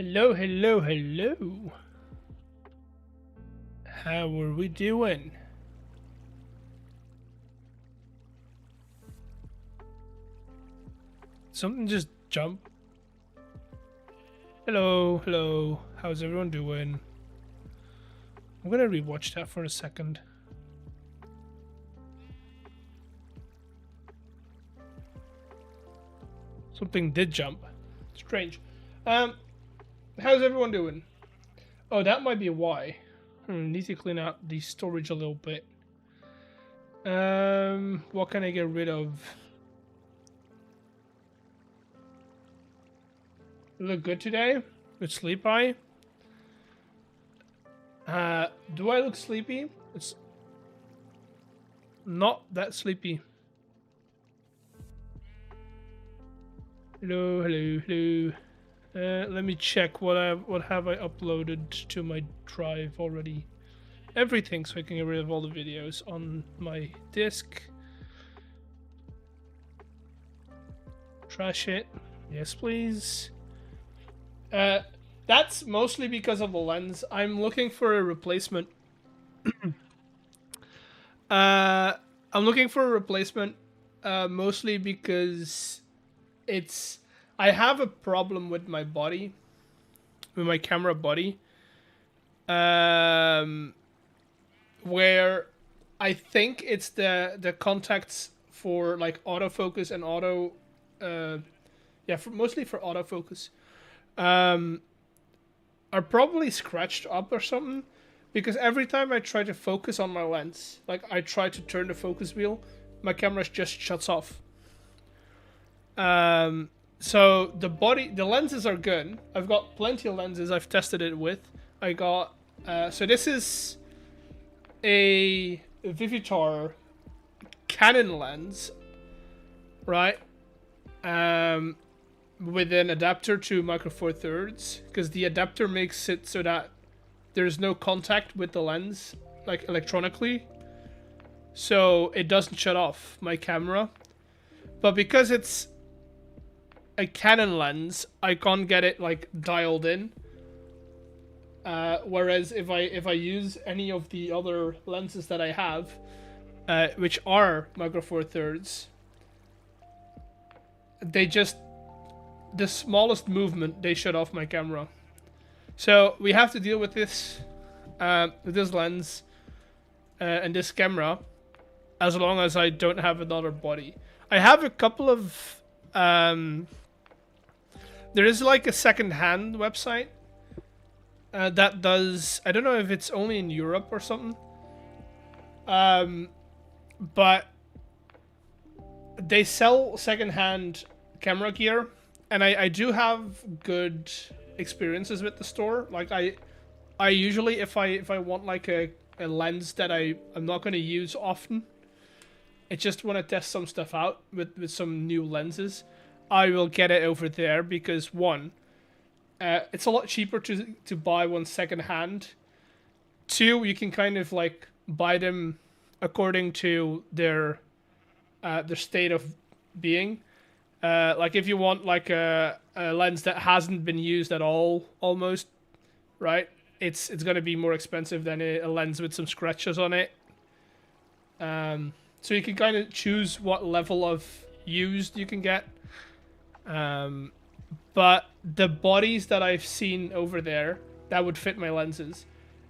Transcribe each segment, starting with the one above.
Hello, hello, hello. How are we doing? Something just jumped. Hello, hello. How's everyone doing? I'm gonna rewatch that for a second. Something did jump. Strange. How's everyone doing? Oh, that might be why. Need to clean out the storage a little bit. What can I get rid of? Look good today? With sleep eye? Do I look sleepy? It's not that sleepy. Hello, hello, hello. Let me check what have I uploaded to my drive already. Everything, so I can get rid of all the videos on my disk. Trash it. Yes, please. That's mostly because of the lens. I'm looking for a replacement. I'm looking for a replacement, mostly because I have a problem with my body, with my camera body, where I think it's the contacts for like autofocus and auto, mostly for autofocus, are probably scratched up or something, because every time I try to focus on my lens, like I try to turn the focus wheel, my camera just shuts off. So the lenses are good. I've got plenty of lenses I've tested it with. I got, so this is a Vivitar Canon lens, right? With an adapter to Micro Four Thirds, because the adapter makes it so that there's no contact with the lens, like electronically, so it doesn't shut off my camera. But because it's a Canon lens, I can't get it like dialed in. Whereas if I use any of the other lenses that I have, which are Micro Four Thirds, they just, the smallest movement, they shut off my camera. So we have to deal with this lens and this camera, as long as I don't have another body. I have a couple of there is like a second-hand website that does, I don't know if it's only in Europe or something, but they sell second-hand camera gear, and I do have good experiences with the store. Like I usually, if I want like a lens that I'm not going to use often, I just want to test some stuff out with some new lenses, I will get it over there, because one, it's a lot cheaper to buy one second hand. Two, you can kind of like buy them according to their state of being. Like if you want like a lens that hasn't been used at all, almost, right? It's gonna be more expensive than a lens with some scratches on it. So you can kind of choose what level of used you can get. But the bodies that I've seen over there that would fit my lenses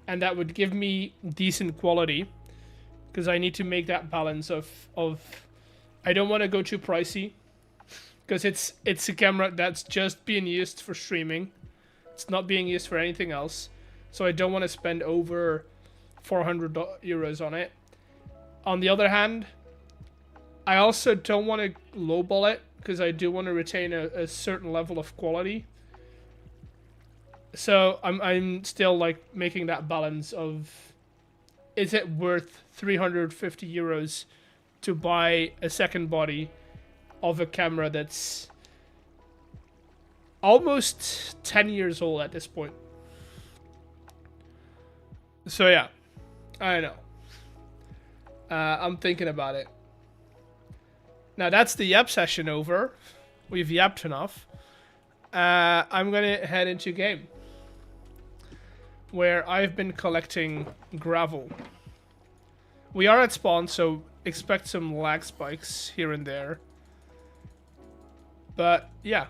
and that would give me decent quality, because I need to make that balance of I don't want to go too pricey, because it's a camera that's just being used for streaming. It's not being used for anything else. So I don't want to spend over 400 euros on it. On the other hand, I also don't want to lowball it, because I do want to retain a certain level of quality. So I'm still like making that balance of, is it worth 350 euros to buy a second body of a camera that's almost 10 years old at this point? So yeah, I know. I'm thinking about it. Now that's the yap session over. We've yapped enough. I'm gonna head into game where I've been collecting gravel. We are at spawn, so expect some lag spikes here and there. But yeah.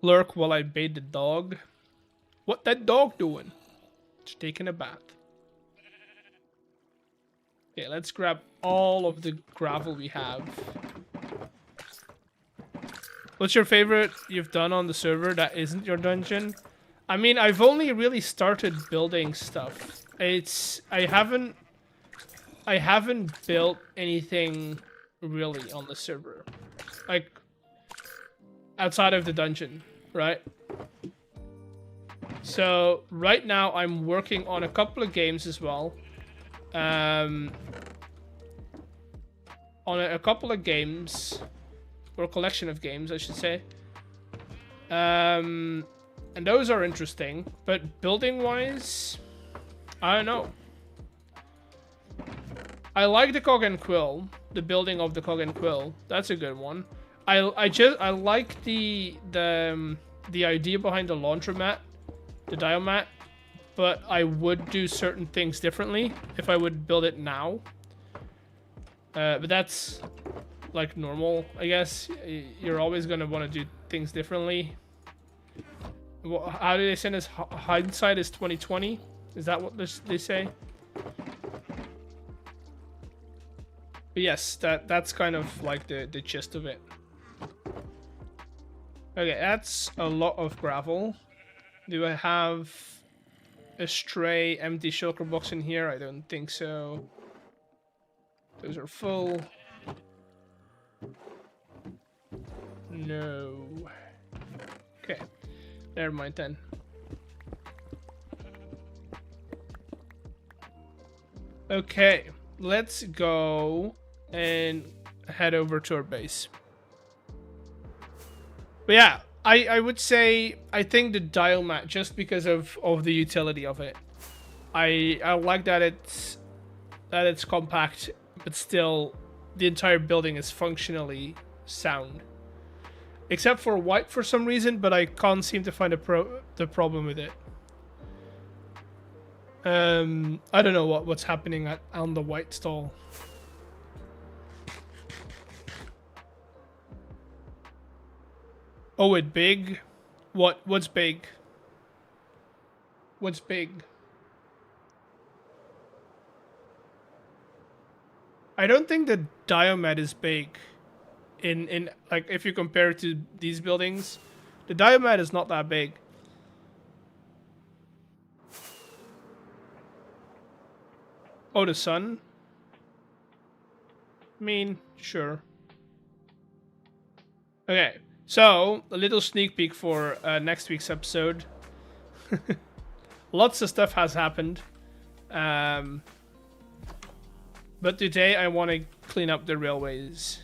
Lurk while I bait the dog. What that dog doing? It's taking a bath. Okay, let's grab all of the gravel we have. What's your favorite you've done on the server that isn't your dungeon? I mean, I've only really started building stuff. I haven't built anything really on the server. Like outside of the dungeon, right? So right now I'm working on a couple of games as well. On a couple of games, or a collection of games, I should say. And those are interesting, but building-wise, I don't know. I like the cog and quill, the building of the cog and quill. That's a good one. I like the idea behind the laundromat, the diomat, but I would do certain things differently if I would build it now. But that's like normal, I guess. You're always gonna want to do things differently. How do they say this? Hindsight is 2020. Is that what they say? But yes, that's kind of like the gist of it. Okay, that's a lot of gravel. Do I have a stray empty shulker box in here? I don't think so. Those are full. No. Okay, never mind then. Okay, let's go and head over to our base. But yeah, I would say I think the dial mat, just because of the utility of it. I like that it's compact, but still the entire building is functionally sound. Except for white for some reason, but I can't seem to find the problem with it. I don't know what's happening on the white stall. Oh, it big? What's big? What's big? I don't think the diomed is big. In like if you compare it to these buildings, the diomed is not that big. Oh, the sun? I mean, sure. Okay, so a little sneak peek for next week's episode. Lots of stuff has happened. But today I want to clean up the railways.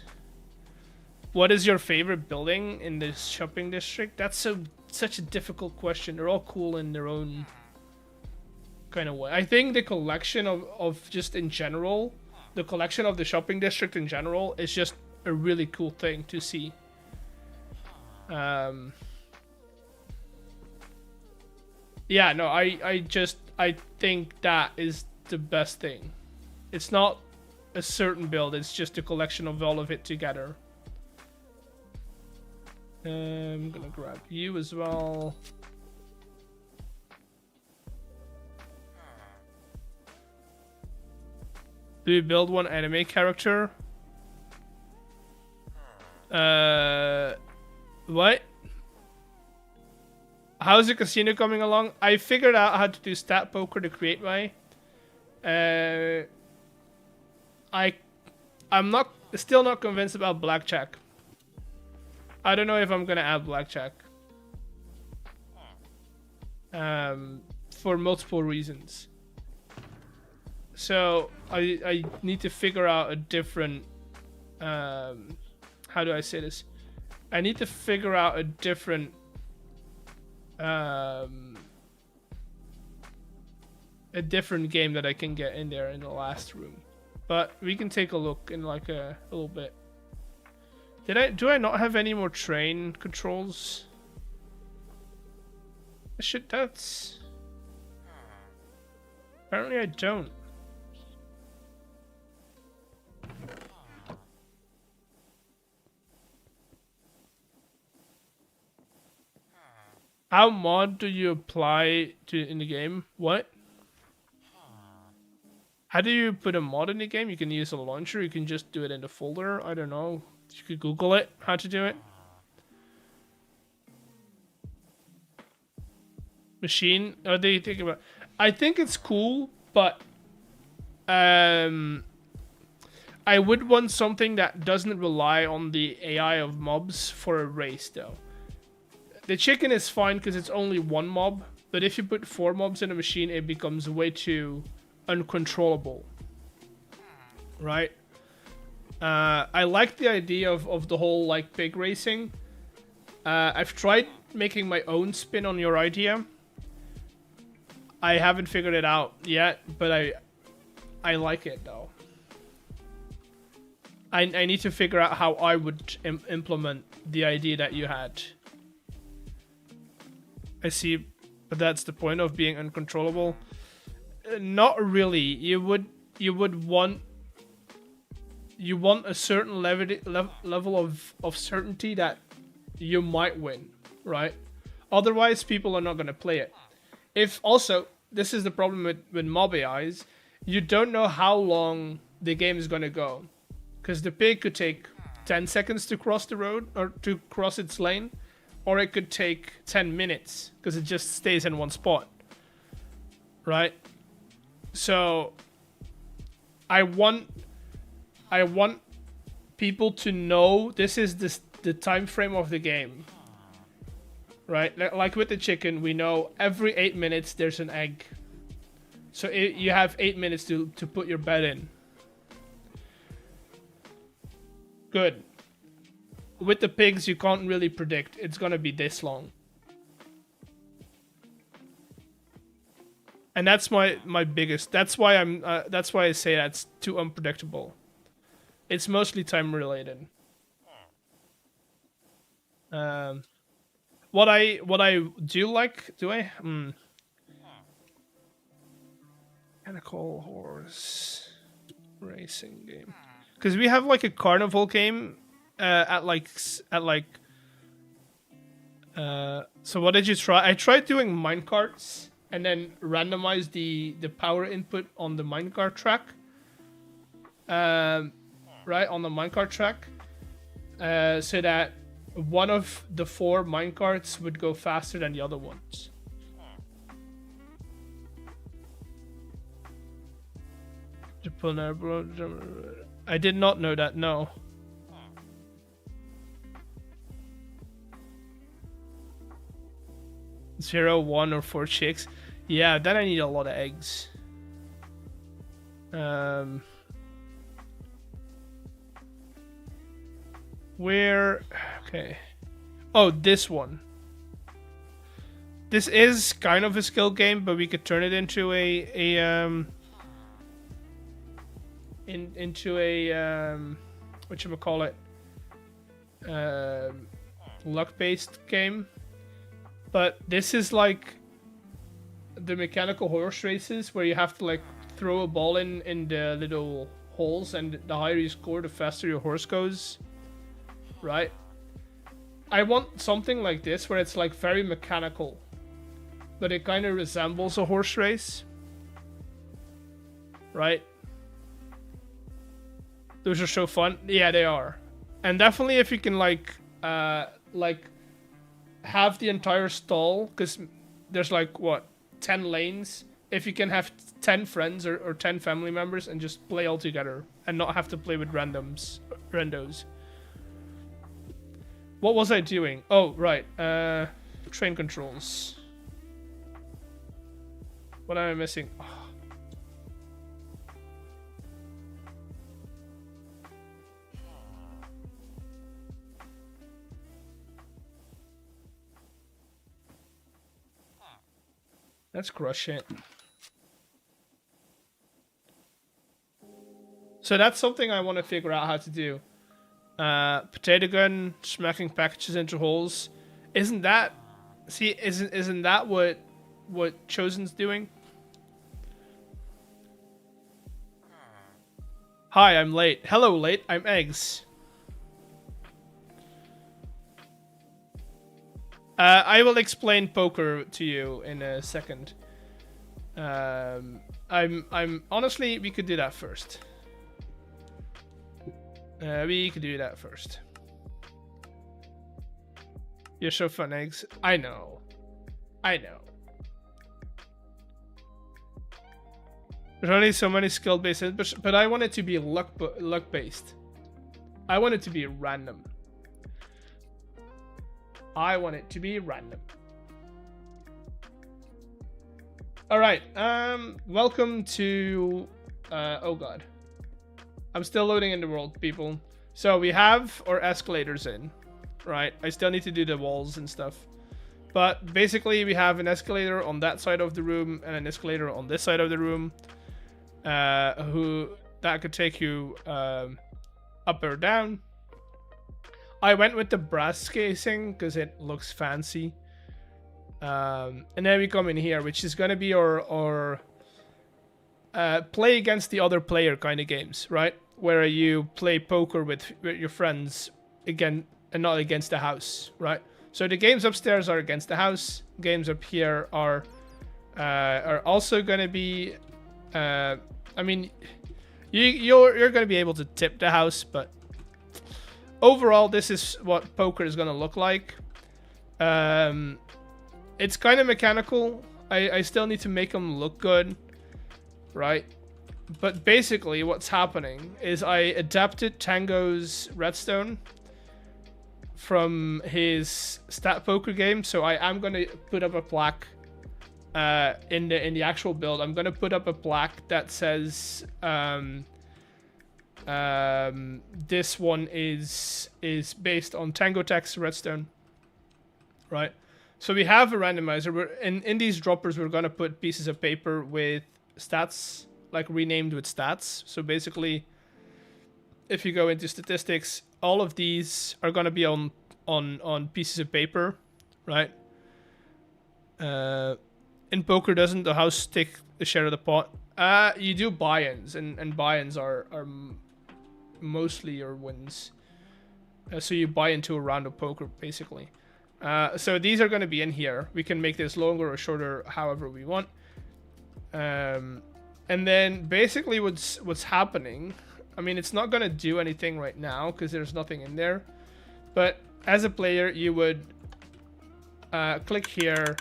What is your favorite building in this shopping district? That's such a difficult question. They're all cool in their own kind of way. I think the collection of just in general, the collection of the shopping district in general is just a really cool thing to see. Yeah, no, I think that is the best thing. It's not a certain build, it's just a collection of all of it together. I'm gonna grab you as well. Do you build one anime character? What? How's the casino coming along? I figured out how to do stat poker the create way. I'm still not convinced about blackjack. I don't know if I'm gonna add blackjack. For multiple reasons. So I need to figure out a different how do I say this? I need to figure out a different a different game that I can get in there in the last room. But we can take a look in like a little bit. Do I not have any more train controls? That's... Apparently I don't. How mod do you apply to in the game? What? How do you put a mod in the game? You can use a launcher. You can just do it in the folder. I don't know. You could Google it. How to do it. Machine. What do you think about? I think it's cool, but I would want something that doesn't rely on the AI of mobs for a race, though. The chicken is fine because it's only one mob, but if you put 4 mobs in a machine, it becomes way too uncontrollable. Right? I like the idea of the whole like pig racing. I've tried making my own spin on your idea. I haven't figured it out yet, but I like it though. I need to figure out how I would implement the idea that you had. I see, but that's the point of being uncontrollable. Not really. You would want a certain level of certainty that you might win, right? Otherwise, people are not going to play it. If also, this is the problem with mob AIs, you don't know how long the game is going to go, because the pig could take 10 seconds to cross the road or to cross its lane. Or it could take 10 minutes because it just stays in one spot, right? So I want people to know this is the time frame of the game, right? Like with the chicken, we know every 8 minutes there's an egg. So you have 8 minutes to put your bet in. Good. With the pigs, you can't really predict it's gonna be this long. And that's my biggest. That's why that's why I say that's too unpredictable. It's mostly time related. What I do like, mechanical horse racing game, because we have like a carnival game. So what did you try? I tried doing minecarts and then randomize the power input on the minecart track. Right, on the minecart track. So that one of the 4 minecarts would go faster than the other ones. I did not know that, no. 0, 1, or 4 chicks. Yeah, then I need a lot of eggs. Where? Okay. Oh, this one. This is kind of a skill game, but we could turn it into whatchamacallit? Luck-based game. But this is like the mechanical horse races where you have to like throw a ball in the little holes, and the higher you score, the faster your horse goes. Right? I want something like this where it's like very mechanical, but it kind of resembles a horse race. Right? Those are so fun. Yeah, they are. And definitely if you can like have the entire stall, because there's like what, 10 lanes. If you can have 10 friends or 10 family members and just play all together and not have to play with randos. What was I doing? Oh, right. Train controls. What am I missing? Oh. Let's crush it. So that's something I want to figure out how to do. Potato gun, smacking packages into holes. Isn't that... See, isn't that what Chosen's doing? Hi, I'm late. Hello, late. I'm Eggs. I will explain poker to you in a second. I'm honestly, we could do that first. We could do that first. You're so fun, Eggs. I know. I know. There's only so many skill-based, but I want it to be luck-based. I want it to be random. I want it to be random. All right. Welcome to. Oh God. I'm still loading in the world, people. So we have our escalators in, right? I still need to do the walls and stuff. But basically, we have an escalator on that side of the room and an escalator on this side of the room. That could take you up or down. I went with the brass casing because it looks fancy. And then we come in here, which is going to be our play against the other player kind of games, right? Where you play poker with your friends again and not against the house, right? So the games upstairs are against the house. Games up here are also going to be. I mean, you're going to be able to tip the house, but overall, this is what poker is going to look like. It's kind of mechanical. I still need to make them look good, right? But basically, what's happening is I adapted Tango's redstone from his stat poker game, so I am going to put up a plaque in the actual build. I'm going to put up a plaque that says this one is based on Tango Tech's redstone, right? So we have a randomizer. We're in these droppers, we're going to put pieces of paper with stats, like renamed with stats. So basically, if you go into statistics, all of these are going to be on pieces of paper, right? In poker, doesn't the house take a share of the pot? You do buy-ins, and buy-ins are mostly your wins. So you buy into a round of poker, basically. So these are going to be in here. We can make this longer or shorter, however we want. And then basically what's happening, I mean, it's not going to do anything right now because there's nothing in there. But as a player, you would click here.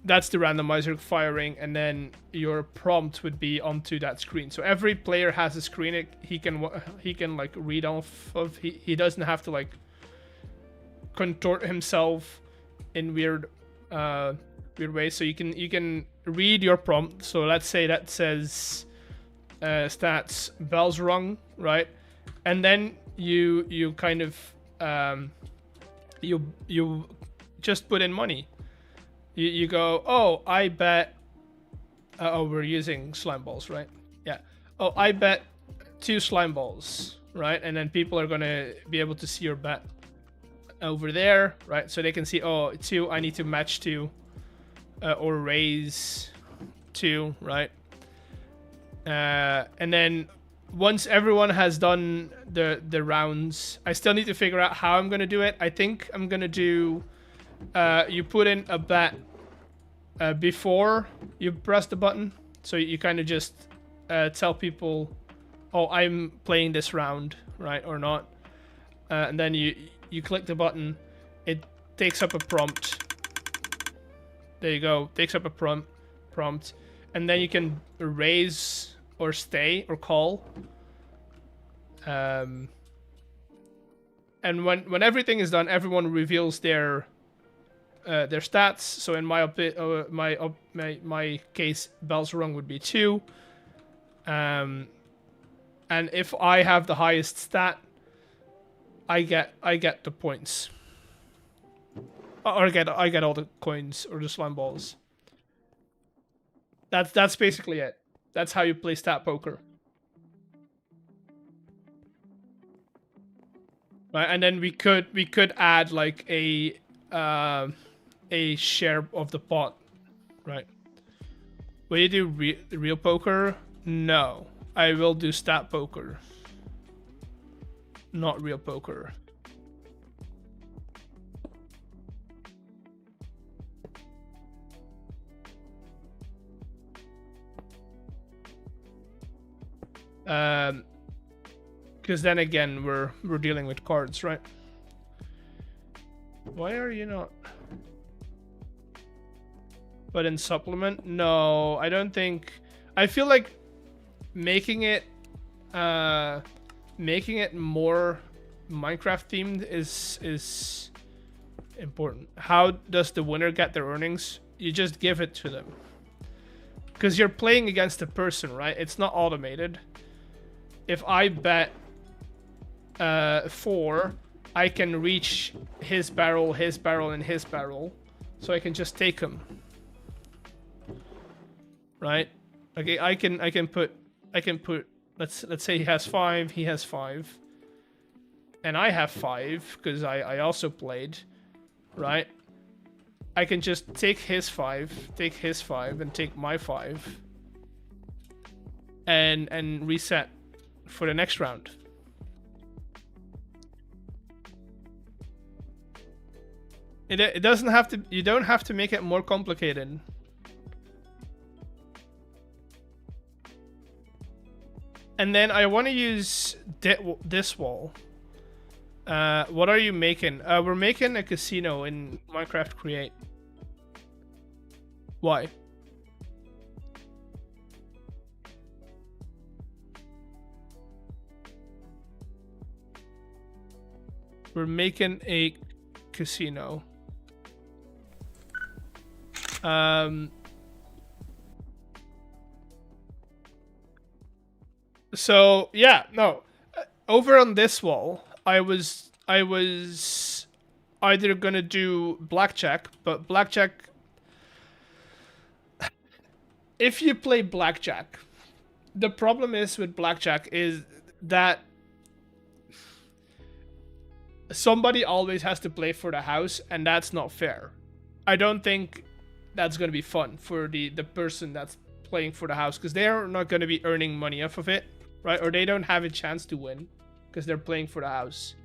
That's the randomizer firing, and then your prompt would be onto that screen. So every player has a screen he can like read off of. He doesn't have to like contort himself in weird ways. So you can read your prompt. So let's say that says stats bells rung, right? And then you kind of you just put in money. You go, oh, I bet. Oh, we're using slime balls, right? Yeah. Oh, I bet 2 slime balls, right? And then people are gonna be able to see your bet over there, right? So they can see, oh, 2. I need to match 2, or raise 2, right? And then once everyone has done the rounds, I still need to figure out how I'm gonna do it. I think I'm gonna do. You put in a bet before you press the button, so you kind of just tell people, oh, I'm playing this round, right, or not, and then you click the button. It takes up a prompt. There you go, takes up a prompt, and then you can raise or stay or call. And when everything is done, everyone reveals their stats. So in my case, bells rung would be 2. And if I have the highest stat, I get the points. Or I get all the coins or the slime balls. That's basically it. That's how you play stat poker. right? And then we could add like a share of the pot, right? Will you do real poker? No, I will do stat poker, not real poker. Because then again, we're dealing with cards, right? Why are you not? But in supplement, no, I don't think. I feel like making it more Minecraft themed is important. How does the winner get their earnings? You just give it to them. Because you're playing against a person, right? It's not automated. If I bet 4, I can reach his barrel, and his barrel, so I can just take him. Right? Okay, I can put. Let's say he has 5, he has 5, and I have 5 because I also played, right? I can just take his 5, and take my 5, and reset for the next round. It doesn't have to. You don't have to make it more complicated. And then I want to use this wall. What are you making? We're making a casino in Minecraft Create. Why? We're making a casino. So yeah, no. Over on this wall, I was either gonna do blackjack, but blackjack. If you play blackjack, the problem is with blackjack is that somebody always has to play for the house, and that's not fair. I don't think that's gonna be fun for the person that's playing for the house, because they're not gonna be earning money off of it, right? Or they don't have a chance to win because they're playing for the house.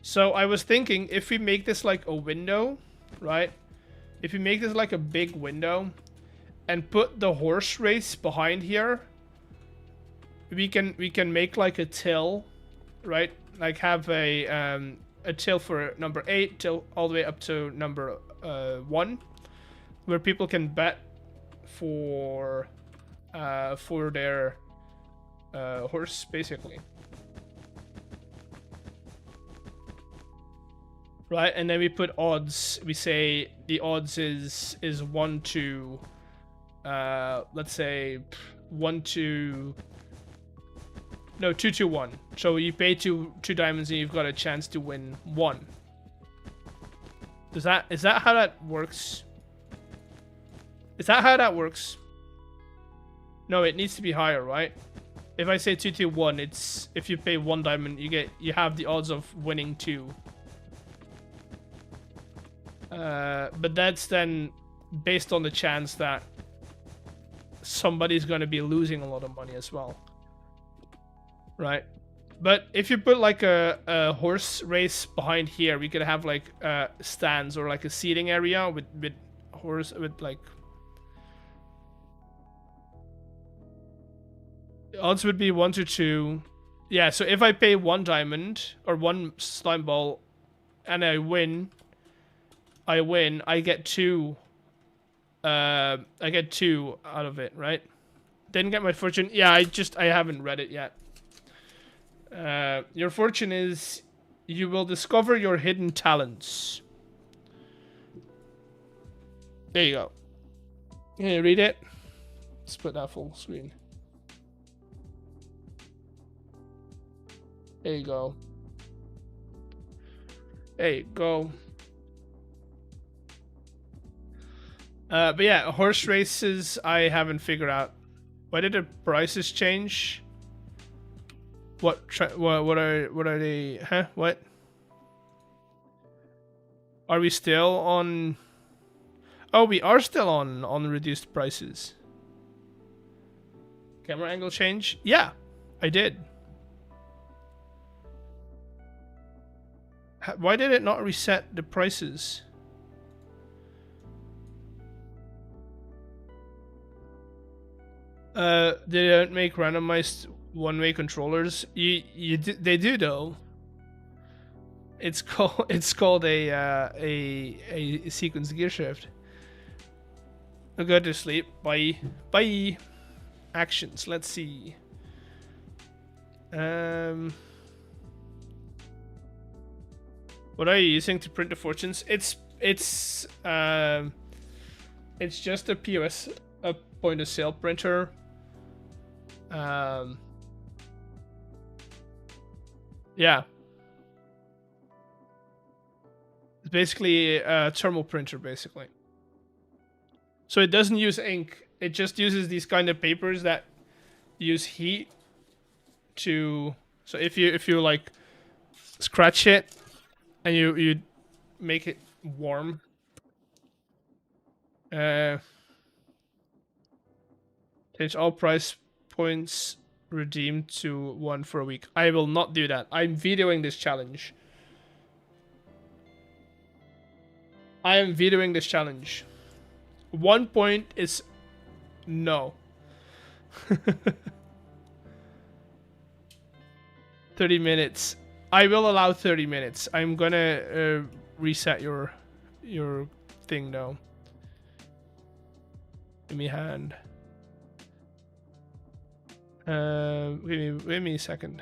So I was thinking, if we make this like a window, right? If we make this like a big window and put the horse race behind here, we can make like a till, right? Like have a till for number 8 till all the way up to number 1, where people can bet for their horse, basically. Right, and then we put odds. We say the odds is 1 to, let's say 1 to, no, 2 to 1. So you pay two diamonds and you've got a chance to win 1. Is that how that works? Is that how that works? No, it needs to be higher, right? If I say 2 to 1, it's if you pay 1 diamond, you have the odds of winning 2. But that's then based on the chance that somebody's going to be losing a lot of money as well, right? But if you put like a horse race behind here, we could have like stands or like a seating area with horse with like odds would be 1 to 2. Yeah, so if I pay 1 diamond or 1 slime ball and I win, I get 2. I get 2 out of it, right? Didn't get my fortune. Yeah, I haven't read it yet. Your fortune is you will discover your hidden talents. There you go. Can you read it? Let's put that full screen. There you go. There you go. But yeah, horse races I haven't figured out. Why did the prices change? What are they? Huh? What? Are we still on? Oh, we are still on reduced prices. Camera angle change? Yeah, I did. Why did it not reset the prices? They don't make randomized one-way controllers. They do though. It's called a sequence gear shift. I'll go to sleep. Bye. Bye. Actions. Let's see. What are you using to print the fortunes? It's just a POS, a point of sale printer. Yeah. It's basically a thermal printer, basically. So it doesn't use ink. It just uses these kind of papers that use heat to. So if you like scratch it and you make it warm. Change all price points redeemed to 1 for a week. I will not do that. I'm vetoing this challenge. I am vetoing this challenge. 1 point is no. 30 minutes. I will allow 30 minutes. I'm gonna reset your thing now. Give me a hand. Wait me a second.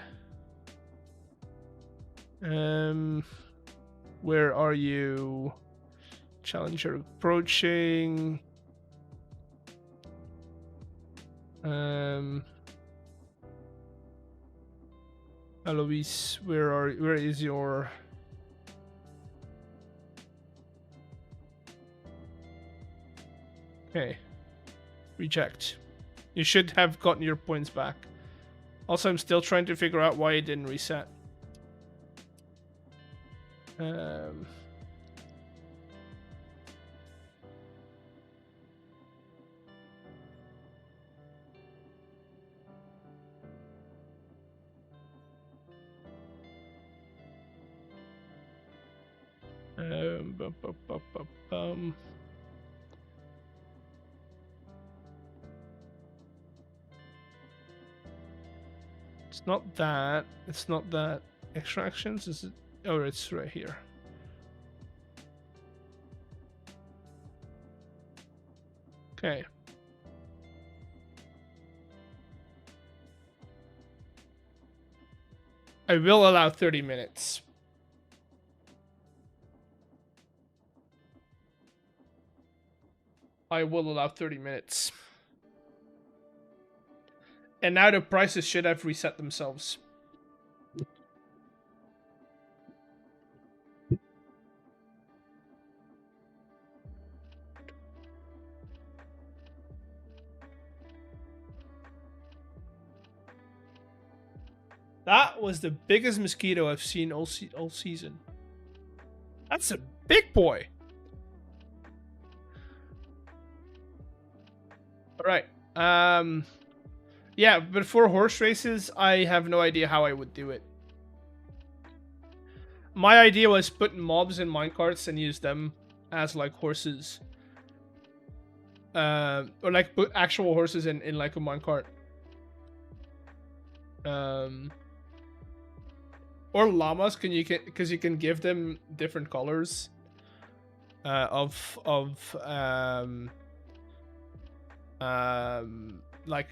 Where are you? Challenger approaching. Eloise, where is your? Okay. Reject. You should have gotten your points back. Also, I'm still trying to figure out why it didn't reset. It's not that. It's not that. Extractions? Is it? Oh, it's right here. Okay. I will allow 30 minutes. I will allow 30 minutes. And now the prices should have reset themselves. That was the biggest mosquito I've seen all season. That's a big boy. All right. Yeah, but for horse races, I have no idea how I would do it. My idea was put mobs in minecarts and use them as like horses. Or like put actual horses in like a minecart. Or llamas, because you can give them different colors of like,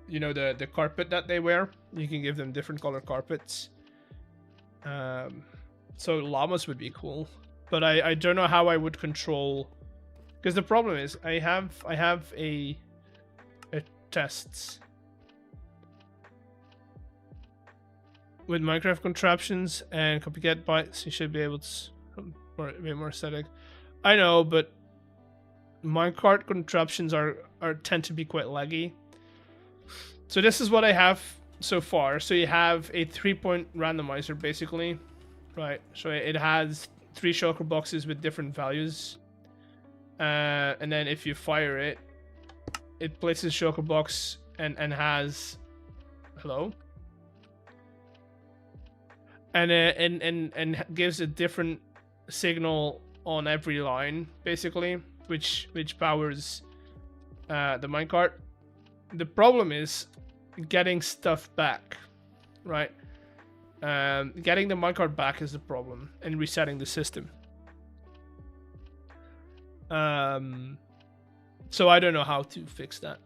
you know, the carpet that they wear. You can give them different color carpets. So llamas would be cool, but I don't know how I would control, because the problem is I have a tests with Minecraft contraptions and copycat bytes. You should be able to a bit more aesthetic. I know, but minecart contraptions tend to be quite laggy. So this is what I have so far. So you have a 3-point randomizer, basically, right? So it has 3 shulker boxes with different values. And then if you fire it, it places shulker box and has hello, and gives a different signal on every line, basically, which powers the minecart. The problem is getting stuff back, right? Getting the minecart back is the problem, and resetting the system. So I don't know how to fix that.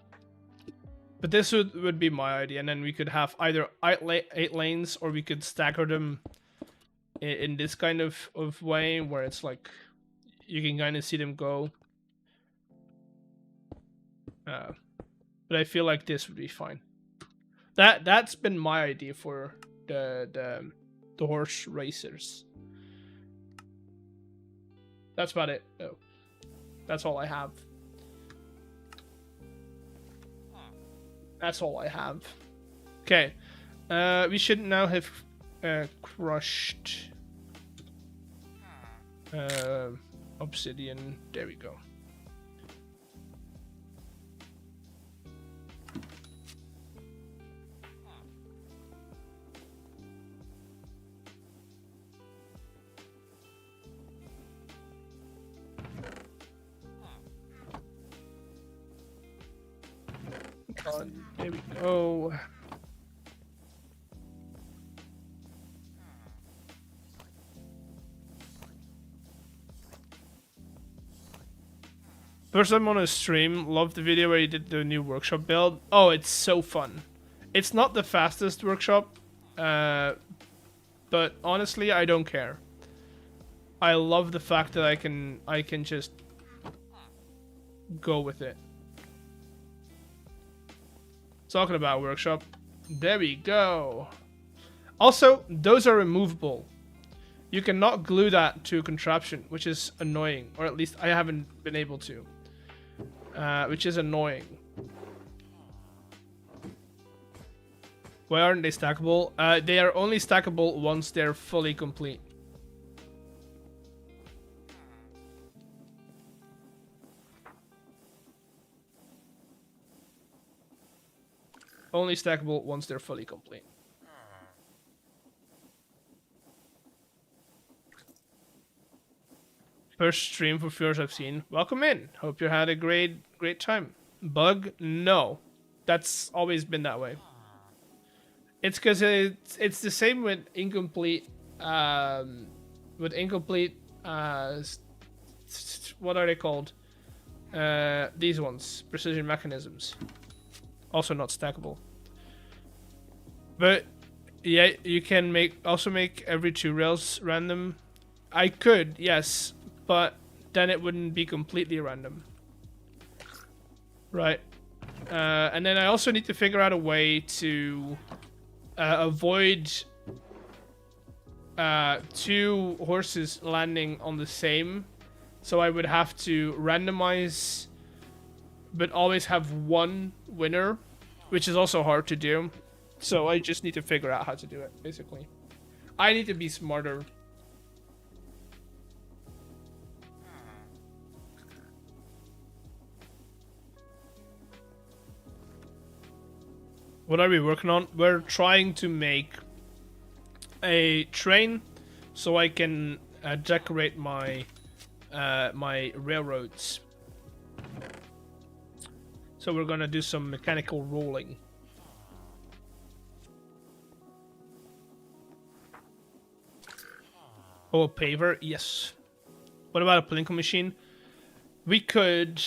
But this would be my idea, and then we could have either 8 lanes, or we could stagger them in this kind of way, where it's like you can kind of see them go. But I feel like this would be fine. That's been my idea for the horse racers. That's about it. Oh, that's all I have. That's all I have. Okay. We should now have crushed obsidian. There we go. There we go. First time on a stream, loved the video where you did the new workshop build. Oh, it's so fun. It's not the fastest workshop, but honestly, I don't care. I love the fact that I can just go with it. Talking about workshop. There we go. Also, those are removable. You cannot glue that to a contraption, which is annoying. Or at least I haven't been able to. Which is annoying. Why aren't they stackable? They are only stackable once they're fully complete. Only stackable once they're fully complete. First stream for viewers I've seen. Welcome in. Hope you had a great time. Bug? No. That's always been that way. It's because it's the same with incomplete. With incomplete. What are they called? These ones. Precision mechanisms. Also not stackable. But yeah, you can also make every 2 rails random. I could, yes, but then it wouldn't be completely random. Right. And then I also need to figure out a way to avoid 2 horses landing on the same. So I would have to randomize, but always have 1 winner, which is also hard to do. So I just need to figure out how to do it, basically. I need to be smarter. What are we working on? We're trying to make a train so I can decorate my my railroads. So we're gonna do some mechanical rolling. Oh, a paver? Yes. What about a plinko machine? We could,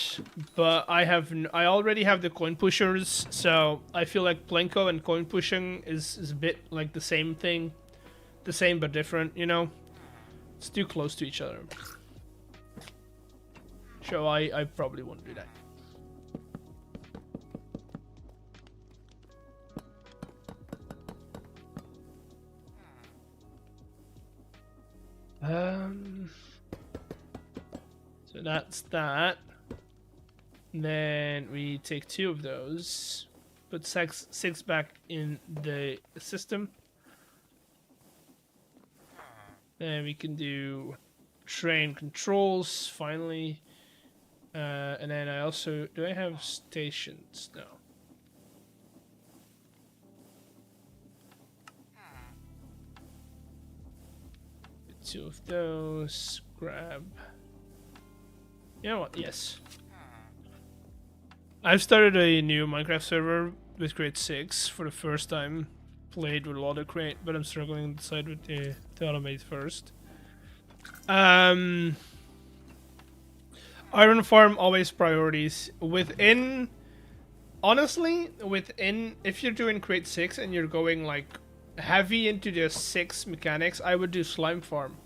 but I already have the coin pushers, so I feel like plinko and coin pushing is a bit like the same thing. The same but different, you know? It's too close to each other. So I probably won't do that. So that's that. And then we take 2 of those, put 6 back in the system. Then we can do train controls finally. And then I also, do I have stations? No. Two of those, grab. You know what? Yes. I've started a new Minecraft server with Create 6 for the first time. Played with a lot of Create, but I'm struggling to decide with the automate first. Iron farm, always priorities. Honestly, if you're doing Create 6 and you're going like heavy into the 6 mechanics, I would do slime farm.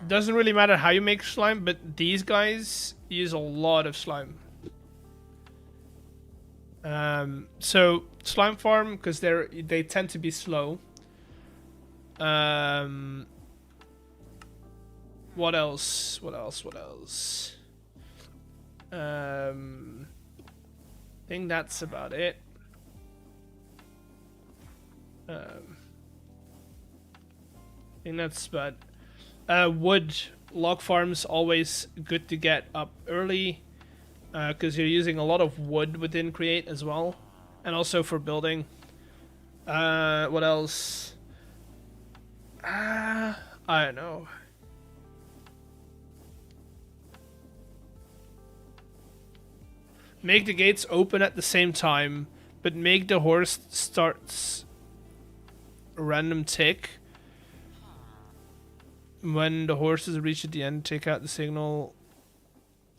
Doesn't really matter how you make slime, but these guys use a lot of slime. So slime farm, because they tend to be slow. What else? I think that's about it. I think that's about wood. Log farms always good to get up early, because you're using a lot of wood within Create as well, and also for building. What else? I don't know. Make the gates open at the same time, but make the horse starts a random tick. When the horses reach at the end, take out the signal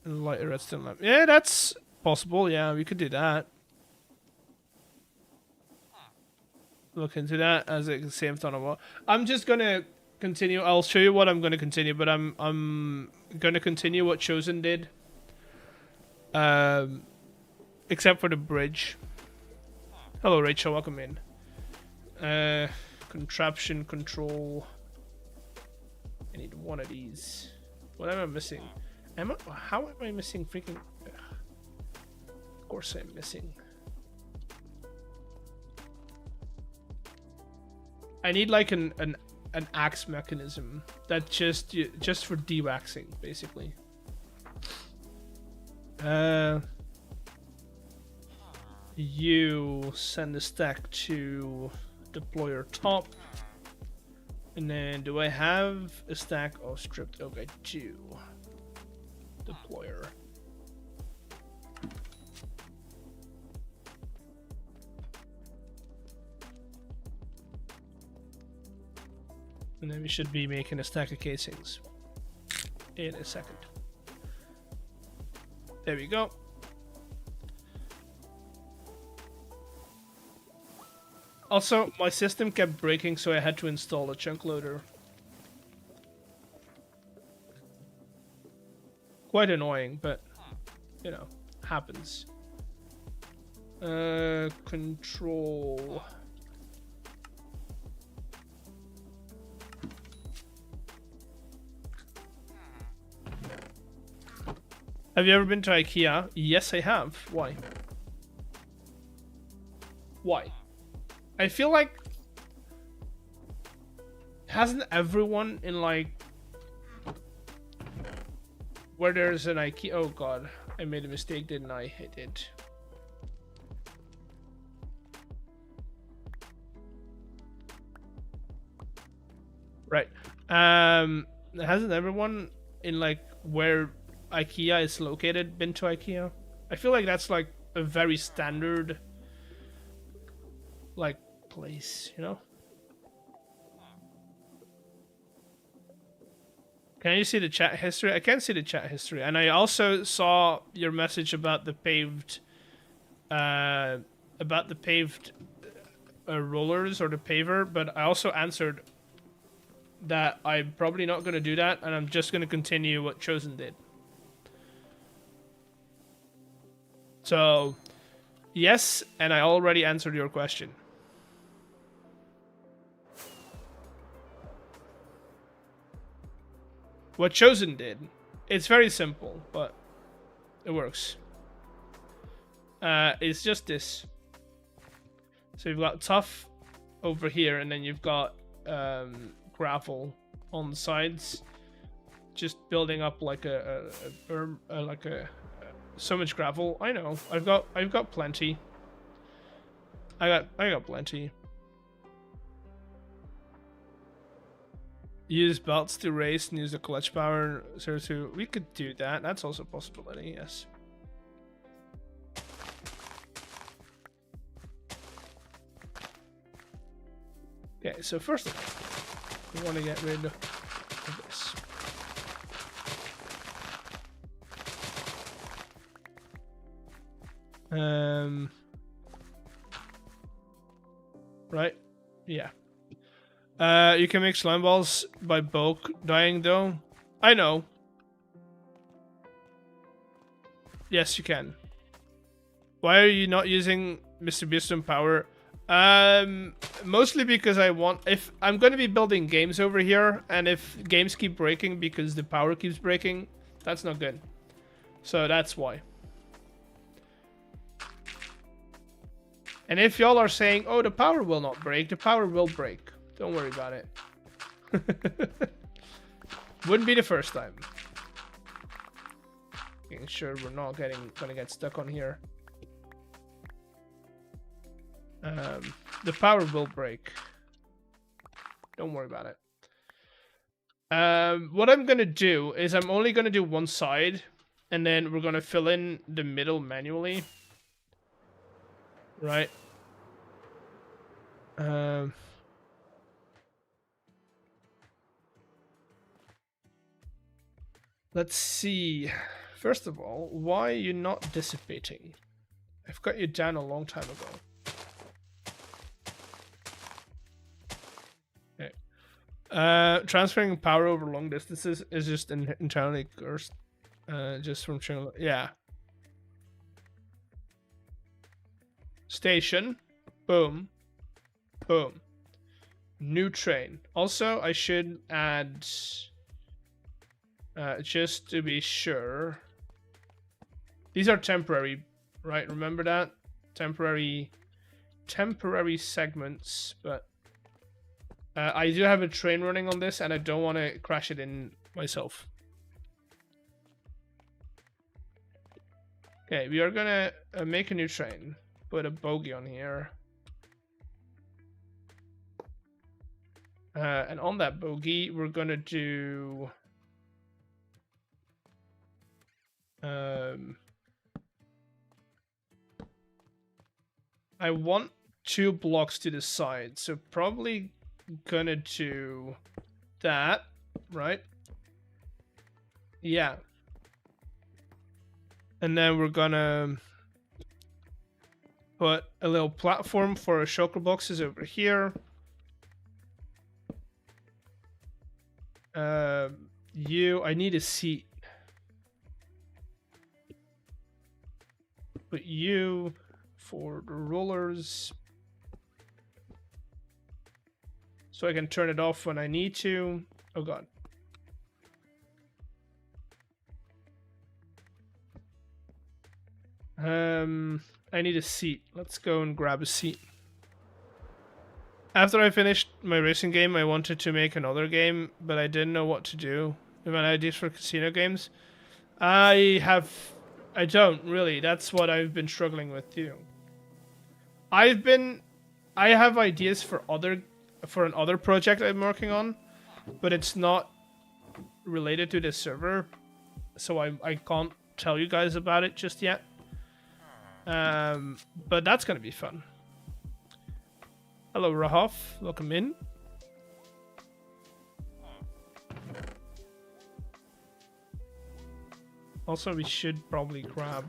and light a redstone lamp. Yeah, that's possible. Yeah, we could do that. Look into that as it saves on a while. I'm just gonna continue. I'll show you what I'm gonna continue, but I'm gonna continue what Chosen did. Except for the bridge. Hello, Rachel. Welcome in. Contraption control. I need one of these. What am I missing? How am I missing freaking... Of course I'm missing. I need like an axe mechanism that just for de-waxing, basically. You send the stack to deployer top. And then, do I have a stack of stripped oak? I do. Deployer. And then we should be making a stack of casings in a second. There we go. Also, my system kept breaking, so I had to install a chunk loader. Quite annoying, but, you know, happens. Control. Have you ever been to IKEA? Yes, I have. Why? Why? I feel like... Hasn't everyone in, like... Where there's an IKEA... Oh god, I made a mistake, didn't I? I did. Right. Hasn't everyone in, like, where IKEA is located been to IKEA? I feel like that's, like, a very standard... like, place, you know? Can you see the chat history? I can't see the chat history. And I also saw your message about the paved rollers or the paver, but I also answered that I'm probably not going to do that, and I'm just going to continue what Chosen did. So, yes, and I already answered your question. What Chosen did, it's very simple, but it works. It's just this. So you've got tough over here, and then you've got gravel on the sides, just building up like so much gravel. I know. I've got plenty. I got plenty. Use belts to race and use the clutch power. So we could do that. That's also a possibility. Yes. Okay, so first of all, we want to get rid of this. Right? Yeah. You can make slime balls by bulk dyeing though. I know. Yes, you can. Why are you not using Mr. Beeston power? Mostly because if I'm going to be building games over here, and if games keep breaking because the power keeps breaking, that's not good. So that's why. And if y'all are saying, oh, the power will not break, the power will break. Don't worry about it. Wouldn't be the first time. Making sure we're not gonna get stuck on here. The power will break. Don't worry about it. What I'm gonna do is I'm only gonna do one side, and then we're gonna fill in the middle manually. Right. Let's see. First of all, why are you not dissipating? I've got you down a long time ago. Okay. Transferring power over long distances is just entirely cursed. Just from channel. Yeah. Station. Boom. Boom. New train. Also, I should add, just to be sure, these are temporary, right? Remember that? Temporary segments, but I do have a train running on this, and I don't want to crash it in myself. Okay, we are gonna make a new train. Put a bogie on here. And on that bogie, we're gonna do... I want 2 blocks to the side, so probably gonna do that, right? Yeah. And then we're gonna put a little platform for our shulker boxes over here. I need a seat. Put you for the rollers, so I can turn it off when I need to. Oh god. I need a seat. Let's go and grab a seat. After I finished my racing game, I wanted to make another game, but I didn't know what to do. With my ideas for casino games, I don't really. That's what I've been struggling with too. I have ideas for another project I'm working on, but it's not related to this server, so I can't tell you guys about it just yet. But that's gonna be fun. Hello, Rahaf. Welcome in. Also, we should probably grab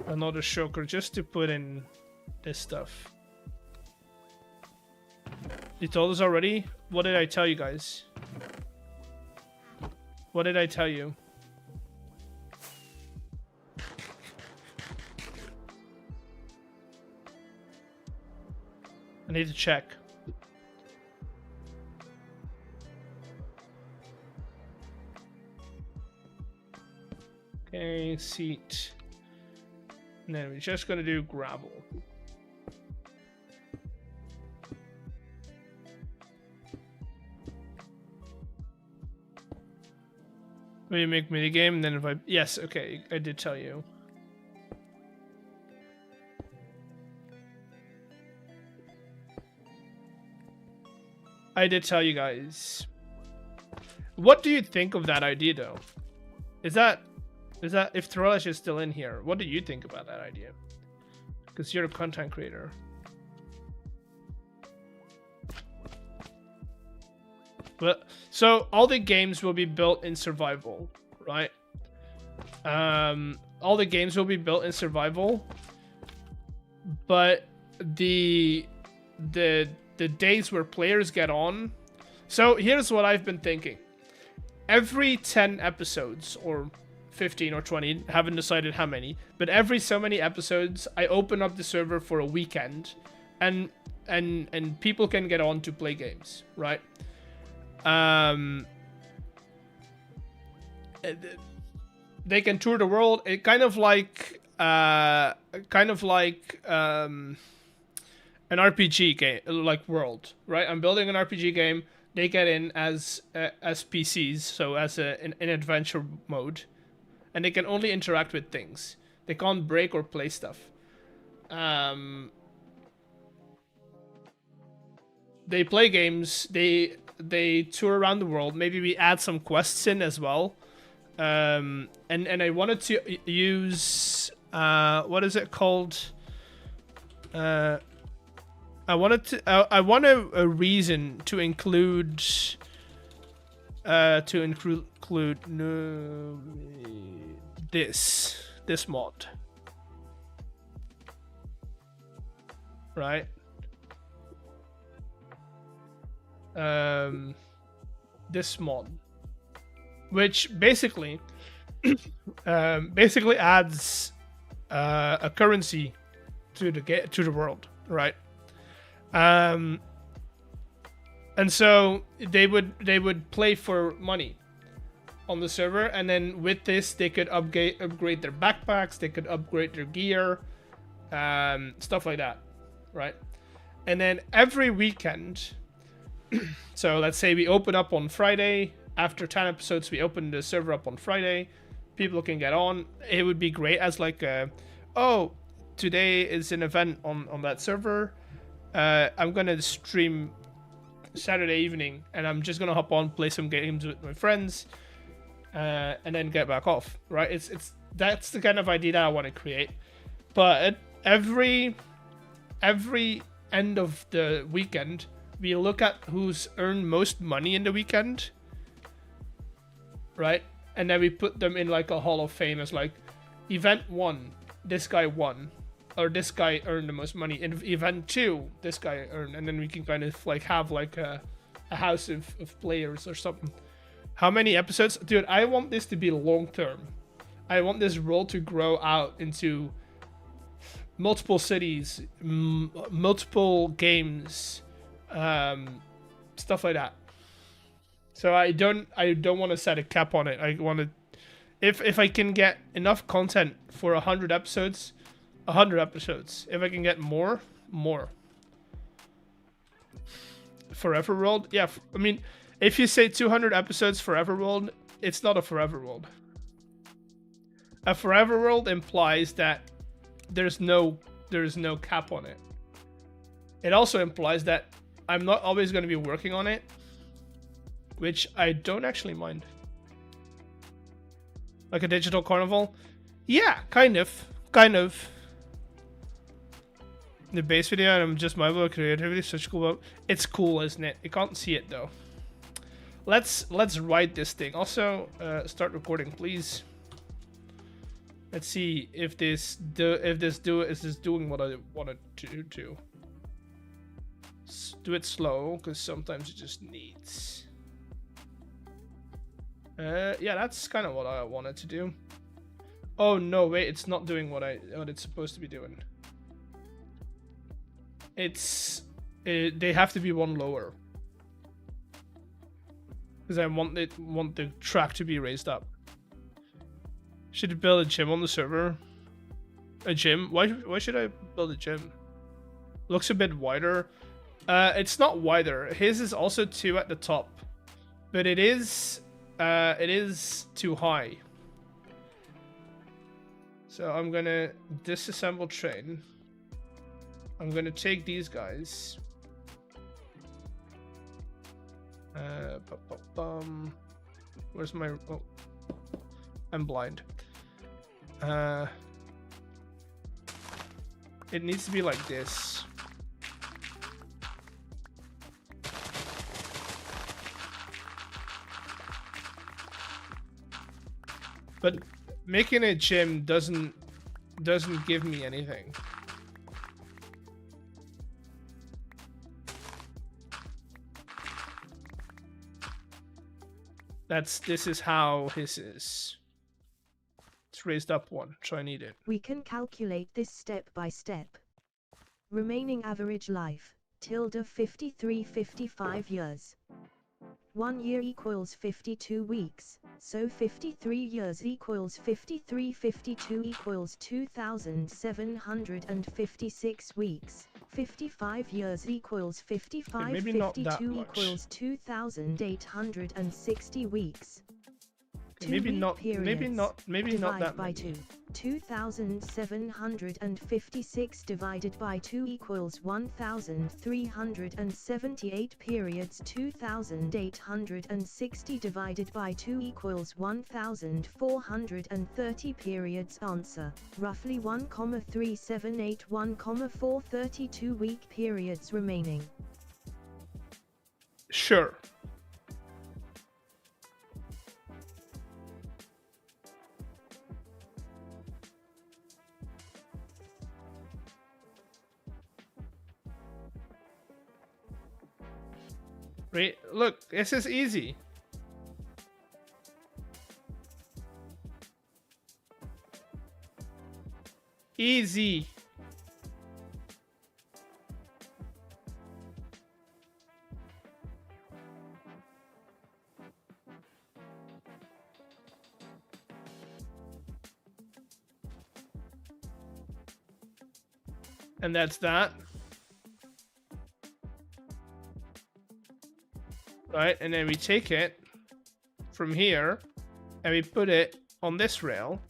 another shulker just to put in this stuff. You told us already? What did I tell you guys? What did I tell you? I need to check. Okay, seat. And then we're just gonna do gravel. When you make minigame, then if I... Yes, okay, I did tell you. I did tell you guys. What do you think of that idea, though? Is that if Thresh is still in here, what do you think about that idea? Because you're a content creator. But so all the games will be built in survival, right? All the games will be built in survival, but the days where players get on. So here's what I've been thinking. Every 10 episodes, or 15 or 20, haven't decided how many, but every so many episodes, I open up the server for a weekend, and people can get on to play games, right? They can tour the world. It kind of like an RPG game, like world, right? I'm building an RPG game. They get in as PCs, so as an adventure mode, and they can only interact with things. They can't break or play stuff. They play games. They tour around the world. Maybe we add some quests in as well. And I wanted to use what is it called? I want a reason to include no, this mod, right? This mod, which basically adds a currency to the world, right? And so they would play for money on the server, and then with this they could upgrade their backpacks, they could upgrade their gear, stuff like that, right? And then every weekend, so let's say we open up on Friday. After 10 episodes, we open the server up on Friday. People can get on. It would be great as like oh, today is an event on that server. I'm gonna stream Saturday evening, and I'm just gonna hop on, play some games with my friends, and then get back off. Right? That's the kind of idea that I want to create. But every end of the weekend, we look at who's earned most money in the weekend, right? And then we put them in like a hall of fame as like, event 1, this guy won. Or this guy earned the most money. In event 2, this guy earned. And then we can kind of like have like a house of players or something. How many episodes? Dude, I want this to be long term. I want this role to grow out into multiple cities, multiple games, stuff like that. So I don't want to set a cap on it. I want to, if I can get enough content for 100 episodes. 100 episodes. If I can get more. Forever World? Yeah, I mean, if you say 200 episodes Forever World, it's not a Forever World. A Forever World implies that there's no cap on it. It also implies that I'm not always going to be working on it, which I don't actually mind. Like a digital carnival? Yeah, kind of. The base video, and I'm just mindful of creativity. Such cool. It's cool, isn't it? You can't see it though. Let's write this thing. Also, start recording, please. Let's see if this is doing what I wanted to do. Do it slow, because sometimes it just needs. Yeah, that's kind of what I wanted to do. Oh no, wait, it's not doing what it's supposed to be doing. They have to be one lower, because I want the track to be raised up. Should build a gym on the server. A gym? Why should I build a gym? Looks a bit wider. It's not wider. His is also 2 at the top, but it is it is too high. So I'm gonna disassemble train. I'm gonna take these guys. Where's my... Oh, I'm blind. It needs to be like this. But making a gym doesn't give me anything. This is how his is. It's raised up one, so I need it. We can calculate this step by step. Remaining average life, (53-55 years). 1 year equals 52 weeks, so 53 years equals 53-52 equals 2,756 weeks. 55 years equals 55-52 equals 2,860 weeks. Maybe not that by 2. 2,756 divided by 2 equals 1,378 periods. 2,860 divided by 2 equals 1,430 periods. Answer: roughly 1,378 1,432 week periods remaining. Sure. Right, look, this is easy. Easy. And that's that. Right, and then we take it from here and we put it on this rail,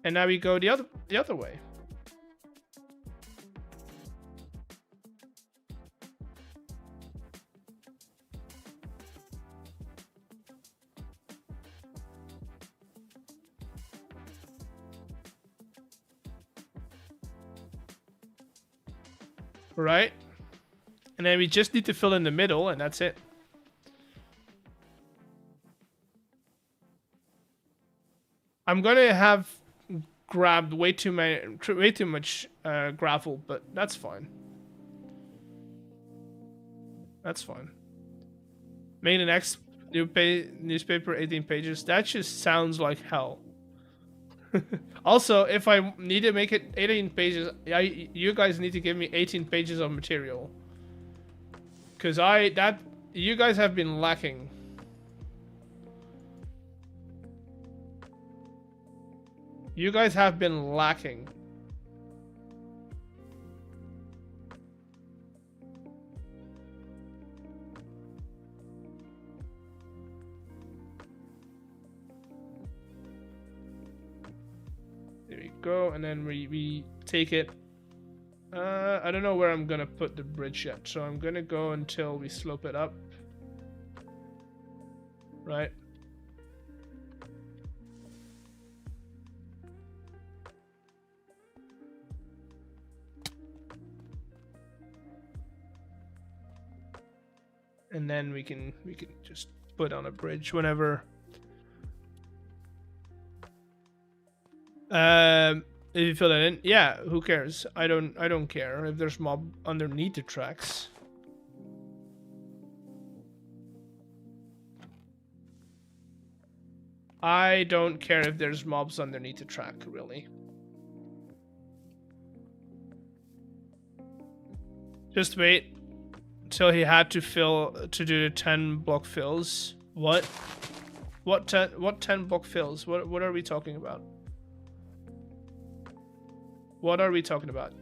and now we go the other way. Right? And then we just need to fill in the middle, and that's it. I'm gonna have grabbed way too much gravel, but that's fine. That's fine. Made an newspaper 18 pages. That just sounds like hell. Also, if I need to make it 18 pages, you guys need to give me 18 pages of material. Because you guys have been lacking. You guys have been lacking. There we go, and then we take it. I don't know where I'm gonna put the bridge yet, so I'm gonna go until we slope it up. Right. And then we can just put on a bridge whenever. If you fill that in, yeah, who cares? I don't care if there's mob underneath the tracks. I don't care if there's mobs underneath the track, really. Just wait till he had to do the 10 block fills. What 10 block fills? What are we talking about? What are we talking about?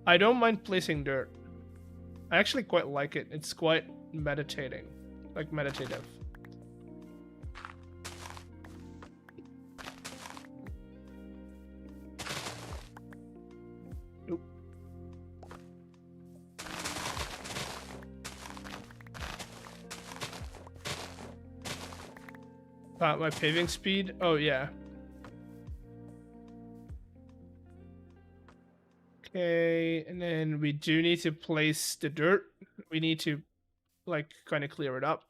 I don't mind placing dirt. I actually quite like it. It's quite meditating. like meditative. Oop. My paving speed? Oh yeah. Okay, and then we do need to place the dirt. We need to like kind of clear it up.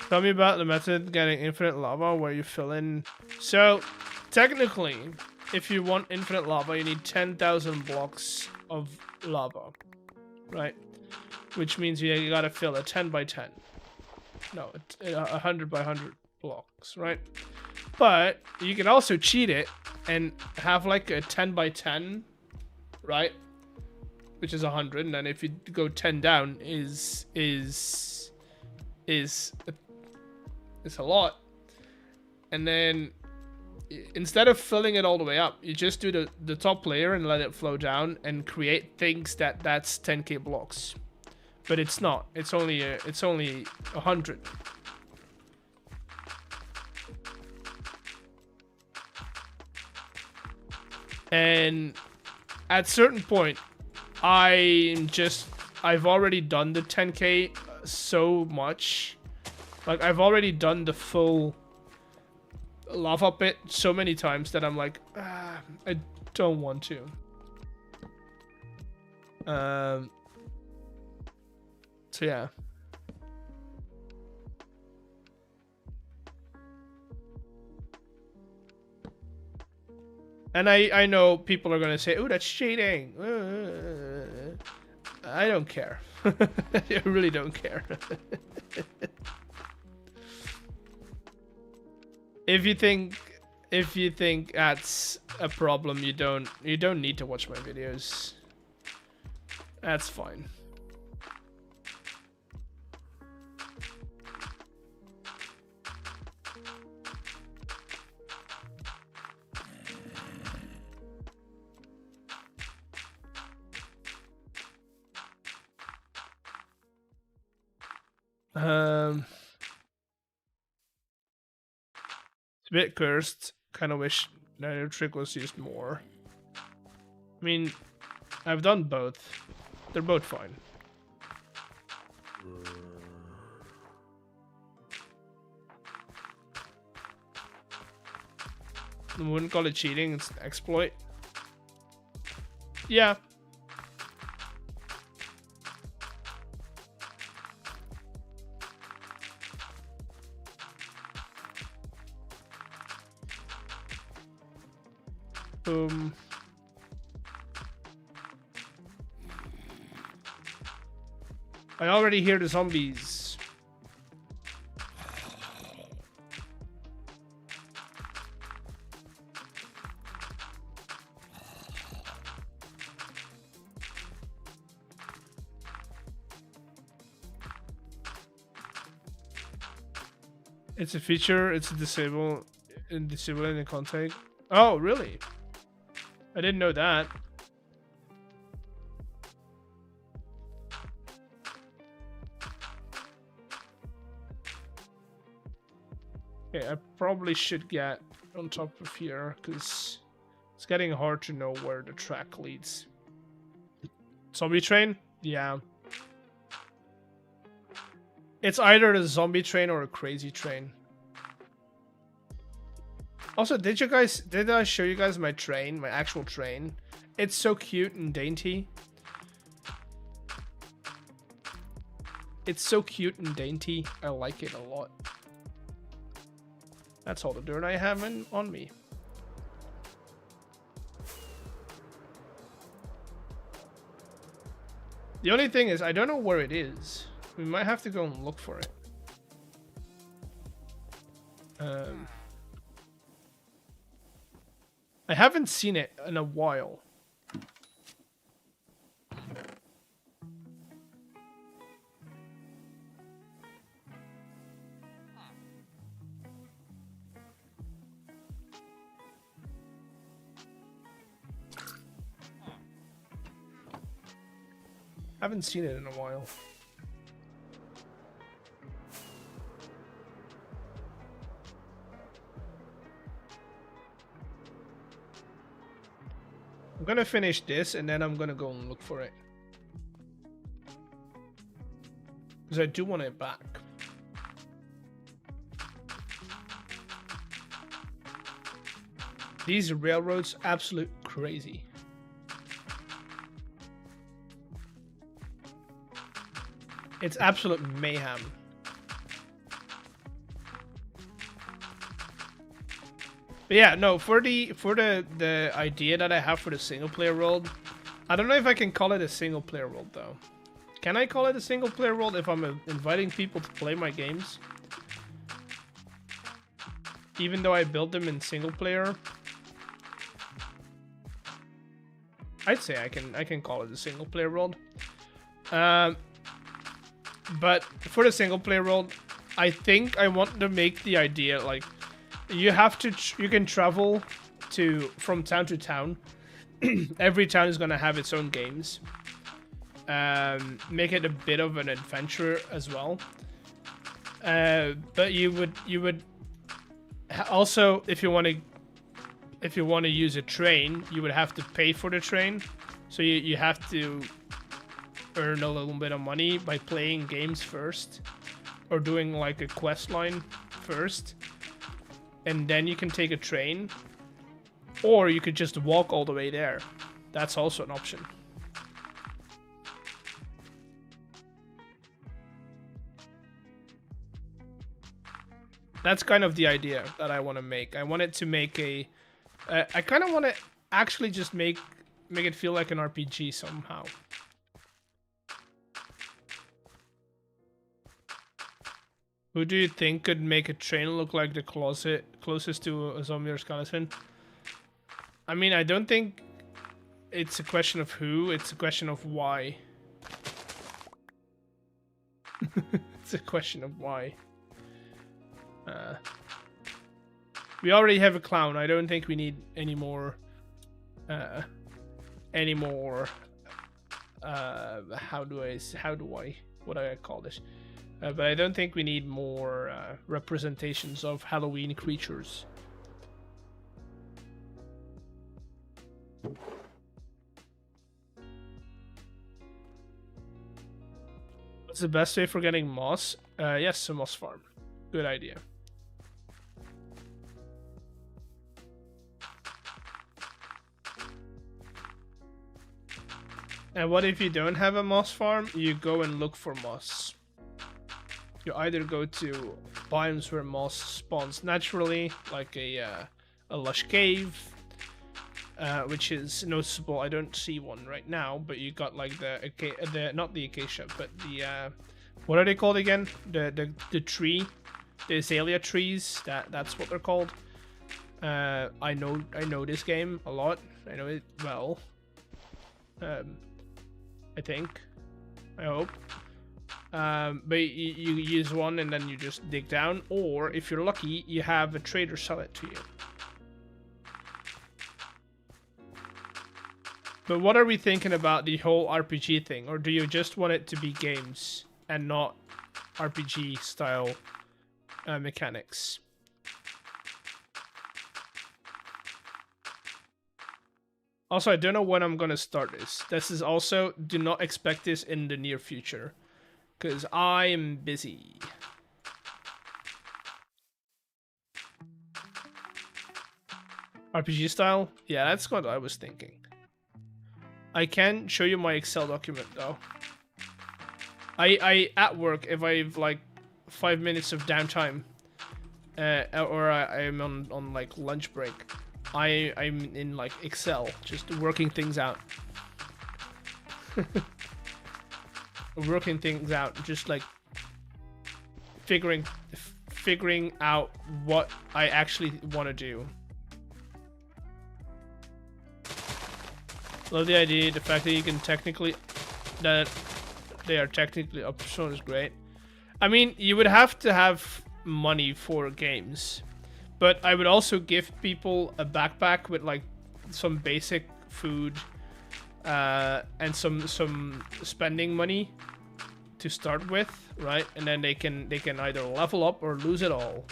Tell me about the method getting infinite lava where you fill in. So, technically, if you want infinite lava, you need 10,000 blocks of lava, right? Which means you gotta fill a 10 by 10. No, 100 by 100 blocks, right? But you can also cheat it and have like a 10 by 10, right? Which is 100, and then if you go 10 down is a lot. And then instead of filling it all the way up, you just do the top layer and let it flow down and create things that's 10k blocks. But it's not. It's only 100. And at certain point, I've already done the 10k so much. Like, I've already done the full lava pit so many times that I'm like, I don't want to. So yeah. And I know people are gonna say, "Oh, that's cheating." I don't care. I really don't care. If you think that's a problem, you don't need to watch my videos. That's fine. It's a bit cursed. Kind of wish that trick was used more. I mean, I've done both. They're both fine. I wouldn't call it cheating, it's an exploit. Yeah. I already hear the zombies. It's a feature, it's disabling the contact. Oh, really? I didn't know that. Okay, I probably should get on top of here, because it's getting hard to know where the track leads. Zombie train? Yeah. It's either a zombie train or a crazy train. Also, did I show you guys my train, my actual train? It's so cute and dainty. It's so cute and dainty. I like it a lot. That's all the dirt I have on me. The only thing is, I don't know where it is. We might have to go and look for it. I haven't seen it in a while. Haven't seen it in a while. I'm gonna finish this and then I'm gonna go and look for it. Because I do want it back. These railroads, absolute crazy. It's absolute mayhem. But yeah, no, for the idea that I have for the single player world, I don't know if I can call it a single player world though. Can I call it a single player world if I'm inviting people to play my games? Even though I build them in single player, I'd say I can call it a single player world. But for the single player world, I think I want to make the idea like you can travel from town to town. Every town is gonna have its own games. Make it a bit of an adventure as well. But you would also, if you want to use a train, you would have to pay for the train. So you have to earn a little bit of money by playing games first, or doing like a quest line first, and then you can take a train, or you could just walk all the way there. That's also an option. That's kind of the idea that I want to make. I want it to make I kind of want to actually just make it feel like an RPG somehow. Who do you think could make a train look like the closest to a zombie or skeleton? I mean, I don't think it's a question of who, it's a question of why. It's a question of why. We already have a clown. I don't think we need any more. How do I? What do I call this? But I don't think we need more representations of Halloween creatures. What's the best way for getting moss? Yes, a moss farm. Good idea. And what if you don't have a moss farm? You go and look for moss. You either go to biomes where moss spawns naturally, like a lush cave, which is noticeable. I don't see one right now, but you got like the not the acacia, but the what are they called again? The tree, the azalea trees. That's what they're called. I know this game a lot. I know it well. I think. I hope. But you use one and then you just dig down, or if you're lucky, you have a trader sell it to you. But what are we thinking about the whole RPG thing? Or do you just want it to be games and not RPG style mechanics? Also, I don't know when I'm gonna start this. This is also, do not expect this in the near future, because I am busy. RPG style? Yeah, that's what I was thinking. I can show you my Excel document though. I at work, if I've like 5 minutes of downtime, or I'm on like lunch break, I'm in like Excel, just working things out. Working things out, just like figuring out what I actually want to do. Love the idea, the fact that you can technically, that they are technically optional is great. I mean, you would have to have money for games, but I would also give people a backpack with like some basic food, and some spending money to start with, right? And then they can either level up or lose it all.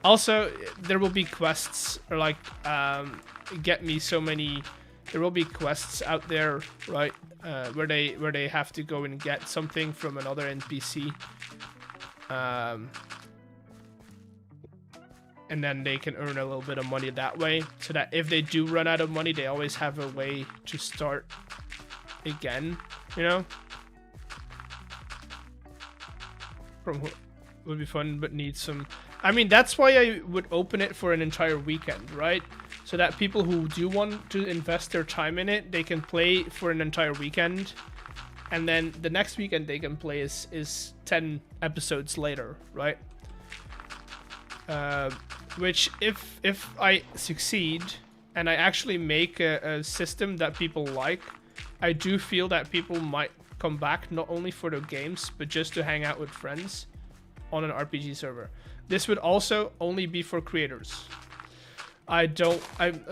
Also, there will be quests, or like get me so many. There will be quests out there, right? Where they have to go and get something from another NPC. And then they can earn a little bit of money that way, so that if they do run out of money, they always have a way to start again, you know? Would be fun, but needs some... I mean, that's why I would open it for an entire weekend, right? So that people who do want to invest their time in it, they can play for an entire weekend. And then the next weekend they can play is 10 episodes later, right? Which if I succeed and I actually make a system that people like, I do feel that people might come back not only for the games, but just to hang out with friends on an RPG server. This would also only be for creators. I'm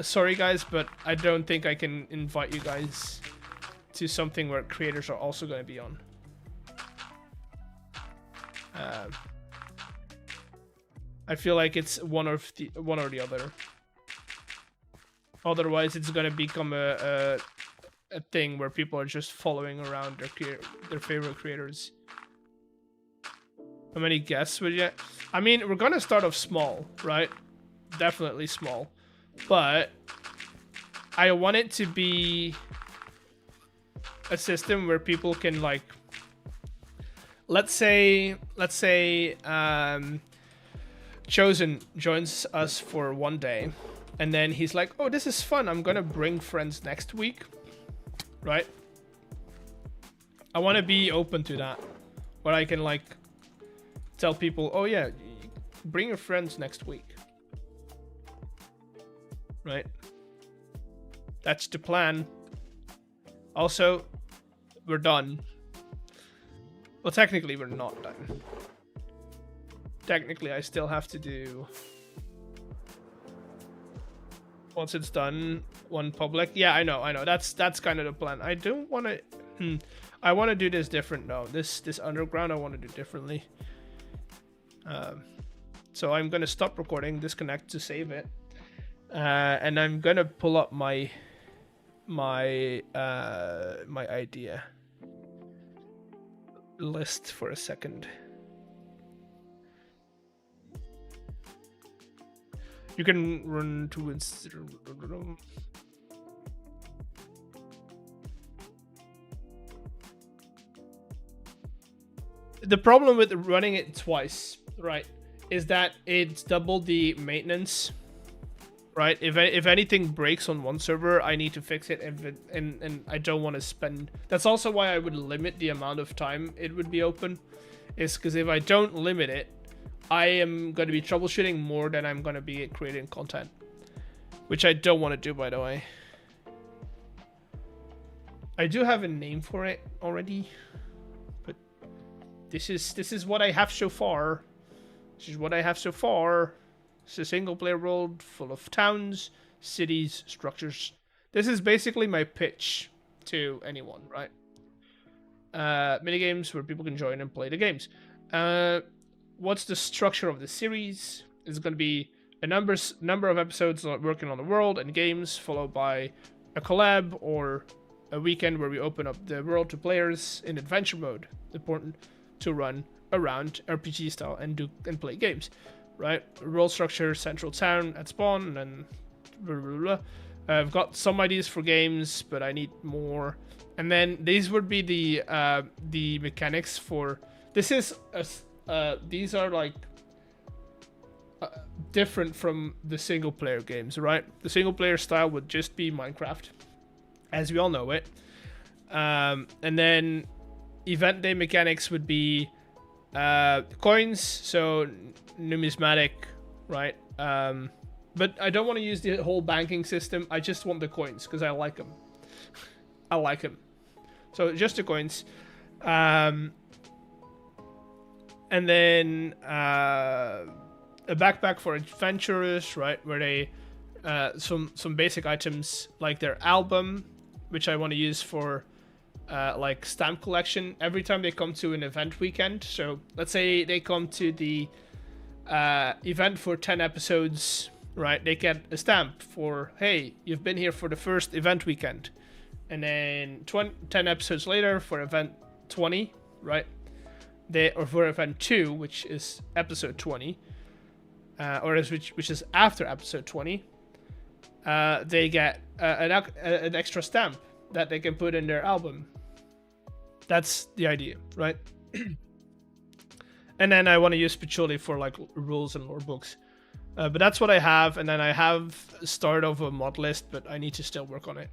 sorry guys, but I don't think I can invite you guys to something where creators are also going to be on. I feel like it's one or the other. Otherwise, it's gonna become a thing where people are just following around their favorite creators. How many guests would you? I mean, we're gonna start off small, right? Definitely small, but I want it to be a system where people can, like, let's say Chosen joins us for one day, and then he's like, oh, this is fun, I'm gonna bring friends next week, right? I want to be open to that, where I can, like, tell people, oh yeah, bring your friends next week, right? That's the plan. Also, we're done. Well, technically we're not done. Technically, I still have to do... Once it's done, one public. Yeah, I know. That's kind of the plan. I don't want to... I want to do this different, though. This underground, I want to do differently. So I'm going to stop recording, disconnect to save it. And I'm going to pull up my idea list for a second. You can run to the problem with running it twice, right, is that it's double the maintenance, right? If anything breaks on one server, I need to fix it, and I don't want to spend. That's also why I would limit the amount of time it would be open, is because if I don't limit it, I am going to be troubleshooting more than I'm going to be creating content, which I don't want to do, by the way. I do have a name for it already, but this is what I have so far. This is what I have so far. It's a single player world full of towns, cities, structures. This is basically my pitch to anyone, right? Minigames where people can join and play the games. What's the structure of the series? It's going to be a number of episodes working on the world and games, followed by a collab or a weekend where we open up the world to players in adventure mode. Important to run around RPG style and play games, right? World structure, central town at spawn, and then blah, blah, blah. I've got some ideas for games, but I need more. And then these would be the mechanics for. This is these are like different from the single player games, right? The single player style would just be Minecraft, as we all know it. And then event day mechanics would be coins, so numismatic, right? But I don't want to use the whole banking system. I just want the coins because I like them. I like them. So just the coins. And then a backpack for adventurers, right? Where they some basic items like their album, which I want to use for like stamp collection every time they come to an event weekend. So let's say they come to the event for 10 episodes, right? They get a stamp for, hey, you've been here for the first event weekend. And then 10 episodes later for event 20, right? Or for event 2, which is episode 20, which is after episode 20, they get an extra stamp that they can put in their album. That's the idea, right? And then I want to use Patchouli for like rules and lore books. But that's what I have, and then I have start of a mod list, but I need to still work on it.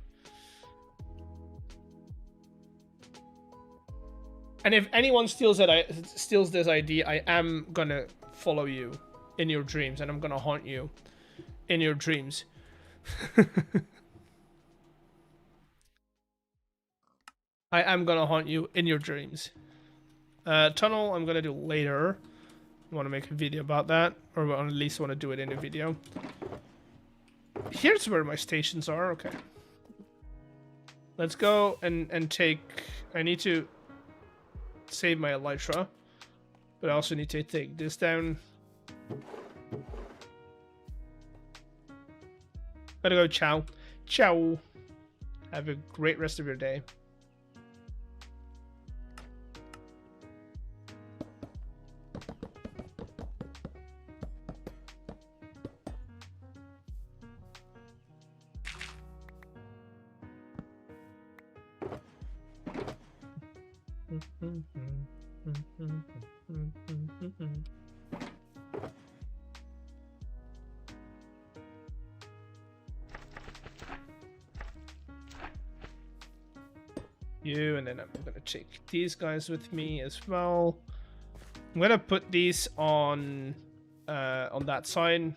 And if anyone steals this idea, I am gonna follow you in your dreams, and I'm gonna haunt you in your dreams. I am gonna haunt you in your dreams. Tunnel, I'm gonna do later. I want to make a video about that, or at least want to do it in a video. Here's where my stations are. Okay. Let's go and take. I need to save my elytra, but I also need to take this down. Gotta go. Ciao. Ciao. Have a great rest of your day. You, and then I'm gonna take these guys with me as well. I'm gonna put these on that side,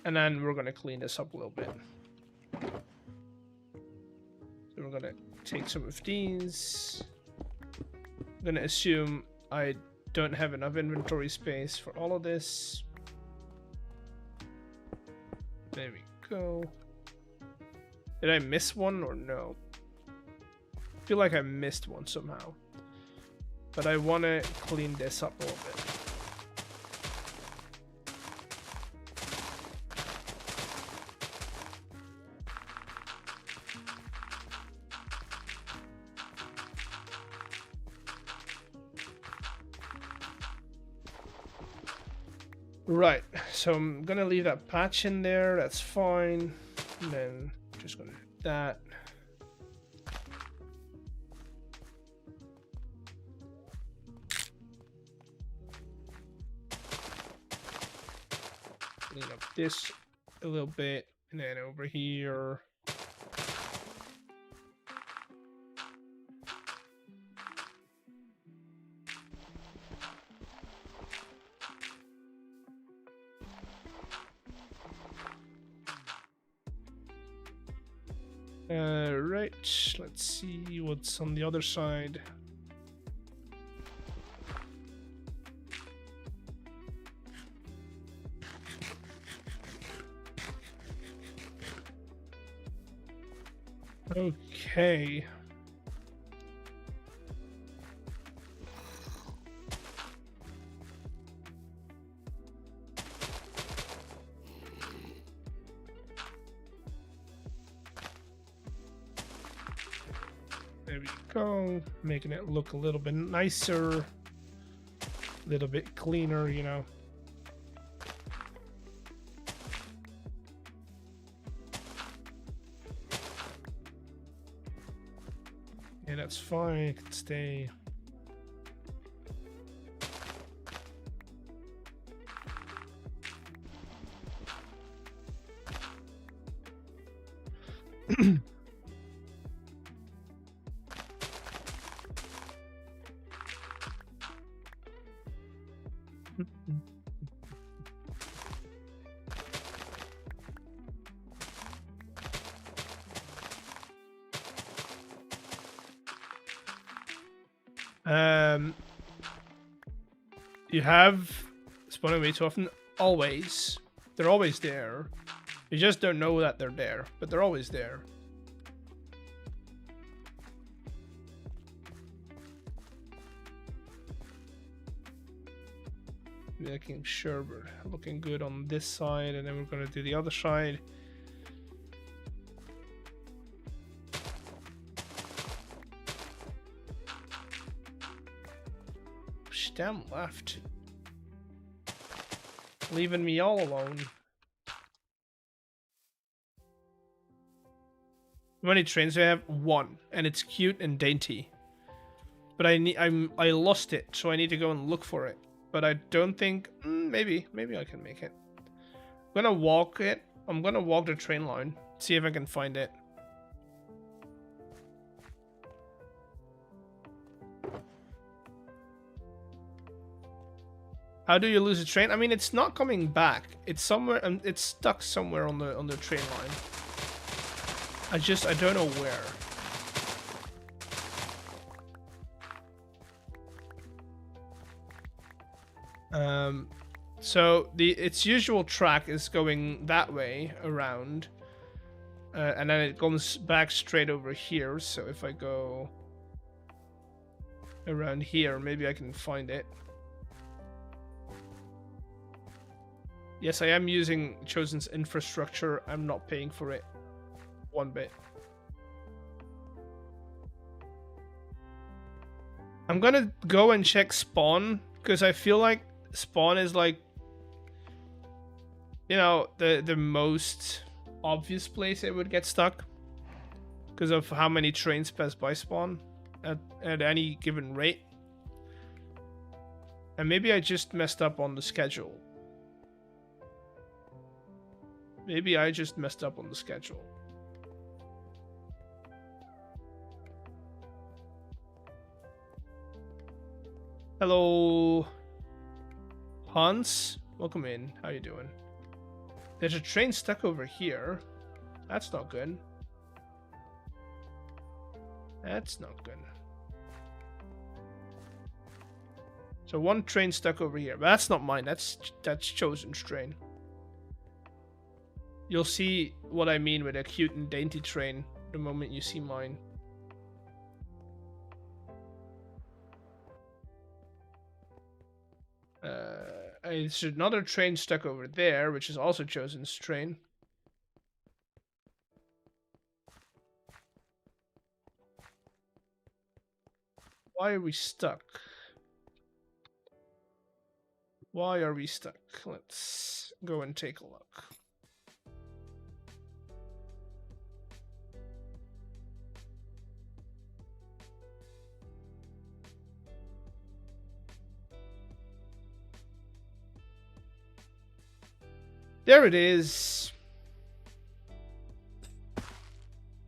and then we're gonna clean this up a little bit. So we're gonna take some of these. I'm gonna assume I don't have enough inventory space for all of this. There we go. Did I miss one or no? I feel like I missed one somehow. But I want to clean this up a little bit. Right, so I'm gonna leave that patch in there, that's fine. And then just gonna do that. Clean up this a little bit, and then over here. Right, let's see what's on the other side. Okay. There we go, making it look a little bit nicer, a little bit cleaner, you know. Yeah, that's fine, it can stay. You have spawning way too often, always. They're always there. You just don't know that they're there, but they're always there. Making sure we're looking good on this side, and then we're gonna do the other side. Damn left. Leaving me all alone. How many trains do I have? One, and it's cute and dainty. But I lost it, so I need to go and look for it. But I don't think maybe I can make it. I'm gonna walk it. I'm gonna walk the train line. See if I can find it. How do you lose a train? I mean, it's not coming back. It's somewhere. It's stuck somewhere on the train line. I don't know where. So its usual track is going that way around, and then it comes back straight over here. So if I go around here, maybe I can find it. Yes, I am using Chosen's infrastructure. I'm not paying for it one bit. I'm gonna go and check spawn, because I feel like spawn is like, you know, the most obvious place it would get stuck, because of how many trains pass by spawn at any given rate. And maybe I just messed up on the schedule. Maybe I just messed up on the schedule. Hello, Hans. Welcome in. How you doing? There's a train stuck over here. That's not good. That's not good. So one train stuck over here. But that's not mine. That's Chosen's train. You'll see what I mean with a cute and dainty train the moment you see mine. There's another train stuck over there, which is also Chosen's train. Why are we stuck? Why are we stuck? Let's go and take a look. There it is.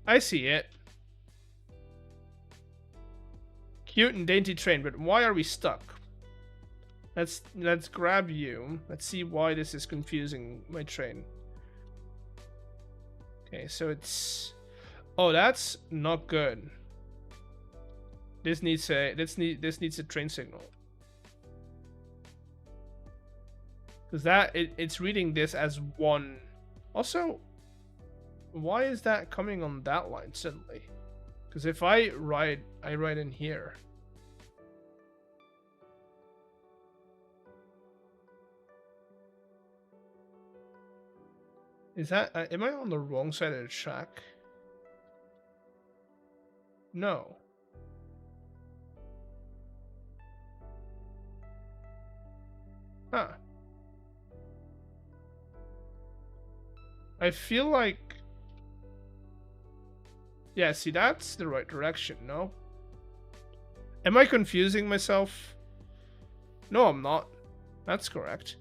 I see it. Cute and dainty train, but why are we stuck? Let's grab you. Let's see why this is confusing my train. Okay, so it's... Oh, that's not good. This needs a train signal. Because it's reading this as one. Also, why is that coming on that line suddenly? Because if I write in here. Is that, am I on the wrong side of the track? No. Huh. I feel like... Yeah, see, that's the right direction, no? Am I confusing myself? No, I'm not. That's correct.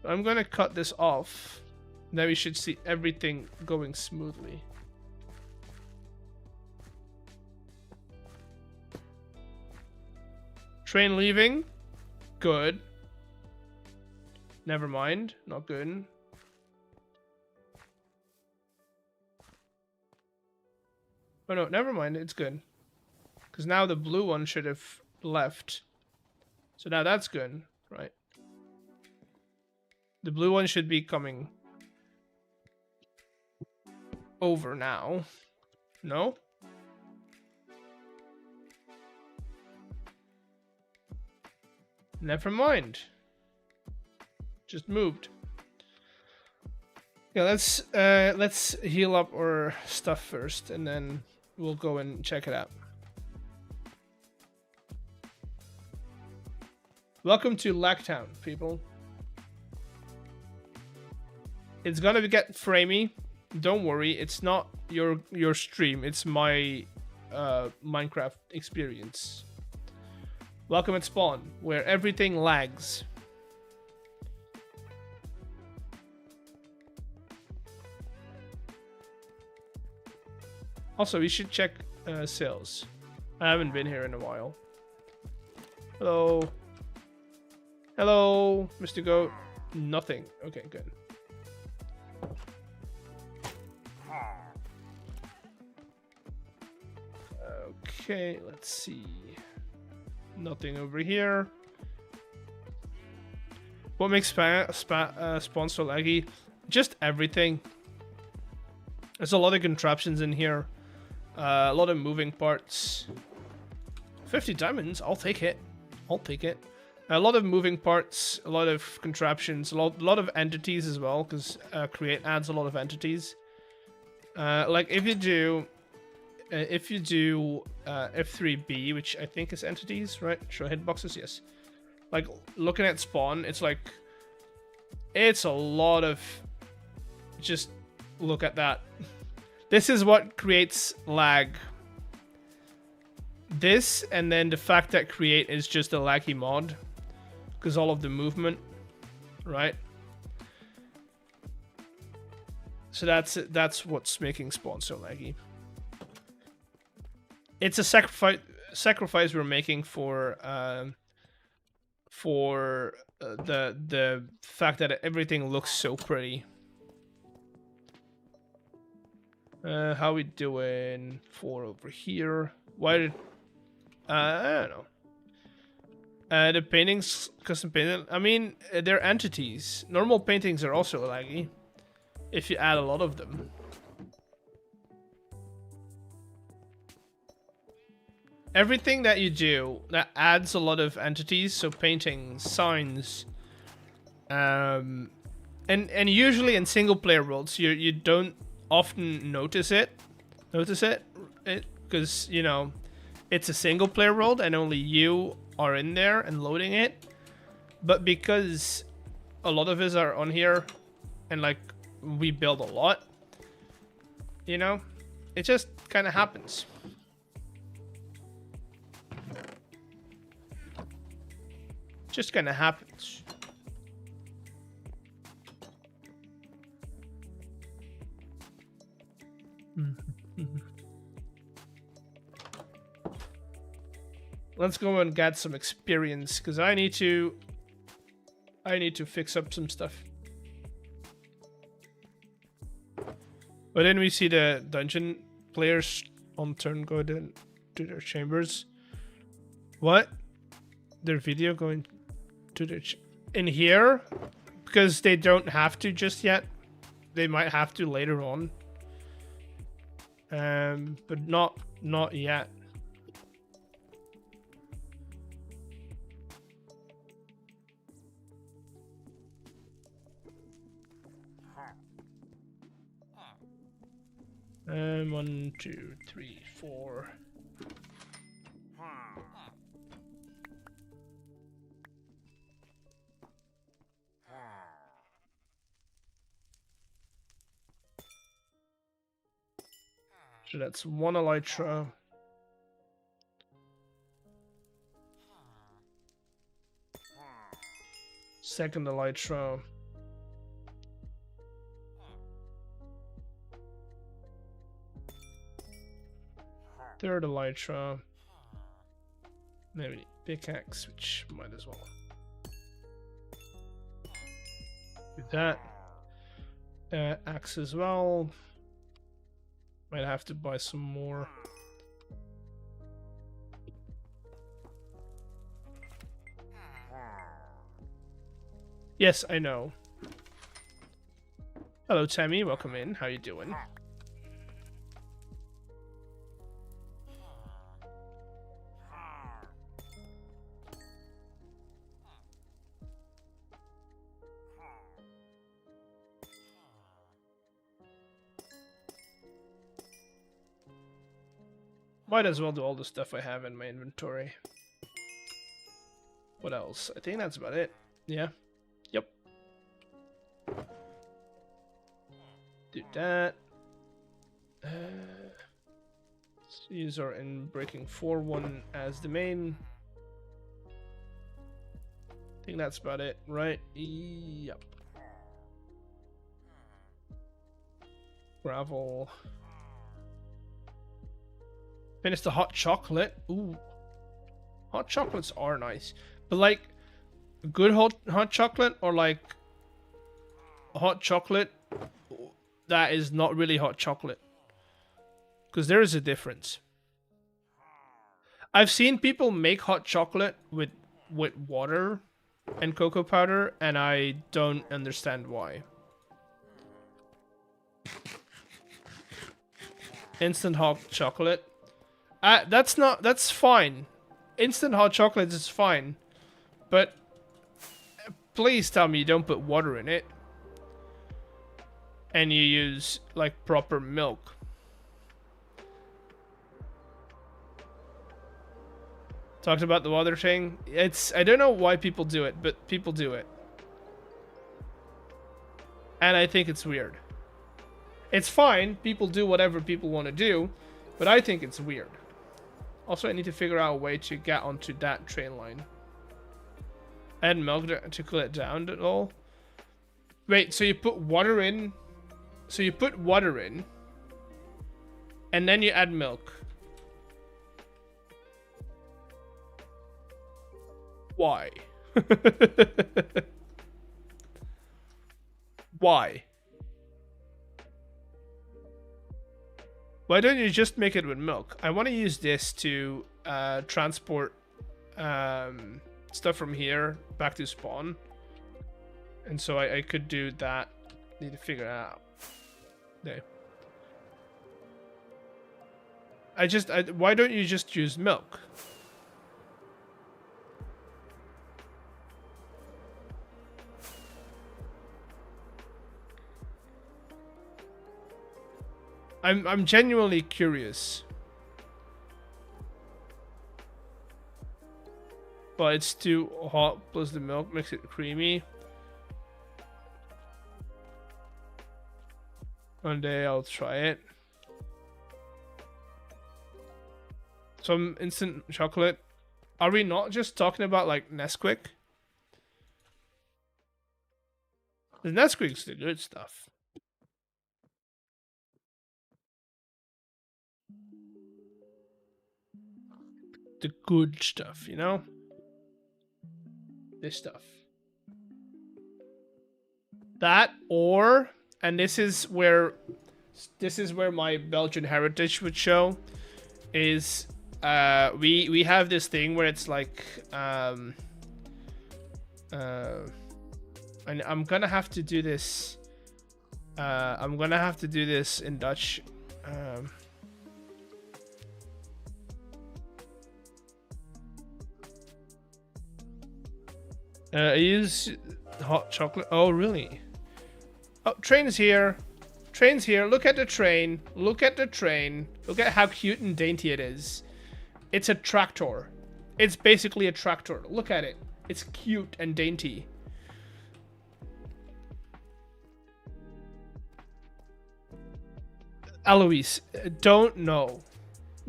I'm gonna cut this off. Then we should see everything going smoothly. Train leaving. Good. Never mind. Not good. Oh no, never mind. It's good. Because now the blue one should have left. So now that's good. Right. The blue one should be coming over now. No? Never mind. Just moved. Yeah, let's heal up our stuff first, and then we'll go and check it out. Welcome to Lacktown, people. It's gonna get framey. Don't worry, it's not your stream. It's my Minecraft experience. Welcome at spawn, where everything lags. Also, we should check sales. I haven't been here in a while. Hello. Hello, Mr. Goat. Nothing. Okay, good. Okay, let's see. Nothing over here. What makes spawn so laggy? Just everything. There's a lot of contraptions in here. A lot of moving parts. 50 diamonds, I'll take it. I'll take it. A lot of moving parts, a lot of contraptions, a lot of entities as well, because Create adds a lot of entities. Like if you do F3B, which I think is entities, right? Show hitboxes, yes. Like looking at spawn, it's like it's a lot of. Just look at that. This is what creates lag. This, and then the fact that Create is just a laggy mod. Because all of the movement, right? So that's what's making spawn so laggy. It's a sacrifice we're making for the fact that everything looks so pretty. How we doing? 4 over here. Why did I don't know. The paintings, custom painted. I mean, they're entities. Normal paintings are also laggy if you add a lot of them. Everything that you do that adds a lot of entities, so paintings, signs, and usually in single player worlds, you don't often notice it because you know it's a single player world and only you are in there and loading it. But because a lot of us are on here and like we build a lot, you know, it just kind of happens. Just kind of happens. Let's go and get some experience, because I need to fix up some stuff. But then we see the dungeon players on turn go to their chambers. What? Their video going to their in here? Because they don't have to just yet. They might have to later on. But not yet. One, two, three, four. So that's one elytra. Second elytra. Third elytra. Maybe pickaxe, which might as well. Do that. Axe as well. Might have to buy some more. Yes, I know. Hello, Tammy. Welcome in. How you doing? Might as well do all the stuff I have in my inventory. What else? I think that's about it. Yeah. Yep. Do that. Let's use our in breaking 4-1 as the main. I think that's about it, right? Yep. Gravel. Finish the hot chocolate. Ooh. Hot chocolates are nice. But like good hot chocolate or like hot chocolate that is not really hot chocolate. Because there is a difference. I've seen people make hot chocolate with water and cocoa powder, and I don't understand why. Instant hot chocolate. That's fine. Instant hot chocolate is fine. But please tell me you don't put water in it. And you use like proper milk. Talked about the water thing. I don't know why people do it, but people do it. And I think it's weird. It's fine. People do whatever people want to do, but I think it's weird. Also, I need to figure out a way to get onto that train line. Add milk to cool it down at all. Wait, so you put water in. So you put water in. And then you add milk. Why? Why? Why don't you just make it with milk? I want to use this to transport stuff from here back to spawn. And so I could do that. Need to figure it out. There. Why don't you just use milk? I'm genuinely curious. But it's too hot, plus the milk makes it creamy. One day I'll try it. Some instant chocolate. Are we not just talking about like Nesquik? The Nesquik's the good stuff. The good stuff, you know? This stuff. That or, and this is where my Belgian heritage would show, is we have this thing where it's like and I'm gonna have to do this in Dutch. I use hot chocolate. Oh, really? Oh, train's here. Train's here. Look at the train. Look at the train. Look at how cute and dainty it is. It's a tractor. It's basically a tractor. Look at it. It's cute and dainty. Eloise, don't know.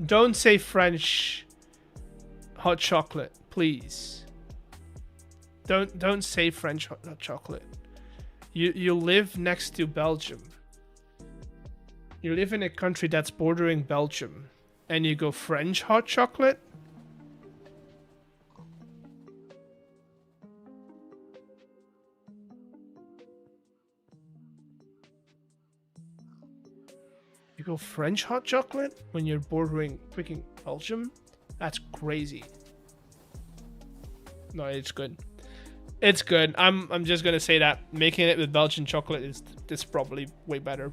Don't say French hot chocolate, please. Don't say French hot chocolate. You live next to Belgium. You live in a country that's bordering Belgium, and you go French hot chocolate? You go French hot chocolate when you're bordering freaking Belgium? That's crazy. No, it's good. It's good. I'm just gonna say that making it with Belgian chocolate is probably way better.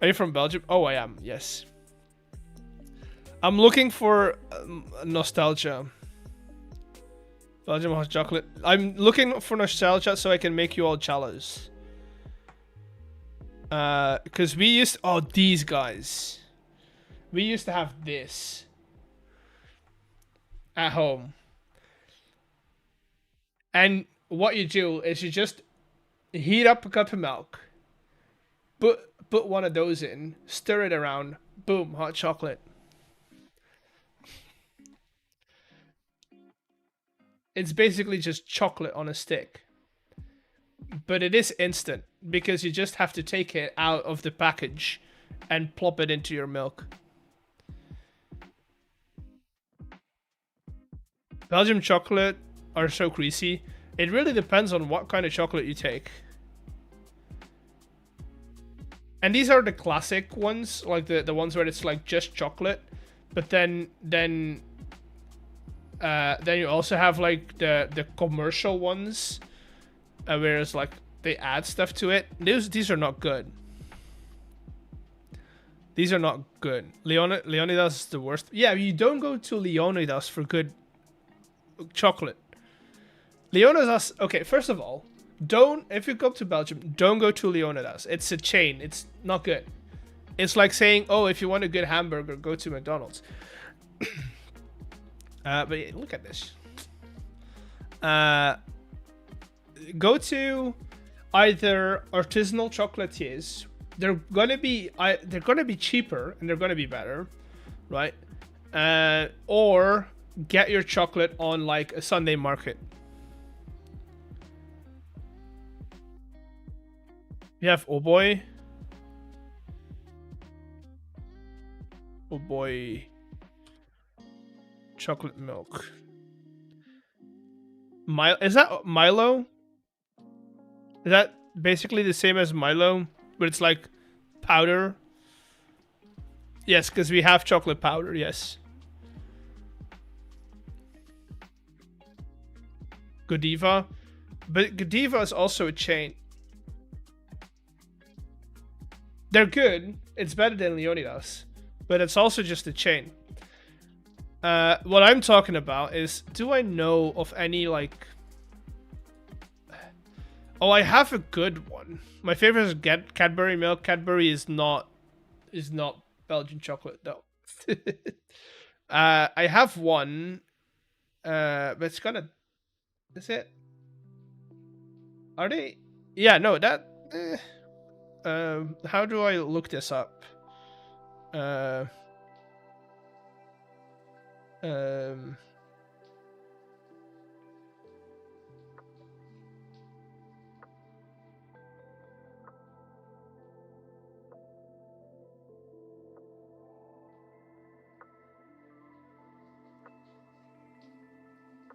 Are you from Belgium? Oh, I am. Yes. I'm looking for nostalgia. Belgium hot chocolate. I'm looking for nostalgia so I can make you all jealous. Because we used... Oh, these guys. We used to have this at home. And what you do is you just heat up a cup of milk. Put one of those in. Stir it around. Boom, hot chocolate. It's basically just chocolate on a stick. But it is instant because you just have to take it out of the package and plop it into your milk. Belgium chocolate are so greasy. It really depends on what kind of chocolate you take. And these are the classic ones, like the ones where it's like just chocolate. But then you also have like the commercial ones, where it's like they add stuff to it. These are not good. These are not good. Leonidas is the worst. Yeah, you don't go to Leonidas for good chocolate. Leonidas. Okay, first of all, if you go to Belgium, don't go to Leonidas. It's a chain. It's not good. It's like saying, oh, if you want a good hamburger, go to McDonald's. But yeah, look at this. Go to either artisanal chocolatiers. They're gonna be cheaper and they're gonna be better, right? Or get your chocolate on like a Sunday market. We have oh boy, chocolate milk. Is that Milo? Is that basically the same as Milo, but it's like powder? Yes, because we have chocolate powder. Yes. Godiva, but Godiva is also a chain. They're good. It's better than Leonidas, but it's also just a chain. What I'm talking about is, do I know of any like... Oh, I have a good one. My favorite is Cadbury milk. Cadbury is not Belgian chocolate though. I have one, but it's gonna... Is it? Are they? Yeah, no, that... how do I look this up?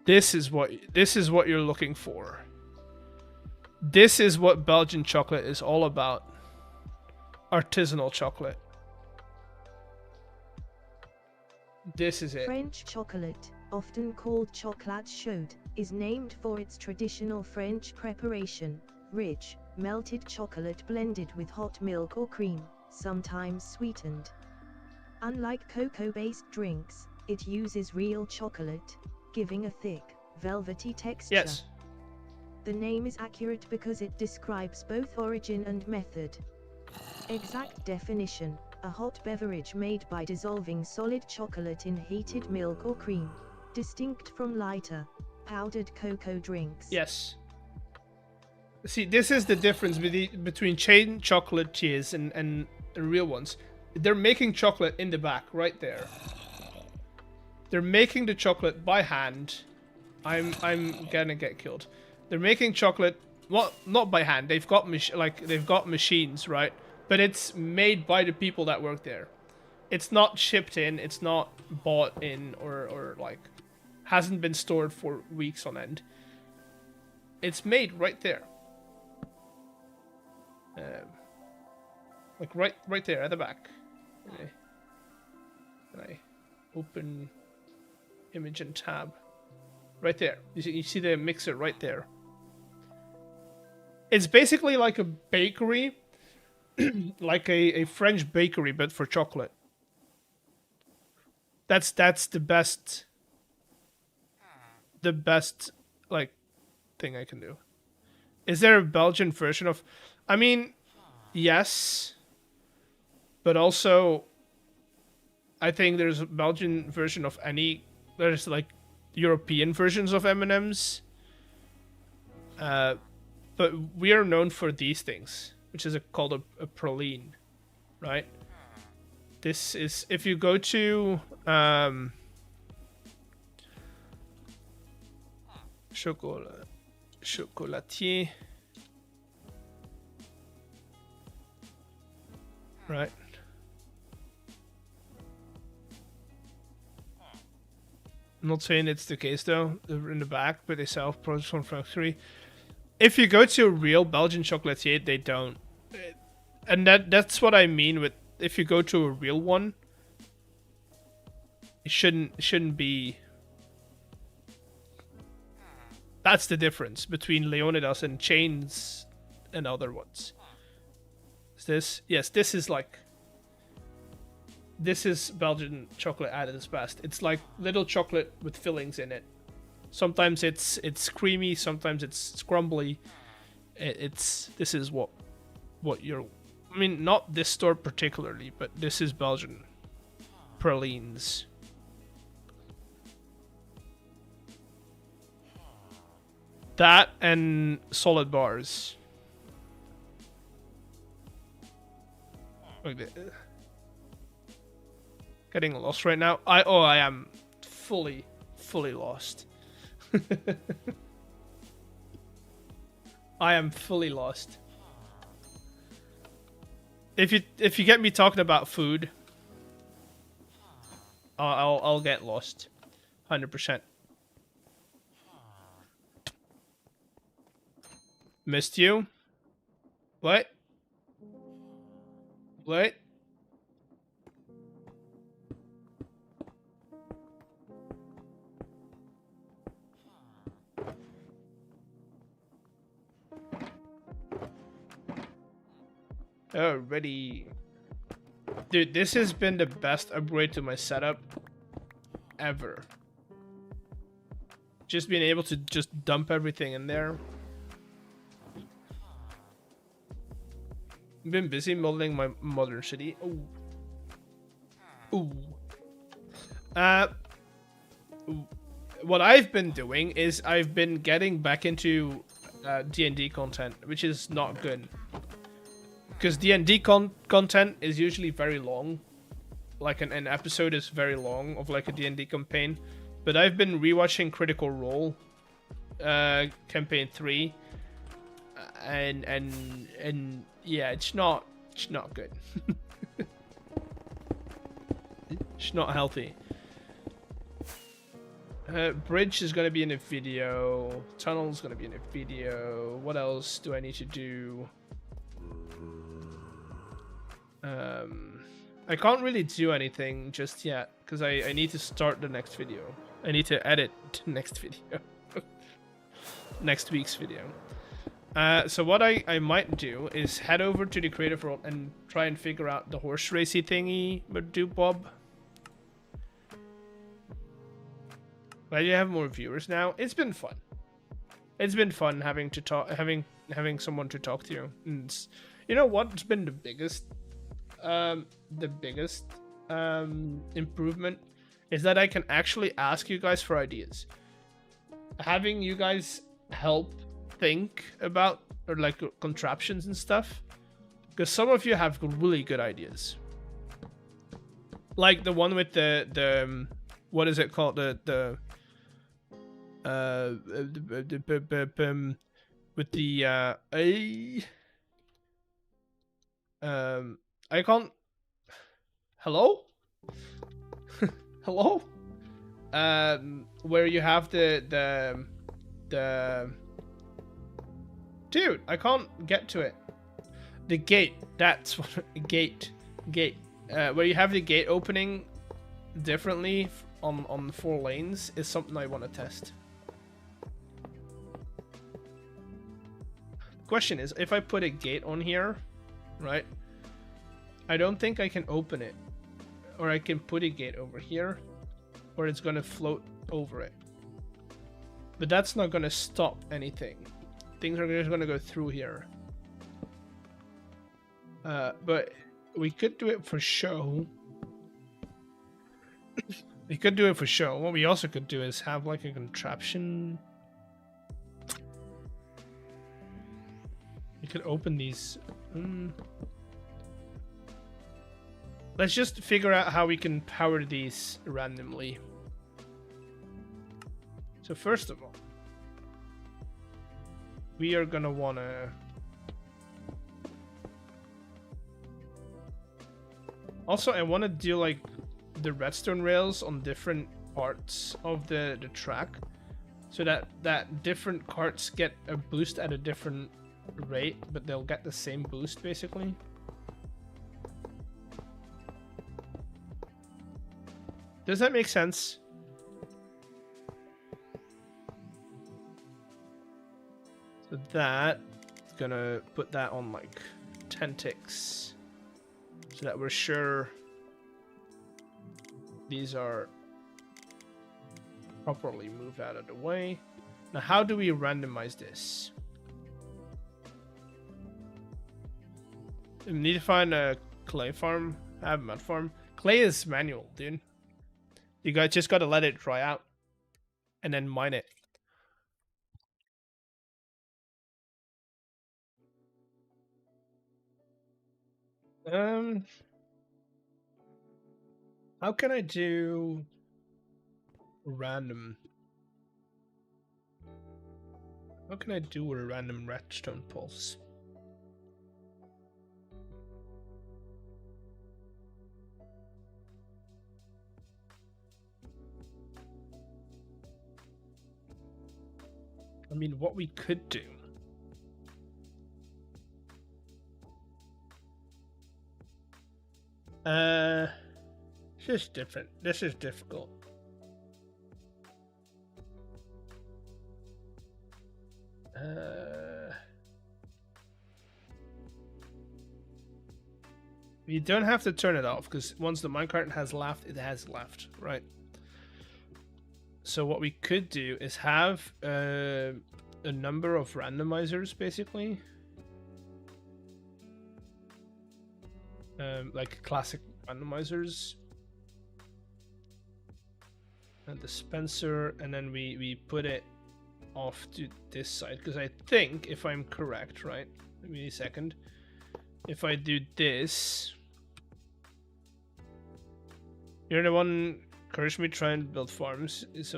This is what you're looking for. This is what Belgian chocolate is all about. Artisanal chocolate. This is it. French chocolate, often called chocolat chaude, is named for its traditional French preparation: rich, melted chocolate blended with hot milk or cream, sometimes sweetened. Unlike cocoa-based drinks, it uses real chocolate, giving a thick, velvety texture. Yes. The name is accurate because it describes both origin and method. Exact definition: a hot beverage made by dissolving solid chocolate in heated milk or cream, distinct from lighter, powdered cocoa drinks. Yes. See, this is the difference between chain chocolatiers and real ones. They're making chocolate in the back, right there. They're making the chocolate by hand. I'm gonna get killed. They're making chocolate, well, not by hand. They've got machines, right? But it's made by the people that work there. It's not shipped in. It's not bought in or like hasn't been stored for weeks on end. It's made right there. Like right there at the back. Okay. Can I open? image and tab. Right there. You see the mixer right there. It's basically like a bakery, like a French bakery, but for chocolate. That's the best like thing I can do. Is there a Belgian version of? I mean, yes, but also I think there's a Belgian version of any. There's like European versions of M&Ms. But we are known for these things, which is called a praline, right? This is, if you go to chocolatier, right? I'm not saying it's the case though. They're in the back, but they sell products from factory. If you go to a real Belgian chocolatier, they don't. And that's what I mean with, if you go to a real one, it shouldn't be. That's the difference between Leonidas and chains and other ones. Is this? Yes, this is like. This is Belgian chocolate at its best. It's like little chocolate with fillings in it. Sometimes it's creamy, sometimes it's crumbly. This is what you're. I mean, not this store particularly, but this is Belgian pralines. That and solid bars. Getting lost right now. I am fully lost. I am fully lost. If you get me talking about food, I'll get lost, 100%. Missed you? What? What? Already. Dude, this has been the best upgrade to my setup ever. Just being able to just dump everything in there. I've been busy modeling my modern city. Ooh. What I've been doing is I've been getting back into D&D content, which is not good. Because D&D content is usually very long. Like an episode is very long of like a D&D campaign. But I've been rewatching Critical Role campaign 3. And yeah, it's not good. It's not healthy. Bridge is gonna be in a video. Tunnel's gonna be in a video. What else do I need to do? I can't really do anything just yet because I need to start the next video. I need to edit the next video. Next week's video. So what I might do is head over to the creative world and try and figure out the horse racy thingy with Bob. Glad you have more viewers now. It's been fun. It's been fun having to talk, having someone to talk to you. And you know what's been the biggest improvement is that I can actually ask you guys for ideas. Having you guys help think about or like contraptions and stuff, because some of you have really good ideas, like the one with the what is it called, with the I can't. Hello. Hello. Where you have the dude, I can't get to it. The gate. That's what gate. Where you have the gate opening differently on 4 lanes is something I want to test. The question is, if I put a gate on here, right? I don't think I can open it, or I can put a gate over here, or it's gonna float over it. But that's not gonna stop anything. Things are just gonna go through here. But we could do it for show. We could do it for show. What we also could do is have like a contraption. We could open these. Let's just figure out how we can power these randomly. So first of all, we are gonna wanna also, I want to do like the redstone rails on different parts of the track, so that different carts get a boost at a different rate, but they'll get the same boost basically. Does that make sense? So that, gonna put that on like 10 ticks, so that we're sure these are properly moved out of the way. Now, how do we randomize this? We need to find a clay farm. I have a mud farm. Clay is manual, dude. You guys just gotta let it dry out and then mine it. How can I do random? How can I do a random redstone pulse? I mean, what we could do. This is different. This is difficult. You don't have to turn it off, because once the minecart has left, it has left, right? So what we could do is have a number of randomizers, basically. Like classic randomizers. And dispenser, and then we put it off to this side, because I think, if I'm correct, right? Give me a second. If I do this... You're the one encouraged me to try and build farms. Is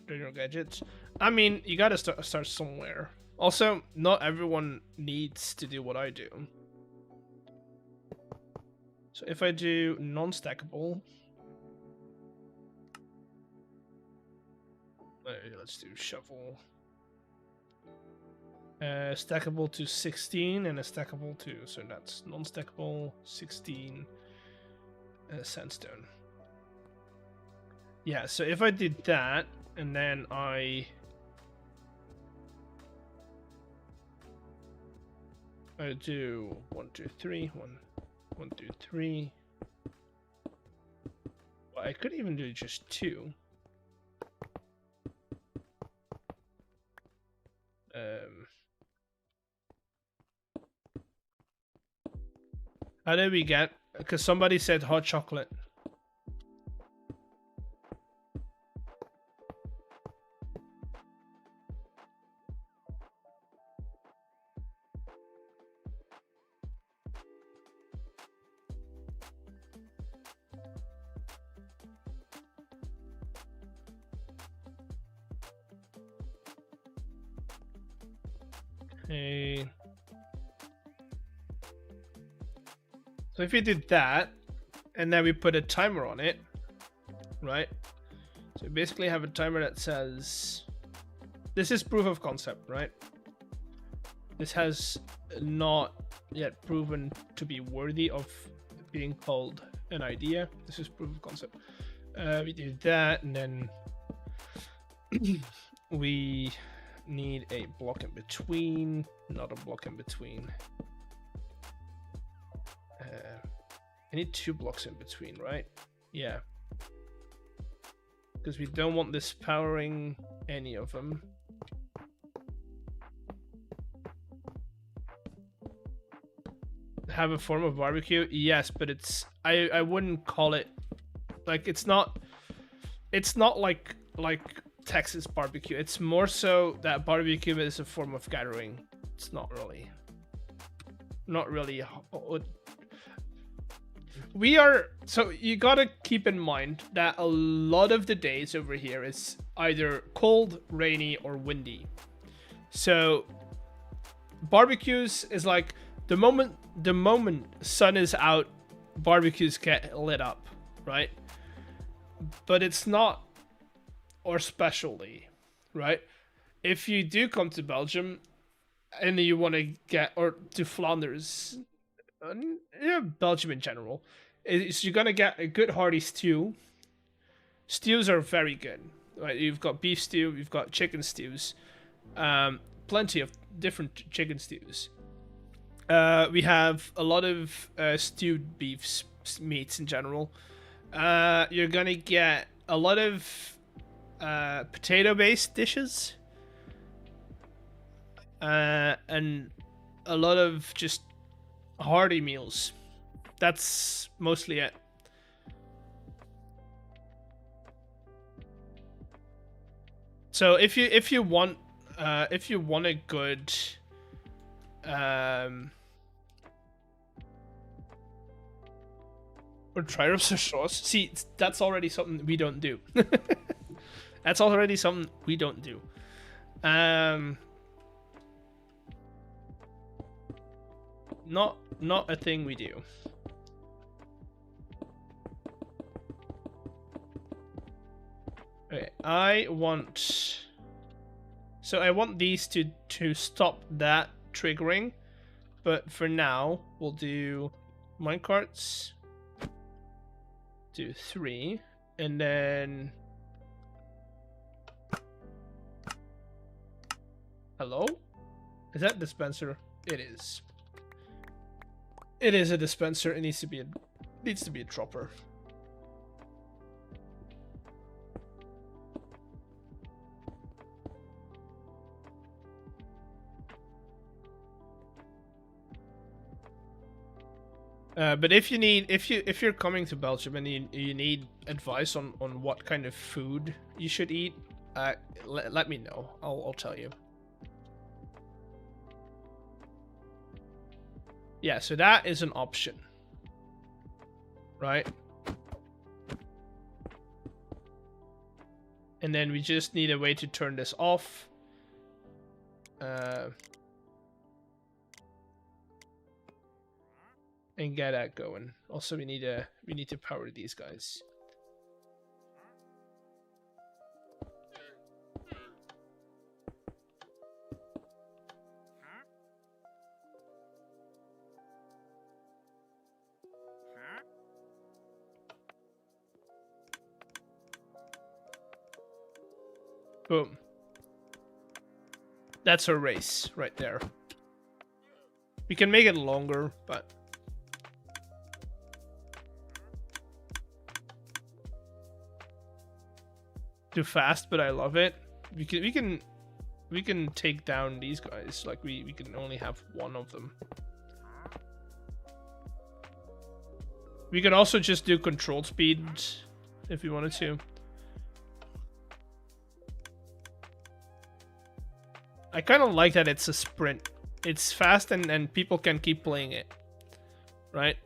your gadgets. I mean, you gotta start somewhere. Also, not everyone needs to do what I do. So if I do non-stackable, let's do shovel. Stackable to 16 and a stackable to, so that's non-stackable 16 sandstone. Yeah, so if I did that and then I do 1, 2, 3, 1, 2, 3. Well, I could even do just 2. How did we get? Because somebody said hot chocolate. Okay. So if we did that, and then we put a timer on it, right? So we basically have a timer that says, this is proof of concept, right? This has not yet proven to be worthy of being called an idea. This is proof of concept. We do that, and then we need a block in between, not a block in between. I need 2 blocks in between, right? Yeah. Because we don't want this powering any of them. Have a form of barbecue? Yes, but it's I wouldn't call it like it's not like Texas barbecue. It's more so that barbecue is a form of gathering. It's not really we are, so you gotta keep in mind that a lot of the days over here is either cold, rainy, or windy. So barbecues is like the moment sun is out, barbecues get lit up, right? But it's not or specialty, right? If you do come to Belgium and you want to get, or to Flanders, yeah, Belgium in general, is you're gonna get a good hearty stew. Stews are very good, right? You've got beef stew, you've got chicken stews, plenty of different chicken stews. We have a lot of stewed beefs, meats in general. You're gonna get a lot of potato-based dishes, and a lot of just hearty meals. That's mostly it. So if you want a good or triumphs or chores, see, that's already something we don't do. That's already something we don't do. Not a thing we do. Okay, I want these to stop that triggering, but for now we'll do minecarts. Do 3, and then hello? Is that dispenser? It is. It is a dispenser. It needs to be a dropper. But if you're coming to Belgium and you need advice on what kind of food you should eat, let me know. I'll tell you. Yeah, so that is an option, right? And then we just need a way to turn this off. And get that going. Also, we need to power these guys. Boom. That's our race right there. We can make it longer, but too fast, but I love it. We can take down these guys. Like we can only have one of them. We can also just do controlled speed if we wanted to. I kind of like that it's a sprint. It's fast and people can keep playing it, right?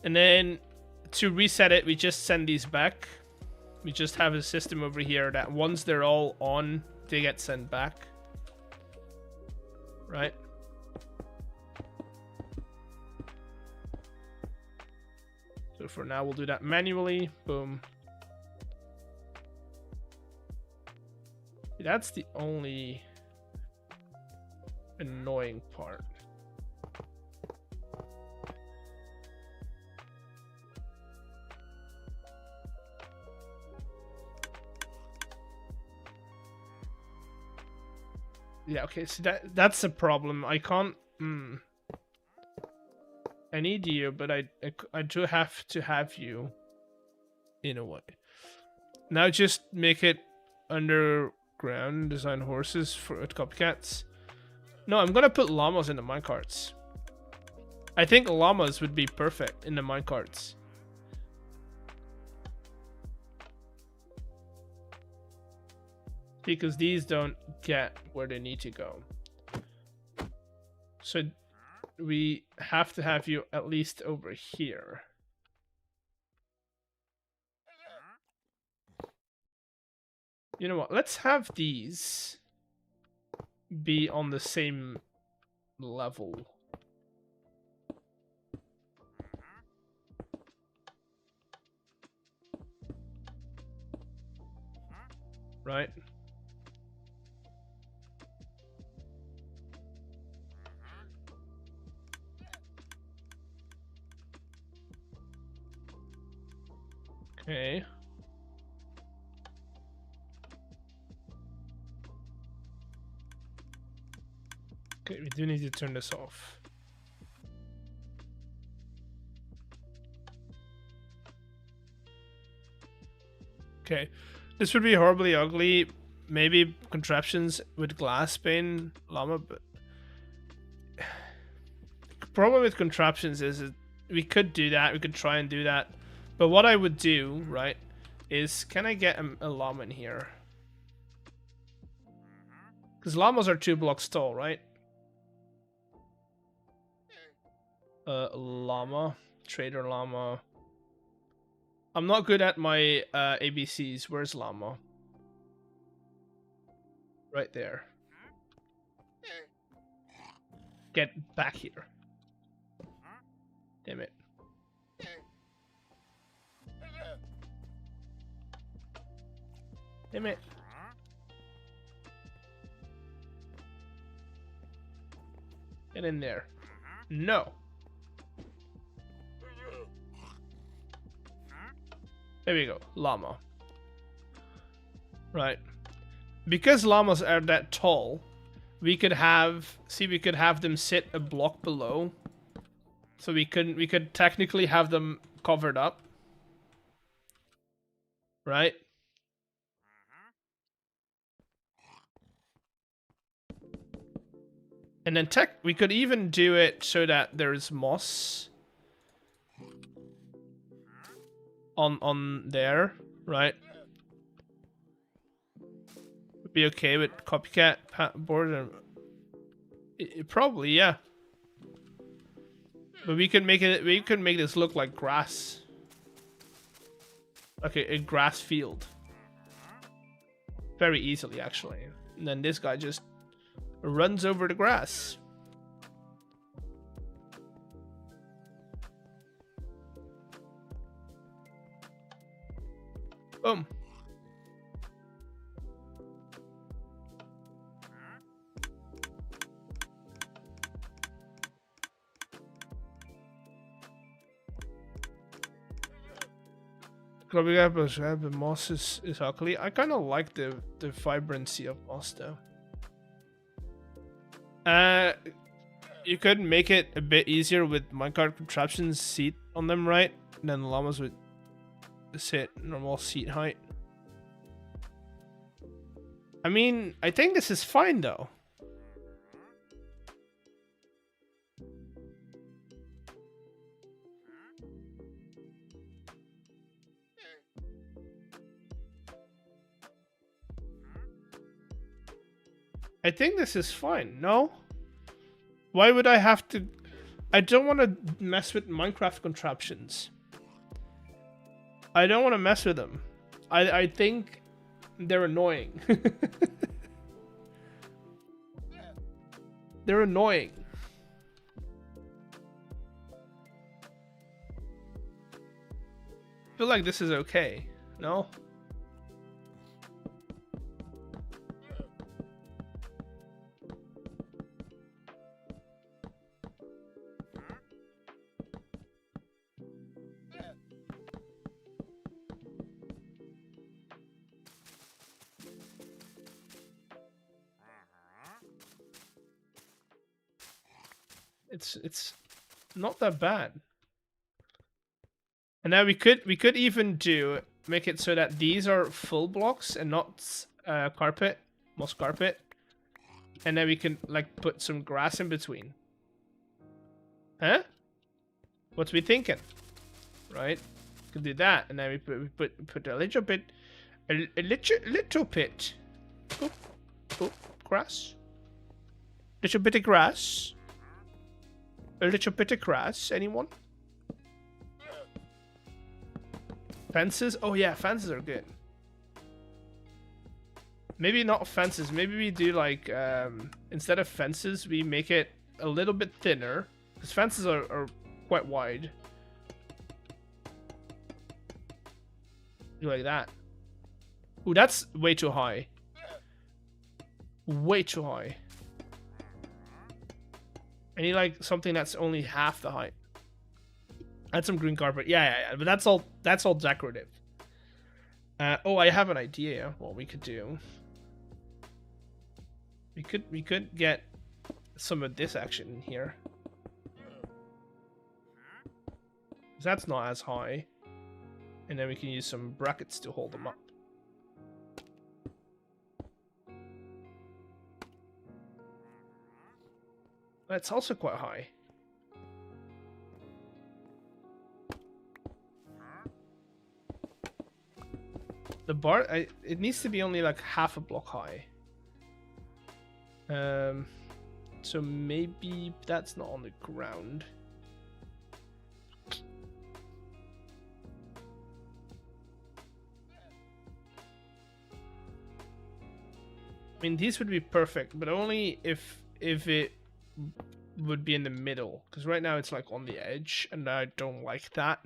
And then to reset it, we just send these back. We just have a system over here that once they're all on, they get sent back, right? So for now, we'll do that manually. Boom. That's the only annoying part. Yeah, okay, so that's a problem. I can't... I need you, but I do have to have you in a way. Now just make it underground, design horses for copycats. No, I'm gonna put llamas in the minecarts. I think llamas would be perfect in the minecarts. Because these don't get where they need to go. So we have to have you at least over here. You know what? Let's have these be on the same level. Right? Okay. Okay, we do need to turn this off. Okay. This would be horribly ugly. Maybe contraptions with glass pane llama, but the problem with contraptions is that we could do that. We could try and do that. But what I would do, right, is can I get a llama in here? Because llamas are 2 blocks tall, right? Llama. Trader llama. I'm not good at my ABCs. Where's llama? Right there. Get back here. Damn it. Damn it. Get in there. No. There we go. Llama. Right. Because llamas are that tall, we could have... See, we could have them sit a block below. So we could technically have them covered up. Right? And then we could even do it so that there's moss on there, right? Would be okay with copycat board and probably, yeah. But we could make this look like grass. Okay, a grass field. Very easily, actually. And then this guy just runs over the grass. Boom. Grubby apples, but moss is ugly. I kind of like the vibrancy of moss though. You could make it a bit easier with minecart contraptions seat on them, right? And then the llamas would sit normal seat height. I mean, I think this is fine though. I think this is fine, no? Why would I have to... I don't want to mess with Minecraft contraptions. I don't want to mess with them. I think they're annoying. They're annoying. I feel like this is okay, no? It's not that bad. And now we could even make it so that these are full blocks and not carpet, moss carpet. And then we can like put some grass in between. Huh? What's we thinking? Right? Could do that, and then we put a little bit, a little bit. Oh, grass. Little bit of grass. A little bit of grass. Anyone? Fences? Oh yeah, fences are good. Maybe not fences. Maybe we do like instead of fences, we make it a little bit thinner because fences are quite wide. Do like that. Ooh, that's way too high. Way too high. I need like something that's only half the height. Add some green carpet. Yeah. But that's all decorative. Oh, I have an idea what we could do. We could get some of this action in here. That's not as high. And then we can use some brackets to hold them up. That's also quite high. The bar, it needs to be only like half a block high. So maybe that's not on the ground. I mean, these would be perfect, but only if it would be in the middle. Because right now it's like on the edge, and I don't like that.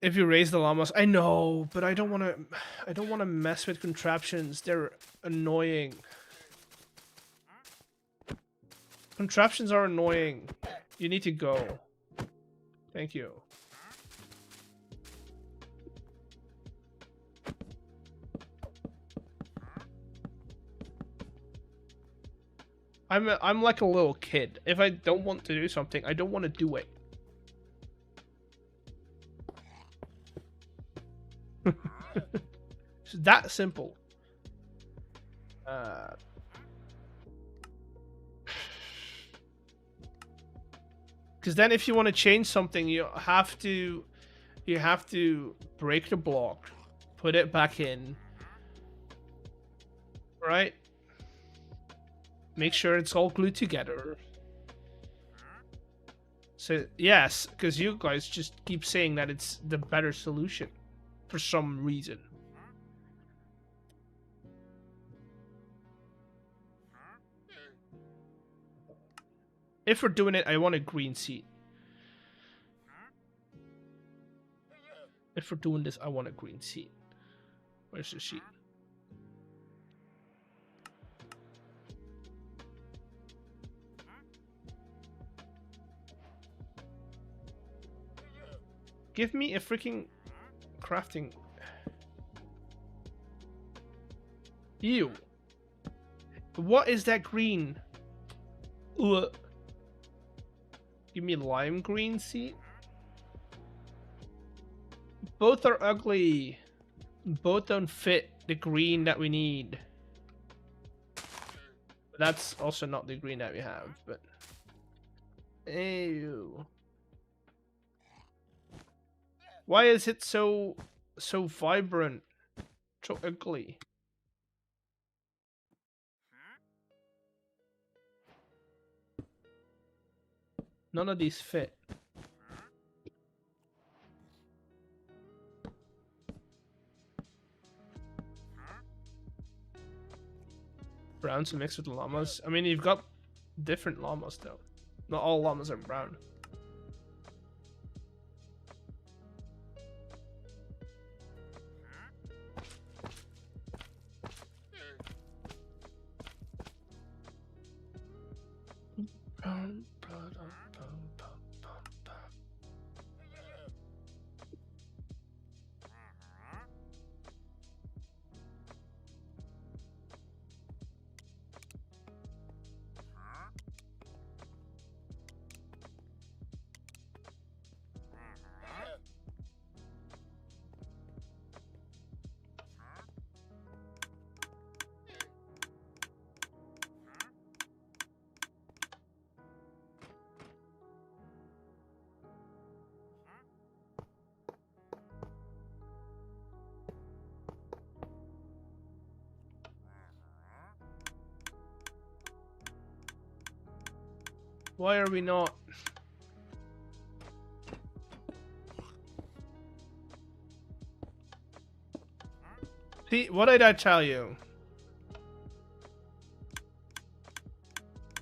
If you raise the llamas, I know, but I don't want to. I don't want to mess with contraptions. They're annoying. Contraptions are annoying. You need to go. Thank you. I'm like a little kid. If I don't want to do something, I don't want to do it. It's that simple. Because then if you want to change something, you have to break the block, put it back in, right? Make sure it's all glued together. So yes, because you guys just keep saying that it's the better solution for some reason. If we're doing it, I want a green seat. If we're doing this, I want a green seat. Where's the sheet? Give me a freaking crafting. Ew. What is that green? Ugh. Give me a lime green seat. Both are ugly. Both don't fit the green that we need. But that's also not the green that we have, but ew. Why is it so vibrant? So ugly. None of these fit. Browns mixed with llamas. I mean, you've got different llamas though. Not all llamas are brown. Why are we not? See, what did I tell you?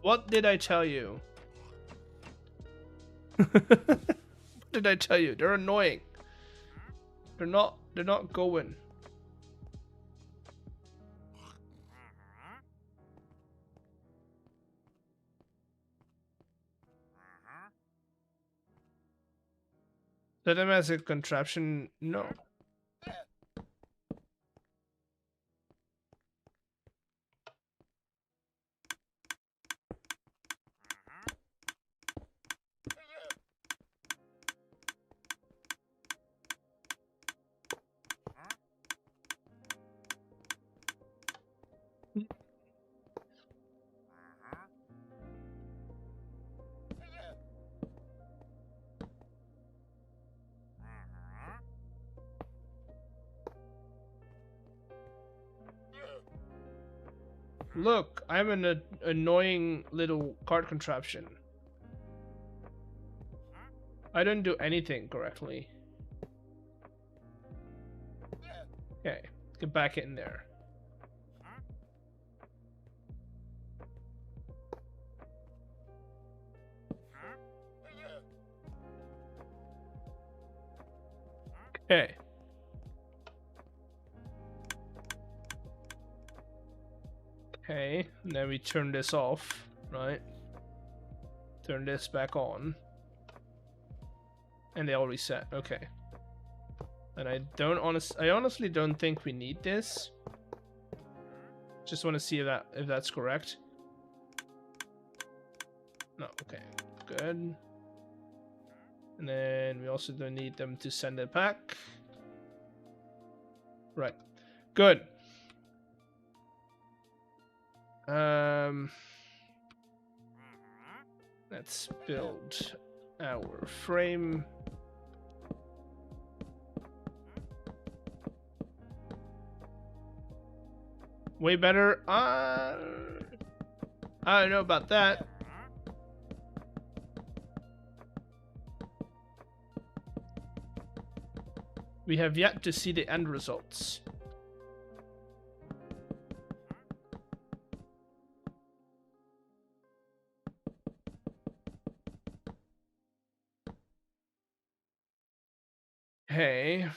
What did I tell you? What did I tell you? They're annoying. They're not going. Set them as a contraption? No. Look, I'm an annoying little cart contraption. I don't do anything correctly. Okay, get back in there. Okay. Okay, and then we turn this off, right? Turn this back on. And they all reset, okay. And I honestly don't think we need this. Just want to see if that's correct. No, okay, good. And then we also don't need them to send it back. Right, good. Let's build our frame. Way better. I don't know about that. We have yet to see the end results. Hey.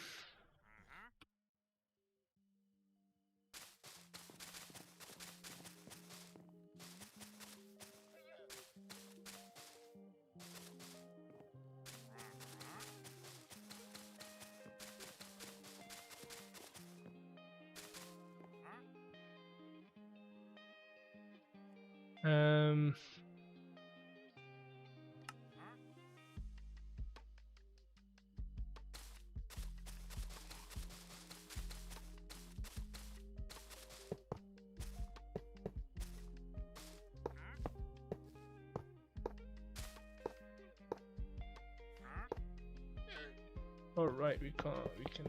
All right, we can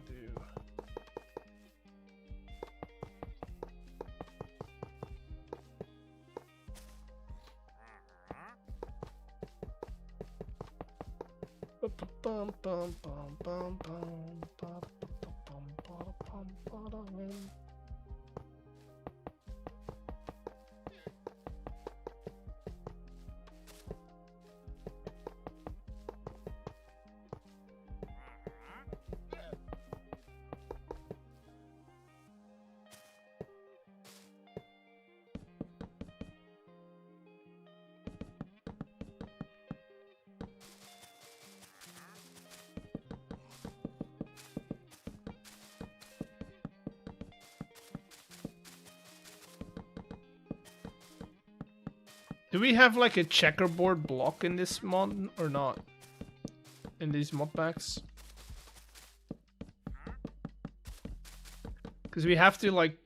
do. Do we have like a checkerboard block in this mod or not? In these mod packs? Because we have to like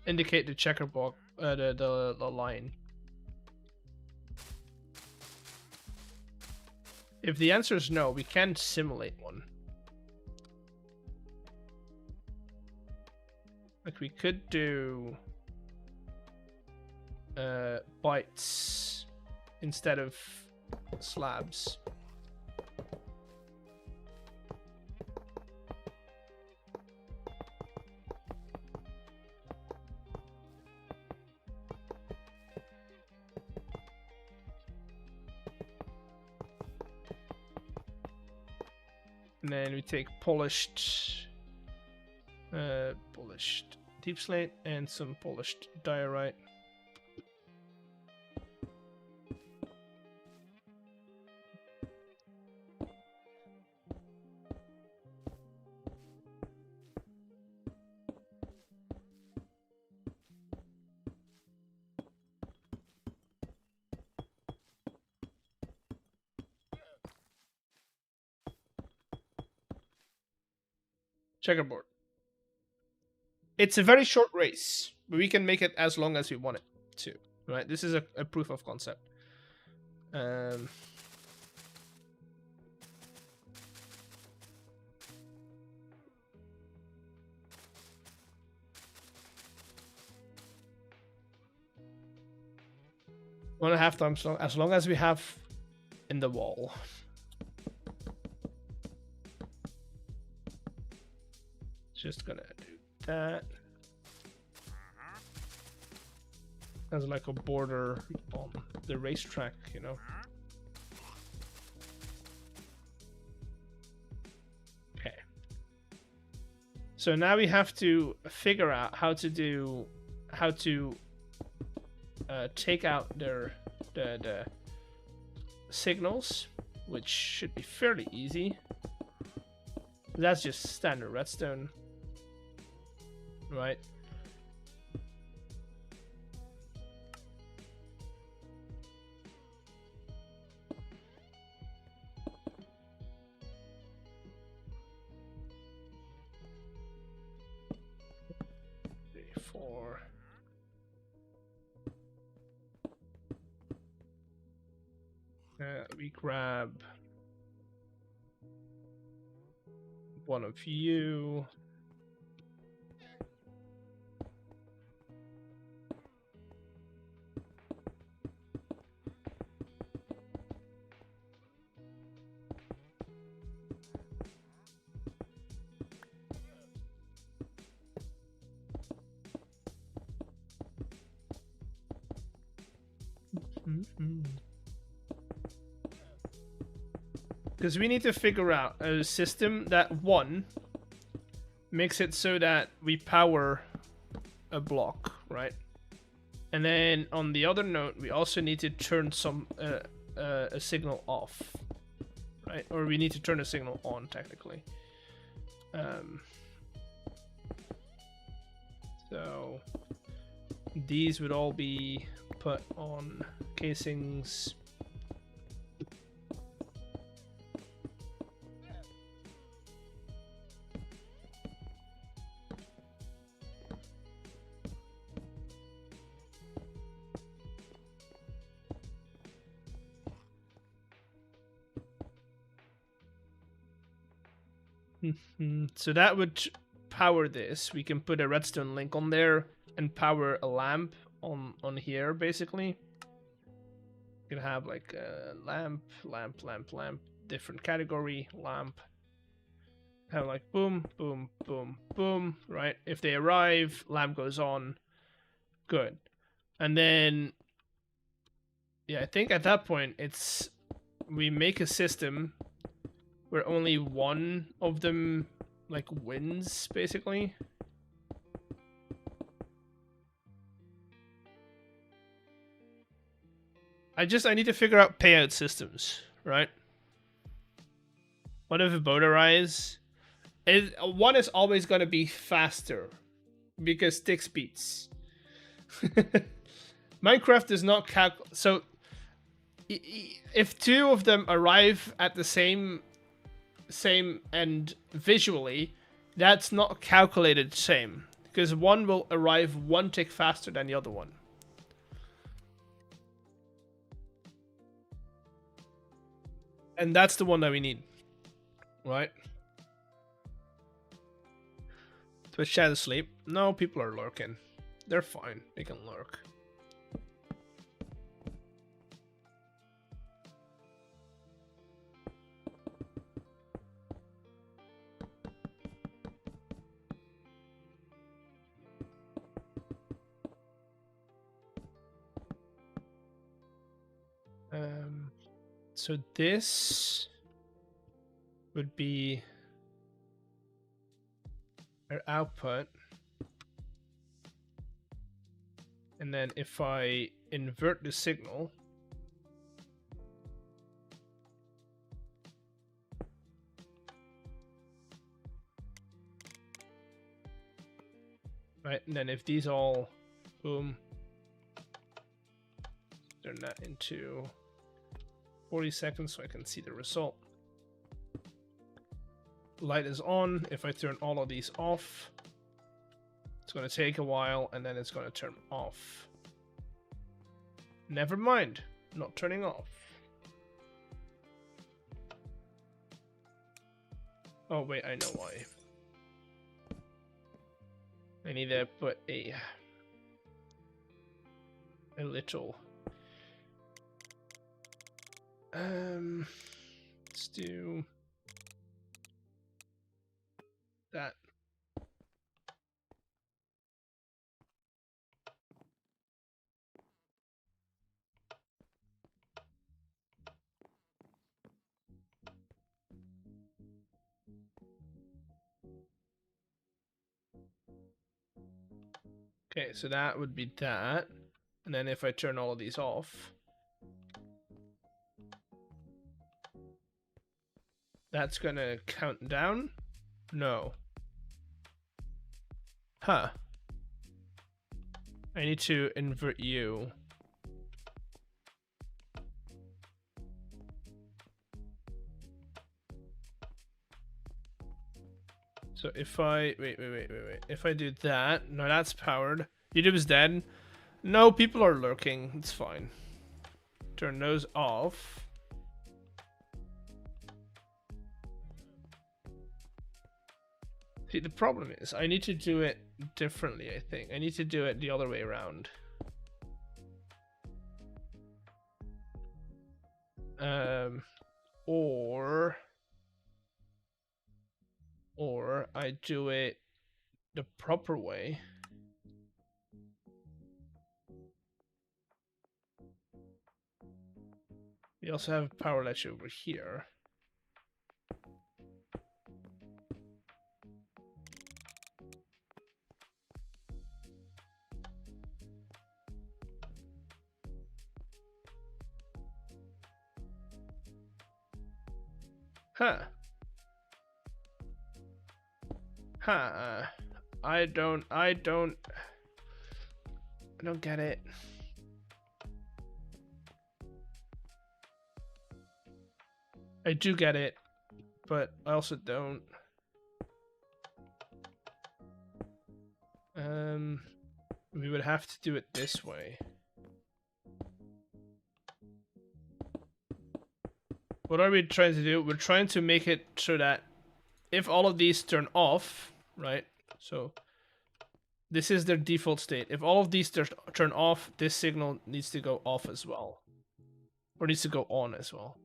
indicate the checkerboard, the line. If the answer is no, we can simulate one. Like we could do bytes instead of slabs. And then we take polished deep slate and some polished diorite. Checkerboard. It's a very short race, but we can make it as long as we want it to. Right? This is a proof of concept. One and a half times long, as long as we have in the wall. Just gonna do that as like a border on the racetrack, you know. Okay. So now we have to figure out how to take out the signals, which should be fairly easy. That's just standard redstone. Right. Three, four. We grab one of you. Because we need to figure out a system that, one, makes it so that we power a block, right? And then on the other note, we also need to turn some a signal off, right? Or we need to turn a signal on, technically. So these would all be put on casings. So that would power this. We can put a redstone link on there and power a lamp on here, basically. You can have like a lamp, different category, lamp. Have like boom, boom, boom, boom, right? If they arrive, lamp goes on. Good. And then, yeah, I think at that point, we make a system where only one of them like wins, basically. I need to figure out payout systems, right? What if a boat arrives? One is always going to be faster because stick speeds. Minecraft does not calculate. So if two of them arrive at the same end visually, that's not calculated the same, because one will arrive one tick faster than the other one. And that's the one that we need, right? Twitch chat asleep. No, people are lurking. They're fine. They can lurk. So this would be our output. And then if I invert the signal, right, and then if these all, boom, turn that into 40 seconds so I can see the result. Light is on. If I turn all of these off, it's going to take a while and then it's going to turn off. Never mind, not turning off. Oh wait, I know why. I need to put a little let's do that. Okay, so that would be that. And then if I turn all of these off, that's gonna count down? No. Huh. I need to invert you. So if I wait. If I do that, no, that's powered. YouTube is dead. No, people are lurking. It's fine. Turn those off. See, the problem is I need to do it differently, I think. I need to do it the other way around. Or I do it the proper way. We also have a power latch over here. Huh. Huh. I don't get it. I do get it, but I also don't. We would have to do it this way. What are we trying to do? We're trying to make it so that if all of these turn off, right? So this is their default state. If all of these turn off, this signal needs to go off as well. Or needs to go on as well.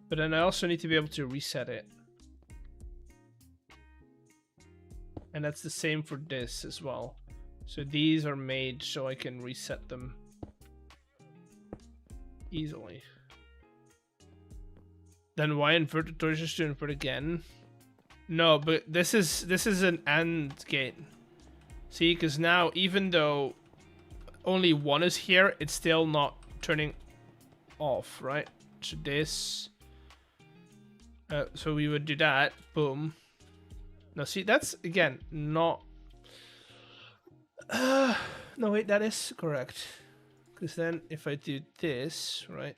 But then I also need to be able to reset it. And that's the same for this as well. So these are made so I can reset them easily. Then why invert the torches to invert again? No, but this is an AND gate. See, because now even though only one is here, it's still not turning off, right? So this. So we would do that. Boom. Now see, that's again not. No, wait, that is correct. Because then if I do this, right?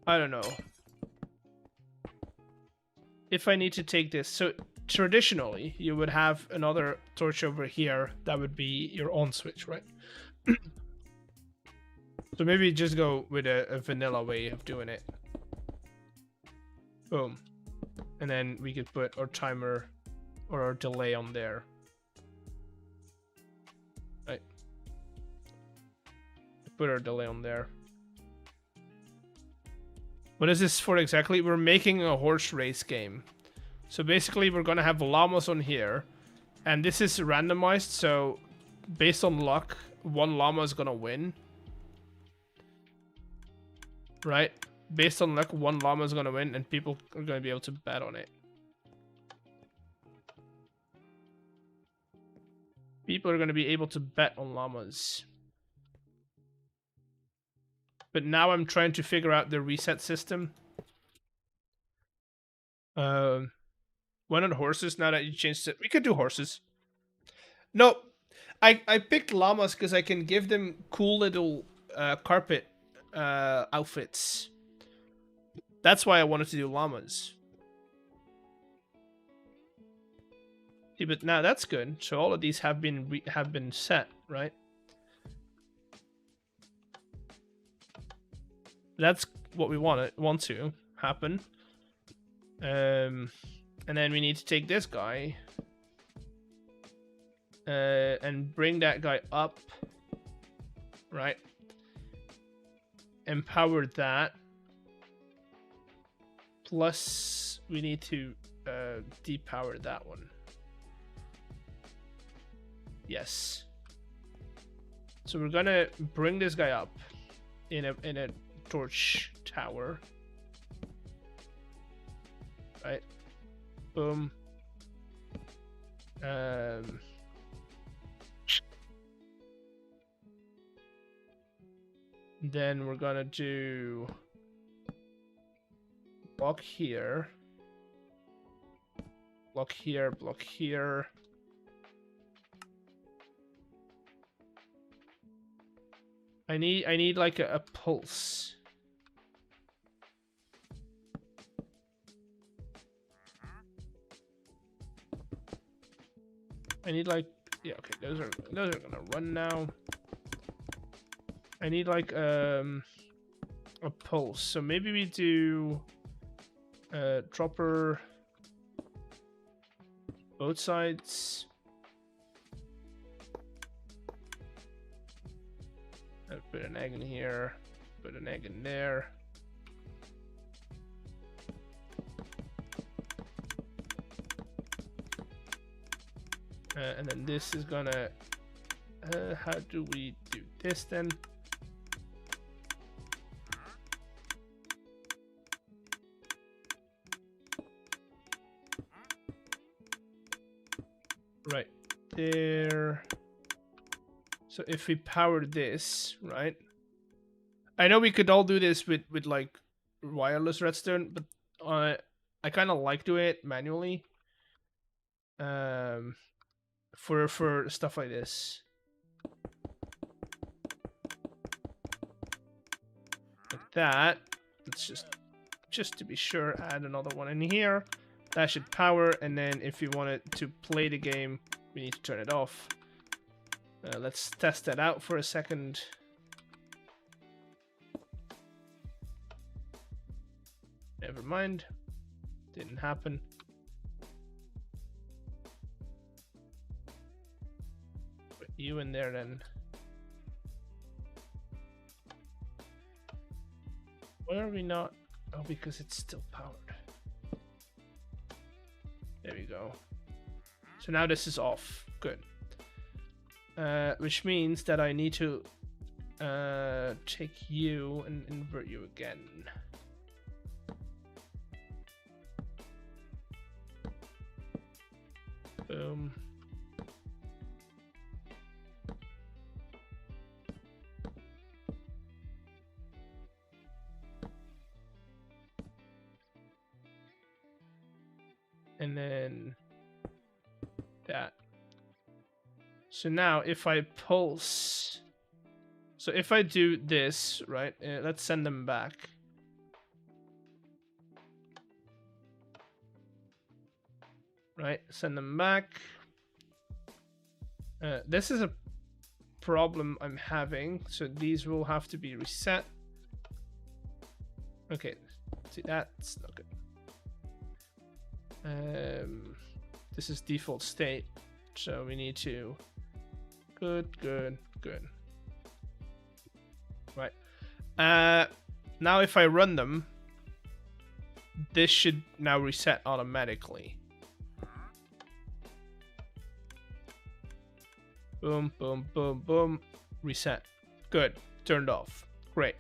I don't know. If I need to take this, so traditionally you would have another torch over here that would be your on switch, right? So maybe just go with a vanilla way of doing it. Boom. And then we could put our timer or our delay on there. Right. put our delay on there. What is this for exactly? We're making a horse race game. So basically we're gonna have llamas on here. And this is randomized, so based on luck, one llama is gonna win. Right? Based on luck, one llama is gonna win, and people are gonna be able to bet on it. People are gonna be able to bet on llamas. But now I'm trying to figure out the reset system. Why not horses now that you changed it? We could do horses. No, I picked llamas because I can give them cool little carpet outfits. That's why I wanted to do llamas. Yeah, but now that's good. So all of these have been set, right? That's what we want to happen. And then we need to take this guy and bring that guy up, right? Empower that. Plus, we need to depower that one. Yes. So we're gonna bring this guy up in a torch tower. Right. Boom. Then we're gonna do block here. Block here, block here. I need like a pulse. I need like, yeah, okay, those are gonna run now. I need like a pulse. So maybe we do dropper both sides. I'll put an egg in here, put an egg in there. And then this is gonna, how do we do this then? Right there. So if we power this, right? I know we could all do this with like wireless redstone, but I kind of like doing it manually. For stuff like this. Like that. Let's just to be sure, add another one in here. That should power, and then if you want it to play the game, we need to turn it off. Let's test that out for a second. Never mind. Didn't happen. Put you in there then. Why are we not? Oh, because it's still powered. There we go. So now this is off. Good. Which means that I need to take you and invert you again. Boom. And then that. So now if I pulse, so if I do this, right, let's send them back. Right, send them back. This is a problem I'm having, so these will have to be reset. Okay, see, that's not good. This is default state, so we need to good. Now if I run them, this should now reset automatically. Boom, boom, boom, boom. Reset. Good. Turned off. Great.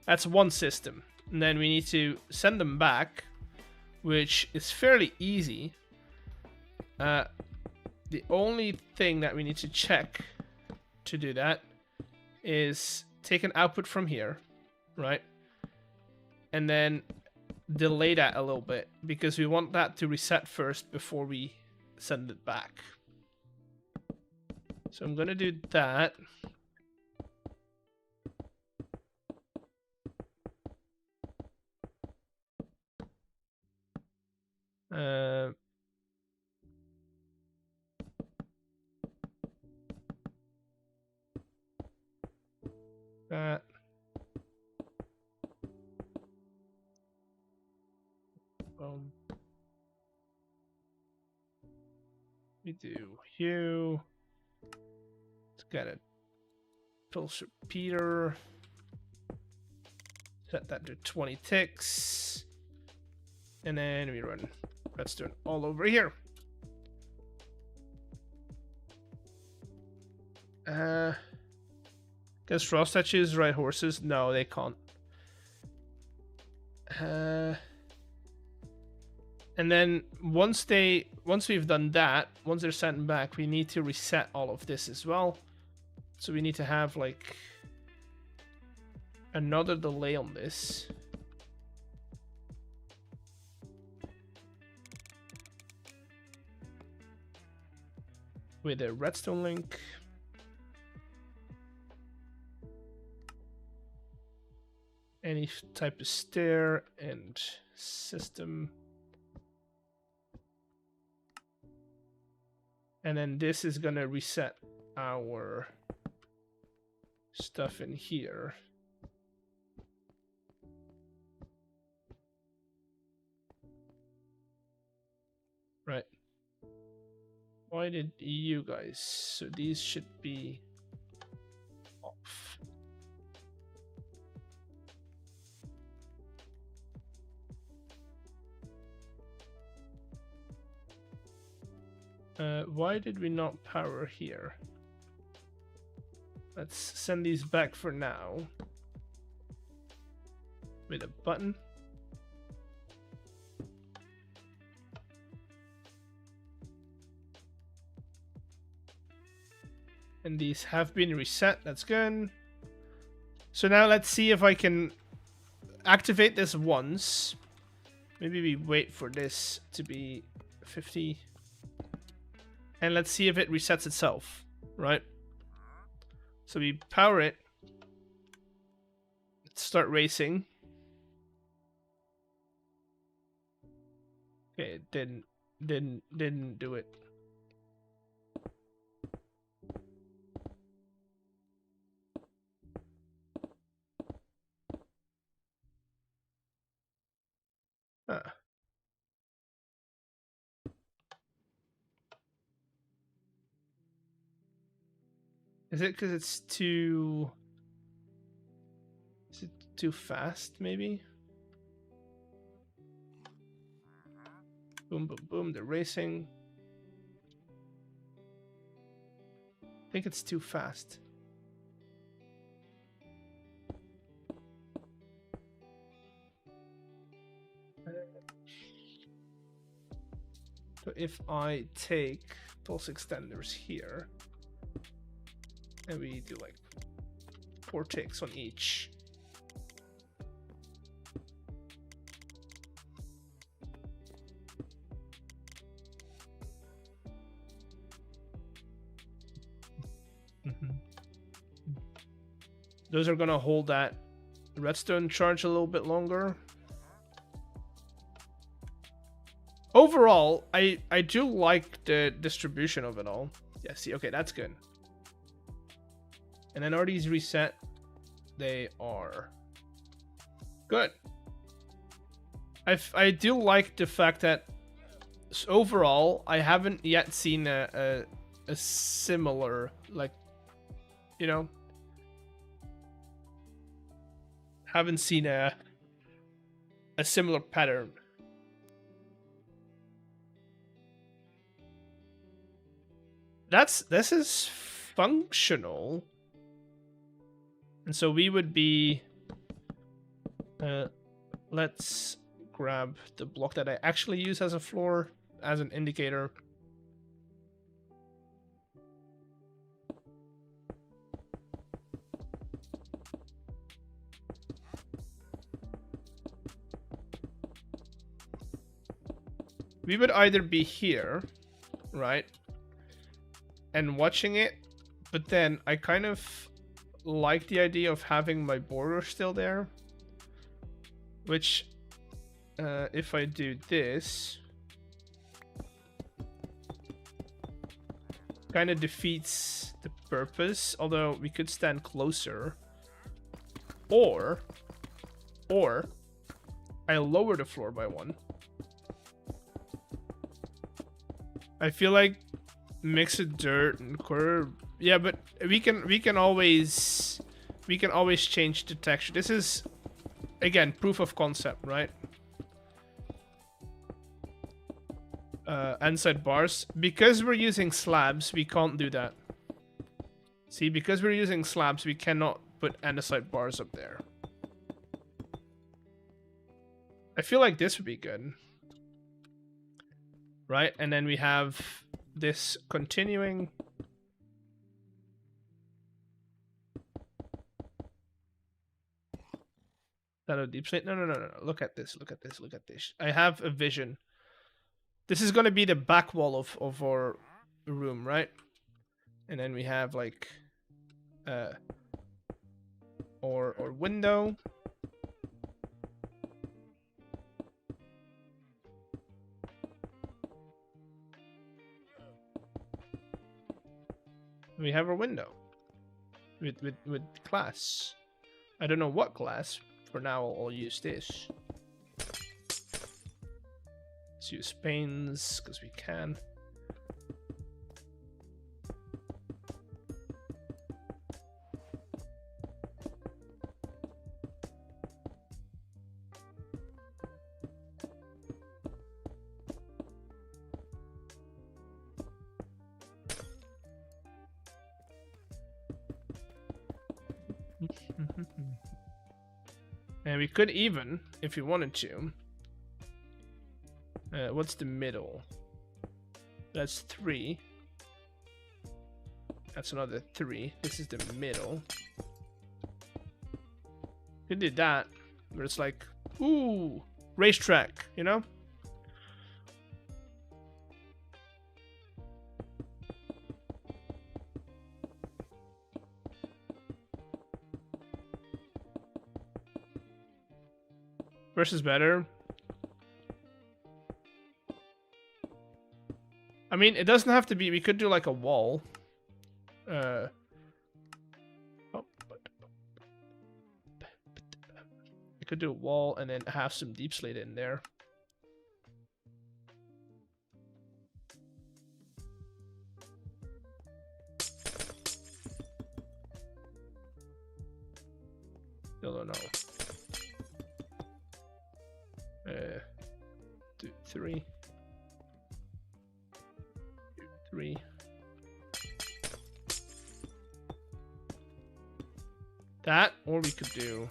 That's one system. And then we need to send them back, which is fairly easy. The only thing that we need to check to do that is take an output from here, right? And then delay that a little bit, because we want that to reset first before we send it back. So I'm gonna do that. That. We do hue. Let's get a pulse repeater. Set that to 20 ticks. And then we run redstone all over here. Can straw statues ride horses? No, they can't. And then once we've done that, once they're sent back, we need to reset all of this as well. So we need to have like another delay on this. With a redstone link. Any type of stair and system. And then this is gonna reset our stuff in here. Right. Why did you guys? So these should be off. Why did we not power here? Let's send these back for now. With a button. And these have been reset, that's good. So now let's see if I can activate this once. Maybe we wait for this to be 50. And let's see if it resets itself, right? So we power it. Let's start racing. Okay, it didn't do it. Huh. Is it because it's too... Is it too fast, maybe? Boom, boom, boom, they're racing. I think it's too fast. So if I take pulse extenders here, and we do like 4 ticks on each. Those are gonna hold that redstone charge a little bit longer. Overall, I do like the distribution of it all. Yeah, see, okay, that's good. And then are these reset? They are. Good. I do like the fact that overall, I haven't yet seen a similar, like, you know, Haven't seen a similar pattern. This is functional. And so we would be let's grab the block that I actually use as a floor as an indicator. We would either be here, right? And watching it, but then I kind of like the idea of having my border still there. Which, if I do this, kind of defeats the purpose, although we could stand closer. Or I lower the floor by 1. I feel like mix of dirt and curb. Yeah, but we can always change the texture. This is again proof of concept, right? Andesite bars. Because we're using slabs, we can't do that. See, because we're using slabs, we cannot put andesite bars up there. I feel like this would be good. Right? And then we have this continuing. That a deep slate? No. Look at this. Look at this. Look at this. I have a vision. This is going to be the back wall of our room, right? And then we have like or window. We have our window with glass. I don't know what glass. For now, I'll use this. Let's use panes because we can. And we could even, if we wanted to. What's the middle? That's 3. That's another 3. This is the middle. Could do that, where it's like, ooh, racetrack, you know? Versus better. I mean, it doesn't have to be. We could do like a wall. Oh. We could do a wall and then have some deep slate in there. Still don't know. 2, 3. 2, 3. That, or we could do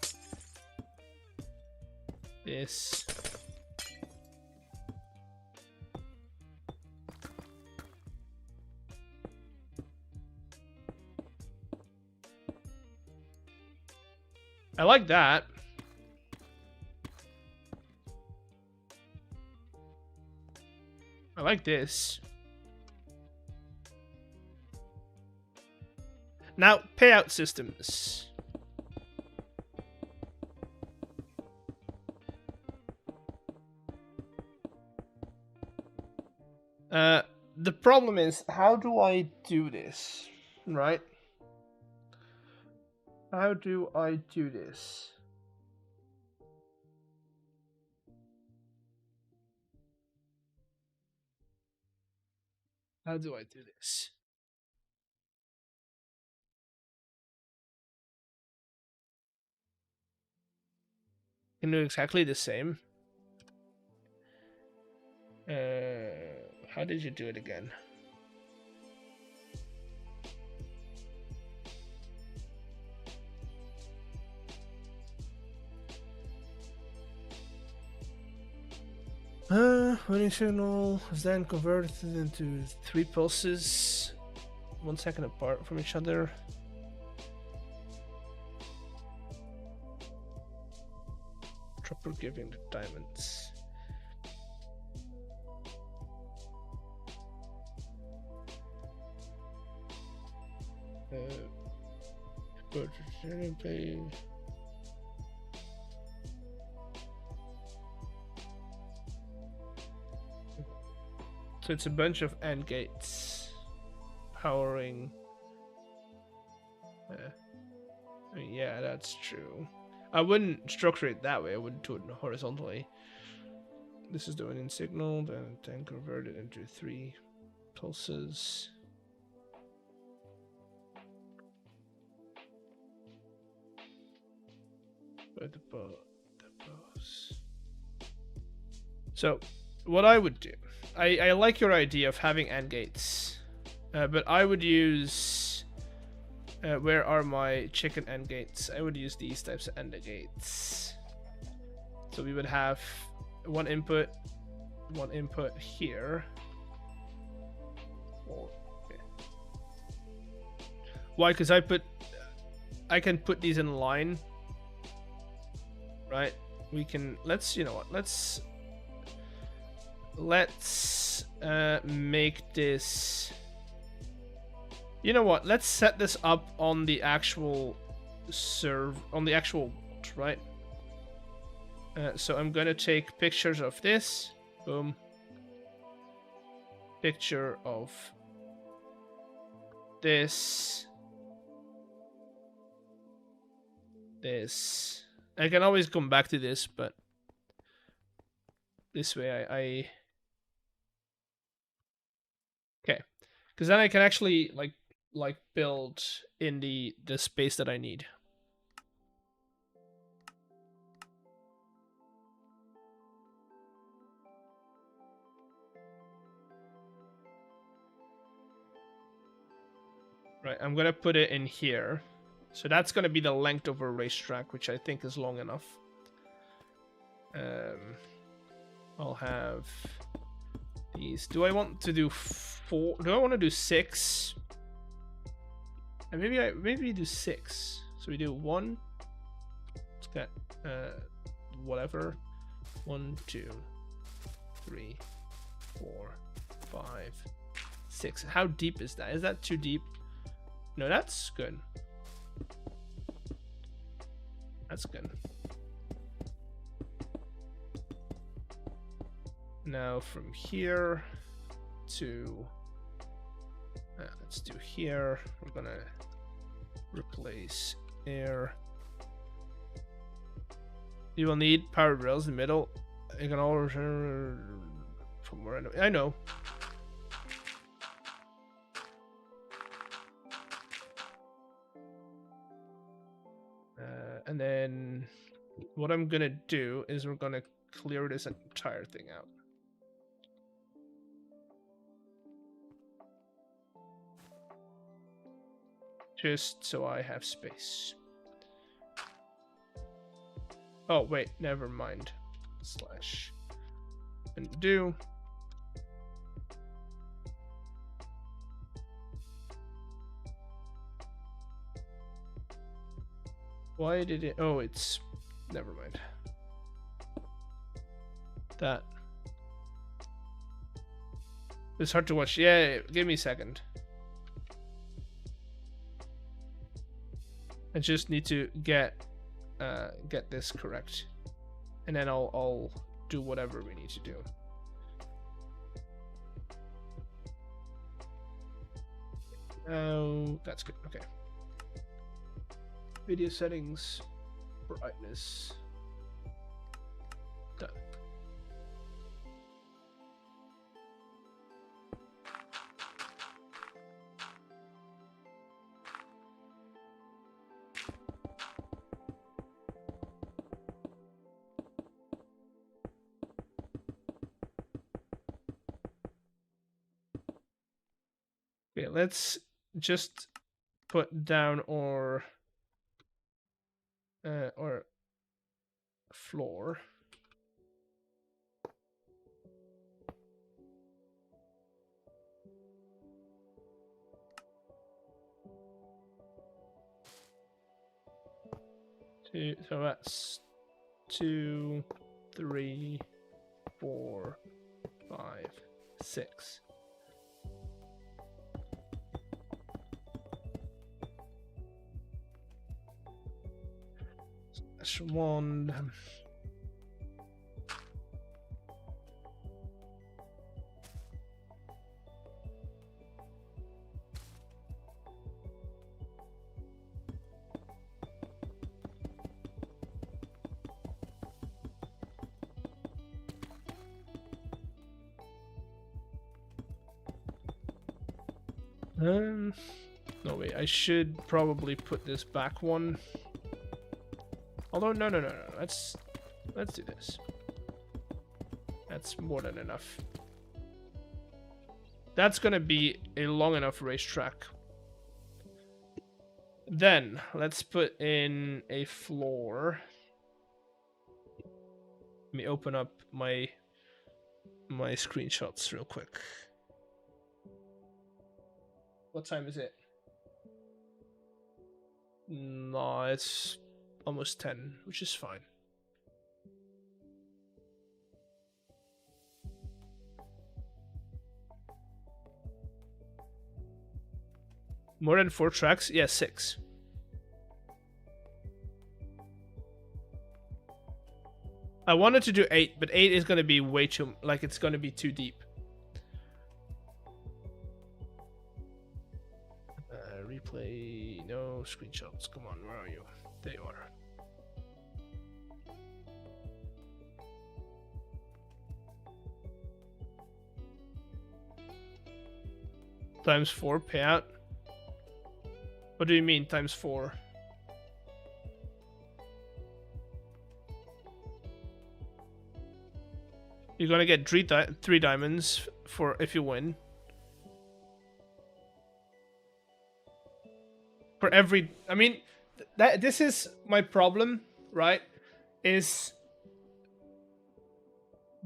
this. I like that. I like this. Now, payout systems. The problem is, how do I do this, right? How do I do this? How do I do this? can do exactly the same. How did you do it again? Running signal is then converted into 3 pulses, 1 second apart from each other. Dropper giving the diamonds. So it's a bunch of AND gates powering. Yeah, that's true. I wouldn't structure it that way. I would do it horizontally. This is the winning signal, then convert it into 3 pulses. But the bows. So, what I would do, I like your idea of having AND gates, but I would use. Where are my chicken AND gates? I would use these types of AND gates. So we would have one input here. Okay. Why? Because I can put these in line, right? We can. You know what? Let's make this. You know what? Let's set this up on the actual right? So I'm gonna take pictures of this. Boom. Picture of this. This. I can always come back to this, but this way I okay. Because then I can actually like build in the space that I need. Right, I'm gonna put it in here. So that's gonna be the length of a racetrack, which I think is long enough. I'll have these. Do I want to do 4? Do I want to do 6? And maybe do 6. So we do 1. Let's get whatever. 1, 2, 3, 4, 5, 6. How deep is that? Is that too deep? No, that's good. That's good. Now from here to let's do here. We're gonna replace air. You will need powered rails in the middle. You can always from where I know. And then what I'm gonna do is we're gonna clear this entire thing out. Just so I have space. Oh, wait, never mind. Slash undo. Why did it? Oh, it's. Never mind. That. It's hard to watch. Yeah, give me a second. I just need to get this correct, and then I'll do whatever we need to do. Oh, that's good. Okay. Video settings, brightness. Done. Okay, let's just put down our floor. So that's 2, 3, 4, 5, 6. That's 1. No wait, I should probably put this back one. Although no. Let's do this. That's more than enough. That's gonna be a long enough racetrack. Then let's put in a floor. Let me open up my screenshots real quick. What time is it? No, it's almost 10, which is fine. More than 4 tracks? Yeah, 6. I wanted to do 8, but 8 is going to be way too... Like, it's going to be too deep. Replay... No screenshots. Come on, where are you? There you are. Times 4 payout? What do you mean, times 4? You're gonna get 3 diamonds for if you win. For every... I mean, this is my problem, right? Is...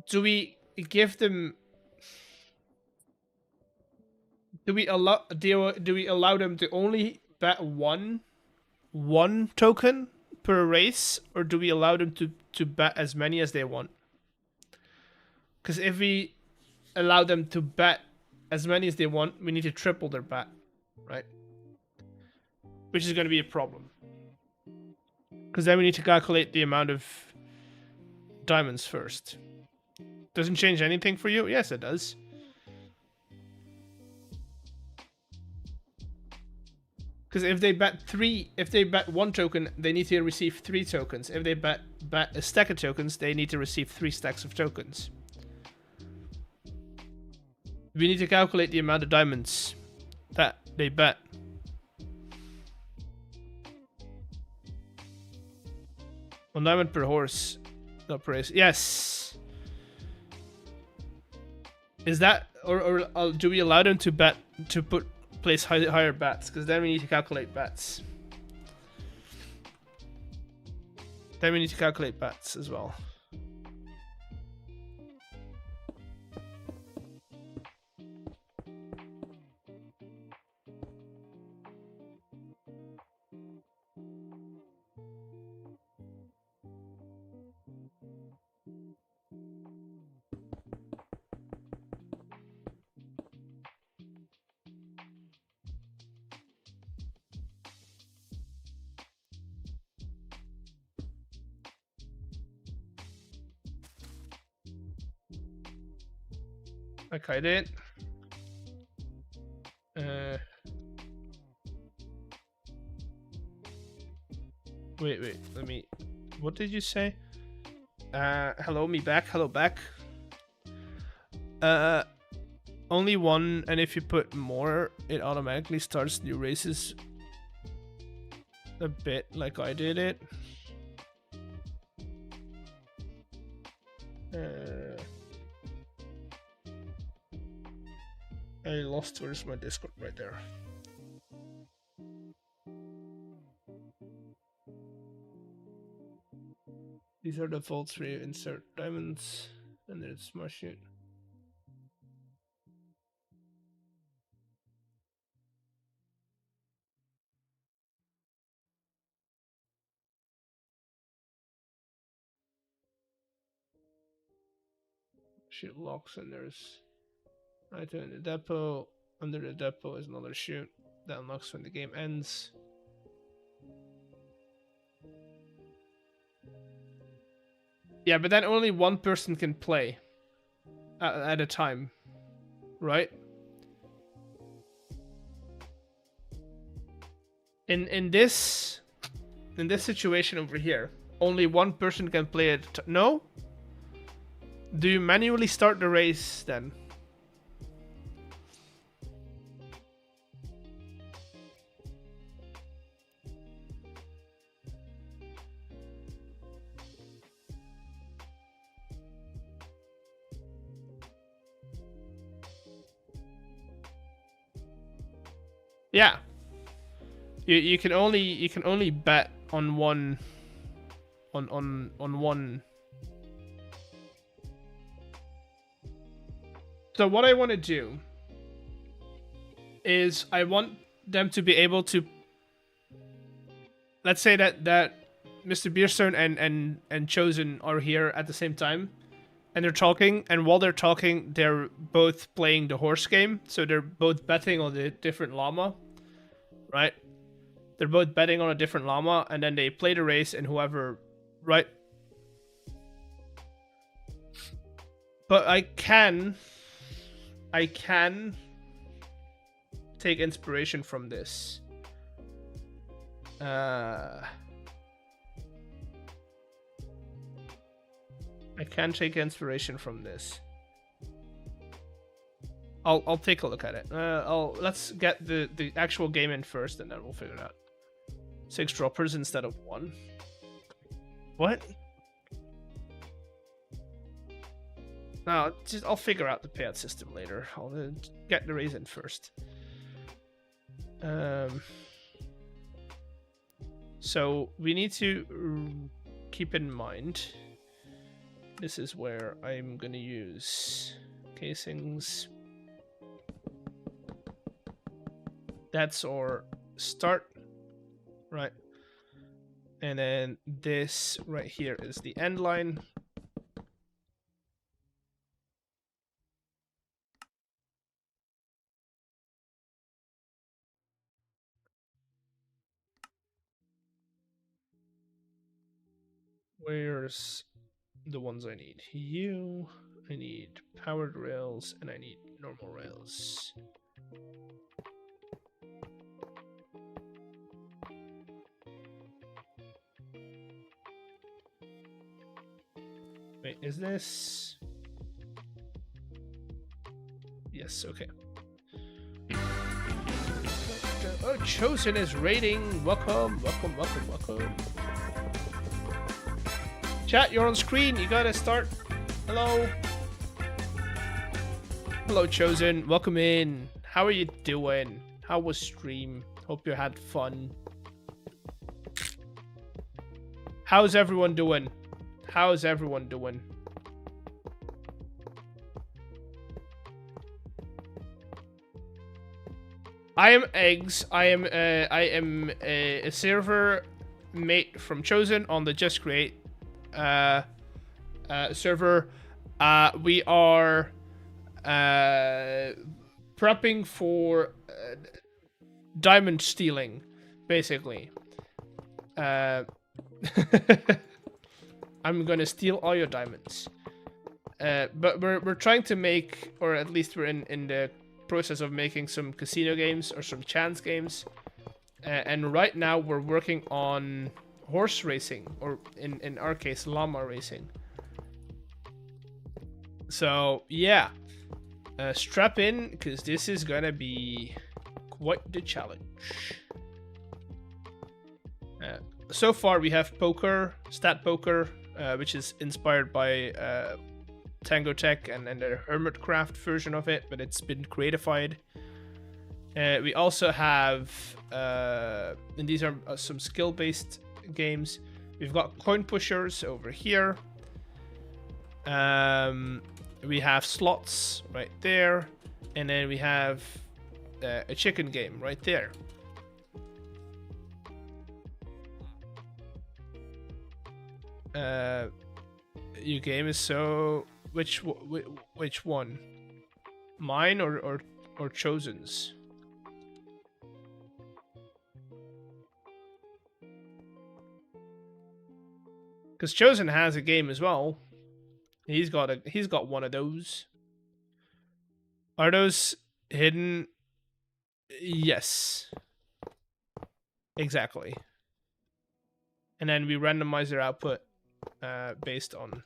Do we give them... Do we allow them to only bet one token per race, or do we allow them to bet as many as they want? Because if we allow them to bet as many as they want, we need to triple their bet, right? Which is going to be a problem. Because then we need to calculate the amount of diamonds first. Doesn't change anything for you? Yes, it does. Because if they bet 1 token, they need to receive 3 tokens. If they bet a stack of tokens, they need to receive 3 stacks of tokens. We need to calculate the amount of diamonds that they bet. One diamond per horse. Not per race. Yes. Is that or do we allow them to bet to place higher bets? Because then we need to calculate bets. Then we need to calculate bets as well. Okay, I did. Wait, let me... What did you say? Hello, me back. Hello, back. Only 1, and if you put more, it automatically starts new races. A bit like I did it. I lost... Where's my Discord? right there. These are the vaults where you insert diamonds, and there's smart shoot. Shoot locks, and there's item in the depot. Under the depot is another chute that unlocks when the game ends. Yeah, but then only one person can play at a time, right? In this situation over here, only one person can play it. No? Do you manually start the race then? Yeah. You can only bet on one on one. So what I want to do is I want them to be able to, let's say that Mr. Beerstone and Chosen are here at the same time, and they're talking, and while they're talking, they're both playing the horse game, so they're both betting on the different llama, right? They're both betting on a different llama, and then they play the race, and whoever, right? But I can take inspiration from this. I can take inspiration from this. I'll take a look at it. Let's get the actual game in first, and then we'll figure it out. 6 droppers instead of 1. What? No, I'll figure out the payout system later. I'll get the raise in first. So we need to keep in mind, this is where I'm gonna use casings. That's our start, right? And then this right here is the end line. Where's the ones I need? I need powered rails, and I need normal rails. Wait, is this? Yes, okay. Oh, Chosen is raiding. Welcome. Chat, you're on screen. You gotta start. Hello. Hello, Chosen. Welcome in. How are you doing? How was stream? Hope you had fun. How's everyone doing? How's everyone doing? I am Eggs. I am a server mate from Chosen on the Just Create server. We are prepping for diamond stealing, basically. I'm gonna steal all your diamonds. But we're trying to make, or at least we're in the process of making some casino games or some chance games. And right now we're working on horse racing, or in our case, llama racing. So yeah, strap in, because this is gonna be quite the challenge. So far we have poker, stat poker, which is inspired by Tango Tech and the Hermitcraft version of it, but it's been creatified. We also have, and these are some skill-based games. We've got coin pushers over here. We have slots right there, and then we have a chicken game right there. Your game is so which one? Mine or Chosen's? Because Chosen has a game as well. He's got one of those. Are those hidden? Yes. Exactly. And then we randomize their output based on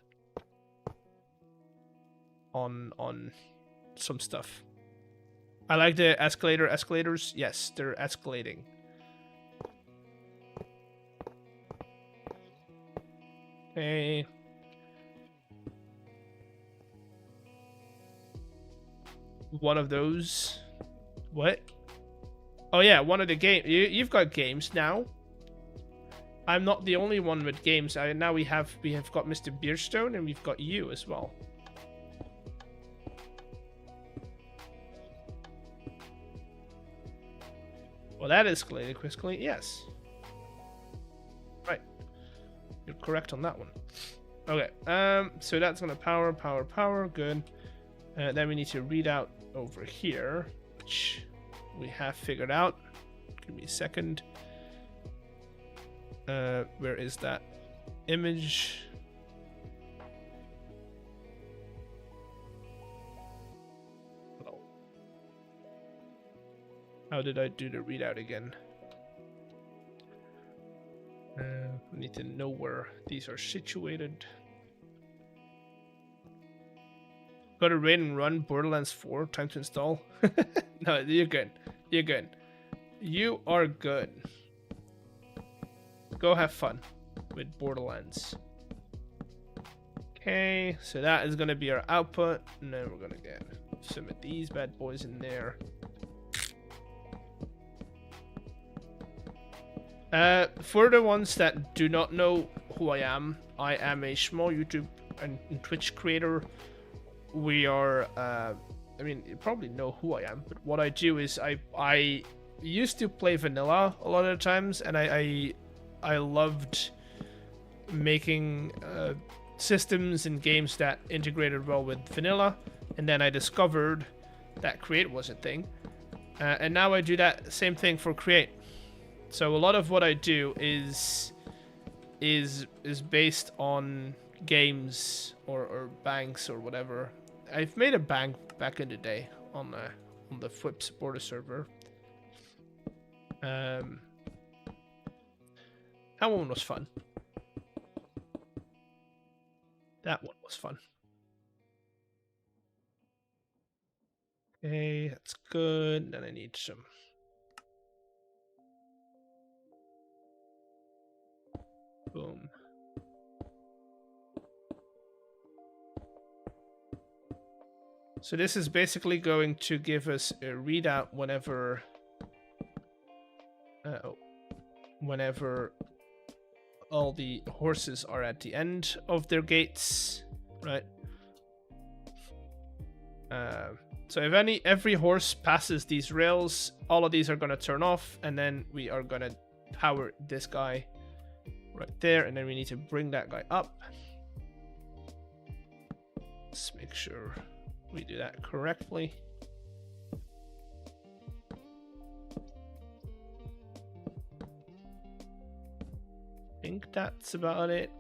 some stuff. I like the escalators. Yes, they're escalating. Okay. One of those. What? Oh yeah, one of the game. You've got games now. I'm not the only one with games. Now we have got Mr. Beerstone and we've got you as well. Well, that escalated quickly. Yes. Right. You're correct on that one. Okay. So that's gonna power. Good. Then we need to read out over here, which we have figured out. Give me a second. Where is that image? Oh. How did I do the readout again? I need to know where these are situated. Got to raid and run Borderlands 4, time to install. No, you're good. You're good. You are good. Go have fun with Borderlands. Okay, so that is going to be our output. And then we're going to get some of these bad boys in there. For the ones that do not know who I am a small YouTube and Twitch creator. We are, I mean, you probably know who I am, but what I do is I used to play vanilla a lot of the times, and I loved making systems and games that integrated well with vanilla, and then I discovered that Create was a thing, and now I do that same thing for Create. So a lot of what I do is based on games or banks or whatever. I've made a bank back in the day on the Flip supporter server. That one was fun. That one was fun. Okay, that's good. Then I need some. Boom. So this is basically going to give us a readout whenever whenever all the horses are at the end of their gates, right? So if every horse passes these rails, all of these are going to turn off, and then we are going to power this guy right there, and then we need to bring that guy up. Let's make sure we do that correctly. I think that's about it.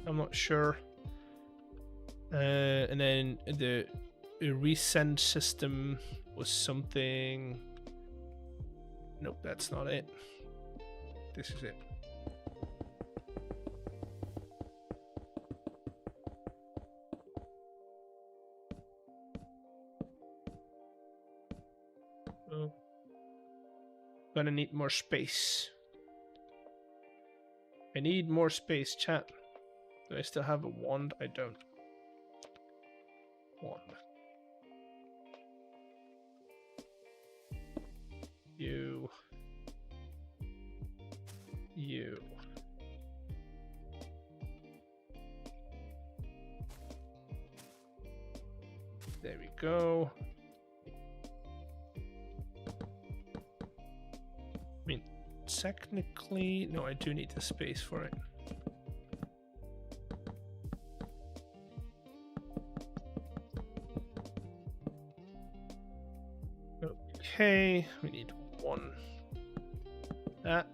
I'm not sure. And then the resend system was something. Nope, that's not it. This is it. Oh. Gonna need more space. I need more space, chat. Do I still have a wand? I don't. Wand. You. You. There we go. I mean, technically, no, I do need the space for it. Okay, we need one. That.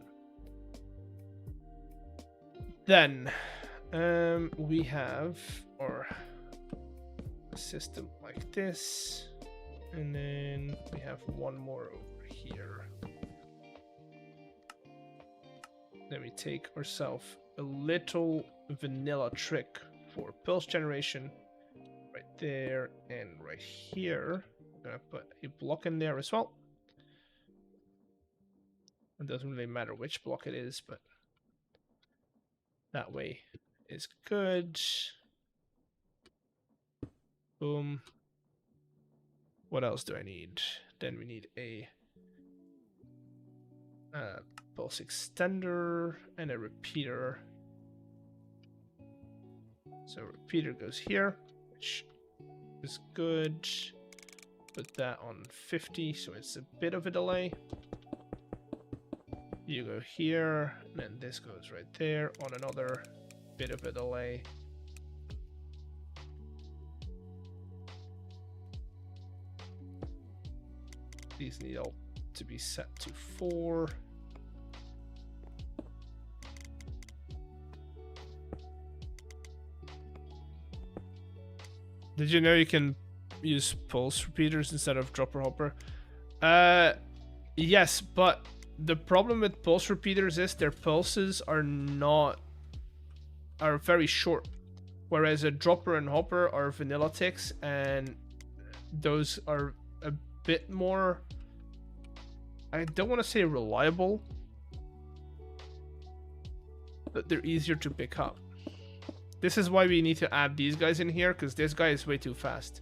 Then, we have our system like this, and then we have one more over here. Then we take ourselves a little vanilla trick for pulse generation right there and right here. I'm gonna put a block in there as well. It doesn't really matter which block it is, but that way is good. Boom. What else do I need? Then we need a pulse extender and a repeater. So repeater goes here, which is good. Put that on 50, so it's a bit of a delay. You go here, and then this goes right there on another bit of a delay. These need all to be set to 4. Did you know you can use pulse repeaters instead of dropper hopper? Yes, but the problem with pulse repeaters is their pulses are very short, whereas a dropper and hopper are vanilla ticks, and those are a bit more, I don't want to say reliable, but they're easier to pick up. This is why we need to add these guys in here, because this guy is way too fast.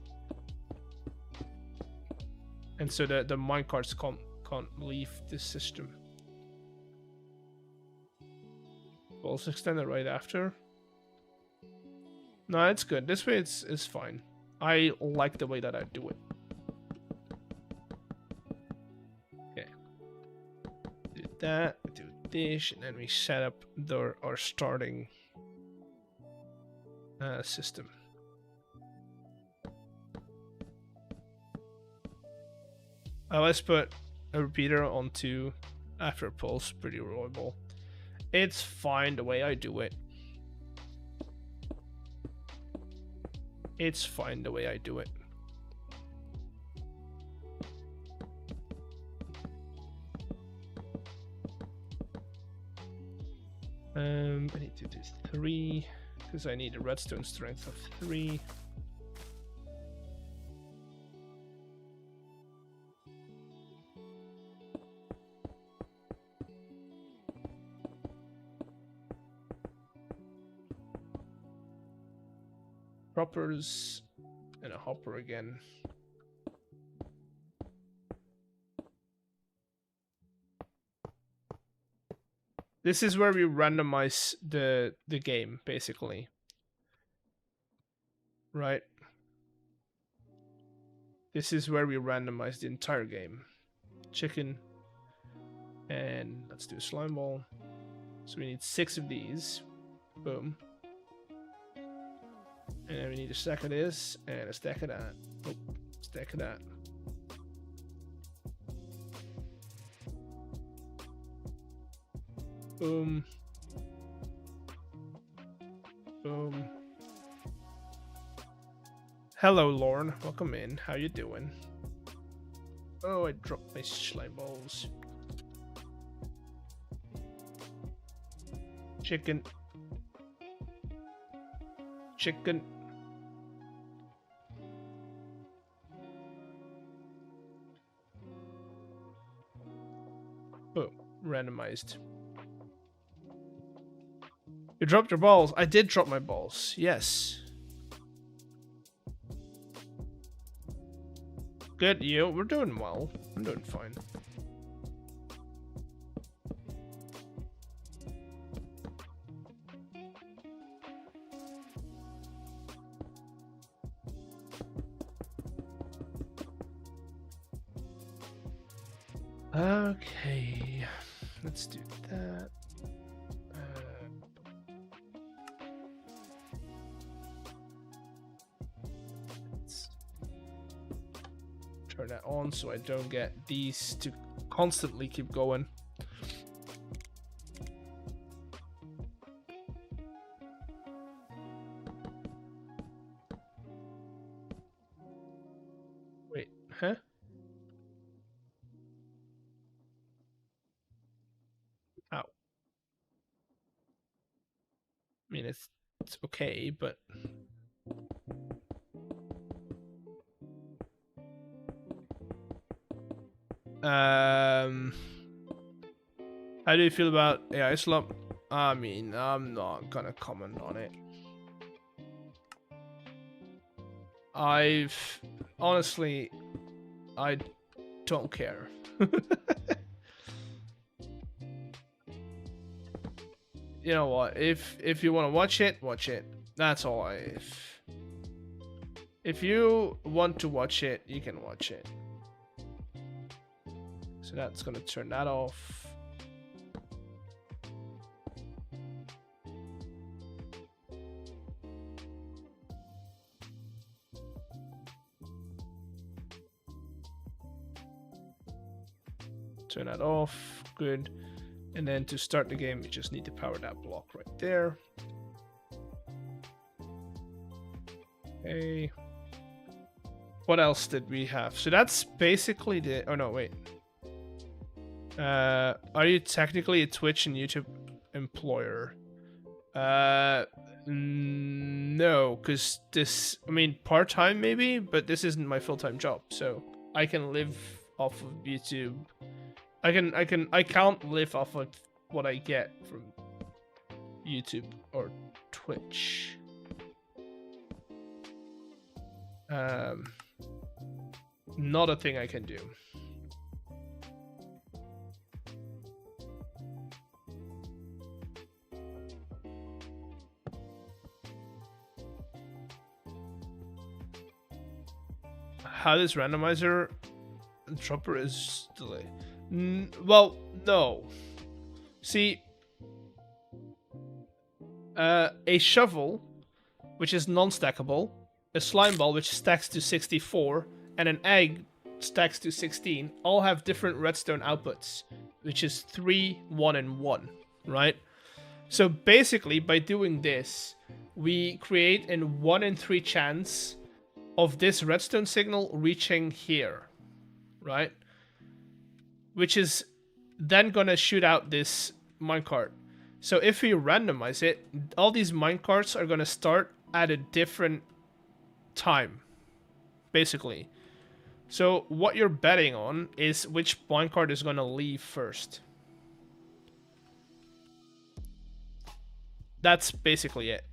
And so the minecarts can't leave this system. Pulse extender right after. No, it's good. This way it's fine. I like the way that I do it. Okay. Do that, do this, and then we set up our starting system. Let's put a repeater on 2 after a pulse. Pretty reliable. It's fine the way I do it. It's fine the way I do it. I need to do 3 because I need a redstone strength of 3. Proppers and a hopper again. This is where we randomize the game, basically. Right? This is where we randomize the entire game. Chicken. And let's do a slime ball. So we need 6 of these. Boom. And then we need a stack of this and a stack of that. Oh, stack of that. Boom. Boom. Hello, Lorne. Welcome in. How you doing? Oh, I dropped my slime balls. Chicken. Chicken. Boom. Randomized. You dropped your balls. I did drop my balls. Yes. Good, you. We're doing well. I'm doing fine. Okay, let's do that. Let's turn that on so I don't get these to constantly keep going. Wait, huh? Ow. I mean, it's okay, but how do you feel about AI slump? I mean, I'm not gonna comment on it. Honestly, I don't care. You know what? If you want to watch it, watch it. That's all. If you want to watch it, you can watch it. So that's gonna turn that off. Turn that off. Good. And then to start the game, you just need to power that block right there. Okay. What else did we have? So that's basically the... Oh, no, wait. Are you technically a Twitch and YouTube employer? No, because this... I mean, part-time maybe, but this isn't my full-time job, so I can live off of YouTube. I can't live off of what I get from YouTube or Twitch. Not a thing I can do. How does randomizer dropper is delay? Well, no. See, a shovel, which is non-stackable, a slime ball, which stacks to 64, and an egg stacks to 16, all have different redstone outputs, which is 3, 1, and 1, right? So basically, by doing this, we create a 1 in 3 chance of this redstone signal reaching here, right? Which is then gonna shoot out this minecart. So if we randomize it, all these minecarts are gonna start at a different time, basically. So what you're betting on is which minecart is gonna leave first. That's basically it.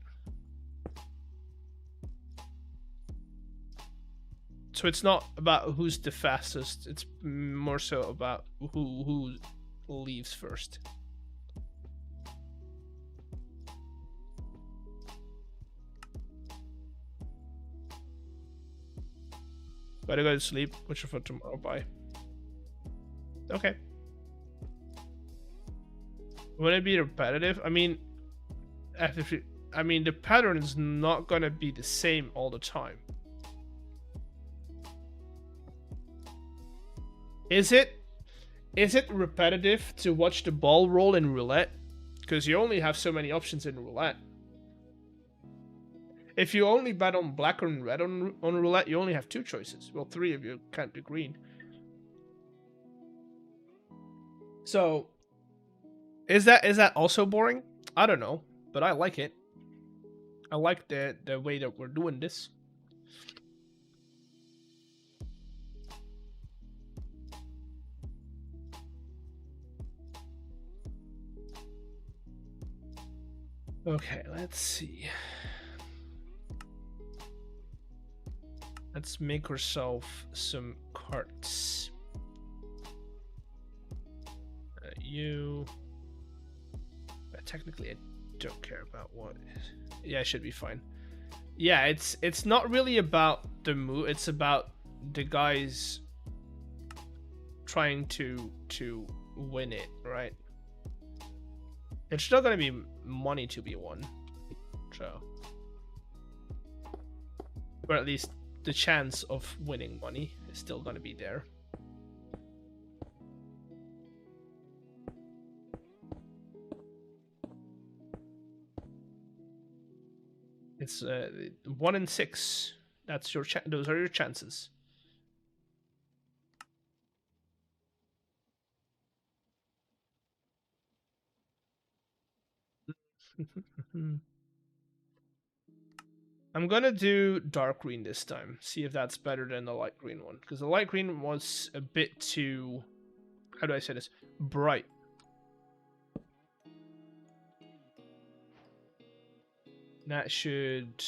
So it's not about who's the fastest, it's more so about who leaves first. Gotta go to sleep. What's your for tomorrow? Bye. Okay. Would it be repetitive? I mean, the pattern is not gonna be the same all the time. Is it repetitive to watch the ball roll in roulette? Because you only have so many options in roulette. If you only bet on black and red on roulette, you only have 2 choices. Well, 3 if you can't do green. So, is that also boring? I don't know, but I like it. I like the way that we're doing this. Okay, let's see. Let's make ourselves some carts. Technically, I don't care about what. Yeah, I should be fine. Yeah, it's not really about the move. It's about the guys trying to win it, right? It's still gonna be money to be won, so, or at least the chance of winning money is still gonna be there. It's 1 in 6. That's your those are your chances. I'm gonna do dark green this time. See if that's better than the light green one, because the light green was a bit too, how do I say this, bright. That should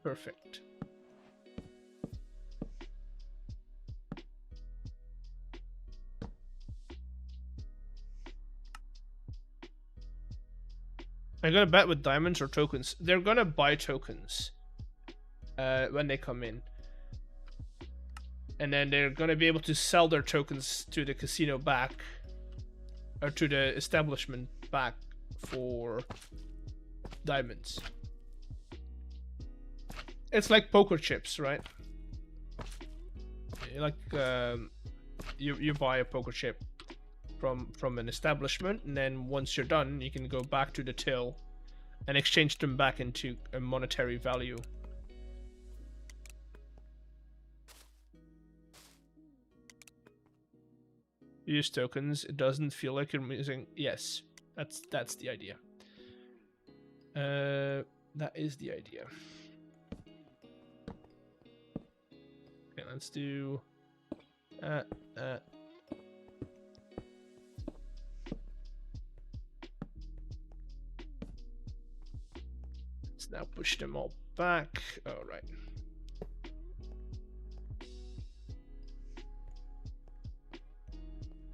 perfect. I'm gonna bet with diamonds or tokens. They're gonna buy tokens when they come in, and then they're gonna be able to sell their tokens to the casino back, or to the establishment back for diamonds. It's like poker chips, right? Like you buy a poker chip from an establishment, and then once you're done, you can go back to the till and exchange them back into a monetary value. Use tokens. It doesn't feel like you're using. Yes, that's the idea. That is the idea. Okay, let's do that. Let's now push them all back. All right.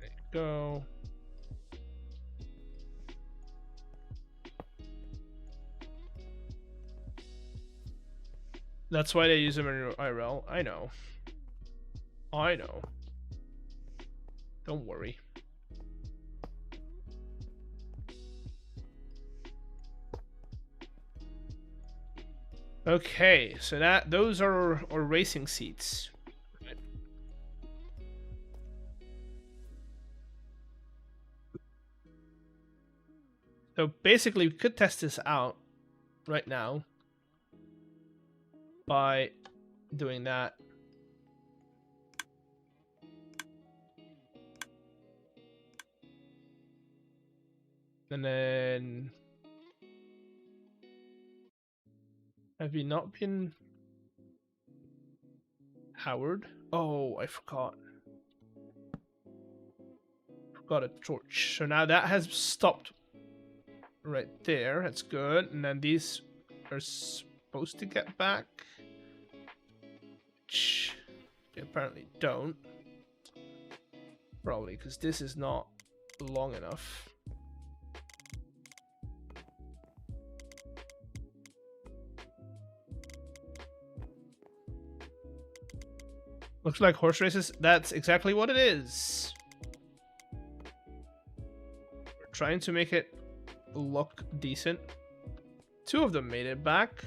There you go. That's why they use them in IRL. I know. I know. Don't worry. Okay, so those are our racing seats. Right. So basically, we could test this out right now by doing that. And then, have you not been Howard? Oh, I forgot. Forgot a torch. So now that has stopped right there. That's good. And then these are supposed to get back, which they apparently don't. Probably because this is not long enough. Looks like horse races. That's exactly what it is. We're trying to make it look decent. 2 of them made it back.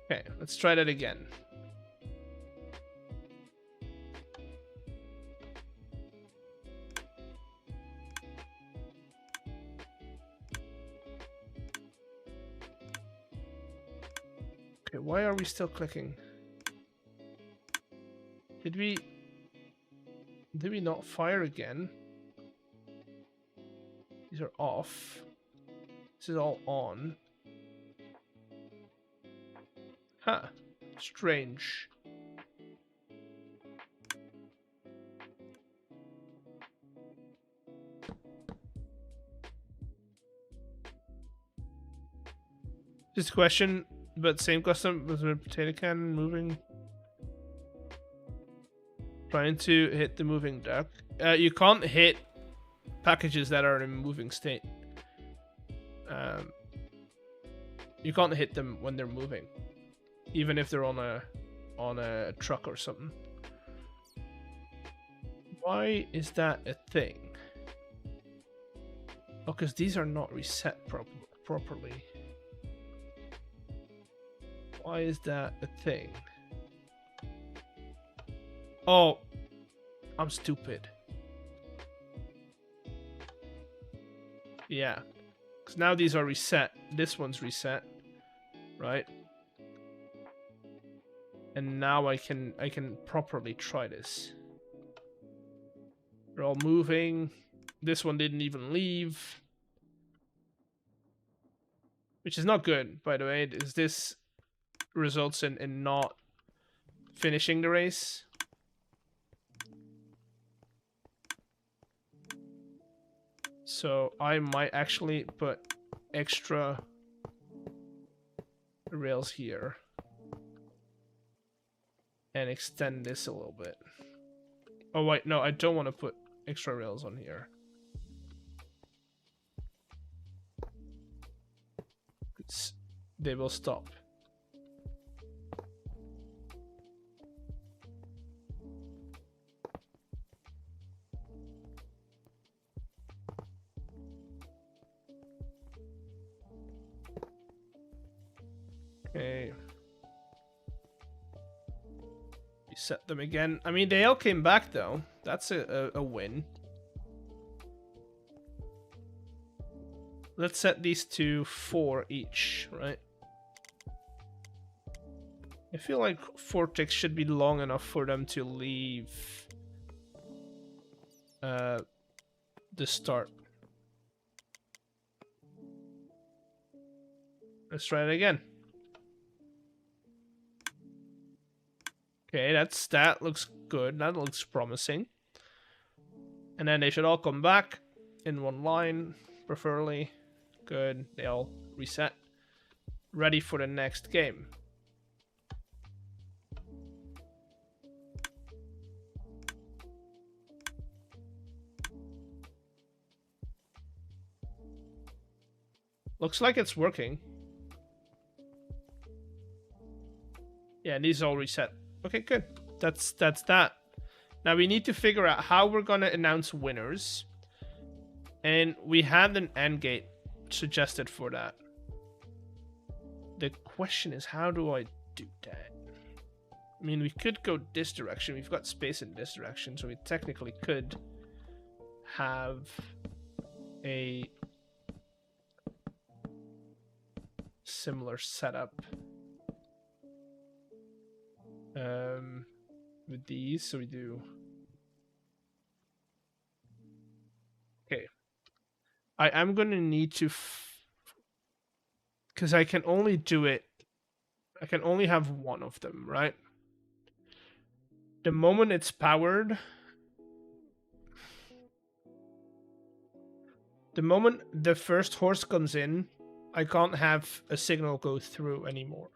Okay, let's try that again. Okay, why are we still clicking? Did we not fire again? These are off. This is all on. Huh. Strange. Just a question, but same custom with a potato can moving. Trying to hit the moving duck. You can't hit packages that are in a moving state. You can't hit them when they're moving, even if they're on a truck or something. Why is that a thing? Oh, because these are not reset properly. Why is that a thing? Oh, I'm stupid. Yeah, because now these are reset. This one's reset, right? And now I can properly try this. They're all moving. This one didn't even leave, which is not good, by the way. This results in not finishing the race. So I might actually put extra rails here and extend this a little bit. Oh wait, no, I don't want to put extra rails on here. They will stop. Okay. Reset them again. I mean, they all came back though. That's a win. Let's set these to 4 each, right? I feel like 4 ticks should be long enough for them to leave the start. Let's try it again. Okay, that looks good. That looks promising. And then they should all come back in one line, preferably. Good. They all reset. Ready for the next game. Looks like it's working. Yeah, and these all reset. Okay, good. That's that. Now we need to figure out how we're gonna announce winners. And we had an end gate suggested for that. The question is, how do I do that? I mean, we could go this direction. We've got space in this direction, so we technically could have a similar setup with these. So we do. Okay. I am going to need to, because I can only do it, I can only have one of them, right? The moment it's powered, the moment the first horse comes in, I can't have a signal go through anymore.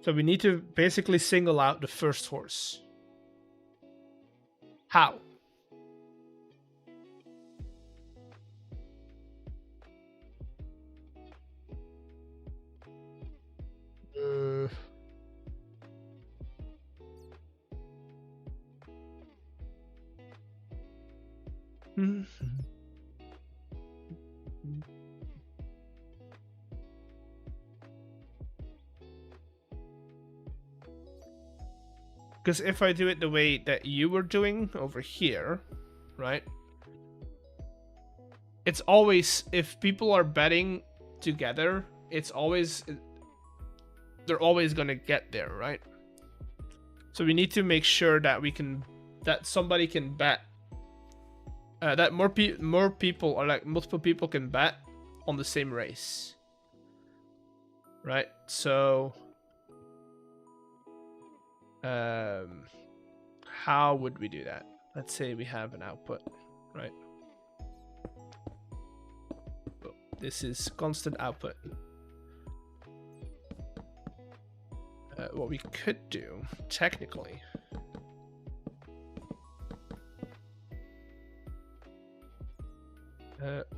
So we need to basically single out the first horse. How? Because if I do it the way that you were doing over here, right? It's always, if people are betting together, it's always, they're always gonna get there, right? So we need to make sure that we can, that somebody can bet, that more people, or like multiple people can bet on the same race, right? So how would we do that? Let's say we have an output, right? Oh, this is constant output. What we could do, technically,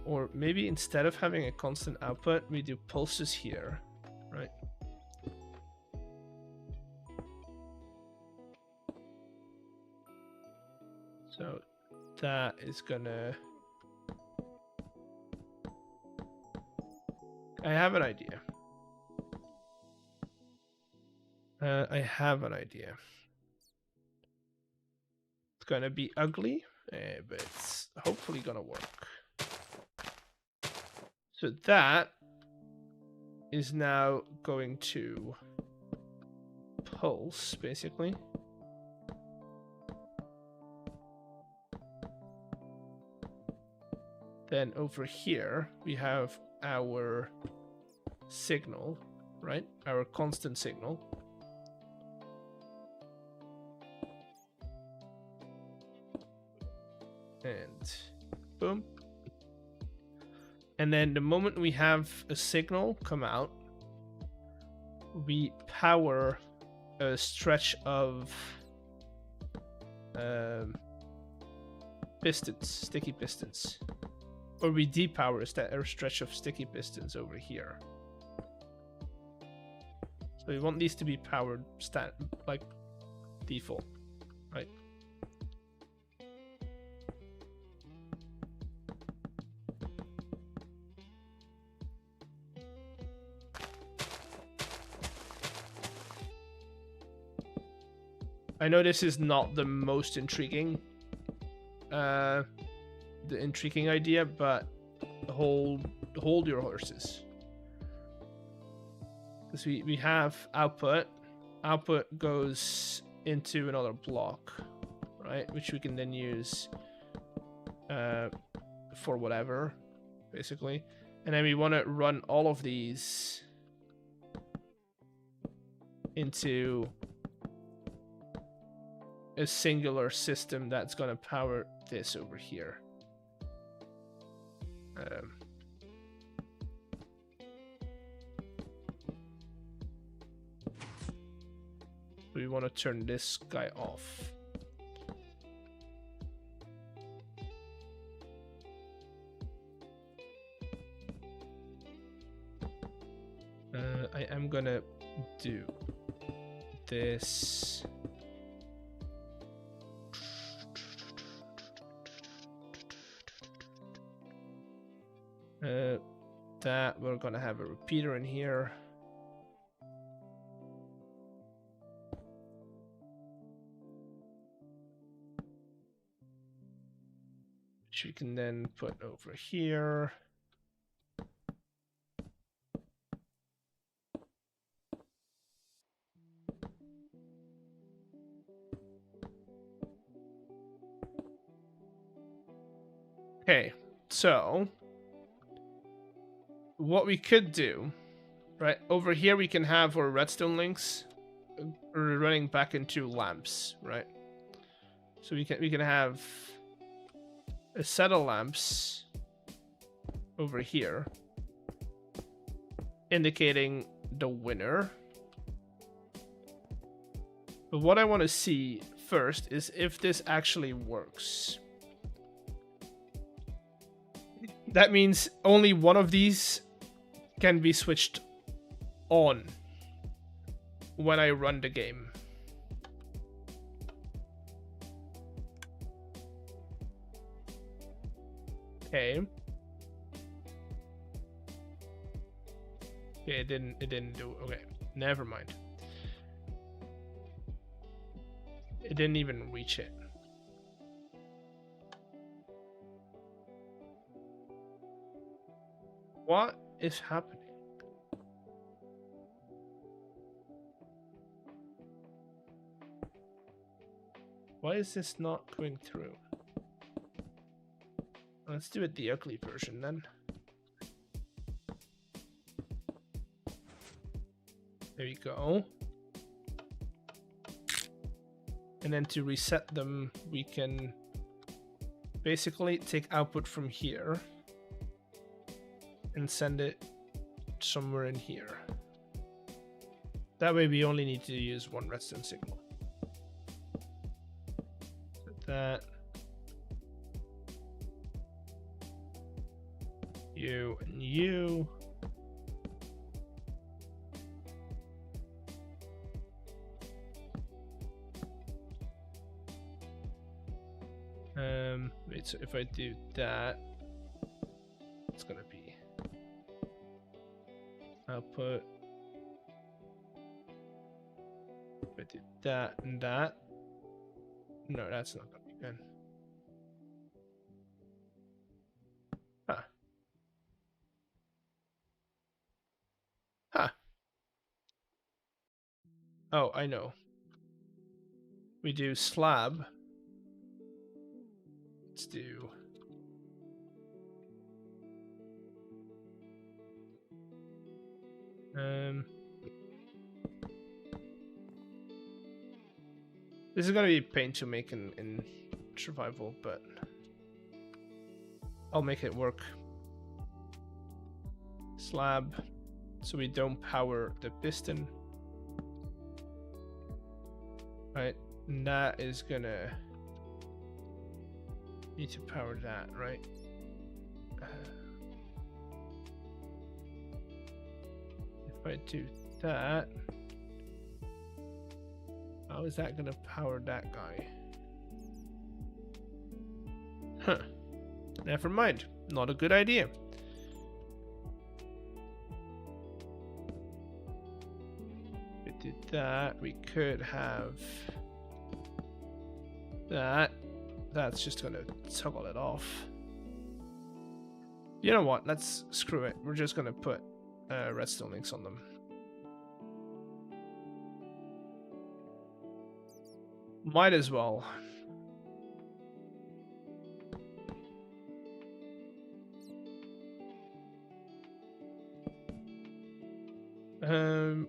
Or maybe instead of having a constant output, we do pulses here, right? So that is gonna... I have an idea. I have an idea. It's gonna be ugly, but it's hopefully gonna work. So that is now going to pulse, basically. Then over here, we have our signal, right? Our constant signal. And boom. And then the moment we have a signal come out, we power a stretch of pistons, sticky pistons. Or we depower a stretch of sticky pistons over here. So we want these to be powered like default, right? I know this is not the most intriguing idea, but hold your horses, because we have output goes into another block, right, which we can then use for whatever, basically. And then we want to run all of these into a singular system that's going to power this over here. We want to turn this guy off. I am gonna do this. That we're gonna have a repeater in here. Which we can then put over here. Okay, so what we could do, right, over here we can have our redstone links running back into lamps, right? So we can have a set of lamps over here indicating the winner. But what I want to see first is if this actually works. That means only one of these can be switched on when I run the game. Okay. Okay, it didn't do. Okay, never mind. It didn't even reach it. What is happening? Why is this not going through? Let's do it the ugly version then. There you go. And then to reset them, we can basically take output from here and send it somewhere in here. That way we only need to use one redstone signal. Set that. you, and you. Wait, so if I do that, it's gonna be output. If I do that and that, no, that's not gonna be good. Huh. Huh. Oh, I know. We do slab. Let's do this is gonna be a pain to make in survival, but I'll make it work. Slab, so we don't power the piston. Right, and that is gonna need to power that, right? If I do that, how is that gonna power that guy? Huh. Never mind. Not a good idea. If we did that, we could have that. That's just gonna toggle it off. You know what? Let's screw it. We're just gonna put redstone links on them. Might as well.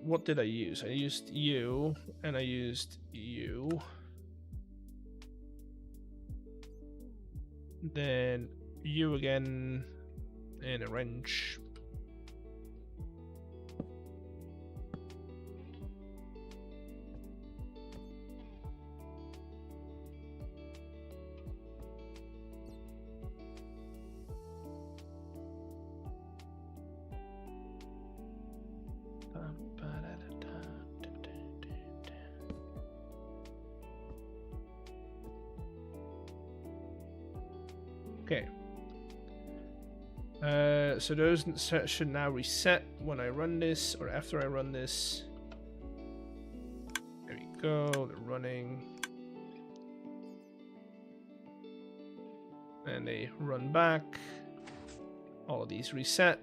What did I use? I used you, and I used you. Then you again, and a wrench. Okay. So those should now reset when I run this, or after I run this. There we go, they're running. And they run back. All of these reset.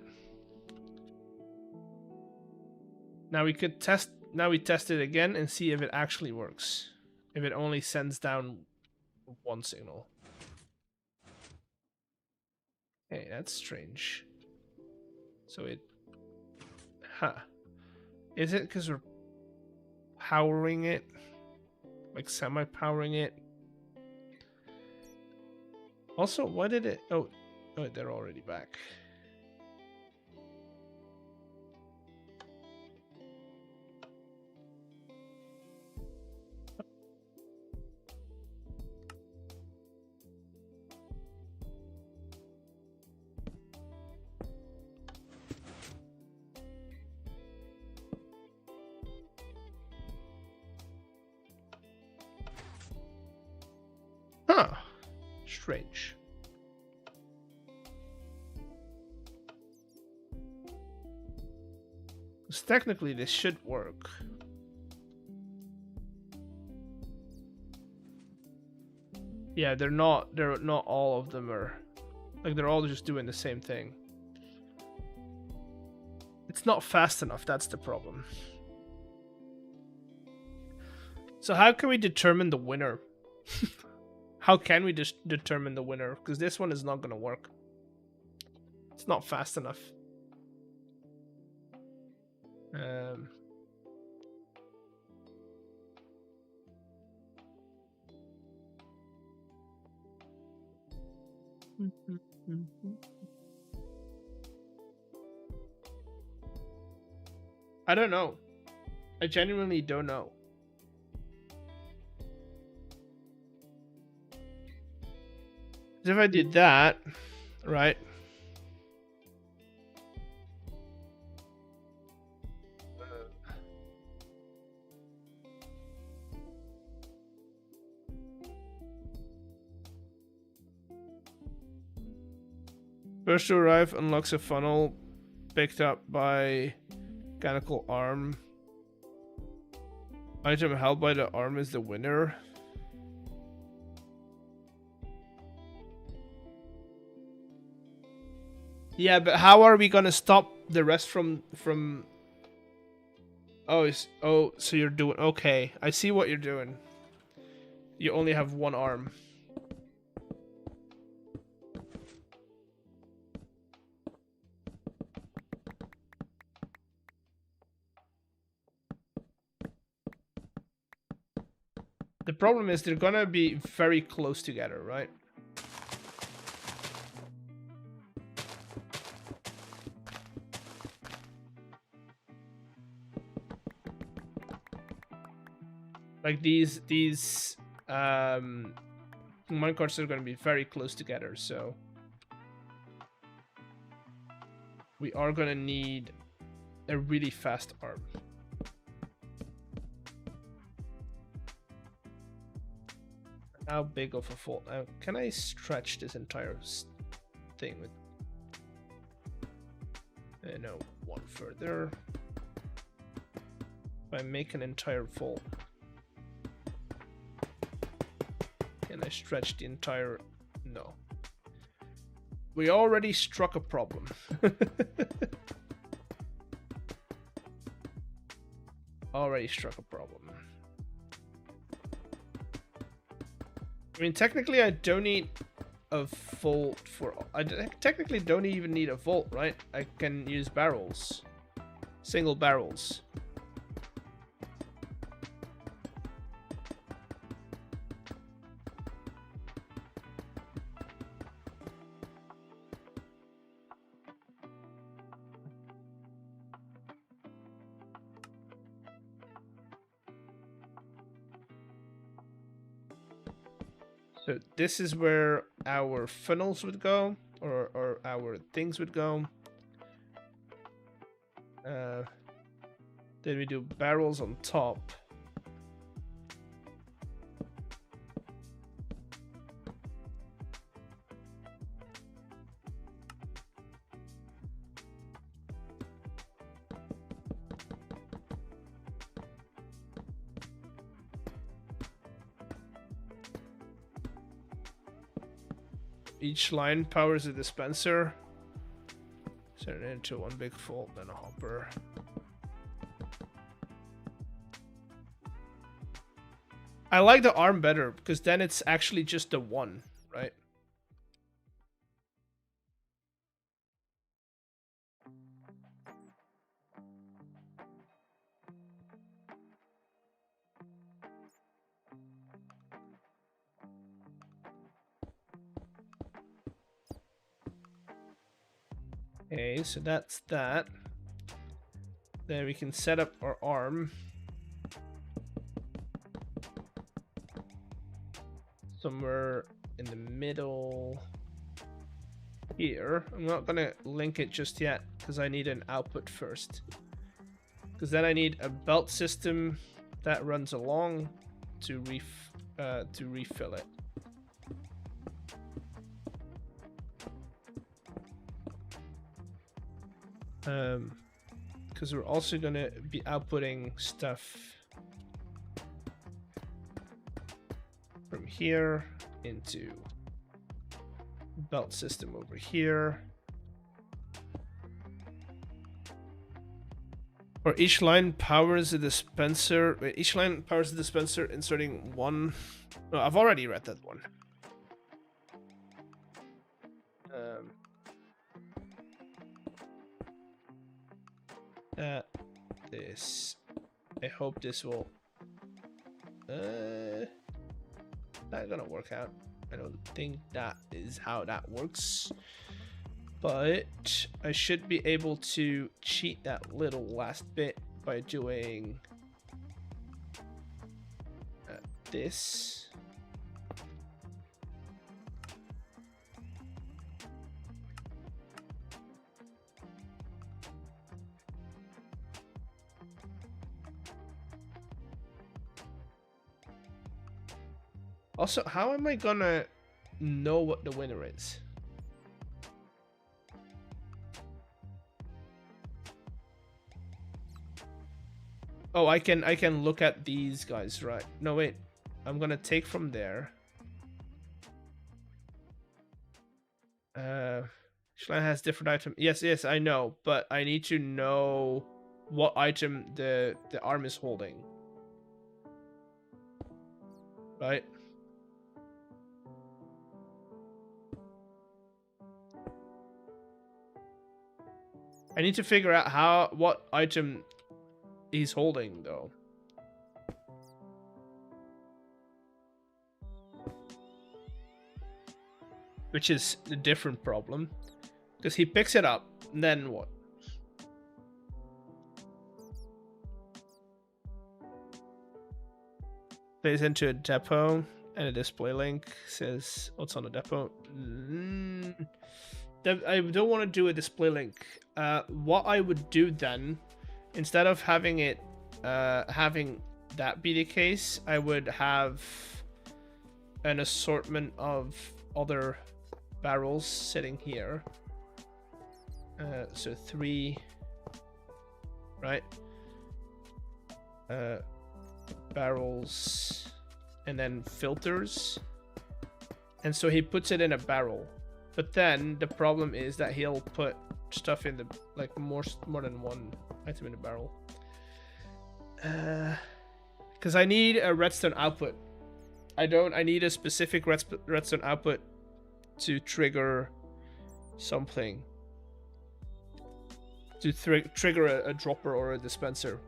Now we could test, now we test it again and see if it actually works. If it only sends down one signal. Hey, that's strange. So it... Huh. Is it because we're powering it? Like semi-powering it? Also, why did it... Oh, they're already back. Huh. Strange. Because technically this should work. Yeah, they're not all of them are, like, they're all just doing the same thing. It's not fast enough, that's the problem. So how can we determine the winner? How can we just determine the winner? Because this one is not going to work. It's not fast enough. I don't know. I genuinely don't know. If I did that, right? First to arrive unlocks a funnel picked up by mechanical arm. Item held by the arm is the winner. Yeah, but how are we gonna stop the rest from? Oh, so you're doing okay. I see what you're doing. You only have one arm. The problem is they're gonna be very close together, right? Like these minecarts are gonna be very close together, so we are gonna need a really fast arm. How big of a fault? Can I stretch this entire thing with? No, one further. If I make an entire fold, can I stretch the entire? No. We already struck a problem. Already struck a problem. I mean, technically, I don't need a vault for. I technically don't even need a vault, right? I can use barrels, single barrels. So this is where our funnels would go, or our things would go. Then we do barrels on top. Each line powers a dispenser. Turn it into one big vault, then a hopper. I like the arm better because then it's actually just the one, right? Okay, so that's that. Then we can set up our arm. Somewhere in the middle here. I'm not gonna link it just yet because I need an output first. Because then I need a belt system that runs along to refill it. Because we're also gonna be outputting stuff from here into belt system over here. Or each line powers a dispenser. Wait, each line powers the dispenser, inserting one. No, I've already read that one. This. I hope this will. Not gonna work out. I don't think that is how that works. But I should be able to cheat that little last bit by doing this. Also, how am I gonna know what the winner is? Oh, I can look at these guys, right? No, wait. I'm gonna take from there. Schlein has different items. Yes, I know, but I need to know what item the arm is holding. Right? I need to figure out what item he's holding though. Which is a different problem. Because he picks it up, and then what? Plays into a depot, and a display link says what's on the depot. I don't want to do a display link. What I would do then, instead of having it, having that be the case, I would have an assortment of other barrels sitting here. So 3, right? Barrels, and then filters. And so he puts it in a barrel. But then the problem is that he'll put stuff in the, like, more than one item in the barrel. Because I need a redstone output. I need a specific redstone output to trigger something. To trigger a dropper or a dispenser.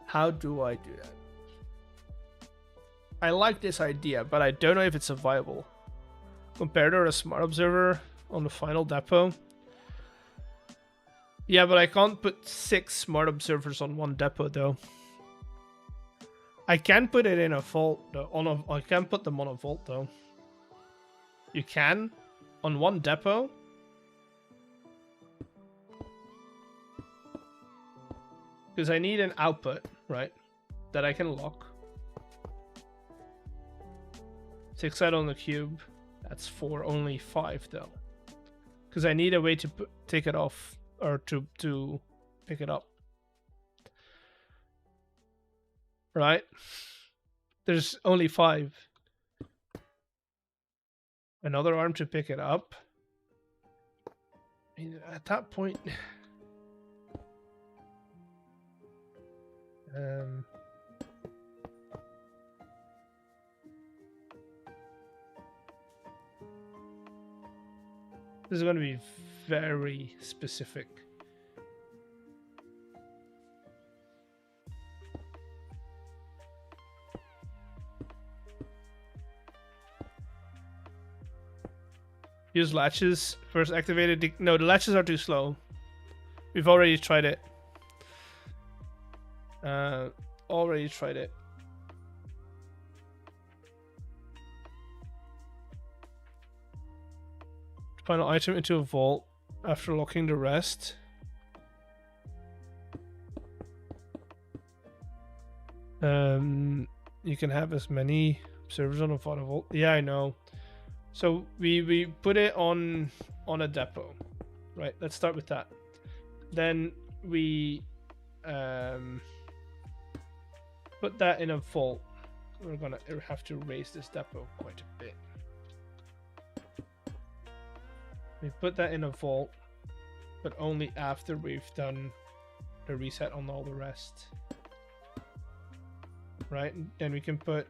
How do I do that? I like this idea, but I don't know if it's viable. Comparator a smart observer on the final depot. Yeah, but I can't put 6 smart observers on one depot though. I can put it in a vault though. I can put them on a vault though. You can? On one depot? Because I need an output, right? That I can lock. 6 out on the cube. That's 4, only 5 though. Because I need a way to take it off, or to pick it up. Right? There's only 5. Another arm to pick it up. I mean, at that point... This is going to be very specific. Use latches. First activated. No, the latches are too slow. We've already tried it. Already tried it. Final item into a vault after locking the rest. You can have as many observers on a vault. Yeah, I know. So we put it on a depot, right? Let's start with that. Then we put that in a vault. We're gonna have to raise this depot quite a bit. We put that in a vault, but only after we've done the reset on all the rest. Right? Then we can put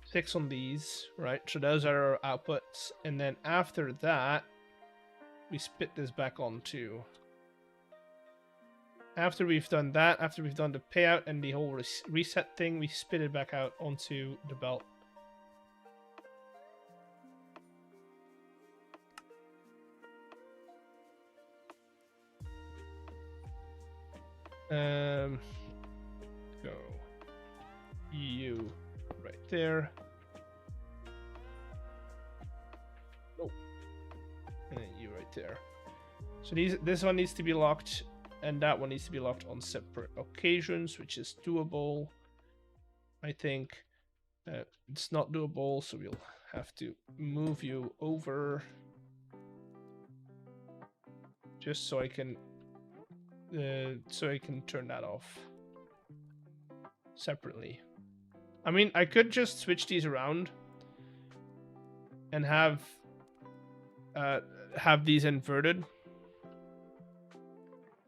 6 on these, right? So those are our outputs. And then after that, we spit this back on too. After we've done that, after we've done the payout and the whole reset thing, we spit it back out onto the belt. Go. You right there. Oh. And then you right there. So this one needs to be locked, and that one needs to be locked on separate occasions, which is doable, I think. It's not doable, so we'll have to move you over just so I can turn that off separately. I mean, I could just switch these around and have these inverted,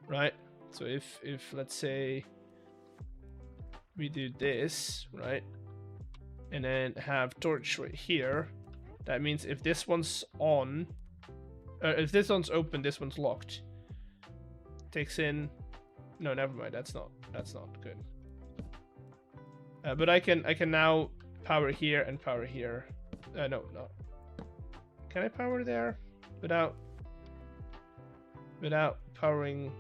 right? So if let's say we do this, right, and then have torch right here, that means if this one's on, if this one's open, this one's locked. Takes in, no, never mind. That's not good. But I can now power here and power here. No. Can I power there without powering?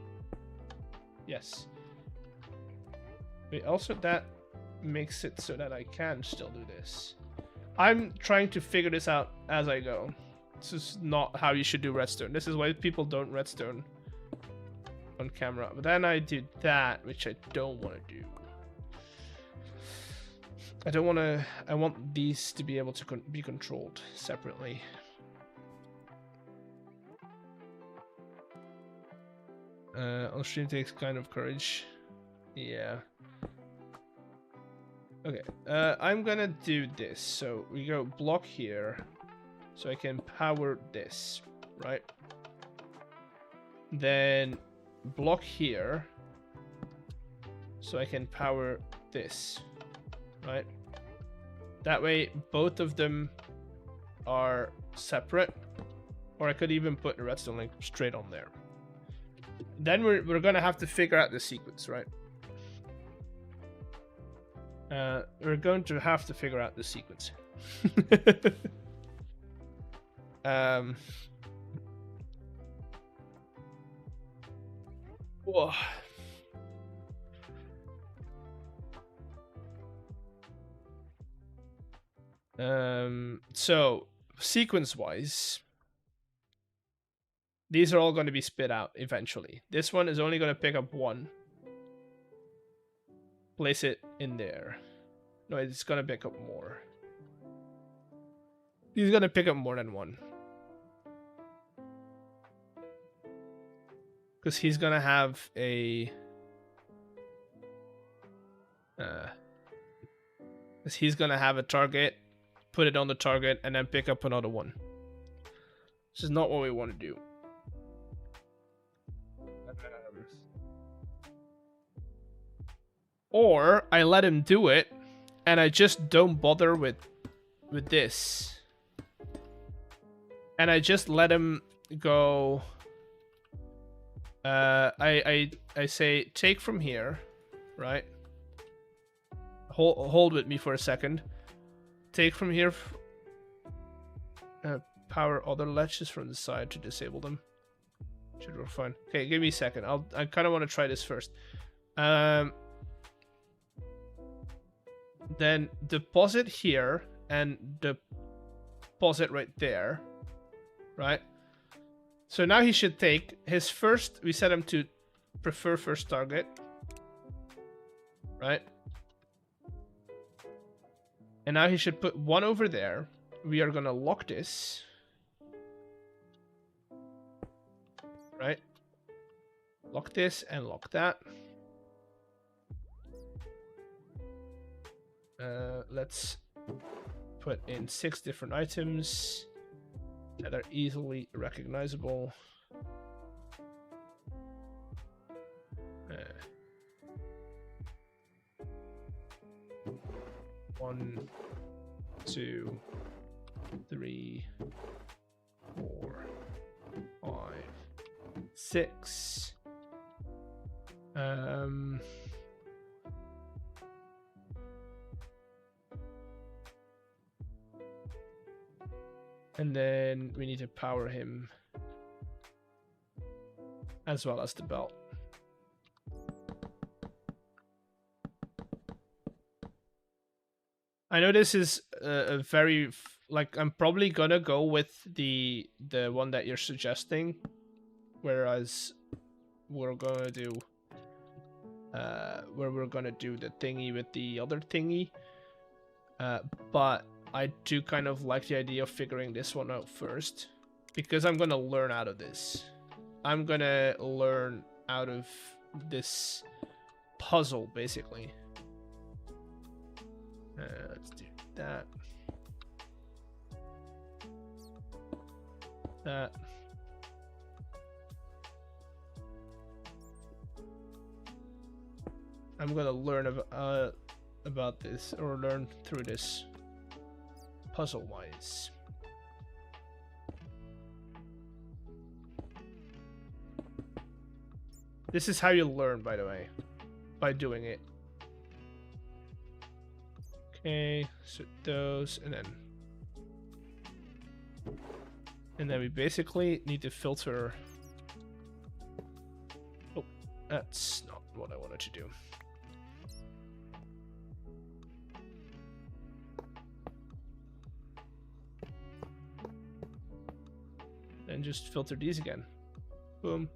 Yes. Wait, also that makes it so that I can still do this. I'm trying to figure this out as I go. This is not how you should do redstone. This is why people don't redstone on camera. But then I did that, which I don't want to do. I don't want to. I want these to be able to be controlled separately. On stream takes kind of courage. Yeah. Okay. I'm gonna do this. So we go block here, so I can power this, right? Then block here, so I can power this, right? That way both of them are separate, or I could even put the redstone link straight on there. Then we're gonna have to figure out the sequence, right? We're going to have to figure out the sequence. Whoa. So sequence-wise, these are all going to be spit out eventually. This one is only going to pick up one. Place it in there. No, it's going to pick up more. He's going to pick up more than one. Because he's going to have a... because he's going to have a target, put it on the target, and then pick up another one. This is not what we want to do. Or I let him do it, and I just don't bother with this. And I just let him go. I say take from here, right? Hold with me for a second. Take from here. Power other latches from the side to disable them. Should work fine. Okay, give me a second. I kind of want to try this first. Then deposit here and deposit right there, right? So now he should take his first. We set him to prefer first target, right? And now he should put one over there. We are gonna lock this, right? Lock this and lock that. Let's put in 6 different items that are easily recognizable. 1, 2, 3, 4, 5, 6. And then we need to power him as well as the belt. I know this is a very, like, I'm probably gonna go with the one that you're suggesting, whereas we're gonna do where we're gonna do the thingy with the other thingy. But I do kind of like the idea of figuring this one out first, because I'm gonna learn out of this. I'm gonna learn out of this puzzle, basically. Let's do that. That. I'm gonna learn about this, or learn through this puzzle-wise. This is how you learn, by the way, by doing it. Okay, so those, and then we basically need to filter. Oh, that's not what I wanted to do. And just filter these again. Boom.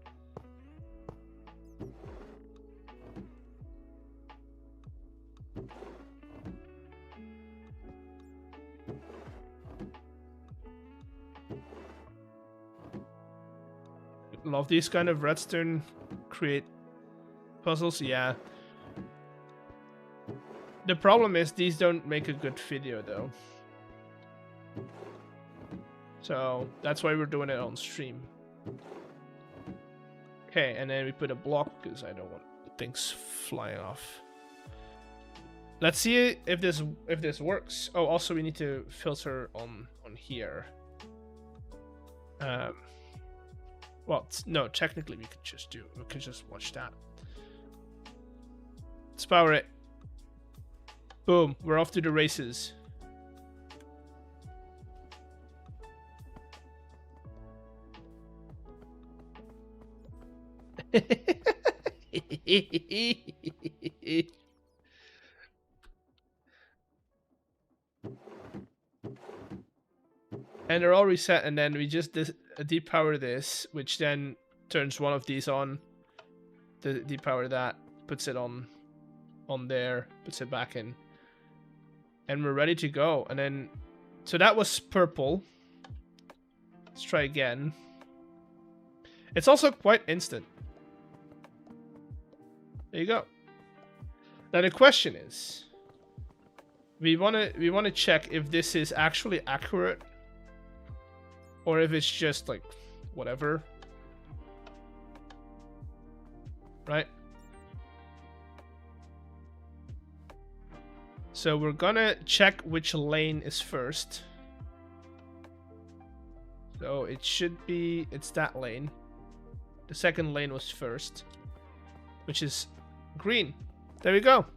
Love these kind of redstone create puzzles, yeah. The problem is these don't make a good video though. So that's why we're doing it on stream. Okay, and then we put a block because I don't want things flying off. Let's see if this works. Oh, also we need to filter on here. Well, no, technically we could just watch that. Let's power it. Boom, we're off to the races. And they're all reset, and then we just depower this, which then turns one of these on. Depower that, puts it on there, puts it back in, and we're ready to go. And then, so that was purple. Let's try again. It's also quite instant. There you go. Now the question is, we wanna check if this is actually accurate, or if it's just like whatever, right? So we're gonna check which lane is first. So it should be, it's that lane. The second lane was first, which is green. There we go.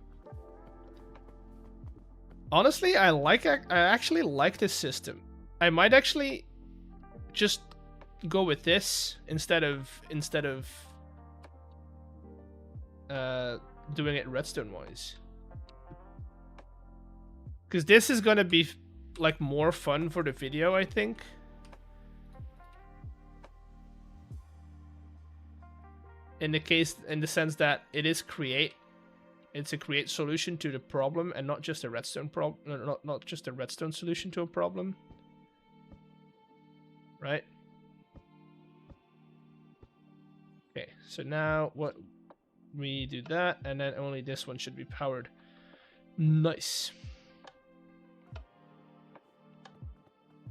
Honestly, I actually like this system. I might actually just go with this instead of doing it redstone wise, because this is gonna be like more fun for the video, I think. In the sense that it's a create solution to the problem, and not just a redstone problem, not just a redstone solution to a problem. Right? Okay, so now what we do that, and then only this one should be powered. Nice.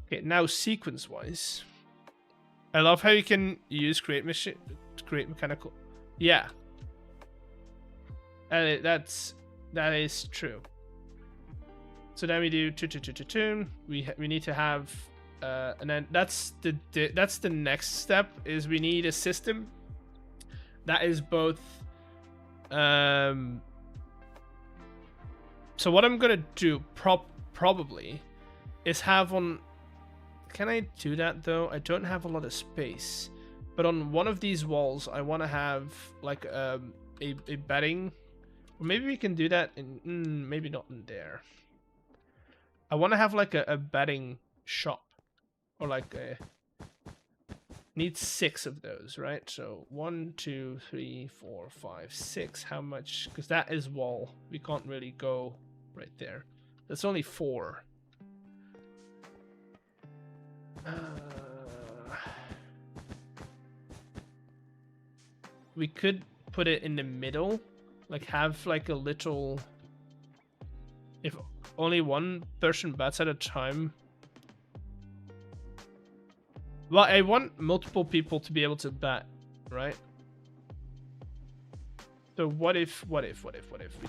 Okay, now sequence wise, I love how you can use create mechanical. Yeah, and that is true. So then we do we need to have and then that's the next step, is we need a system that is both so what I'm gonna do probably is have on, can I do that though? I don't have a lot of space, but on one of these walls I want to have like a betting, or maybe we can do that in maybe not in there. I want to have like a betting shop, or like need 6 of those, right? So 1, 2, 3, 4, 5, 6. How much? Because that is wall. We can't really go right there. That's only 4. We could put it in the middle, like have like a little. If only one person bats at a time. Well, I want multiple people to be able to bat, right? So what if we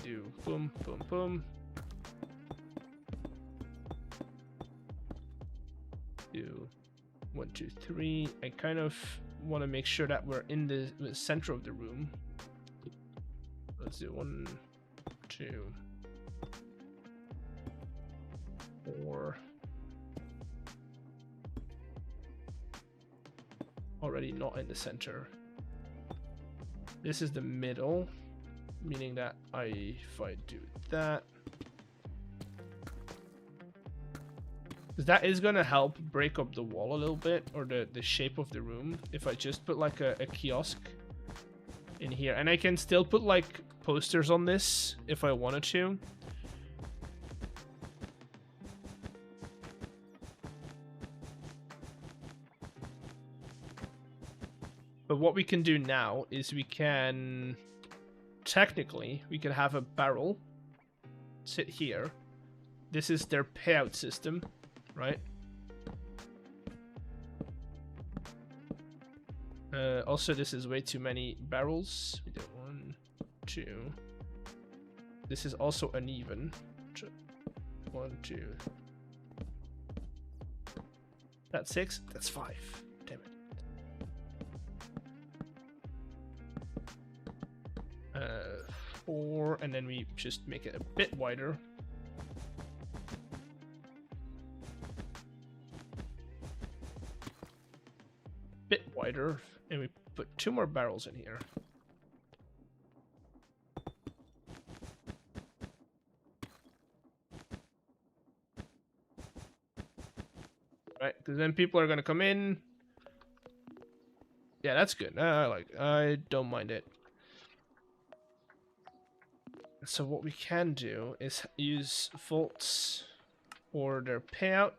do boom, boom, boom. Do 1, 2, 3. I kind of want to make sure that we're in the center of the room. Let's do 1, 2, 4. Already not in the center. This is the middle, meaning that if I do that, because that is gonna help break up the wall a little bit, or the shape of the room. If I just put like a kiosk in here, and I can still put like posters on this if I wanted to. But what we can do now is we can have a barrel sit here. This is their payout system, right? Also, this is way too many barrels. We did 1, 2. This is also uneven. 1, 2. That's 6. That's 5. Damn it. 4, and then we just make it a bit wider. Bit wider, and we put 2 more barrels in here. Right, because then people are gonna come in. Yeah, that's good. I don't mind it. So what we can do is use vaults for their payout.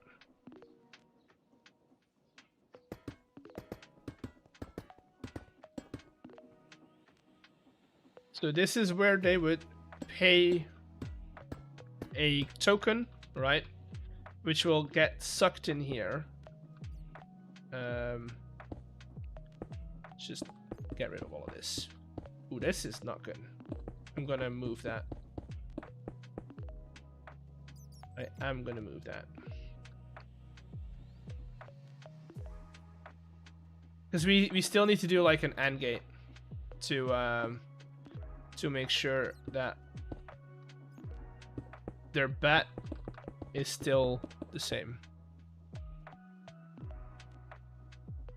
So this is where they would pay a token, right? Which will get sucked in here. Just get rid of all of this. Ooh, this is not good. I'm gonna move that. I am gonna move that. Because we still need to do like an AND gate to make sure that their bat is still the same.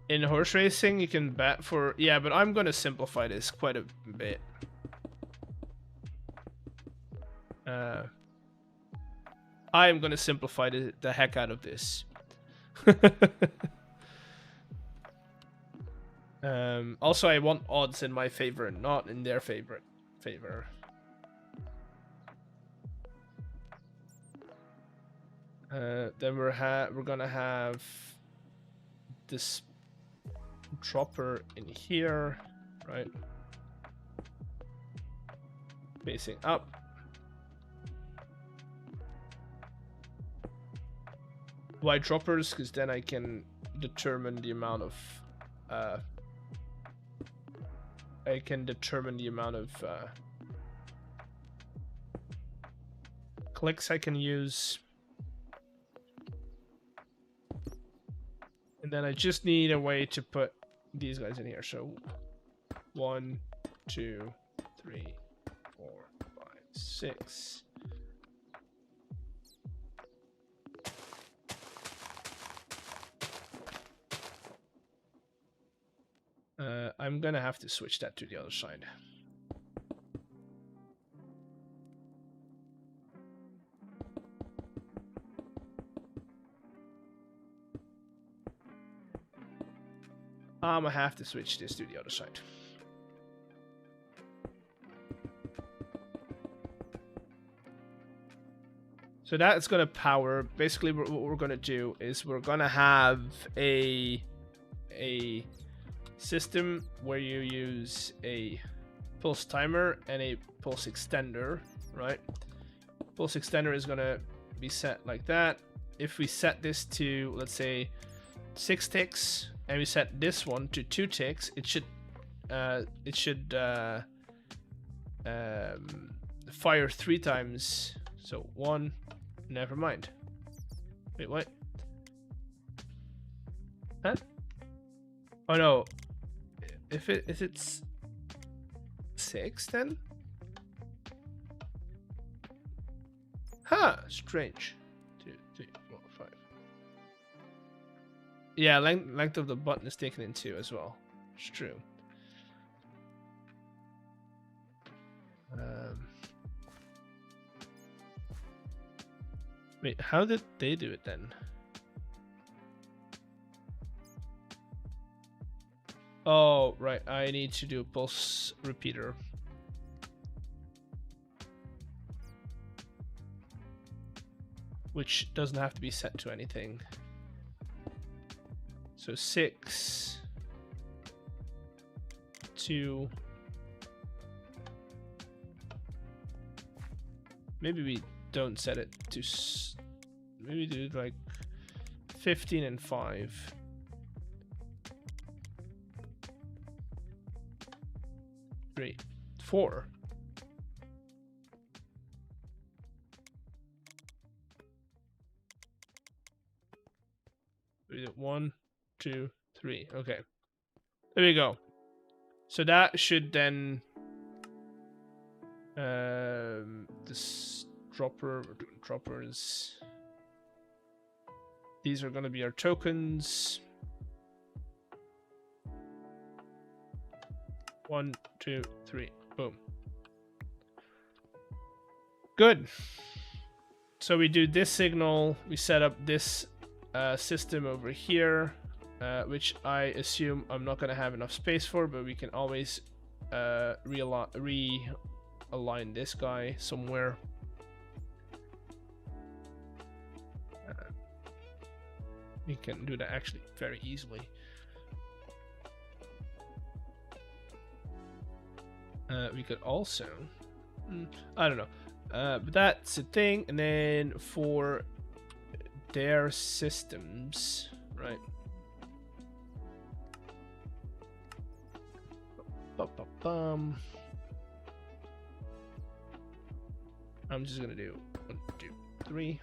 In horse racing, you can bat for... Yeah, but I'm gonna simplify this quite a bit. I am going to simplify the heck out of this. Also, I want odds in my favor, not in their favor. Then we're gonna have this dropper in here, right? Facing up. Why droppers? Because then I can determine the amount of clicks I can use. And then I just need a way to put these guys in here. So 1, 2, 3, 4, 5, 6. I'm gonna have to switch that to the other side. I'm gonna have to switch this to the other side. So that's gonna power. Basically, what we're gonna do is we're gonna have a system where you use a pulse timer and a pulse extender, right? Pulse extender is gonna be set like that. If we set this to, let's say, 6 ticks, and we set this one to 2 ticks, it should fire 3 times. So 1. Never mind. Wait, what? Huh? Oh no. If it's 6 then? Huh, strange. 2, 3, 4, 5. Yeah, length of the button is taken into as well. It's true. Wait, how did they do it then? Oh, right. I need to do a pulse repeater. Which doesn't have to be set to anything. So 6, 2. Maybe we don't set it to. Maybe do like 15 and 5. Great. 4. We do 1, 2, 3. Okay. There we go. So that should then this dropper, we're doing droppers. These are going to be our tokens. 1, 2, 3. Boom. Good. So we do this signal. We set up this system over here, which I assume I'm not going to have enough space for, but we can always realign this guy somewhere. We can do that actually very easily. We could also, I don't know, but that's a thing. And then for their systems, right? I'm just gonna do 1, 2, 3.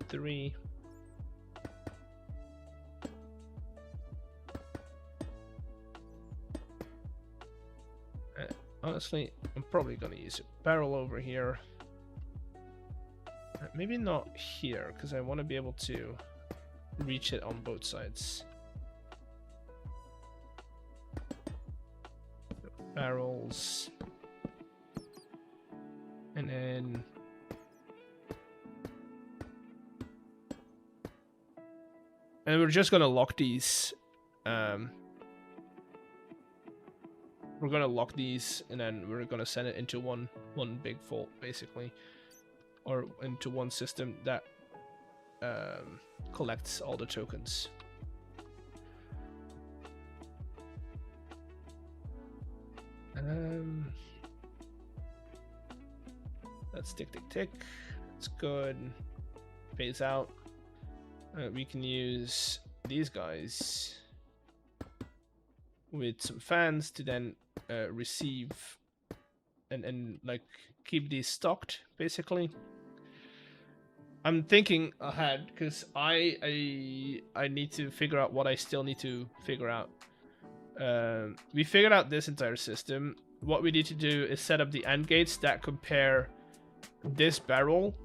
3. Honestly, I'm probably gonna use a barrel over here. Maybe not here, because I want to be able to reach it on both sides. Barrels. And then we're just gonna lock these. We're gonna lock these, and then we're gonna send it into one big vault, basically, or into one system that collects all the tokens. That's tick tick tick. It's good. Phase out. We can use these guys with some fans to then receive and like keep these stocked, basically. I'm thinking ahead because I need to figure out what I still need to figure out. We figured out this entire system. What we need to do is set up the AND gates that compare this barrel,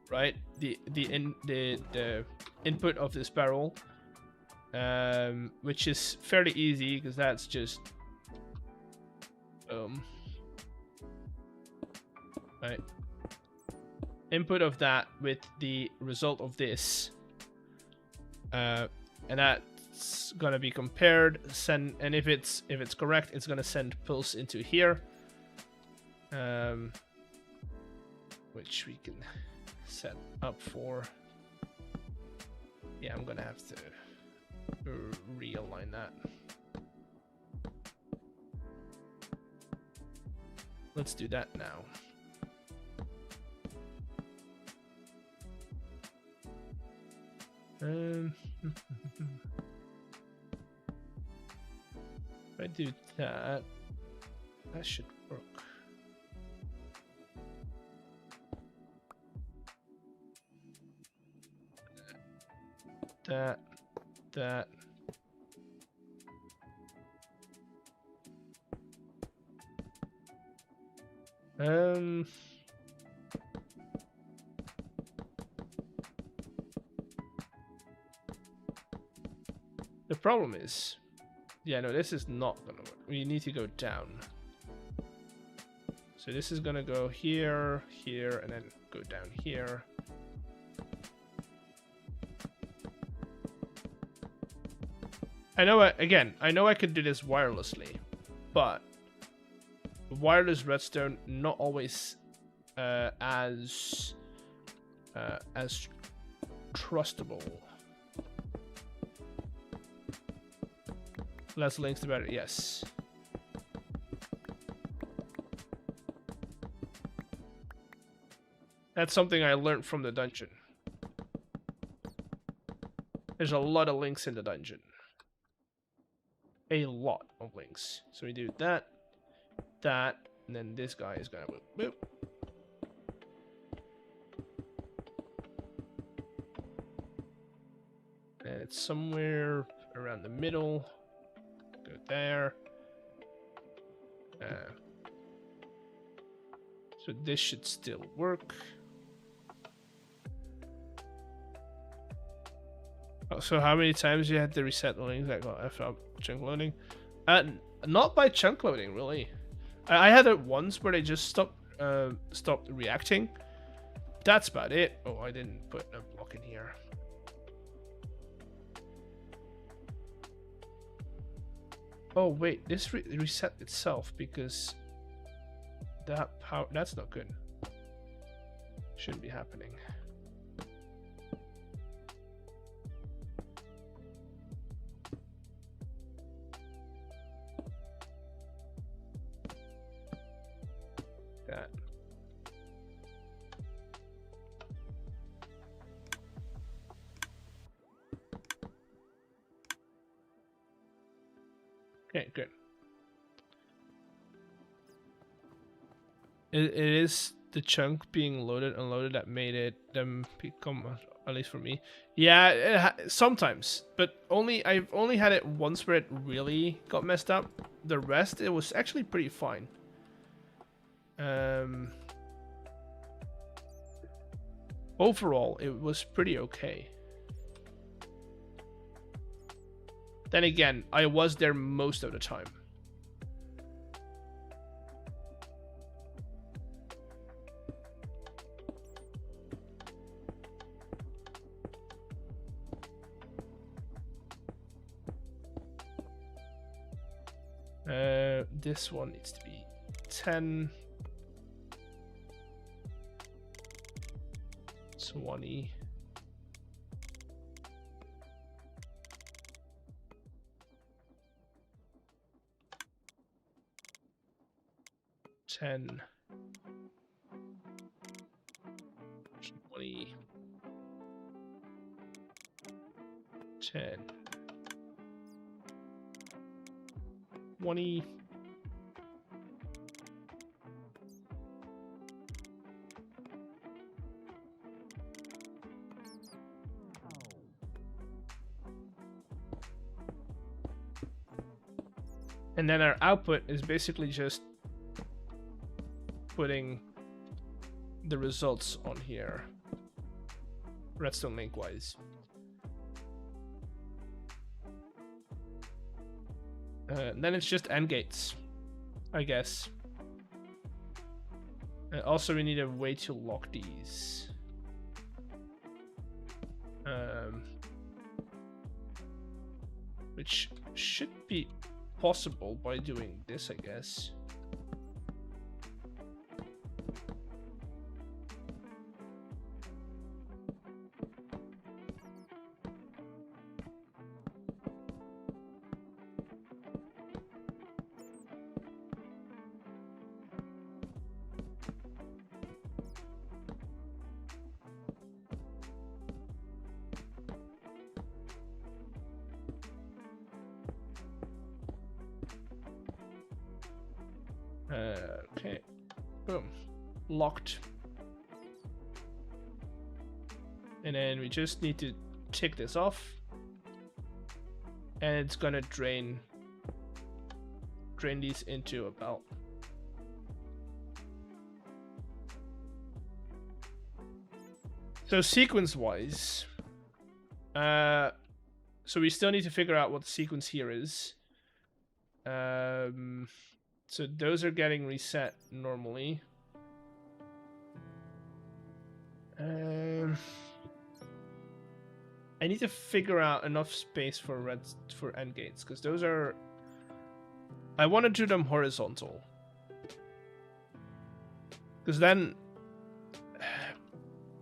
right? The input of this barrel, which is fairly easy because that's just right, input of that with the result of this, and that's gonna be compared, send, and if it's correct, it's gonna send pulse into here. which we can set up for. Yeah, I'm gonna have to realign that. Let's do that now. If I do that, that should work. That. The problem is, yeah, no, this is not gonna work. We need to go down. So this is gonna go here, here, and then go down here. I know, I know I could do this wirelessly, but wireless redstone not always as trustable. Less links the better, yes. That's something I learned from the dungeon. There's a lot of links in the dungeon. A lot of links. So we do that, and then this guy is gonna boop, boop. And it's somewhere around the middle. Go there. So this should still work. Oh, so how many times you had to reset the links that got F up chunk loading? Not by chunk loading, really. I had it once where they just stopped reacting. That's about it. Oh, I didn't put a block in here. Oh wait, this reset itself because that power. That's not good. Shouldn't be happening. That. Okay, good. It is the chunk being loaded and unloaded that made it them become, at least for me. Yeah, sometimes, but I've only had it once where it really got messed up. The rest, it was actually pretty fine. Overall, it was pretty okay. Then again, I was there most of the time. This one needs to be 10. 20. $10. 20. 10. 20. And then our output is basically just putting the results on here, redstone link wise. Then it's just AND gates, I guess. Also, we need a way to lock these. Which should be possible by doing this, I guess. Okay, boom, locked. And then we just need to tick this off, and it's gonna drain these into a belt. So sequence wise, so we still need to figure out what the sequence here is. So those are getting reset normally. I need to figure out enough space for end gates, because those are. I want to do them horizontal, because then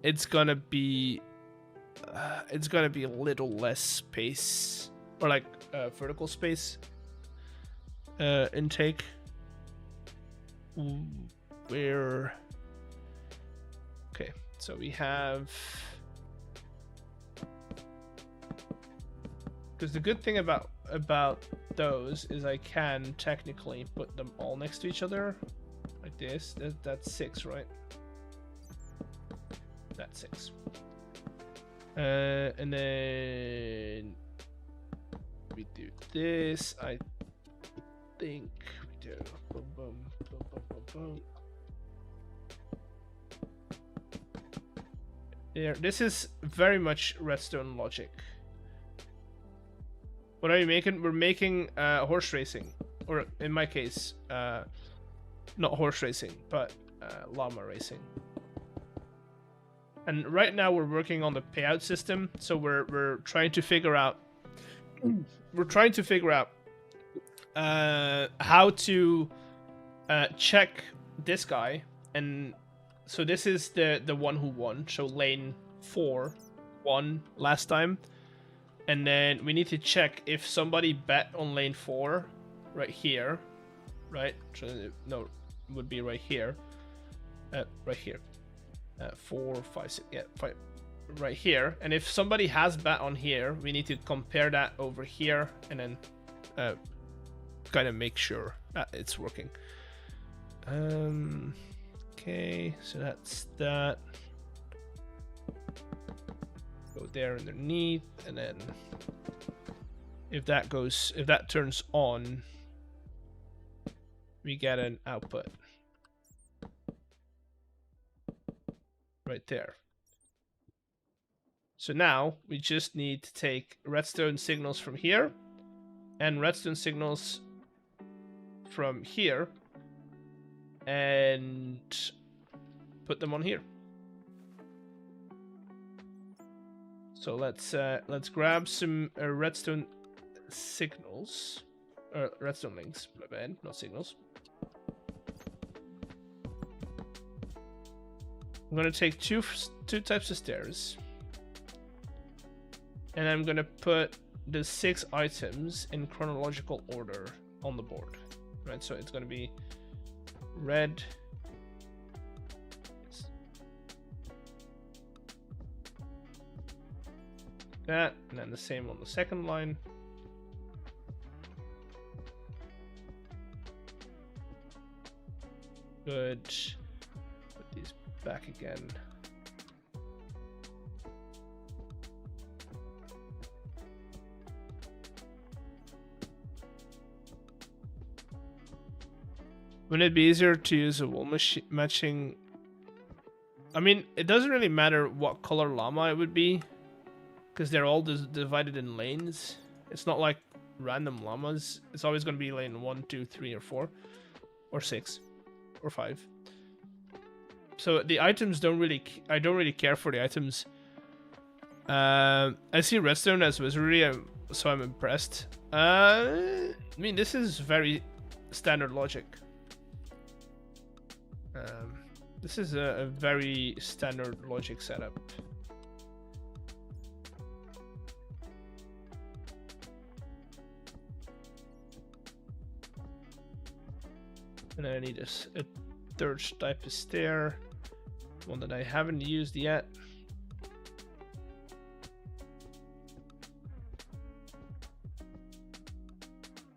it's gonna be a little less space, or like vertical space intake. Where okay, so we have, because the good thing about those is I can technically put them all next to each other like this. That's 6, right? That's 6. And then we do this. I think we do boom, boom, boom, boom, boom, boom. There. This is very much redstone logic. What are you making? We're making horse racing, or in my case, not horse racing, but llama racing. And right now we're working on the payout system, so we're trying to figure out how to check this guy. And so this is the one who won. So lane 4 won last time. And then we need to check if somebody bet on lane 4 right here, right? So, no, it would be right here. Right here. 4, 5, 6, yeah, 5, right here. And if somebody has bet on here, we need to compare that over here, and then kind of make sure that it's working. Okay, so that's that. Go there underneath, and then if that turns on, we get an output right there. So now we just need to take redstone signals from here and redstone signals from here and put them on here. So let's grab some redstone signals, or redstone links, my bad, not signals. I'm gonna take two types of stairs, and I'm gonna put the 6 items in chronological order on the board, right? So it's gonna be red. That, and then the same on the second line. Good. Put these back again. Wouldn't it be easier to use a wool matching? I mean, it doesn't really matter what color llama it would be, because they're all divided in lanes. It's not like random llamas. It's always going to be lane 1, 2, 3, or 4, or 6, or 5. So the items don't really. I don't really care for the items. I see redstone as wizardry, so I'm impressed. I mean, this is very standard logic. This is a very standard logic setup. And I need a third type of stair, one that I haven't used yet.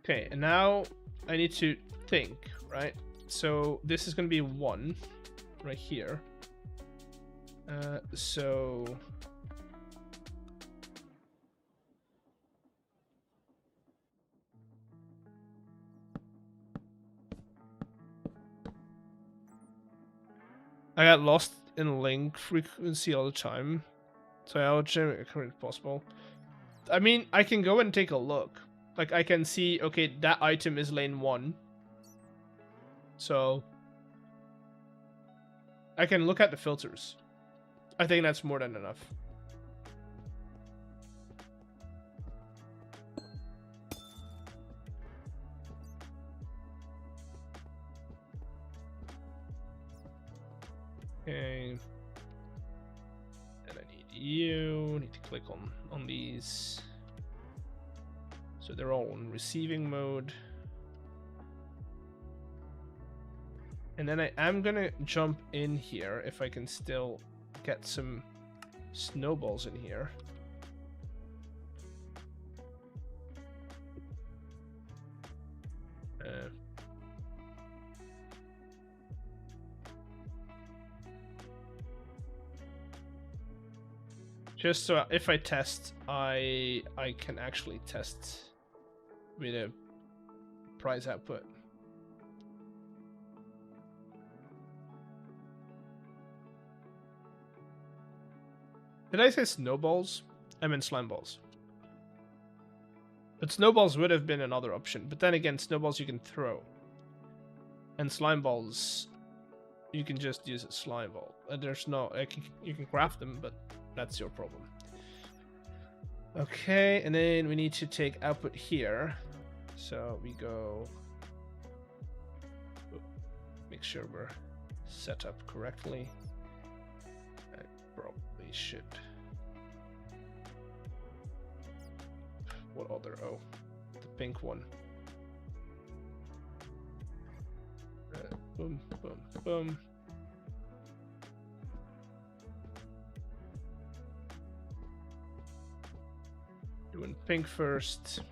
Okay, and now I need to think, right? so this is going to be 1 right here. So I got lost in link frequency all the time, so I'll generate it if possible. I mean, I can go and take a look. Like, I can see, okay, that item is lane 1. So I can look at the filters. I think that's more than enough. Okay. And I need you. I need to click on these. So they're all in receiving mode. And then I am gonna jump in here if I can still get some snowballs in here. Just so if I test, I can actually test with a prize output. Did I say snowballs? I meant slime balls. But snowballs would have been another option. But then again, snowballs you can throw. And slime balls, you can just use a slime ball. There's no... you can craft them, but that's your problem. Okay, and then we need to take output here. So we go... make sure we're set up correctly. I probably should. What other? Oh, the pink one. Boom, boom, boom. Doing pink first.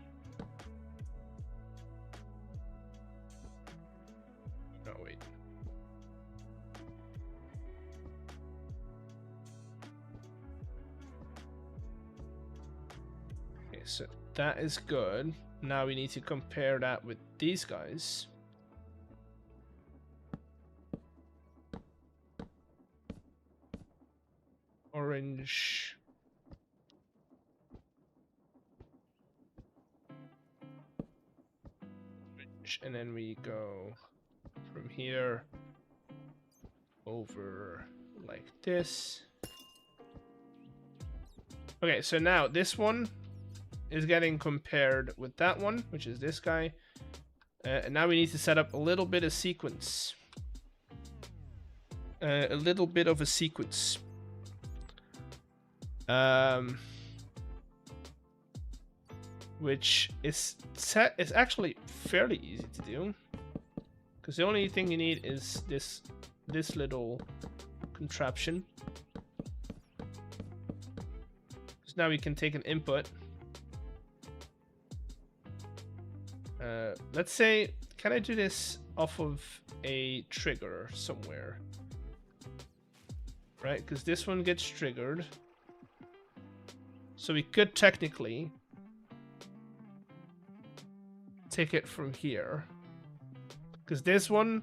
No, wait. Okay, so that is good. Now we need to compare that with these guys. Orange. And then we go from here over like this. Okay, so now this one is getting compared with that one, which is this guy. And now we need to set up a little bit of sequence. Which is actually fairly easy to do, because the only thing you need is this little contraption. So now we can take an input. Let's say, can I do this off of a trigger somewhere? Right, because this one gets triggered. So we could technically take it from here, because this one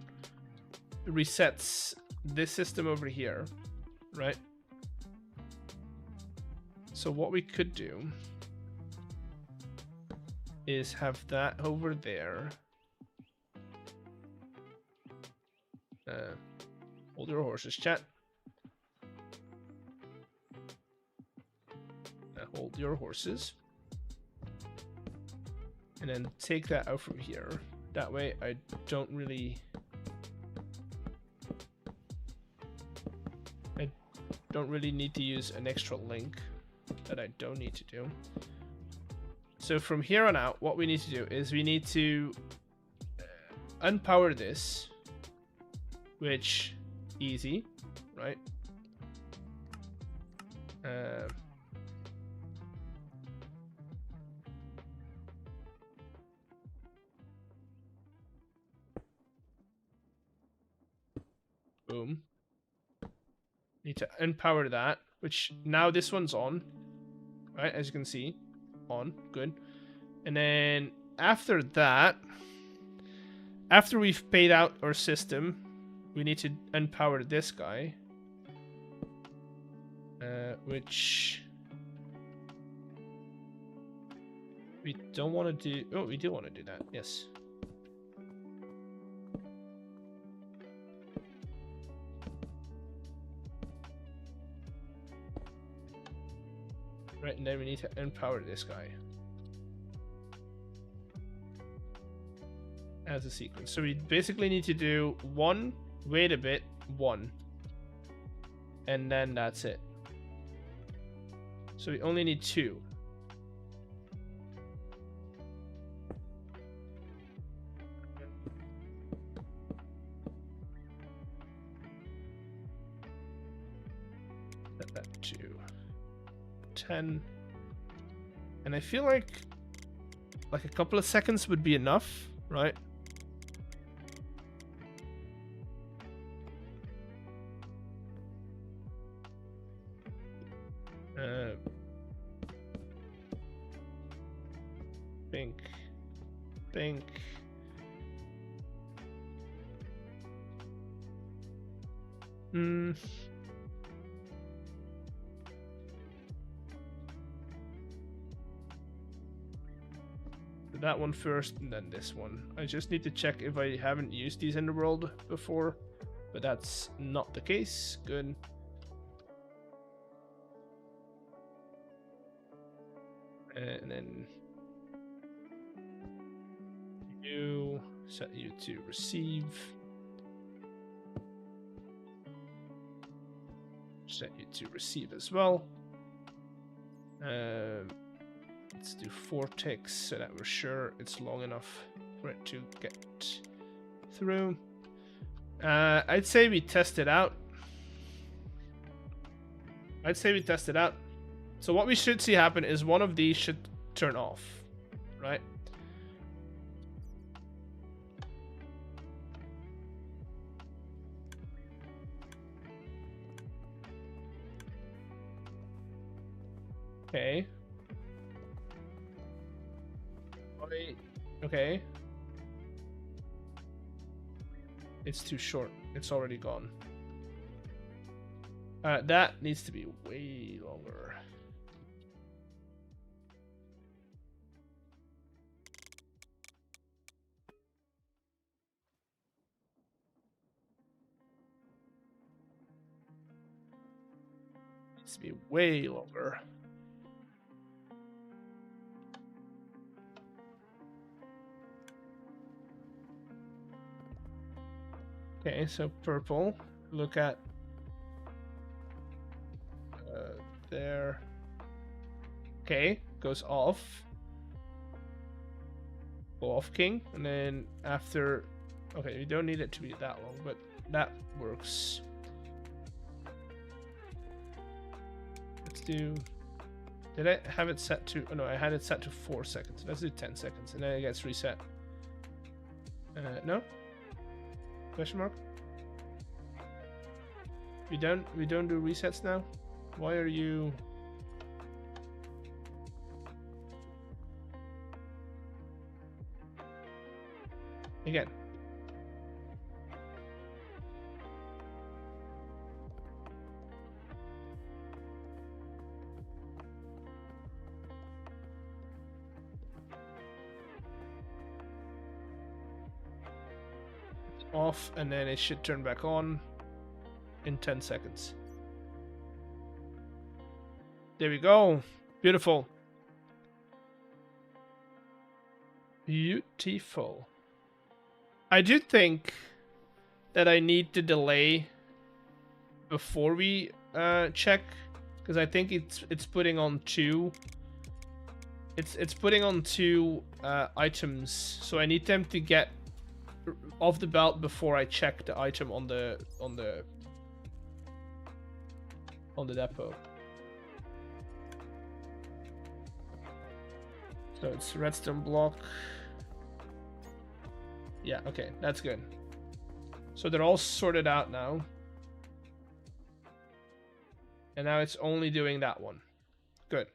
resets this system over here, right? So what we could do is have that over there. Hold your horses, chat. Hold your horses. And then take that out from here. That way I don't really need to use an extra link that I don't need to do. So from here on out, what we need to do is we need to unpower this, which easy, right? Need to unpower that, which now this one's on, right? As you can see, on, good. And then after that, after we've paid out our system, we need to unpower this guy, which we don't want to do. Oh, we do want to do that. Yes. Right, and then we need to unpower this guy as a sequence. So we basically need to do 1, wait a bit, 1. And then that's it. So we only need 2. Set that to 10. And I feel like a couple of seconds would be enough, right? Think. That one first, and then this one. I just need to check if I haven't used these in the world before, but that's not the case. Good. And then you set you to receive. Set you to receive as well. Let's do 4 ticks so that we're sure it's long enough for it to get through. I'd say we test it out. So what we should see happen is one of these should turn off, right? Okay. Okay. It's too short. It's already gone. That needs to be way longer. Needs to be way longer. Okay, so purple, look at there. Okay, goes off. Go off king, and then after, okay, we don't need it to be that long, but that works. Let's do, did I have it set to, oh no, I had it set to 4 seconds. Let's do 10 seconds, and then it gets reset. No? Question mark? We don't do resets now? Why are you... Again. Off, and then it should turn back on in 10 seconds. There we go. Beautiful. Beautiful. I do think that I need to delay before we check, because I think it's putting on 2. It's putting on 2 items, so I need them to get off the belt before I check the item on the depot. So it's redstone block. Yeah, okay, that's good. So they're all sorted out now. And now it's only doing that one. Good.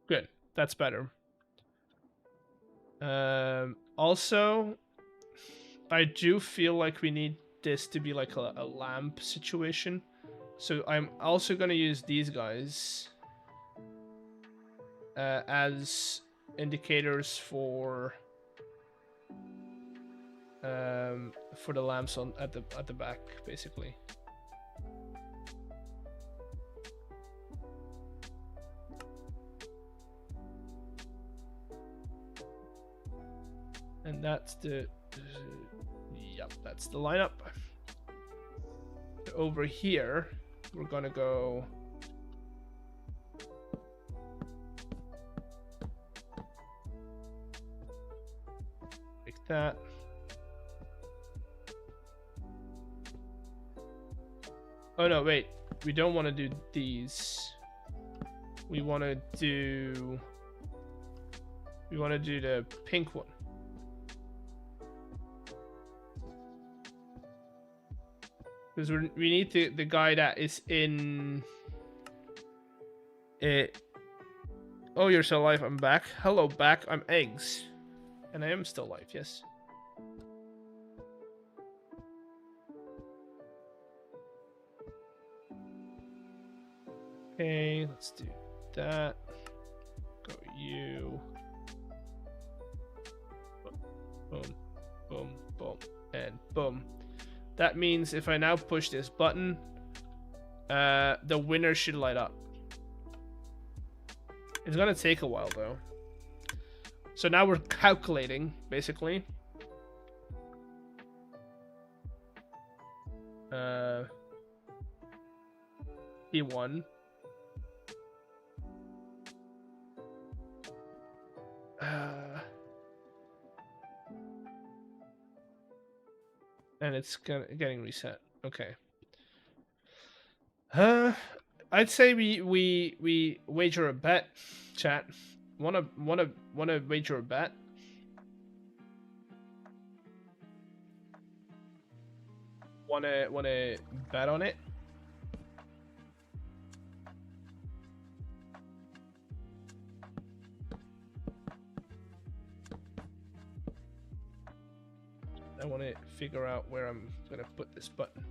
Good. That's better. Also, I do feel like we need this to be like a lamp situation. So I'm also going to use these guys as indicators for the lamps on at the back, basically. And that's the yep, that's the lineup. Over here, we're gonna go like that. Oh no, wait. We don't want to do these. We want to do the pink one. Because we need the guy that is in it. Oh, you're still alive. I'm back. Hello, back. I'm eggs. And I am still alive, yes. Okay, let's do that. Go you. Boom, boom, boom, and boom. That means if I now push this button, the winner should light up. It's gonna take a while though. So now we're calculating, basically. He won. And it's getting reset. Okay. I'd say we wager a bet, chat. Wanna wager a bet? Wanna bet on it? I want to figure out where I'm going to put this button.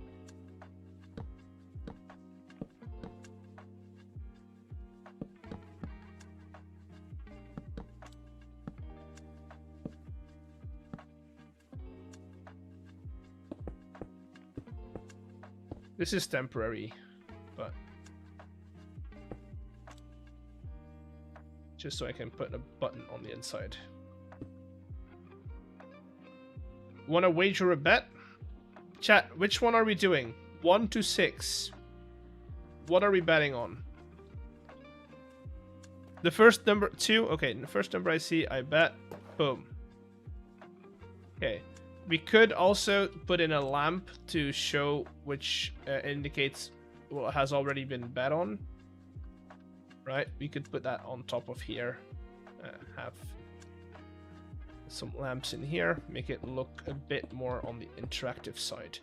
This is temporary, but just so I can put a button on the inside. Want to wager a bet? Chat, which one are we doing? 1 to 6. What are we betting on? The first number, 2. Okay, the first number I see, I bet. Boom. Okay. We could also put in a lamp to show which indicates what has already been bet on. Right? We could put that on top of here. Have some lamps in here, make it look a bit more on the interactive side.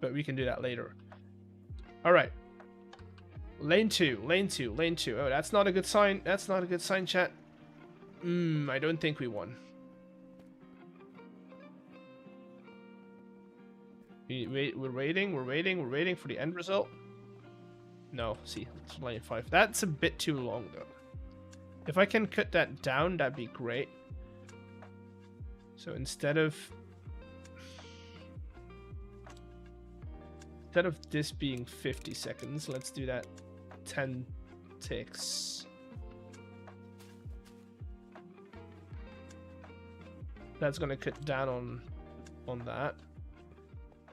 But we can do that later. All right. Lane 2, lane 2, lane 2. Oh, that's not a good sign. That's not a good sign, chat. I don't think we won. We're waiting for the end result. No, see, it's lane 5. That's a bit too long, though. If I can cut that down, that'd be great. So instead of this being 50 seconds, let's do that 10 ticks. That's gonna cut down on that.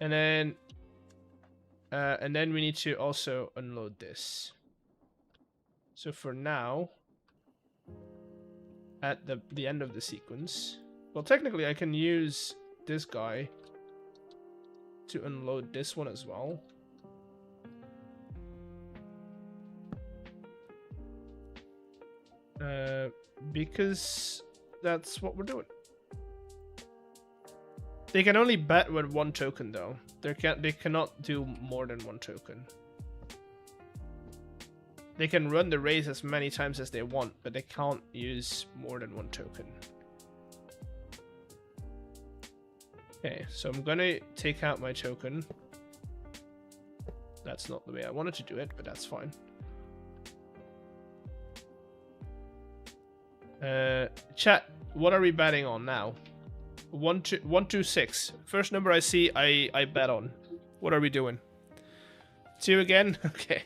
And then we need to also unload this. So for now, at the end of the sequence, well, technically I can use this guy to unload this one as well. Because that's what we're doing. They can only bet with 1 token though. They cannot do more than 1 token. They can run the race as many times as they want, but they can't use more than 1 token. Okay, so I'm gonna take out my token. That's not the way I wanted to do it, but that's fine. Chat, what are we betting on now? 1, 2, 6. First number I see, I bet on. What are we doing? 2 again? Okay.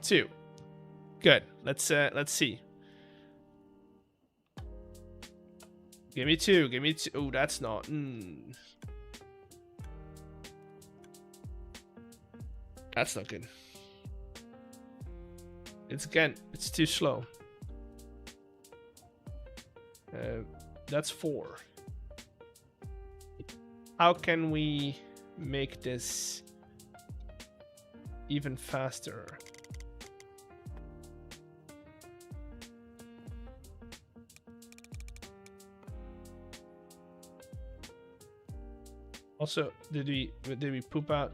2. Good. Let's see. Give me 2. Give me 2. Oh, that's not. That's not good. It's too slow. That's 4. How can we make this even faster? Also, did we poop out?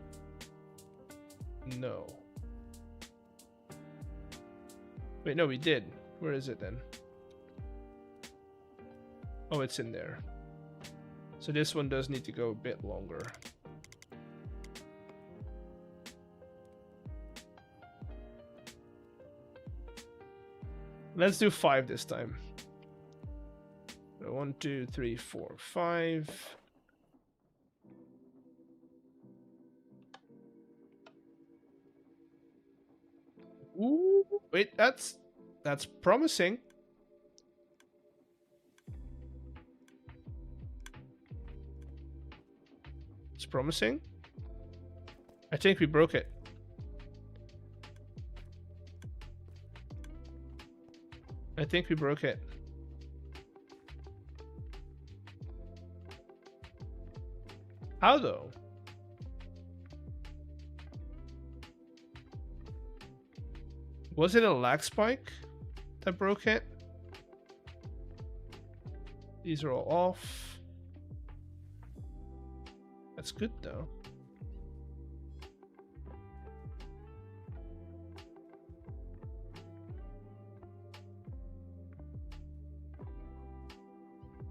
No. Wait, no, we did. Where is it then? Oh, it's in there. So this one does need to go a bit longer. Let's do 5 this time. So 1, 2, 3, 4, 5. Ooh, wait, that's promising. It's promising. I think we broke it. I think we broke it. How though? Was it a lag spike that broke it? These are all off. That's good though.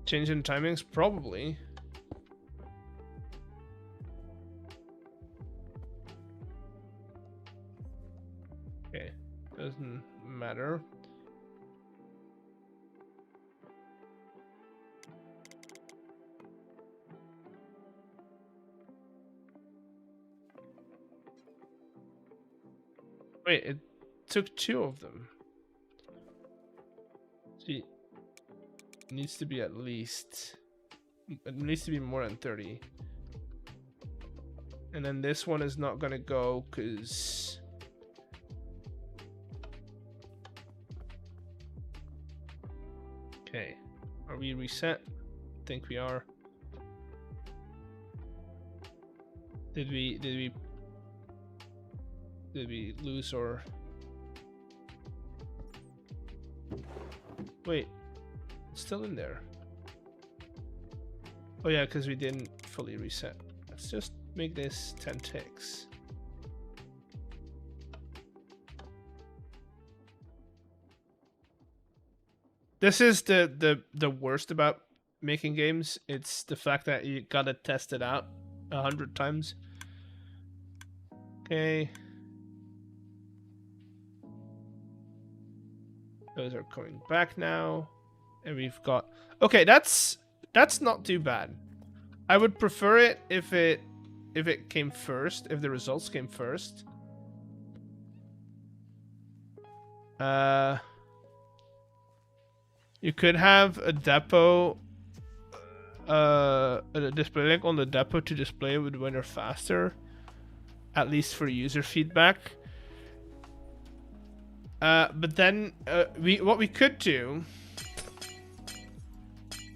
Change in timings? Probably. Okay, doesn't matter. Wait, it took 2 of them. See, it needs to be at least. It needs to be more than 30. And then this one is not gonna go because. Okay, are we reset? I think we are. Did we lose or wait, it's still in there. Oh yeah, because we didn't fully reset. Let's just make this 10 ticks. This is the worst about making games. It's the fact that you gotta test it out 100 times. Okay. Those are coming back now. And we've got... Okay, that's not too bad. I would prefer it if it came first, if the results came first. You could have a depot, a display link on the depot to display with winner faster, at least for user feedback. But then what we could do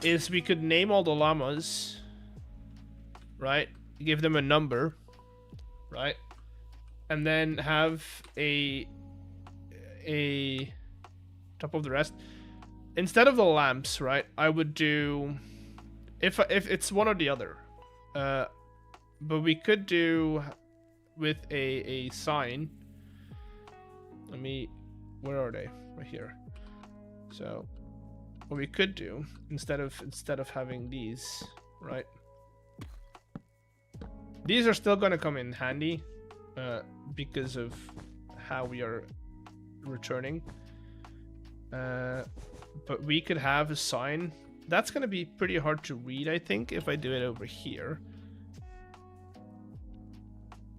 is we could name all the llamas, right? Give them a number, right? And then have a top of the rest. instead of the lamps, right? I would do if it's one or the other. But we could do with a sign. Let me. Where are they? Right here. So, what we could do instead of having these, right? These are still gonna come in handy, because of how we are returning. But we could have a sign. That's gonna be pretty hard to read, I think, if I do it over here.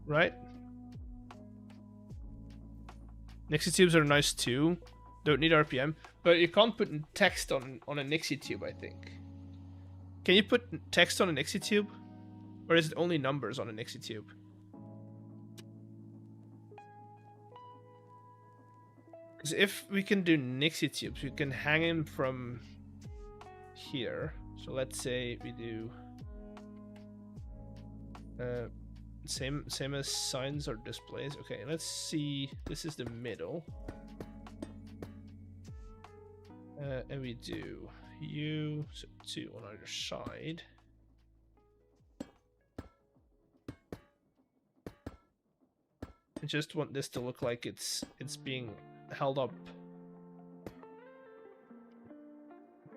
Right? Nixie tubes are nice too. Don't need RPM. But you can't put text on a Nixie tube, I think. Can you put text on a Nixie tube? Or is it only numbers on a Nixie tube? Because if we can do Nixie tubes, we can hang them from here. So let's say we do same as signs or displays. Okay, let's see. This is the middle. And we do U, so 2 on either side. I just want this to look like it's being held up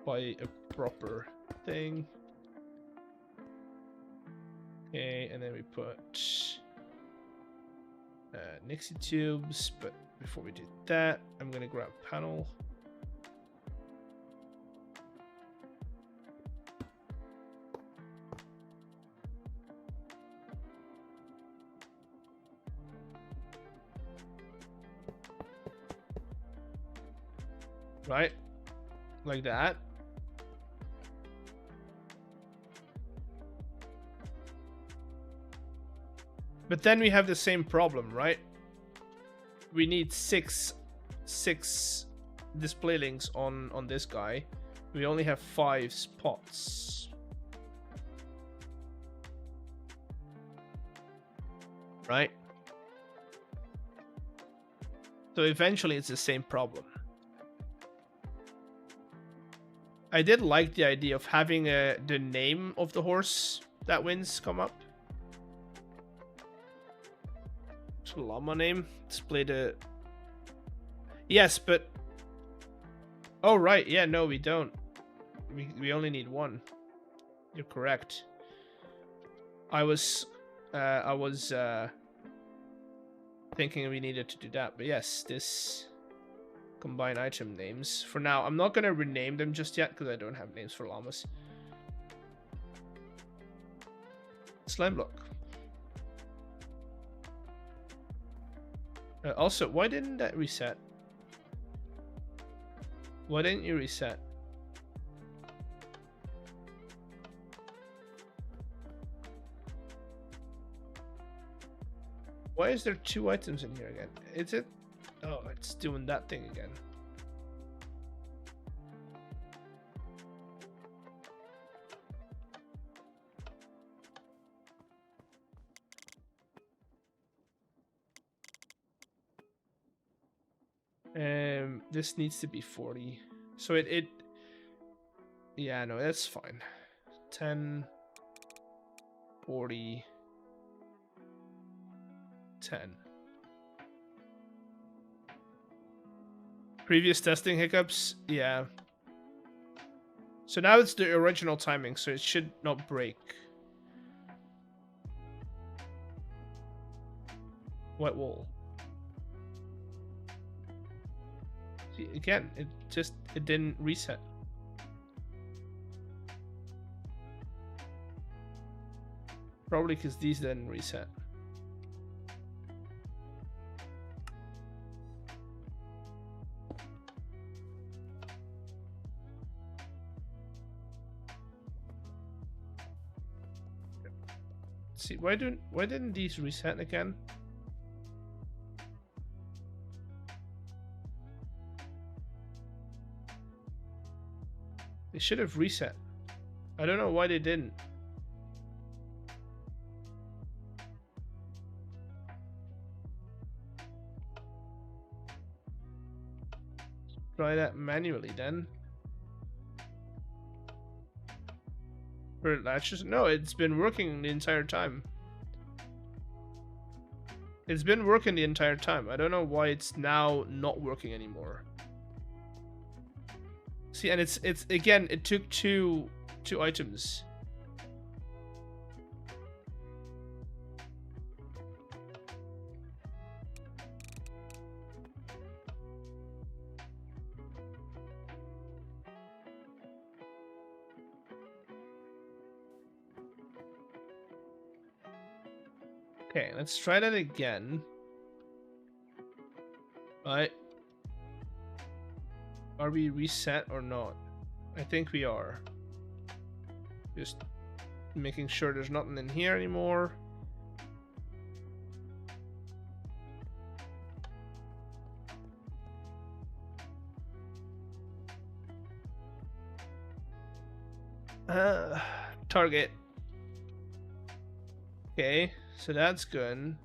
by a proper thing. Okay, and then we put Nixie tubes, but before we do that, I'm gonna grab panel. Right, like that. But then we have the same problem, right? We need six display links on this guy. We only have 5 spots. Right? So eventually it's the same problem. I did like the idea of having the name of the horse that wins come up. So llama name, display the... Yes, but... Oh, right, yeah, no, we don't. We only need 1. You're correct. I was thinking we needed to do that, but yes, this... Combine item names. For now, I'm not going to rename them just yet because I don't have names for llamas. Slime block. Also, why didn't that reset? Why didn't you reset? Why is there 2 items in here again? Is it? Oh, it's doing that thing again. This needs to be 40. So it yeah, no, that's fine. 10 40 10. Previous testing hiccups, yeah. So now it's the original timing, so it should not break. Wet wool. See, again, it didn't reset. Probably because these didn't reset. See, why didn't these reset again? They should have reset. I don't know why they didn't. Try that manually then. For latches? No, it's been working the entire time. It's been working the entire time. I don't know why it's now not working anymore. See, and it's again, it took two items. Okay, let's try that again. Right. Are we reset or not? I think we are. Just making sure there's nothing in here anymore. Target. Okay, so that's good.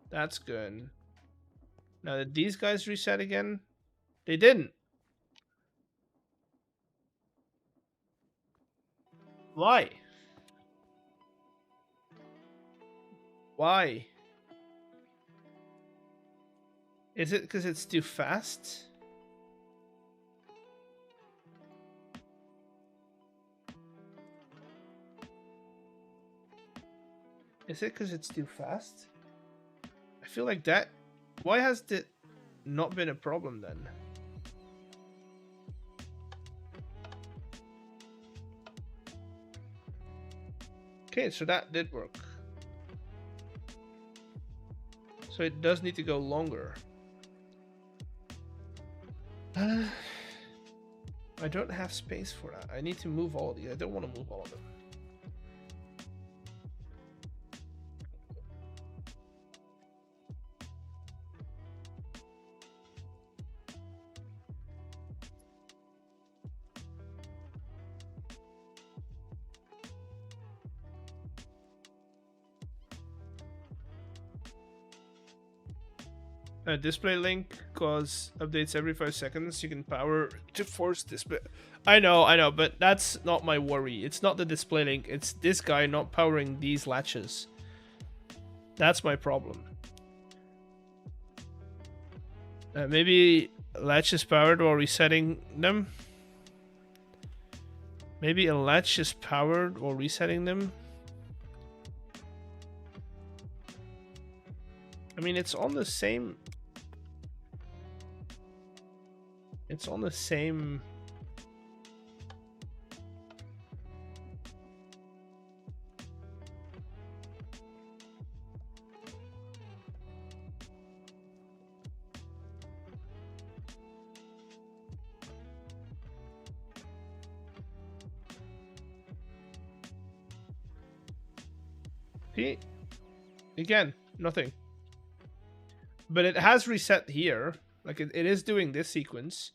That's good. Now, did these guys reset again? They didn't. Why? Why? Is it because it's too fast? Is it because it's too fast? I feel like that... Why has it not been a problem then? Okay, so that did work. So it does need to go longer. I don't have space for that. I need to move all of these. I don't want to move all of them. Display link cause updates every 5 seconds. You can power to force display. I know, but that's not my worry. It's not the display link. It's this guy not powering these latches. That's my problem. Maybe latch is powered while resetting them. Maybe a latch is powered while resetting them. I mean, it's on the same... It's on the same... See? Again, nothing. But it has reset here. Like, it is doing this sequence.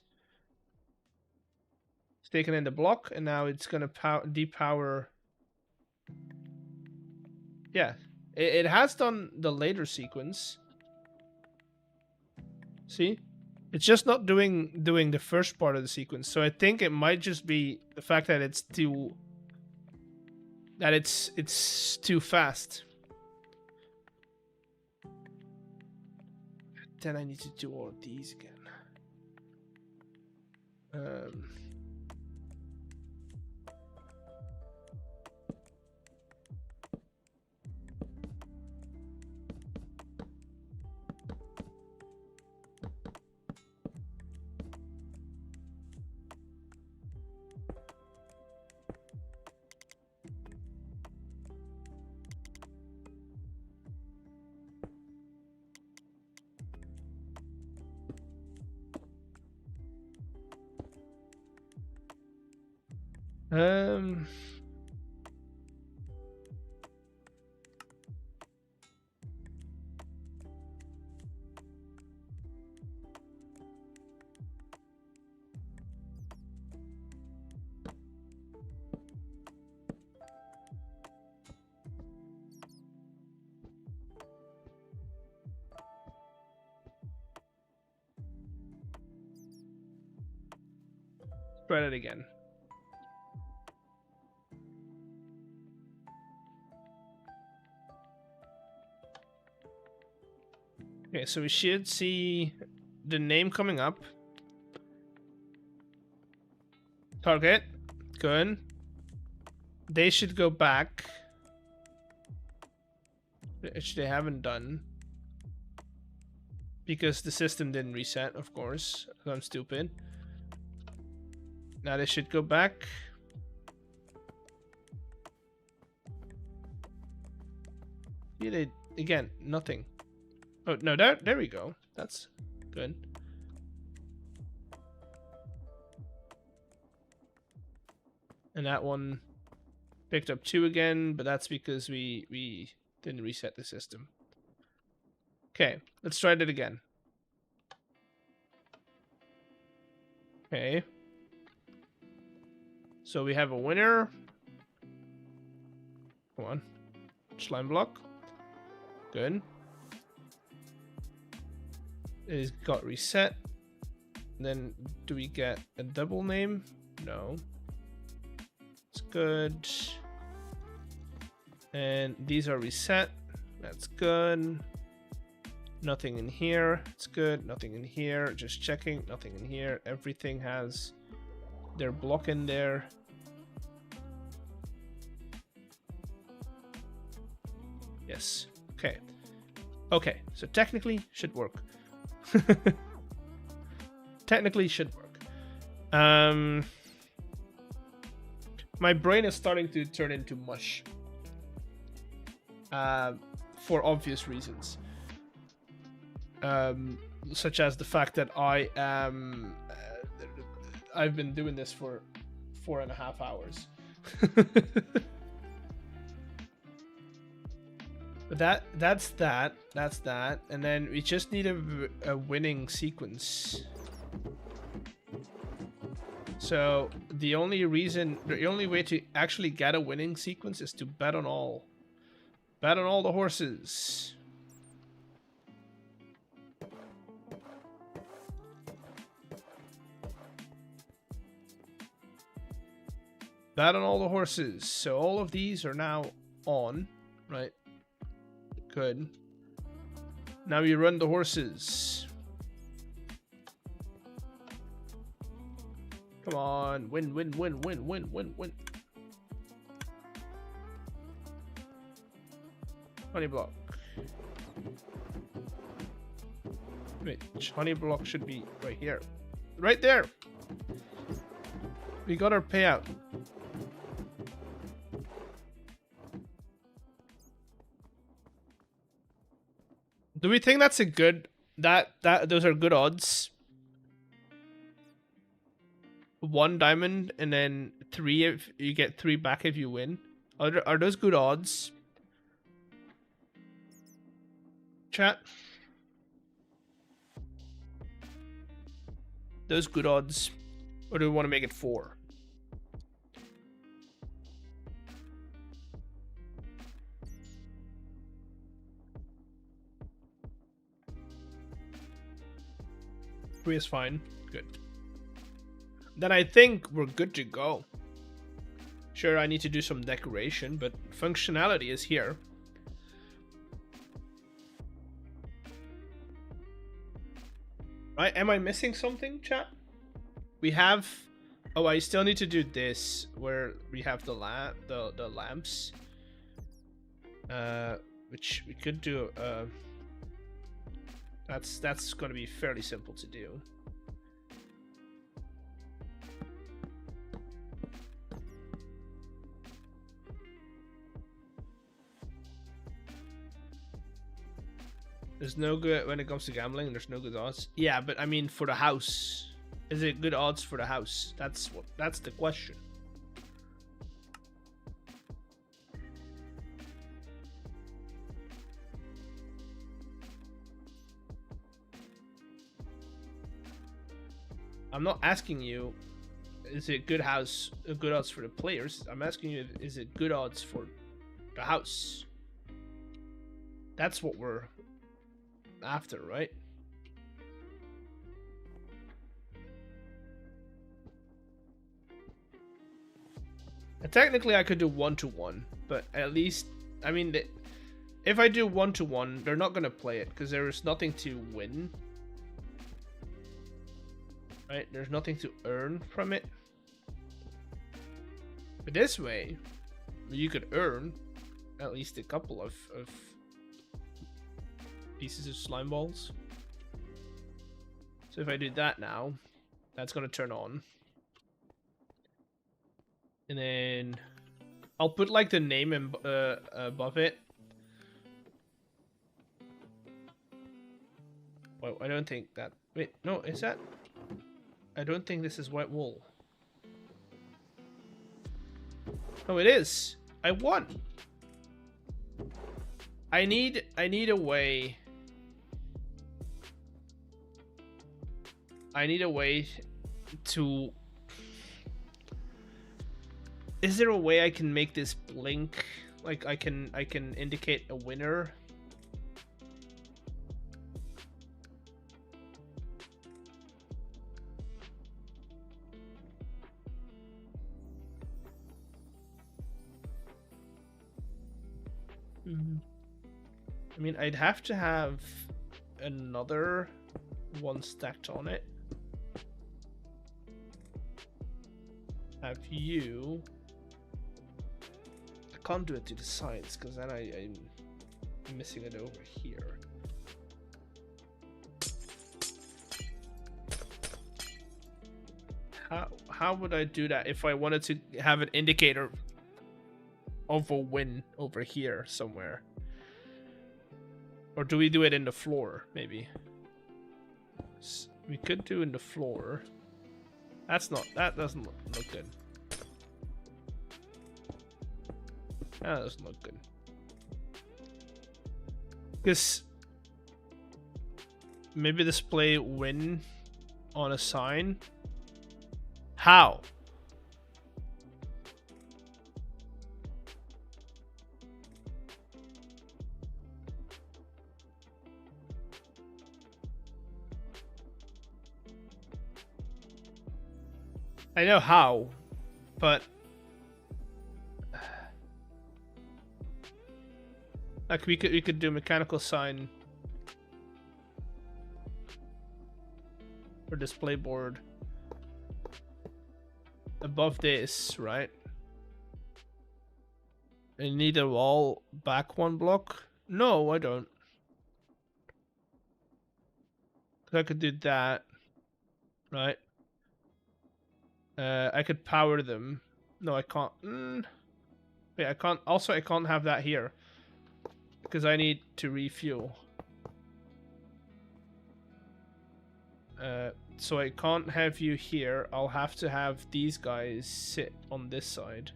It's taken in the block, and now it's gonna depower. Yeah, it has done the later sequence. See, it's just not doing the first part of the sequence. So I think it might just be the fact that it's too fast. Then I need to do all of these again. Try it again. Okay, so we should see the name coming up. Target. Good. They should go back. Which they haven't done. Because the system didn't reset, of course. I'm stupid. Now they should go back. Yeah, they, again, nothing. Oh, no, there we go. That's good. And that one picked up 2 again, but that's because we didn't reset the system. Okay, let's try that again. Okay. So we have a winner. Come on. Slime block. Good. It got reset. Then do we get a double name? No. It's good. And these are reset. That's good. Nothing in here. It's good. Nothing in here. Just checking. Nothing in here. Everything has their block in there. Yes. Okay. Okay. So technically should work. Technically should work. My brain is starting to turn into mush. For obvious reasons. Such as the fact that I am... I've been doing this for 4.5 hours. But that's that, and then we just need a winning sequence. So the only way to actually get a winning sequence is to bet on all the horses. Bet on all the horses. So all of these are now on, right? Good. Now you run the horses. Come on. Win, win, win, win, win, win, win. Honey block. Wait, honey block should be right here. Right there. We got our payout. Do we think that's a good those are good odds? 1 diamond and then 3 if you get 3 back if you win. Are those good odds? Chat. Those good odds, or do we want to make it 4? Three is fine. Good. Then I think we're good to go. Sure, I need to do some decoration, but functionality is here. Right? Am I missing something, chat? We have... Oh, I still need to do this, where we have the lamps. Which we could do... That's going to be fairly simple to do. There's no good when it comes to gambling. There's no good odds. Yeah, but I mean for the house, is it good odds for the house? That's the question. I'm not asking you, is it good odds for the players? I'm asking you, is it good odds for the house? That's what we're after, right? And technically I could do 1-to-1, but at least, I mean, if I do 1-to-1, they're not gonna play it because there is nothing to win. Right? There's nothing to earn from it. But this way, you could earn at least a couple of pieces of slime balls. So if I do that now, that's gonna turn on. And then I'll put like the name above it. Well, I don't think that. Wait, no, is that? I don't think this is white wool. Oh, it is. I won. I need a way. I need a way to. Is there a way I can make this blink? Like I can indicate a winner. I mean, I'd have to have another one stacked on it. Have you... I can't do it to the sides because then I'm missing it over here. How would I do that if I wanted to have an indicator of a win over here somewhere? Or do we do it in the floor, maybe? We could do in the floor. That doesn't look good. That doesn't look good. Because maybe display win on a sign. How? I know how, but like we could do mechanical sign or display board above this, right? I need a wall back one block. No, I don't. I could do that, right? I could power them. No, I can't. Wait, I can't. Also, I can't have that here because I need to refuel. So I can't have you here. I'll have to have these guys sit on this side.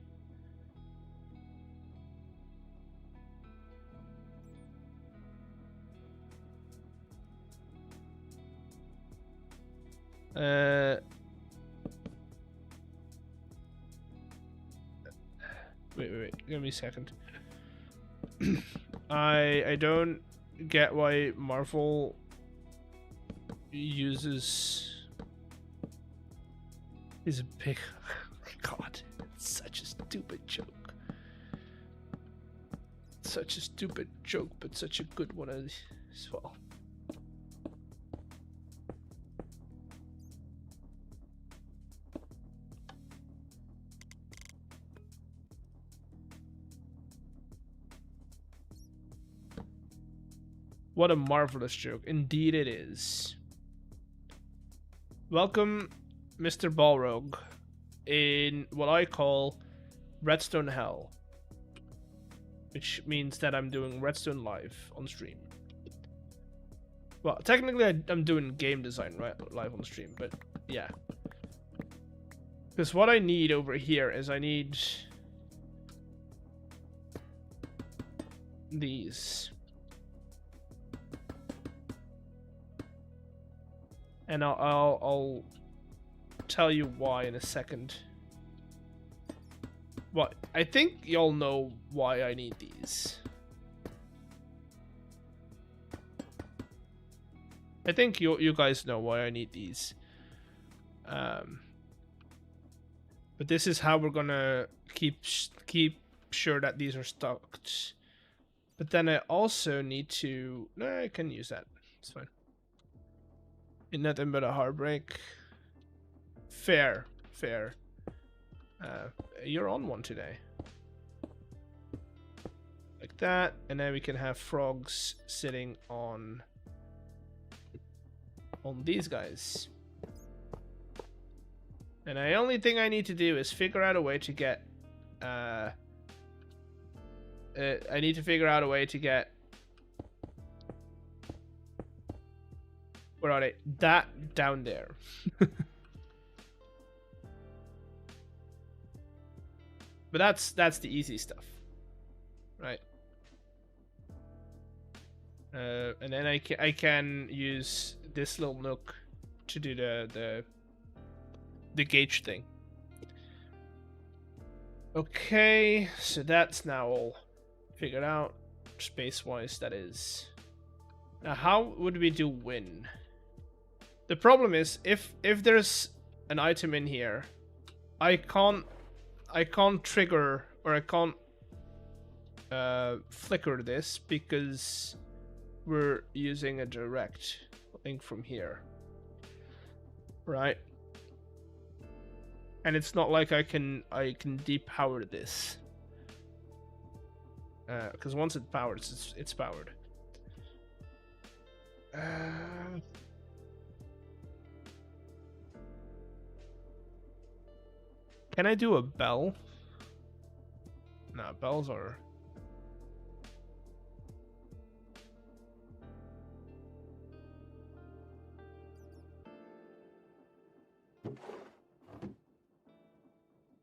Wait, give me a second. I don't get why Marvel uses is a big God, it's such a stupid joke. Such a stupid joke, but such a good one as well. What a marvelous joke. Indeed it is. Welcome, Mr. Balrog, in what I call Redstone Hell. Which means that I'm doing Redstone live on stream. Well, technically I'm doing game design right live on stream, but yeah. Because what I need over here is I need these. And I'll tell you why in a second. Well, I think y'all know why I need these. I think you guys know why I need these. But this is how we're gonna keep sure that these are stocked But then I also need to... No, I can use that. It's fine. In nothing but a heartbreak. Fair. Fair. You're on one today. Like that. And then we can have frogs sitting on these guys. And the only thing I need to do is figure out a way to get... I need to figure out a way to get... Where are they? That down there. But that's the easy stuff. Right? And then I can use this little nook to do the gauge thing. Okay, so that's now all figured out, space-wise, that is. Now, how would we do win? The problem is, if there's an item in here, I can't trigger, or I can't flicker this because we're using a direct link from here, right? And it's not like I can depower this, because once it's powered, it's powered. Can I do a bell? No, bells are...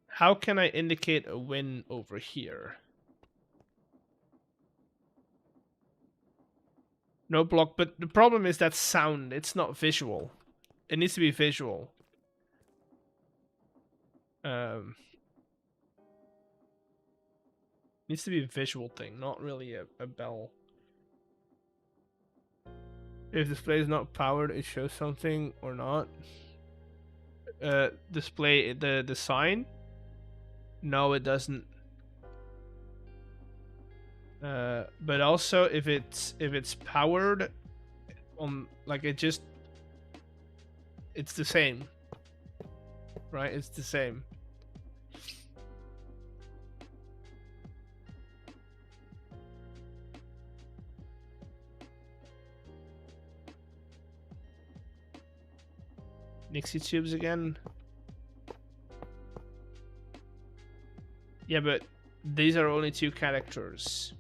How can I indicate a win over here? No block, but the problem is that sound. It's not visual. It needs to be visual. Needs to be a visual thing, not really a bell. If display is not powered, it shows something or not. Display the sign. No, it doesn't. But also if it's powered on, like, it's the same, right? It's the same. Nixie tubes again. Yeah, but these are only 2 characters.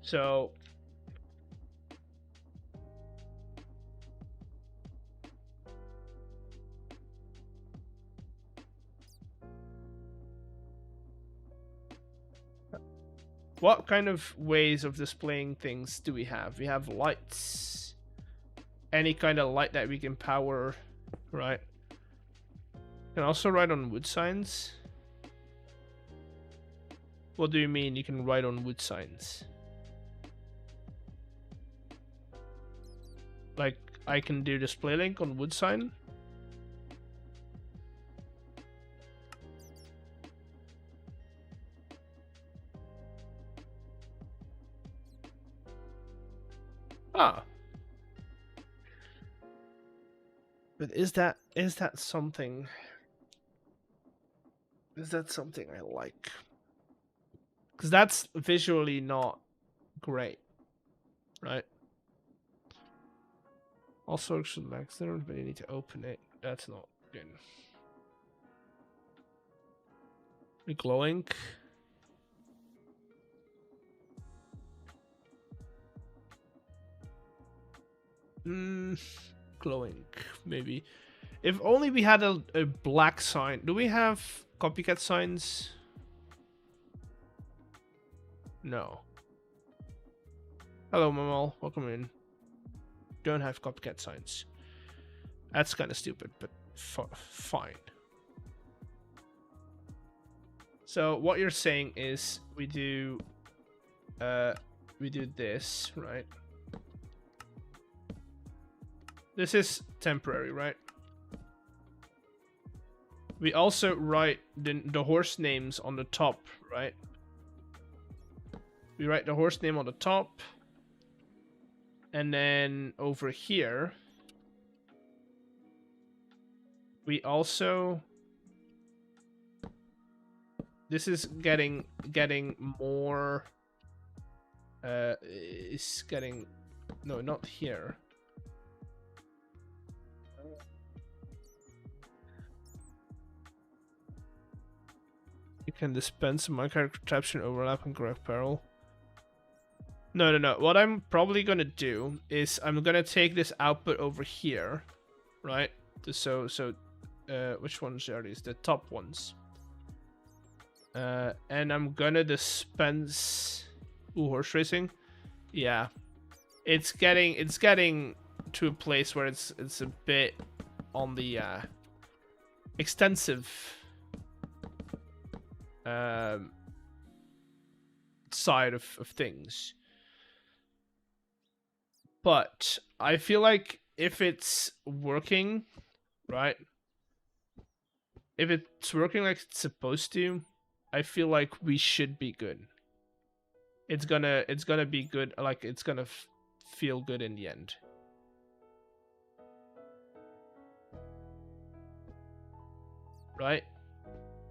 So what kind of ways of displaying things do we have? We have lights. Any kind of light that we can power, right? Can also write on wood signs. What do you mean you can write on wood signs? Like, I can do display link on wood sign? Ah. But is that something? Is that something I like? Because that's visually not great, right? Also selects there, but you need to open it. That's not good. Glowing. Glowing, maybe. If only we had a black sign. Do we have copycat signs? No. Hello, Mamal. Welcome in. Don't have copycat signs. That's kind of stupid, but fine. So what you're saying is we do this, right? This is temporary, right? We also write the horse names on the top, right? we write the horse name on the top. And then over here, we also... This is getting more... It's getting... No, not here. You can dispense my character types in overlap and correct peril. No. What I'm probably gonna do is I'm gonna take this output over here, right? So which ones are these? The top ones. And I'm gonna dispense. Ooh, horse racing. Yeah, it's getting to a place where it's a bit on the extensive side of things. But I feel like if it's working, right? If it's working like it's supposed to, I feel like we should be good. It's gonna be good. Like it's gonna feel good in the end. Right?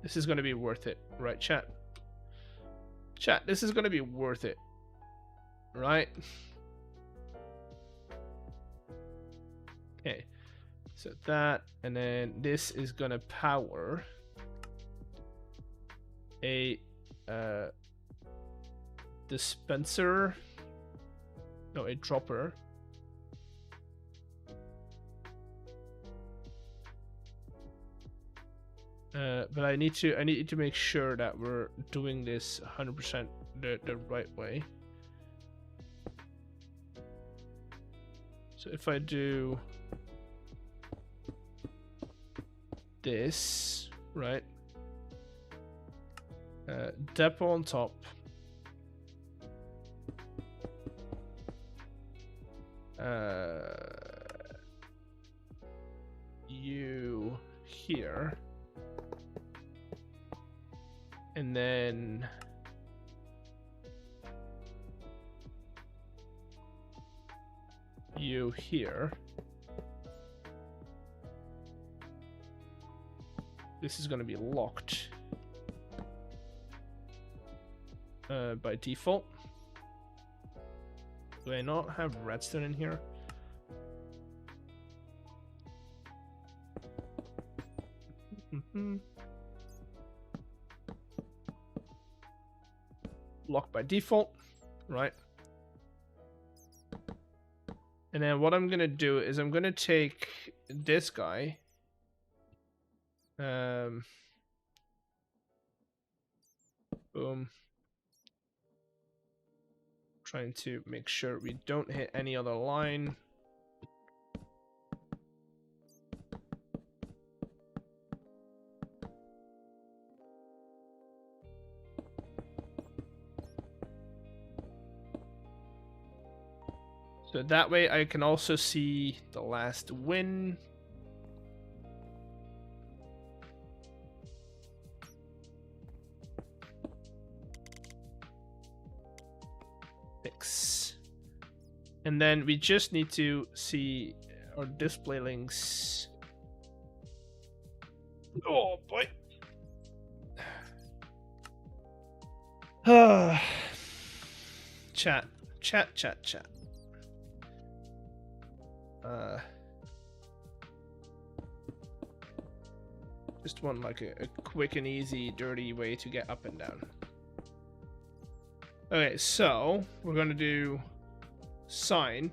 This is gonna be worth it, right, chat? Chat, this is gonna be worth it, right? Okay, so that, and then this is gonna power a dispenser, no, a dropper. But I need to make sure that we're doing this 100% the right way. So if I do this, right? Depot on top. You here. And then you here. This is going to be locked by default. Do I not have redstone in here? Locked by default, right? And then what I'm gonna do is I'm gonna take this guy, boom, trying to make sure we don't hit any other line. So that way I can also see the last win. Fix. And then we just need to see our display links. Oh boy. Chat. Just want like a quick and easy, dirty way to get up and down. Okay, so we're gonna do sign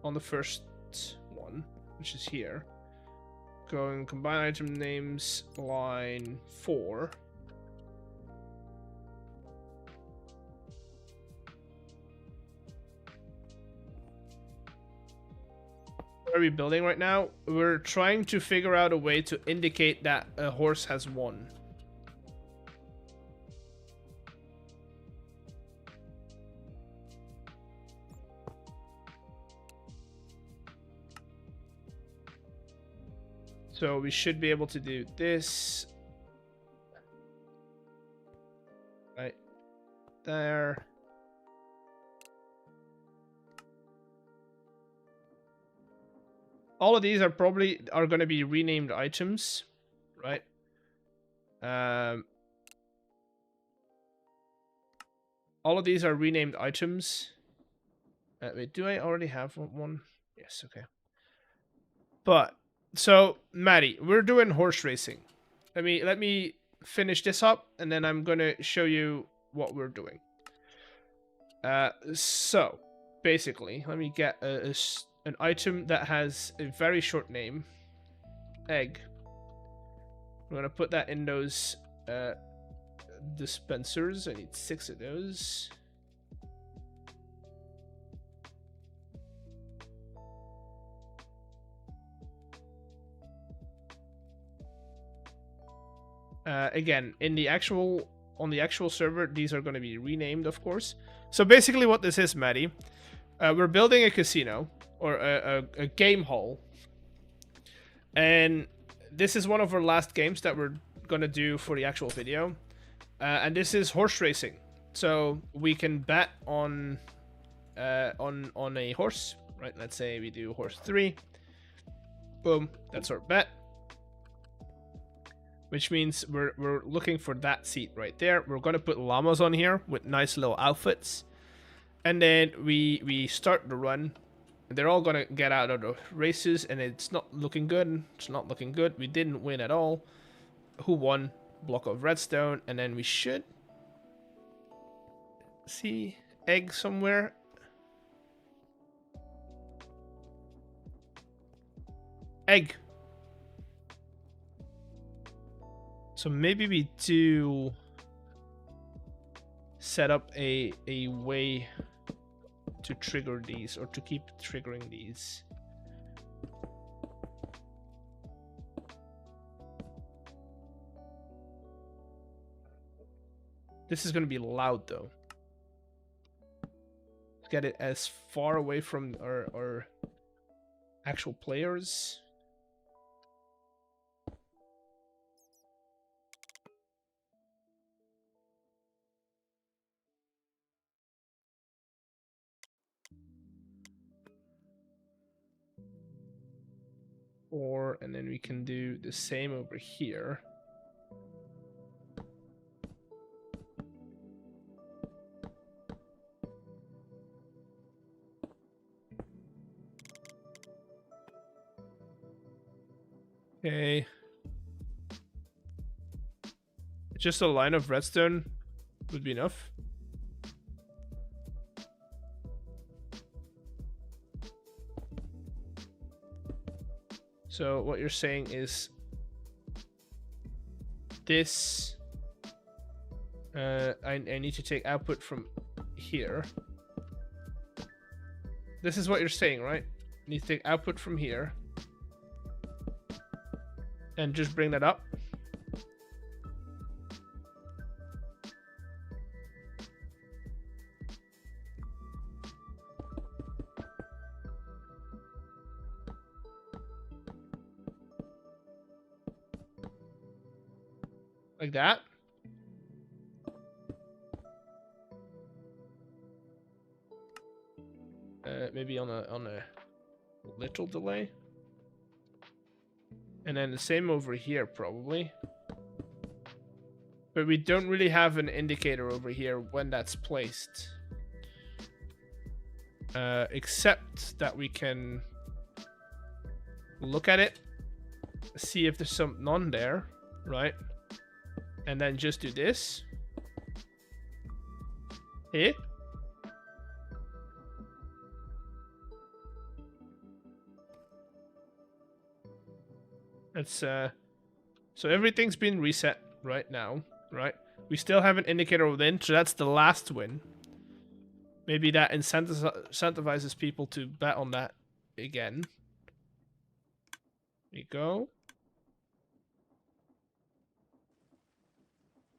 on the first one, which is here. Going combine item names, line 4. What are we building right now? We're trying to figure out a way to indicate that a horse has won. So we should be able to do this. Right. there. All of these are probably going to be renamed items, right? All of these are renamed items. Wait, do I already have one? Yes, okay. But so, Maddie, we're doing horse racing. Let me finish this up, and then I'm gonna show you what we're doing. So basically, let me get an item that has a very short name. Egg. I'm gonna put that in those dispensers. I need 6 of those. Again, on the actual server, these are going to be renamed, of course. So basically what this is, Maddie, we're building a casino, or a game hall. And this is one of our last games that we're going to do for the actual video. And this is horse racing. So we can bet on a horse, right? Let's say we do horse 3. Boom, that's our bet. Which means we're looking for that seat right there. We're going to put llamas on here with nice little outfits. And then we start the run. They're all going to get out of the races, and it's not looking good. It's not looking good. We didn't win at all. Who won? Block of redstone. And then we should see egg somewhere. Egg. So maybe we do set up a way to trigger these, or to keep triggering these. This is going to be loud though. Let's get it as far away from our actual players. And then we can do the same over here. Okay. Just a line of redstone would be enough. So what you're saying is this, I need to take output from here. This is what you're saying, right? You need to take output from here and just bring that up. Like that. Maybe on a little delay. And then the same over here, probably. But we don't really have an indicator over here when that's placed. Except that we can look at it, see if there's something on there, right? And then just do this. Here. That's so everything's been reset right now, right? We still have an indicator within, so that's the last win. Maybe that incentivizes people to bet on that again. There you go.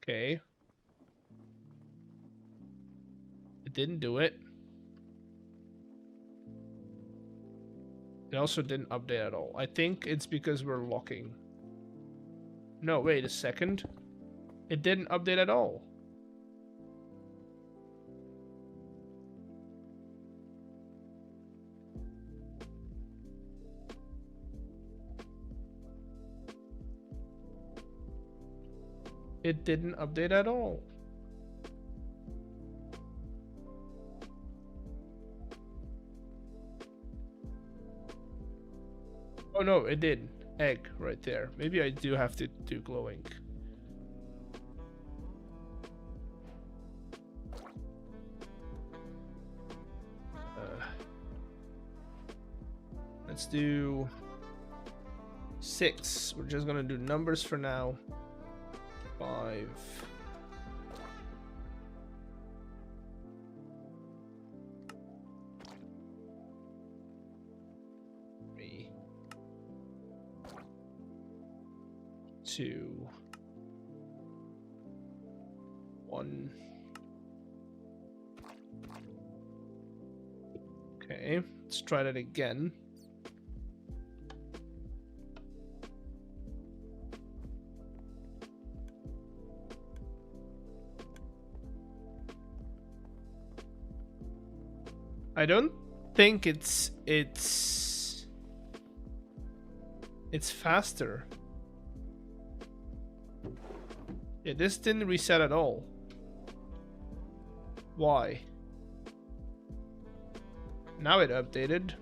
Okay. It didn't do it. It also didn't update at all. I think it's because we're locking. No, wait a second. It didn't update at all. It didn't update at all. Oh no, it did. Egg right there. Maybe I do have to do glowing. Let's do 6. We're just gonna do numbers for now. 5. 3. 2. 1. Okay, let's try that again. I don't think it's faster. Yeah, this didn't reset at all. Why? Now it updated.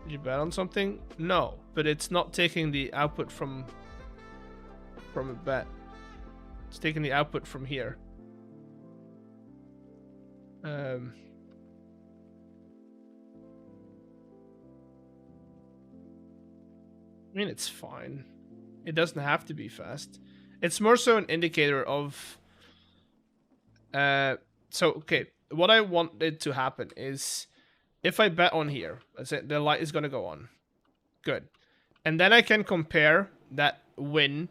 Did you bet on something? No, but it's not taking the output from a bet. It's taking the output from here. I mean, it's fine. It doesn't have to be fast. It's more so an indicator of... So, okay, what I wanted to happen is if I bet on here, let's say the light is going to go on. Good. And then I can compare that win.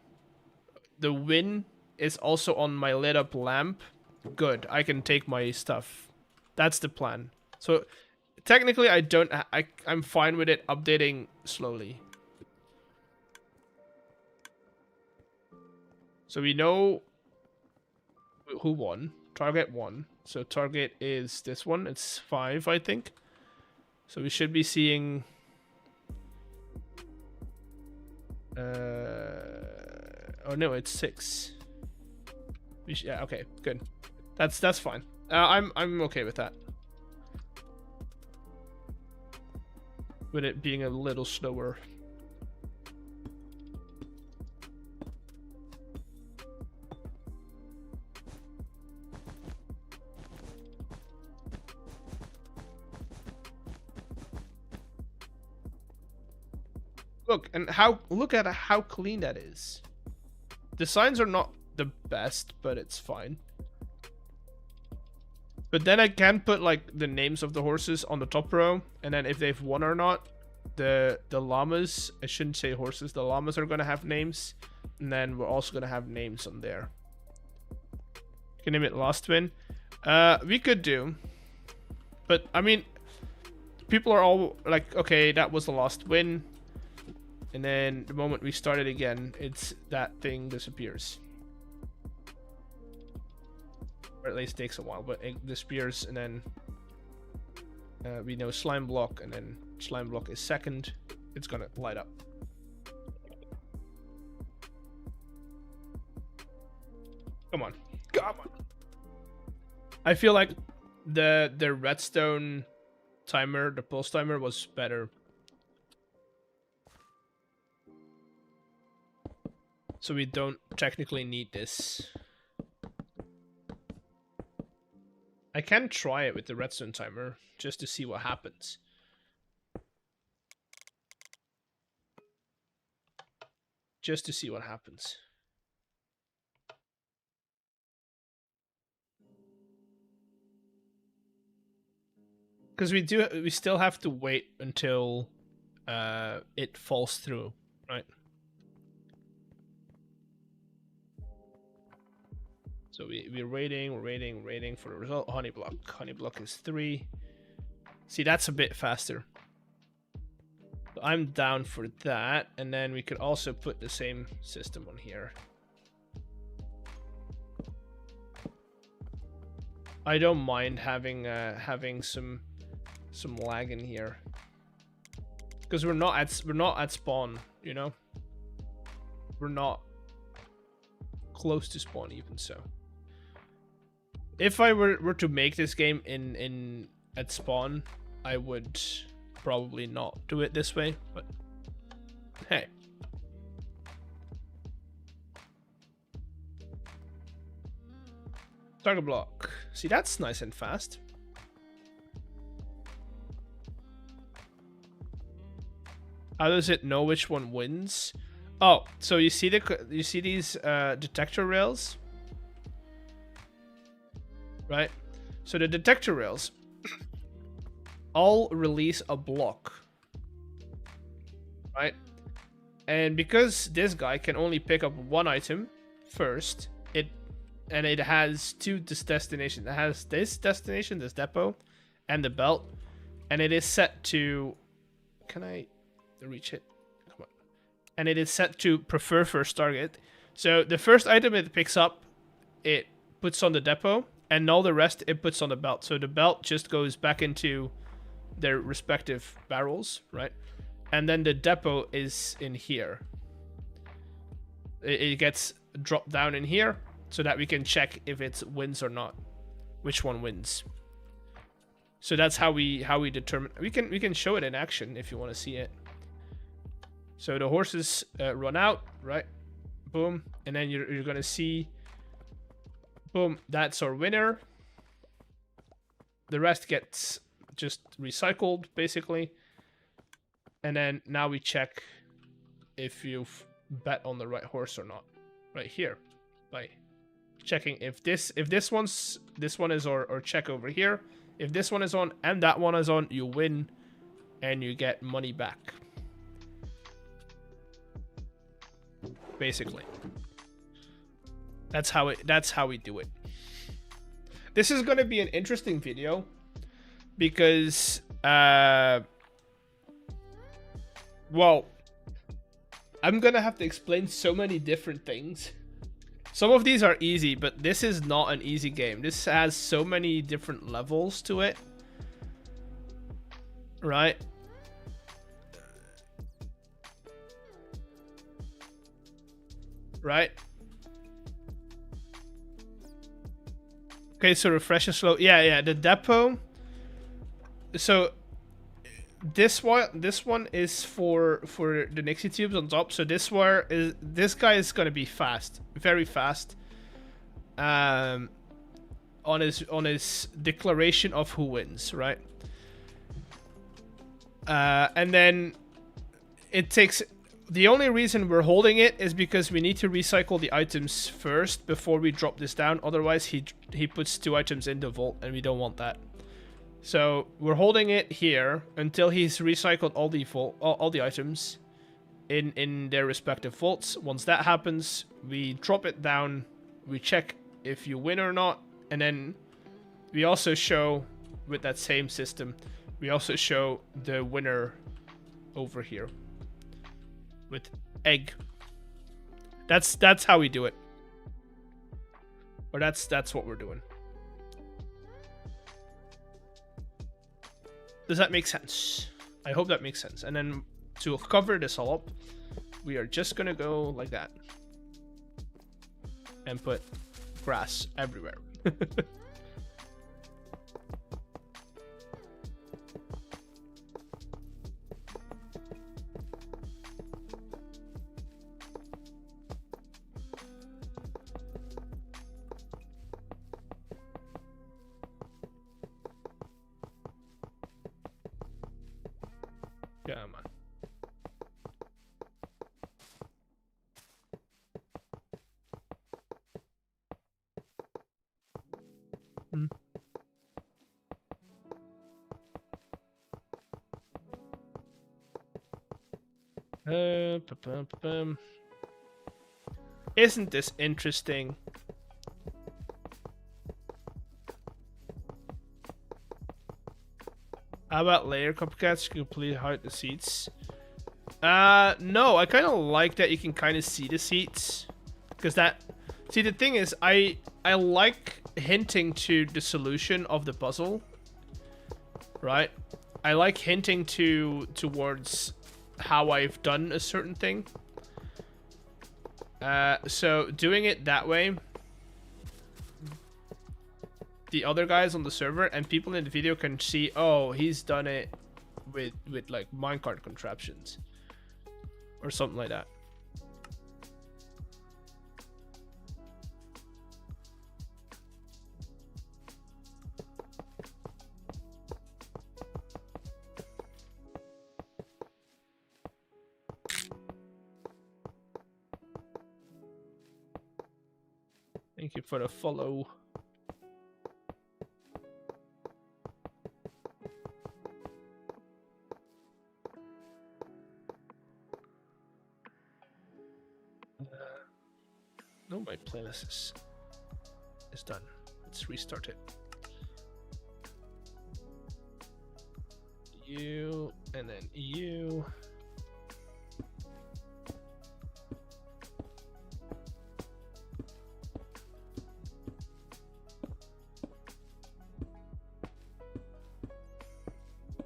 The win is also on my lit up lamp. Good. I can take my stuff. That's the plan. So technically I'm fine with it updating slowly. So we know who won. Target won. So target is this one. It's 5, I think. So we should be seeing... oh no, it's 6. Yeah, okay, good. That's fine. I'm okay with that. With it being a little slower. Look, and look at how clean that is. The signs are not the best, but it's fine. But then I can put like the names of the horses on the top row, and then if they've won or not, the llamas, I shouldn't say horses, the llamas are gonna have names, and then we're also gonna have names on there. Can name it last win. We could do, but I mean, people are all like, okay, that was the last win. And then the moment we start it again, that thing disappears. Or at least takes a while, but it disappears, and then we know slime block, and then slime block is second. It's gonna light up. Come on. Come on. I feel like the redstone timer, the pulse timer was better. So we don't technically need this. I can try it with the redstone timer just to see what happens. Just to see what happens. Because we still have to wait until it falls through, right? So we're waiting for the result. Honey block is 3. See, that's a bit faster. So I'm down for that, and then we could also put the same system on here. I don't mind having some lag in here, because we're not at spawn you know? We're not close to spawn even, so. If I were to make this game at spawn, I would probably not do it this way, but hey. Target block. See, that's nice and fast. How does it know which one wins? Oh, so you see these detector rails, right? So the detector rails all release a block, right? And because this guy can only pick up one item first, it has two destinations. It has this destination, this depot, and the belt, and it is set to. Can I reach it? Come on. And it is set to prefer first target. So the first item it picks up, it puts on the depot, and all the rest it puts on the belt. So the belt just goes back into their respective barrels, right? And then the depot is in here. It gets dropped down in here so that we can check if it wins or not, which one wins. So that's how we determine. We can show it in action if you want to see it. So the horses run out, right? Boom, and then you're gonna see, boom, that's our winner. The rest gets just recycled basically, and then now we check if you've bet on the right horse or not, right here, by checking if this one is our check over here. If this one is on and that one is on, you win, and you get money back. Basically, that's how we do it. This is going to be an interesting video because well, I'm gonna have to explain so many different things. Some of these are easy, but this is not an easy game. This has so many different levels to it, right? Right? Okay, so refresh is slow. Yeah, the depot. So this one is for the Nixie tubes on top. So this guy is gonna be fast, very fast. On his declaration of who wins, right? And then it takes. The only reason we're holding it is because we need to recycle the items first before we drop this down. Otherwise, he puts 2 items in the vault, and we don't want that. So we're holding it here until he's recycled all the items in their respective vaults. Once that happens, we drop it down. We check if you win or not, and then we also show, with that same system, we also show the winner over here with egg. That's how we do it, or that's what we're doing. Does that make sense? I hope that makes sense. And then to cover this all up, we are just gonna go like that and put grass everywhere. Yeah, man. Isn't this interesting? How about layer copycats? You completely hide the seats. No, I kind of like that you can kind of see the seats, because that. See, the thing is, I like hinting to the solution of the puzzle, right? I like hinting towards how I've done a certain thing. So doing it that way, the other guys on the server and people in the video can see, oh, he's done it with like minecart contraptions or something like that. Thank you for the follow. No, my playlist is done. Let's restart it. You, and then you.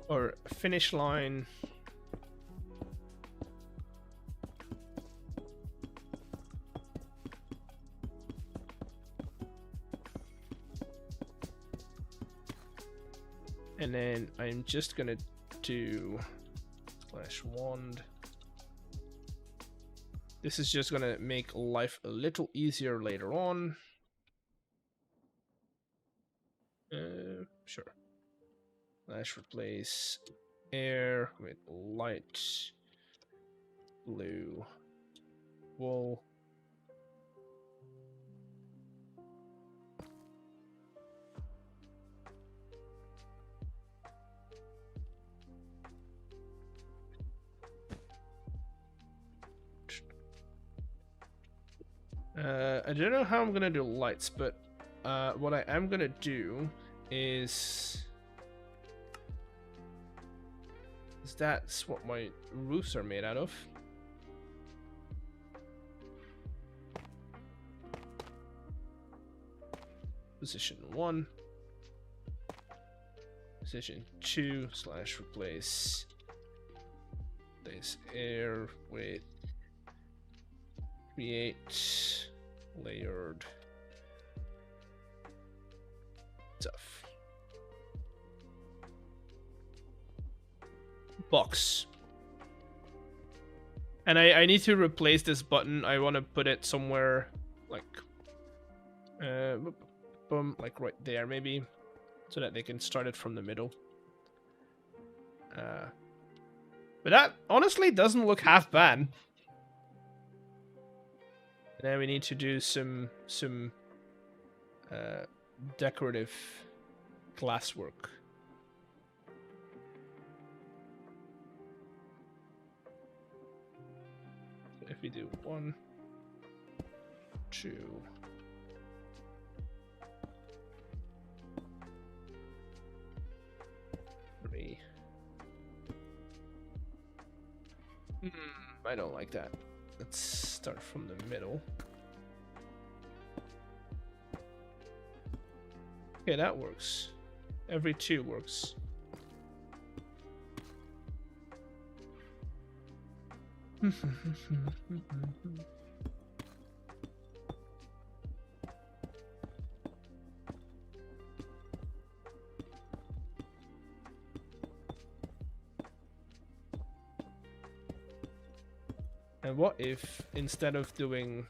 Or finish line. And then I'm just gonna do /wand. This is just gonna make life a little easier later on. Sure. /replace air with light blue wool. I don't know how I'm gonna do lights, but what I am gonna do is that's what my roofs are made out of. Position 1. Position 2 /replace this air with create layered stuff. Box. And I need to replace this button. I want to put it somewhere like boom, like right there maybe, so that they can start it from the middle. But that honestly doesn't look half bad. And then we need to do some decorative glasswork. So if we do 1, 2, 3. I don't like that. Let's start from the middle. Okay, that works. Every 2 works. And what if, instead of doing...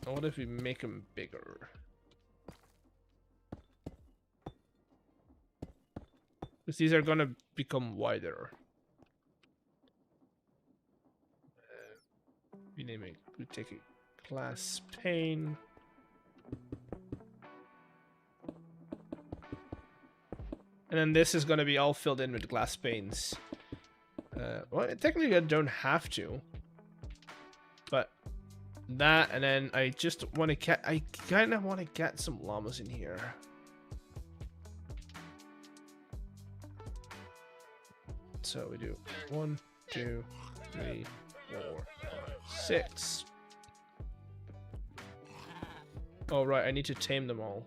what if we make them bigger? Because these are gonna become wider. We take a glass pane. And then this is gonna be all filled in with glass panes. Well, technically I don't have to. But that, and then I just want to get, I kind of want to get some llamas in here. So we do 1, 2, 3, 4, 5, 6. Oh right, I need to tame them all.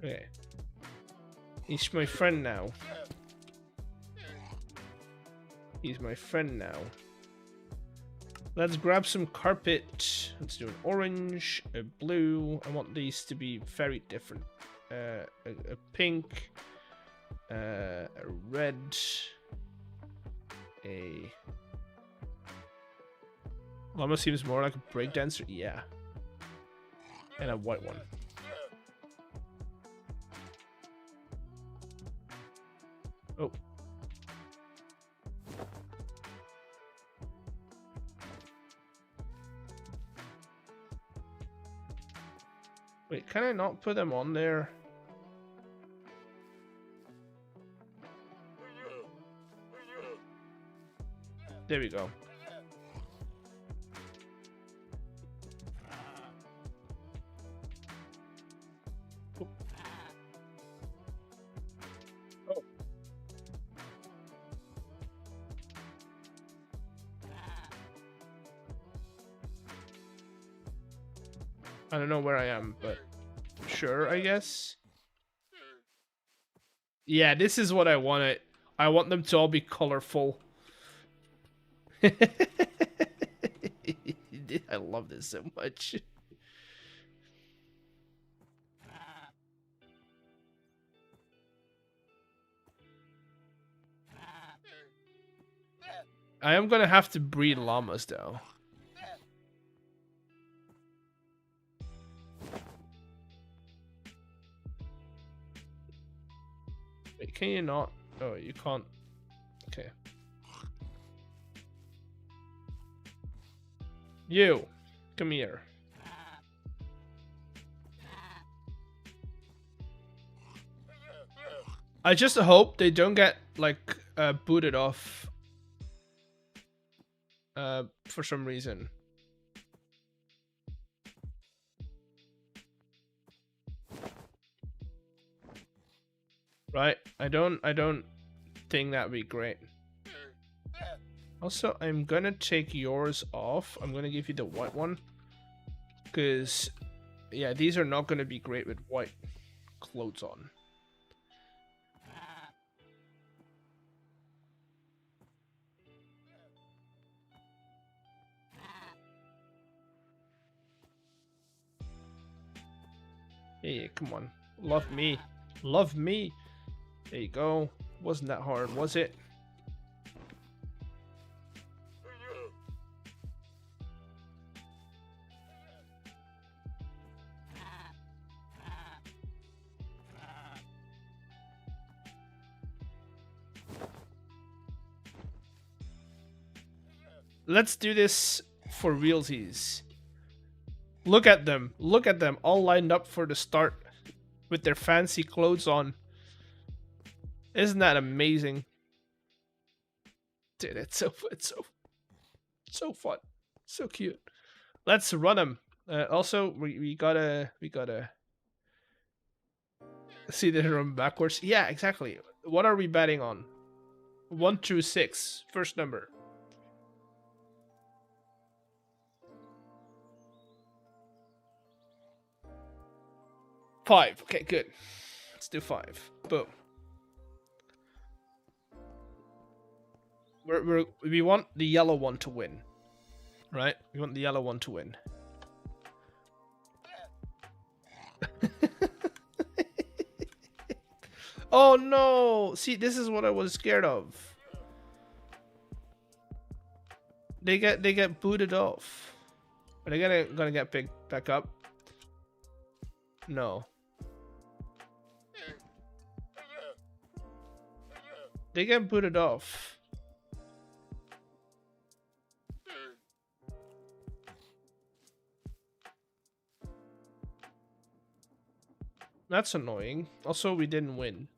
Okay. He's my friend now. He's my friend now. Let's grab some carpet. Let's do an orange, a blue. I want these to be very different. A pink, a red, a... Almost seems more like a breakdancer. Yeah. And a white one. Oh. Wait, can I not put them on there? There we go. Oh. I don't know where I am, but sure, I guess. Yeah, this is what I wanted. I want them to all be colorful. I love this so much. I am gonna have to breed llamas though. Wait, can you not? Oh, you can't. Okay. You, come here. I just hope they don't get like booted off for some reason. Right? I don't think that'd be great. Also, I'm gonna take yours off. I'm gonna give you the white one. Because, yeah, these are not gonna be great with white clothes on. Hey, come on. Love me. Love me. There you go. Wasn't that hard, was it? Let's do this for realsies. Look at them. Look at them. All lined up for the start with their fancy clothes on. Isn't that amazing? Dude, it's so fun. So cute. Let's run them. Also, we gotta see the run backwards. Yeah, exactly. What are we betting on? 1 through 6. First number. 5. Okay, good. Let's do 5. Boom. We want the yellow one to win, right? We want the yellow one to win. Oh no! See, this is what I was scared of. They get booted off. Are they gonna get picked back up? No. They get booted off. That's annoying. Also, we didn't win.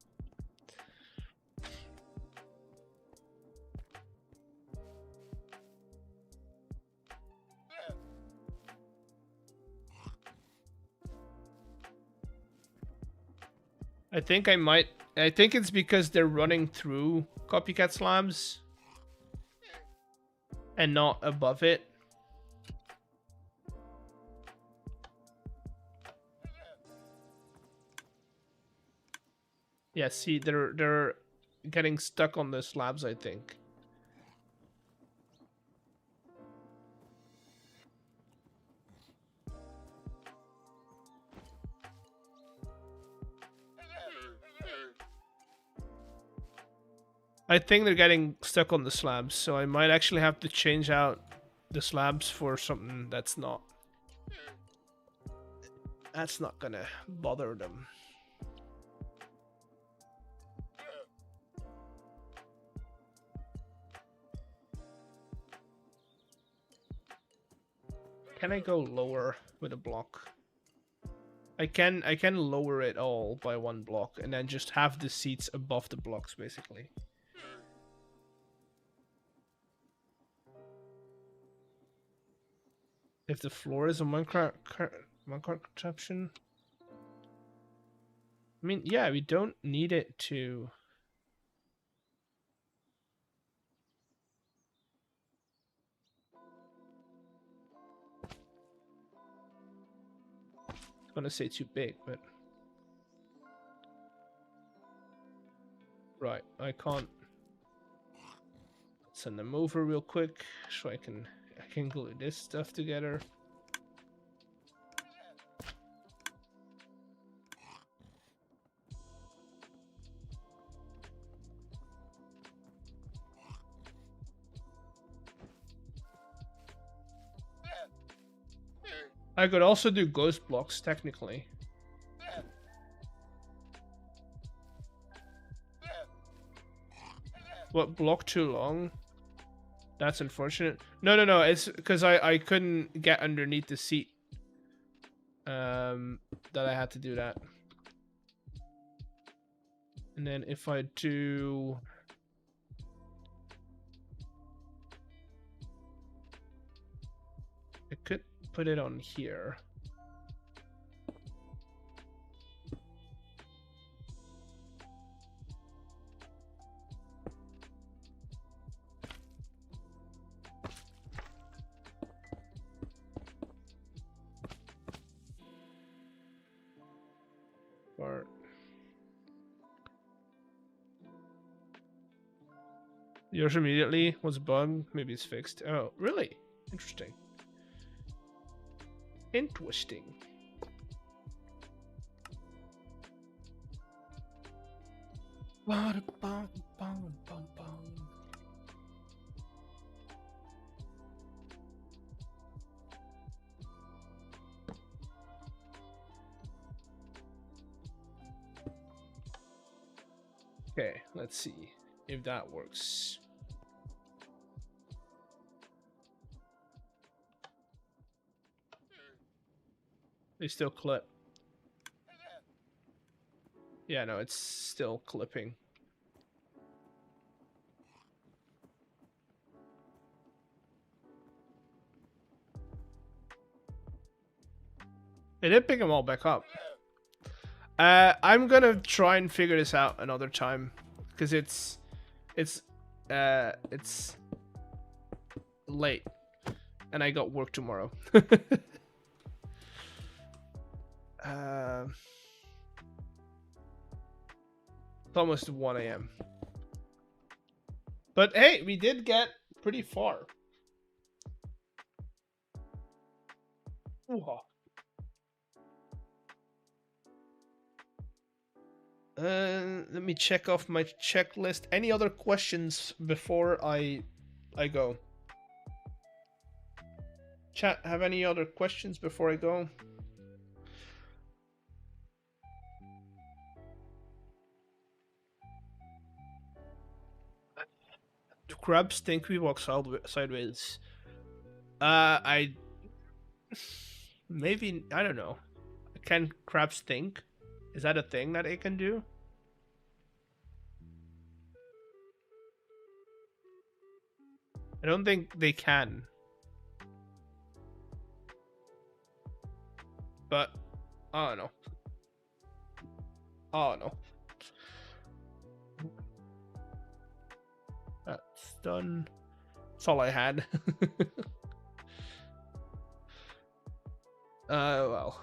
I think it's because they're running through copycat slabs and not above it. Yeah, see, they're getting stuck on the slabs, I think. I think they're getting stuck on the slabs, so I might actually have to change out the slabs for something that's not gonna bother them. Can I go lower with a block? I can lower it all by one block and then just have the seats above the blocks, basically. If the floor is a Minecraft contraption, I mean, yeah, we don't need it to. I'm gonna say too big, but right, I can't send them over real quick so I can glue this stuff together. I could also do ghost blocks, technically. What, block too long? That's unfortunate. No, it's because I couldn't get underneath the seat. That I had to do that. And then if I do... I could put it on here. Or yours immediately was bug. Maybe it's fixed. Oh, really? Interesting. Interesting. Okay, let's see if that works. They still clip. Yeah, no, it's still clipping. It did pick them all back up. I'm gonna try and figure this out another time because it's late and I got work tomorrow. It's almost 1 a.m. But hey, we did get pretty far. Ooh-ha. Let me check off my checklist. Any other questions before I go? Chat, have any other questions before I go? Do crabs think we walk sideways? I maybe, I don't know. Can crabs think? Is that a thing that it can do? I don't think they can. But I don't know. Oh no. That's done. That's all I had. Well.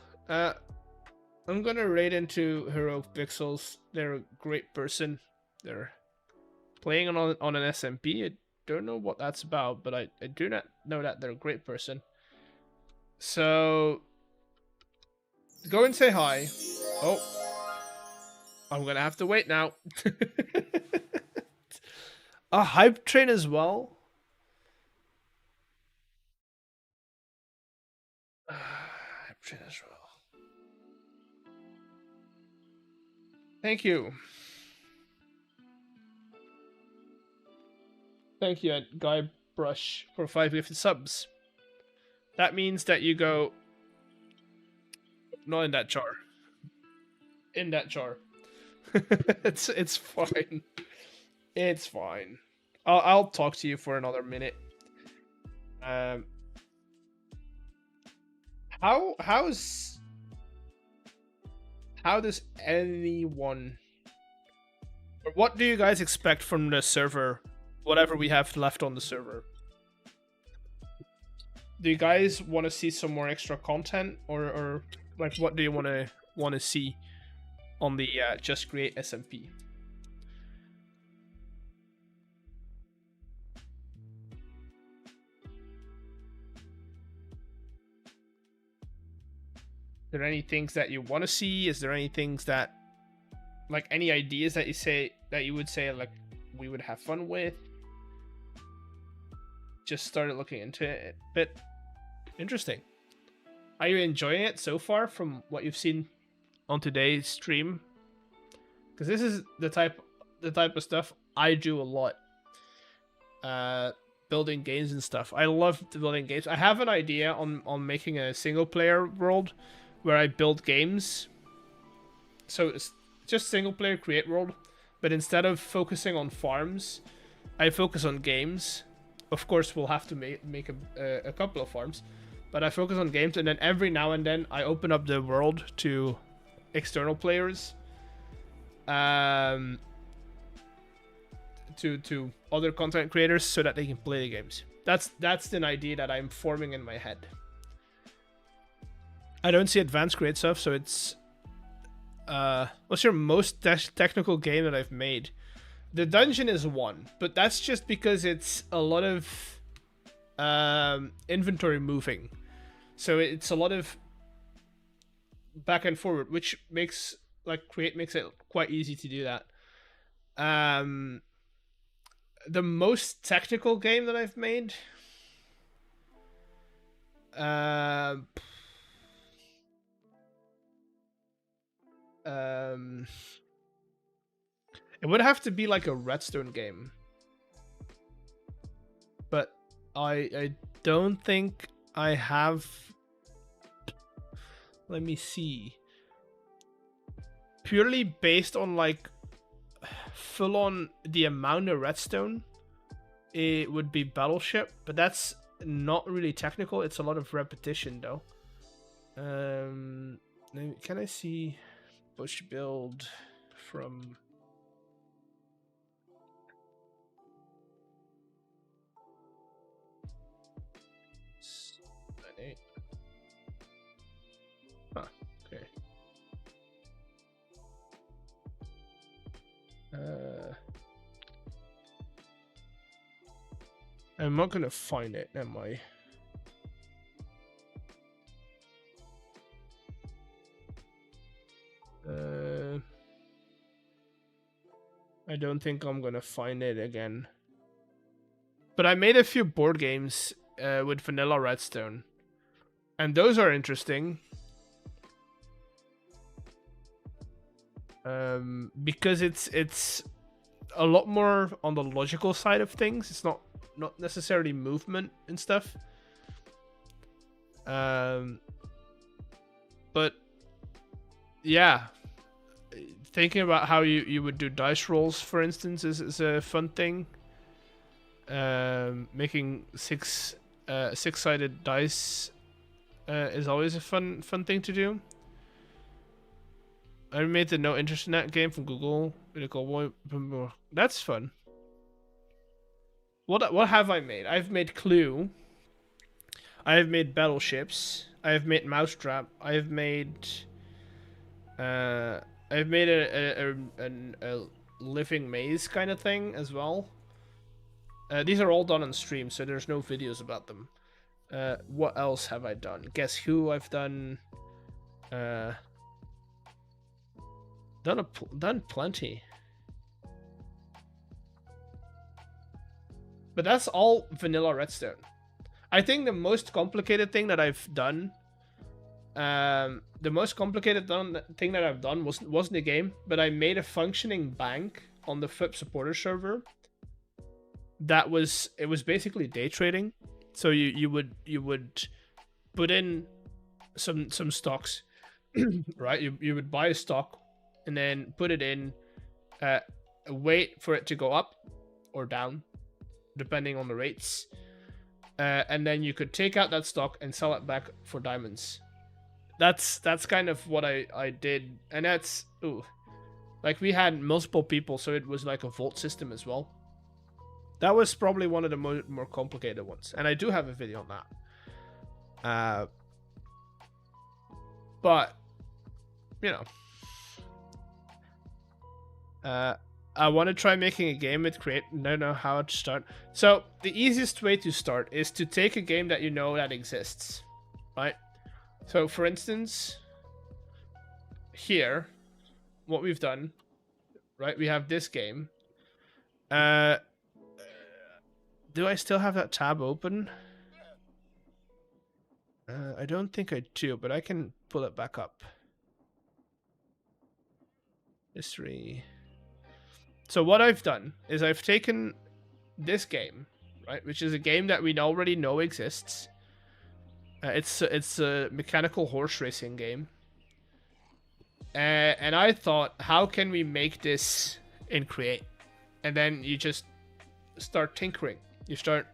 I'm gonna raid into Heroic Pixels. They're a great person. They're playing on an SMP. I don't know what that's about, but I do not know that they're a great person. So go and say hi. Oh, I'm gonna have to wait now. A hype train as well. Hype train as well. Thank you. Thank you, Guy Brush, for 5 gifted subs. That means that you go. Not in that jar. In that jar. It's fine. It's fine. I'll talk to you for another minute. How does anyone, or what do you guys expect from the server, whatever we have left on the server? Do you guys want to see some more extra content, or like what do you want to see on the Just Create SMP? Are there any things that you want to see? Is there any things that, like, any ideas that you would say like we would have fun with? Just started looking into it, but interesting. Are you enjoying it so far from what you've seen on today's stream? Because this is the type of stuff I do a lot. Building games and stuff. I love building games. I have an idea on making a single player world where I build games. So it's just single player create world, but instead of focusing on farms, I focus on games. Of course, we'll have to make a couple of farms, but I focus on games, and then every now and then I open up the world to external players, to other content creators, so that they can play the games. That's an idea that I'm forming in my head. I don't see advanced create stuff, so it's what's your most technical game that I've made? The dungeon is one, but that's just because it's a lot of inventory moving, so it's a lot of back and forward, which makes Create makes it quite easy to do that. The most technical game that I've made, it would have to be like a Redstone game, but I don't think I have. Let me see. Purely based on like full on the amount of redstone, it would be Battleship, but that's not really technical. It's a lot of repetition though. Can I see bush build from? Huh, okay. I'm not gonna find it, am I? I don't think I'm gonna find it again. But I made a few board games with vanilla redstone, and those are interesting. Because it's a lot more on the logical side of things. It's not necessarily movement and stuff. But yeah, thinking about how you would do dice rolls, for instance, is a fun thing. Making six-sided dice is always a fun thing to do. I made the no interest in that game from Google. That's fun. What have I made? I've made Clue. I have made Battleships. I have made Mousetrap. I have made I've made a living maze kind of thing as well. These are all done on stream, so there's no videos about them. What else have I done? Guess who I've done? Done plenty. But that's all vanilla redstone. I think the most complicated thing that I've done, the most complicated thing that I've done wasn't a game, but I made a functioning bank on the FIP supporter server. It was basically day trading. So you would put in some stocks, right? You would buy a stock and then put it in, wait for it to go up or down, depending on the rates. And then you could take out that stock and sell it back for diamonds. That's kind of what I did. And that's, like we had multiple people, so it was like a vault system as well. That was probably one of the more complicated ones. And I do have a video on that. But, you know. I want to try making a game with Create. Don't know how to start. So the easiest way to start is to take a game that you know that exists, right? So for instance, here, what we've done, right? We have this game. Do I still have that tab open? I don't think I do, but I can pull it back up. History. So what I've done is I've taken this game, right, which is a game that we already know exists. It's a mechanical horse racing game. And I thought, how can we make this in Create? And then you just start tinkering. You start...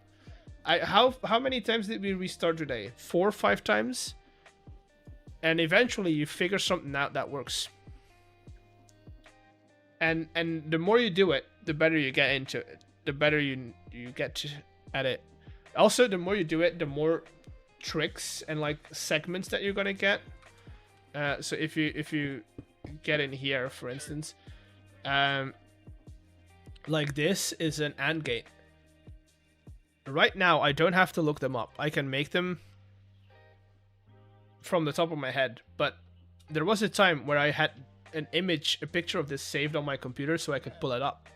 How many times did we restart today? 4 or 5 times? And eventually you figure something out that works. And the more you do it, the better you get into it. The better you get at it. Also, the more you do it, the more tricks and like segments that you're gonna get. So if you get in here, for instance, like this is an AND gate. Right now, I don't have to look them up. I can make them from the top of my head. But there was a time where I had an image, a picture of this saved on my computer so I could pull it up.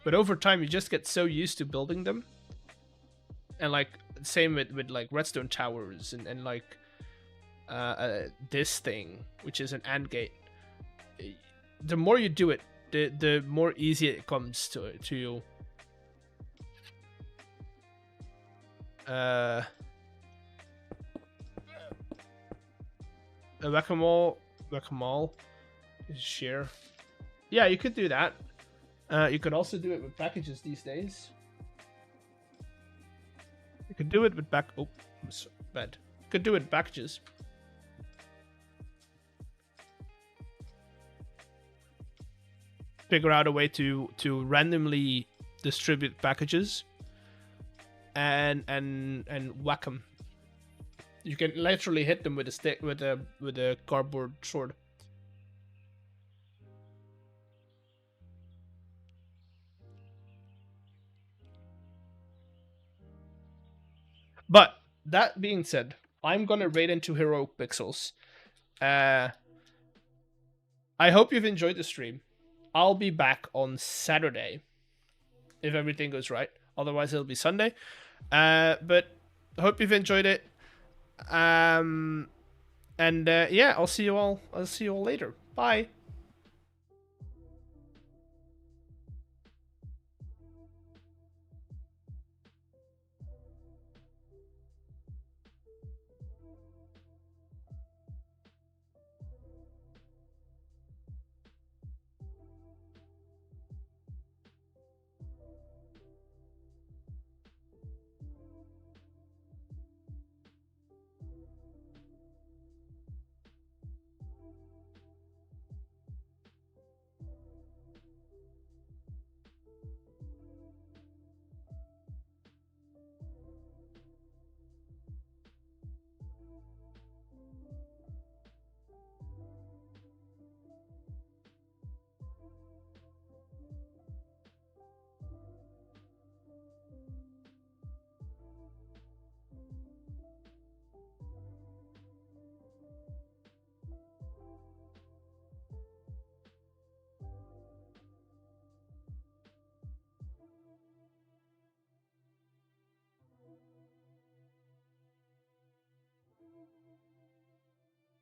But over time, you just get so used to building them. And like, same with like redstone towers and like this thing, which is an AND gate. The more you do it, the more easy it comes to you. A whack-a-mole share. Yeah, you could do that. You could also do it with packages these days. You could do it with oh, I'm so bad. You could do it with packages. Figure out a way to randomly distribute packages and whack them. You can literally hit them with a stick, with a cardboard sword. But that being said, I'm gonna raid into heroic pixels. I hope you've enjoyed the stream. I'll be back on Saturday if everything goes right. Otherwise, it'll be Sunday. But I hope you've enjoyed it. Yeah, I'll see you all later. Bye.